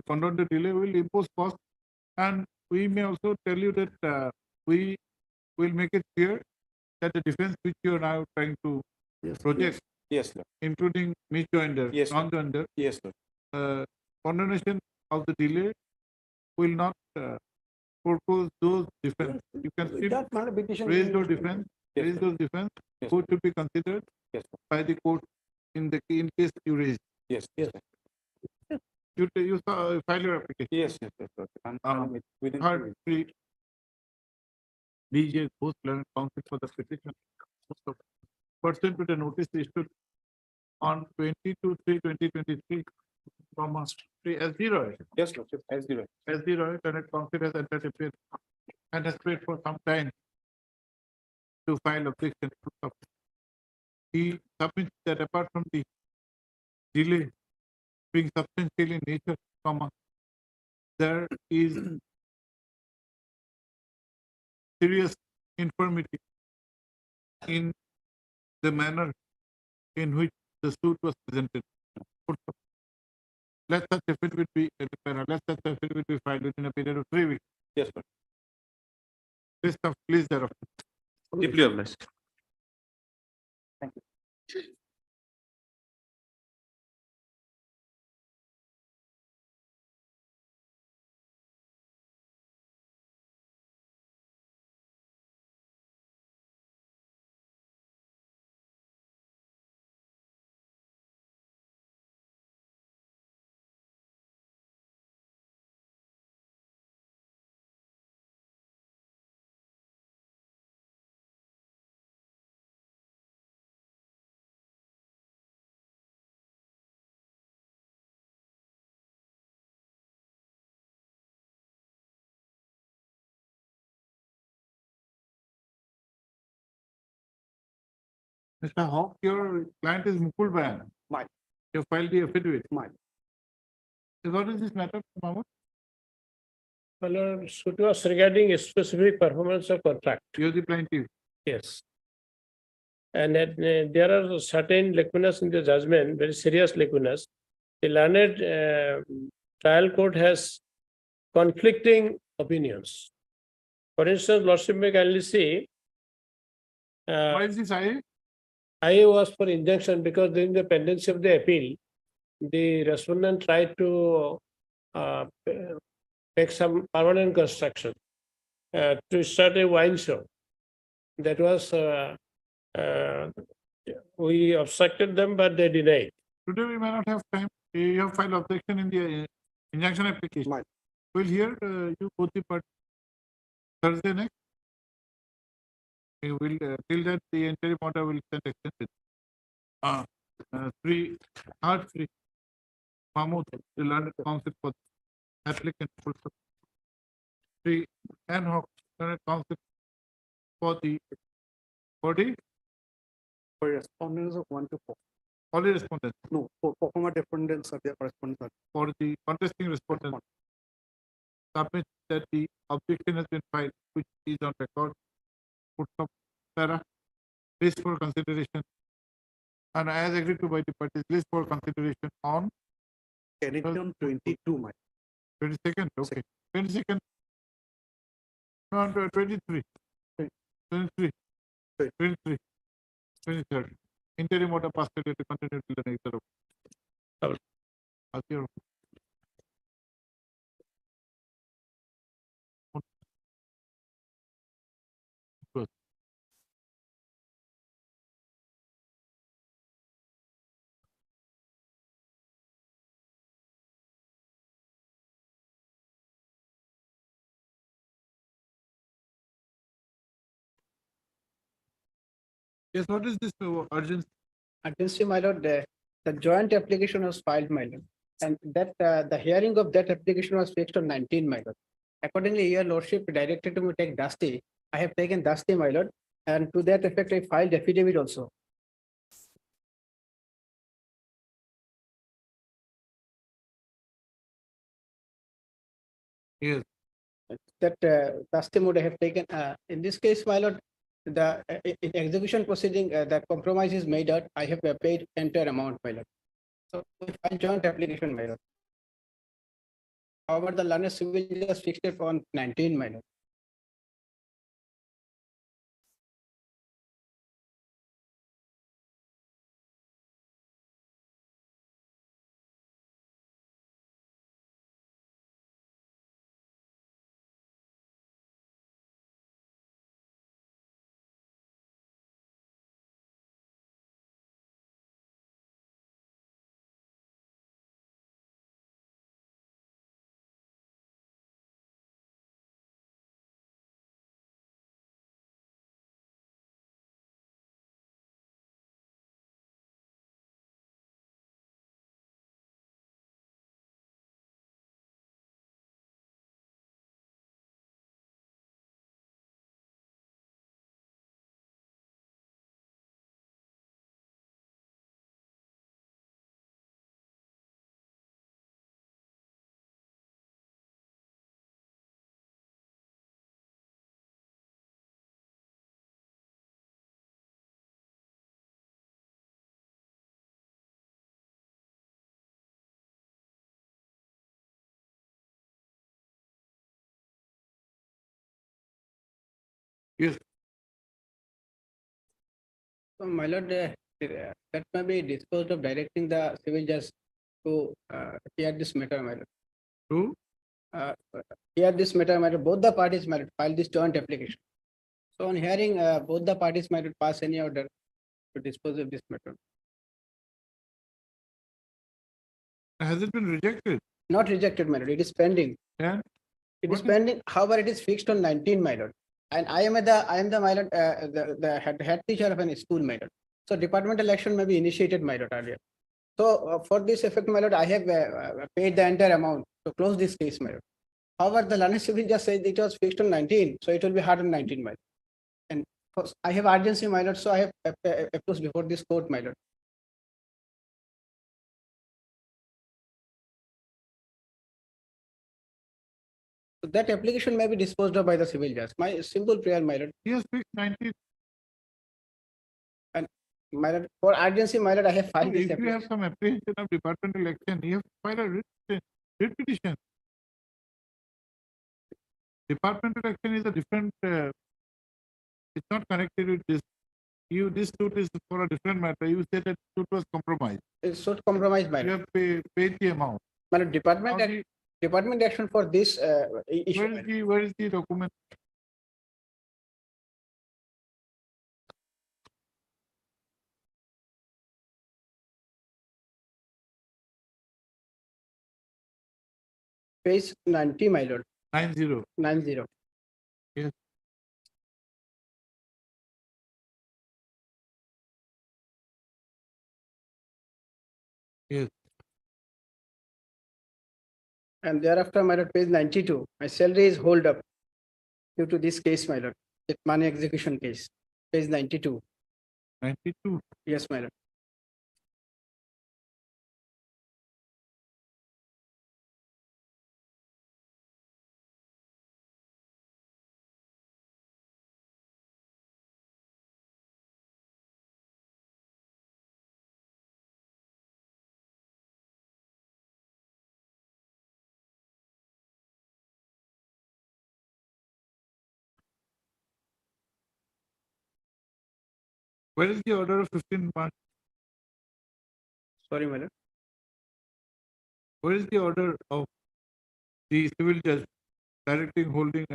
condone the delay, will impose cost, and we may also tell you that we will make it clear that the defense which you are now trying to project, yes, sir, including misjoinder, yes, non-joinder, yes, sir, condemnation of the delay will not propose those defense. You can still raise those defense, yes, yes, which to be considered, yes, by the court in case you raise. Yes, yes. You file your application. Yes, yes, yes. Okay. Third, DJ Ghost Learned Counsel for the petition. Pursuant to the notice issued on 22/3/2023 from S0. Yes, Lordship, S0. S0, Learned Counsel has entered a bid and has paid for some time to file objection. He submits that apart from the delay being substantial in nature, there is serious infirmity in the manner in which the suit was presented. Let such affidavit be filed within a period of 3 weeks. Yes, sir. List of please thereof. Deeply obliged. Thank you. Mr. Hawk, your client is Mukul Bayan. Mine. You filed the affidavit. Mine. So what is this matter, Mahmood? Well, suit was regarding a specific performance of contract. You are the plaintiff. Yes. And there are certain lacunas in the judgment, very serious lacunas. The learned trial court has conflicting opinions. For instance, Lordship may kindly see. Why is this IA? IA was for injunction because during the pendency of the appeal, the respondent tried to make some permanent construction to start a wine shop. That was, we obstructed them, but they denied. Today we may not have time. You have filed objection in the injunction application. Mine. We'll hear you both the part Thursday next. We will till that the interim order will send extended. Free, hard free. Mahmood, the learned counsel for applicant full stop. 3. Ad hoc learned counsel for the body, For respondents of 1 to 4. only respondents, No, for former defendants of their correspondence. for the contesting respondent. Submit that the objection has been filed, which is on record. Put up para, list for consideration. And as agreed to by the parties, list for consideration on Connection 22, my. 22nd, okay. 22nd. No, 23. 23. 23. 23rd. Interim order passed to continue till the next order. Azure. Good. Yes, what is this urgency? Urgency, my lord, the joint application was filed, my lord. And that the hearing of that application was fixed on 19, my lord. Accordingly, your lordship directed to me take Dusty. I have taken Dusty, my lord, and to that effect, I filed affidavit also. Yes. That Dusty would have taken, in this case, my lord, the in execution proceeding, that compromise is made out, I have paid entire amount, my lord. So we filed joint application, my lord. However, the learned civil just fixed it on 19, my lord. Yes. So, my lord, that may be disposed of directing the civil judge to hear this matter, my lord. Who? Hear this matter, my lord. Both the parties might file this joint application. So on hearing, both the parties might pass any order to dispose of this matter. Has it been rejected? Not rejected, my lord. It is pending. Yeah. It is pending. However, it is fixed on 19, my lord. And I am the my lord, the head teacher of an school, my lord. So departmental action may be initiated, my lord, earlier. So for this effect, my lord, I have paid the entire amount to close this case, my lord. However, the learned civil just said it was fixed on 19, so it will be hard on 19, my lord. And I have urgency, my lord, so I have approached before this court, my lord. So that application may be disposed of by the civil judge. My simple prayer, my lord. Yes, fixed 19. And my lord, for urgency, my lord, I have filed this If you have application. some apprehension of departmental action, you have to file a writ petition. Departmental action is a different, it's not connected with this. This suit is for a different matter. You said that suit was compromised. It's suit compromised, my You lord. have paid the amount. My lord, department action for this issue. Where is the document? Page 90, my lord. 90. 90. Yes. Yes. And thereafter, my lord, page 92, my salary is hold up due to this case, my lord, that money execution case, page 92. 92. Yes, my lord. Where is the order of 15 March? Sorry, my lord. Where is the order of the civil judge directing holding,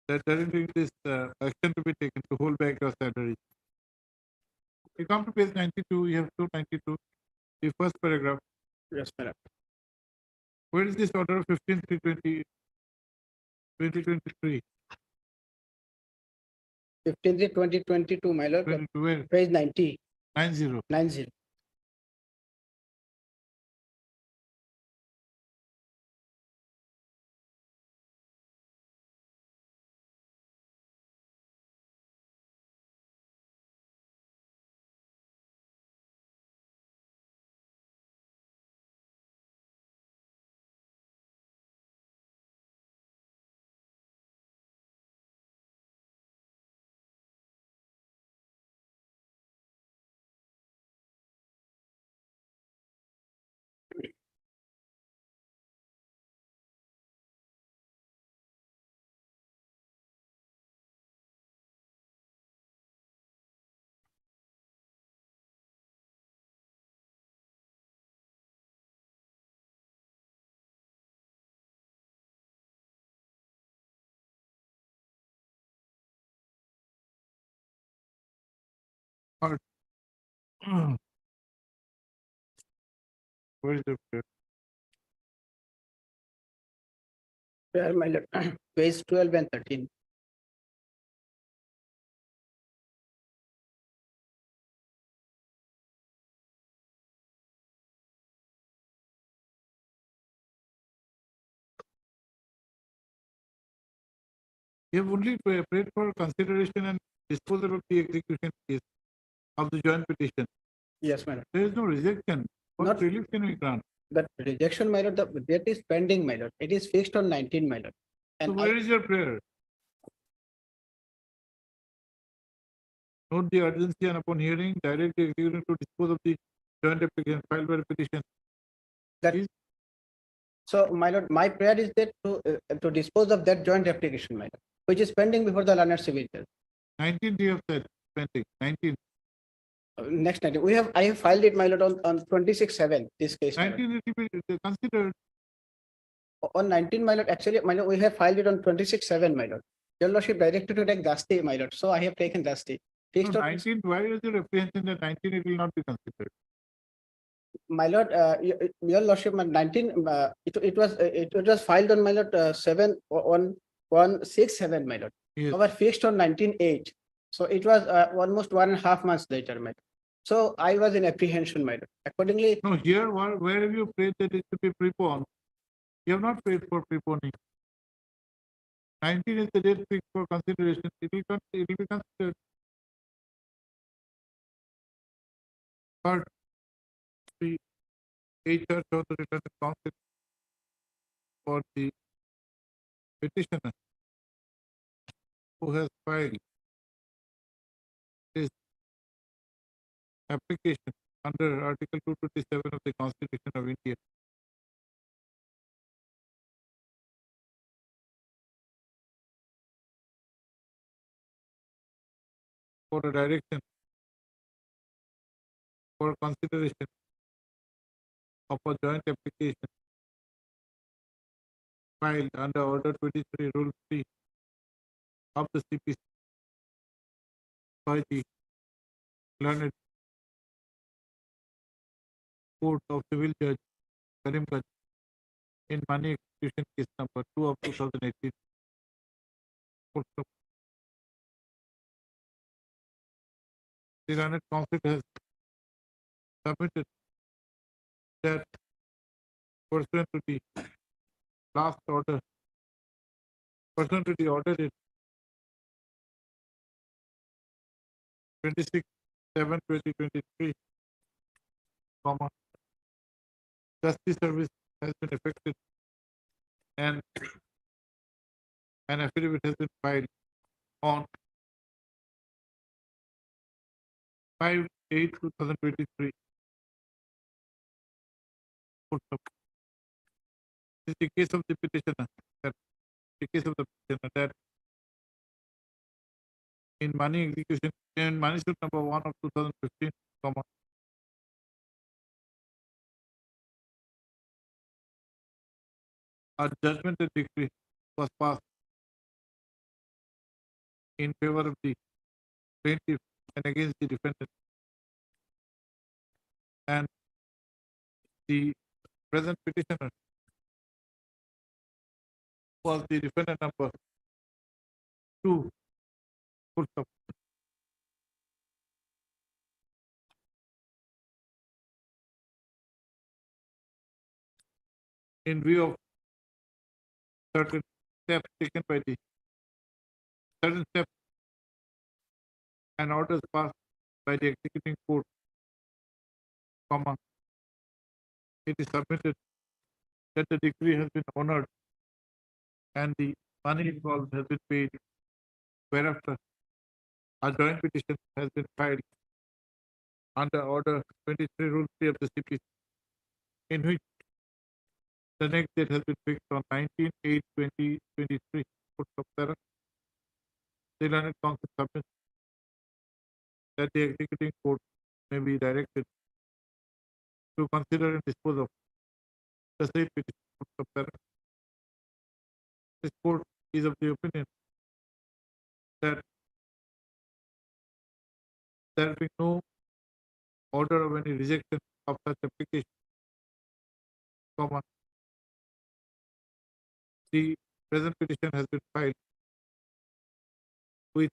directing this action to be taken to hold back your salary? You come to page 92, you have 292, the first paragraph. Yes, my lord. Where is this order of 15/3/2023? 15/3/2022, my lord, Where? page 90. 90. 90. Where is the prayer? Where, my lord, page 12 and 13. You have only prayed for consideration and disposal of the execution case of the joint petition. Yes, my lord. There is no rejection. What Not- relief can we grant? That rejection, my lord, that is pending, my lord. It is fixed on 19, my lord. So And where is your prayer? Note the urgency and upon hearing, direct the execution to dispose of the joint application filed by the petition. so, my lord, my prayer is that to dispose of that joint application, my lord, which is pending before the learned civil judge. 19 you have said, pending, 19. Next 19, I have filed it, my lord, on 26/7, this case. my lord. 19 it will be considered. On 19, my lord, actually, my lord, we have filed it on 26/7, my lord. Your lordship directed to take Dasti, my lord, so I have taken Dasti. No, Fixed on, 19, why is your apprehension that 19 it will not be considered? my lord, your lordship, my 19, it was filed on, my lord, 7 on 1/6/7, my lord. Yes. Our fixed on 19/8, so it was almost 1.5 months later, my lord. So I was in apprehension, my lord. Accordingly, No, here, where have you prayed that it should be preponed? You have not prayed for preponing. 19 is the date fixed for consideration. It will be considered. But the HR or the returning counsel for the petitioner who has filed this application under Article 227 of the Constitution of India for a direction for consideration of a joint application filed under Order 23, Rule 3 of the CPC by the learned Court of Civil Judge Karimganj in money execution case number 2 of 2018. The learned counsel has submitted that pursuant to the last order, pursuant to the order in 26/7/2023, comma, justice service has been effected and an affidavit has been filed on 5/8/2023. This is the case of the petitioner, that the case of the petitioner that in money execution, in money suit number 1 of 2015, comma, a judgment and decree was passed in favor of the plaintiff and against the defendant. And the present petitioner was the defendant number 2. Full stop. In view of certain steps taken by the certain steps and orders passed by the executing court, comma, it is submitted that the decree has been honored and the money involved has been paid. Whereafter, a joint petition has been filed under Order 23, Rule 3 of the CPC, in which the next date has been fixed on 19/8/2023. The learned counsel submits that the executing court may be directed to consider and dispose of the same petition. This court is of the opinion that there will be no order of any rejection of such application, comma, the present petition has been filed with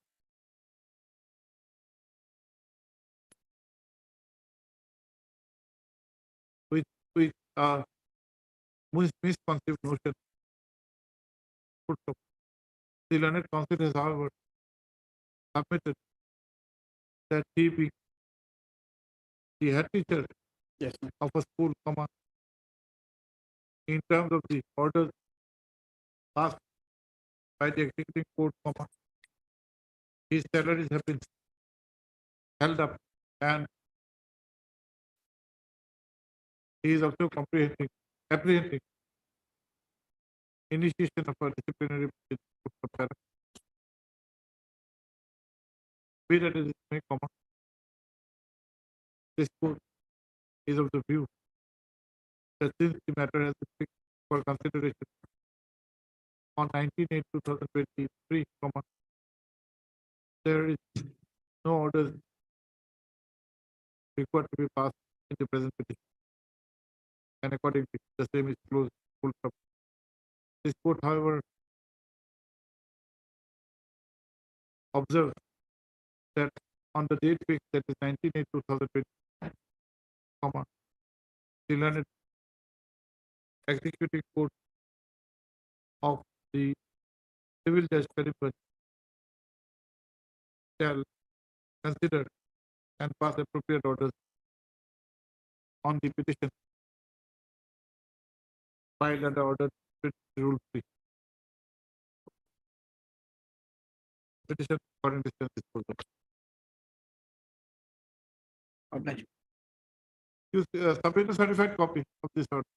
a misconceived notion. The learned counsel has, however, submitted that he being the head teacher of a school, comma, in terms of the orders passed by the executing court, comma, his salaries have been held up and he is also apprehending initiation of a disciplinary proceeding. Be that as it may, comma, this court is of the view that since the matter has been fixed for consideration on 19/8/2023, comma, there is no orders required to be passed in the present petition, and accordingly, the same is closed. Full stop. This court, however, observes that on the date fixed, that is 19/8/2020, comma, the learned executive court of the civil judge Peripheral shall consider and pass appropriate orders on the petition filed under Order Rule 3. Petition for distance disposal. You submit a certified copy of this order.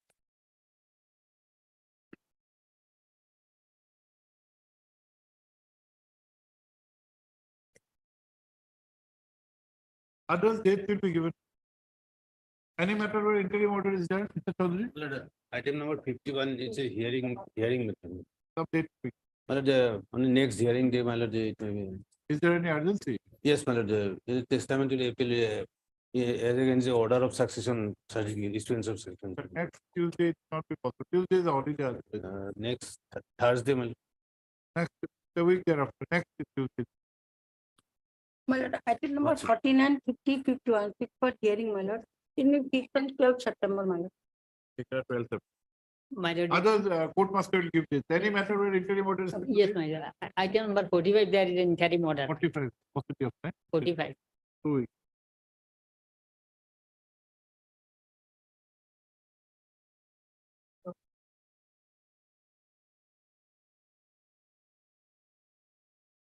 Others dates will be given. Any matter where interim order is there, Mr. Chaudhary? Item number 51 is a hearing method. Some date fixed. My lord, on the next hearing day, my lord, it may be. Is there any urgency? Yes, my lord, the testament will appeal as against the order of succession certificate, issuance of succession. But next Tuesday it not be possible. Tuesday is already Next Thursday, my lord. next the week thereafter. Next Tuesday. My lord, item number 49, 50, 51, pick for hearing, my lord. In the 12th September, my lord. Declare 12th. My lord. Others, court master will give this. Any matter where interim order is. Yes, my lord. Item number 45, there is an interim order. 45, possibility of time. 45. 2 weeks.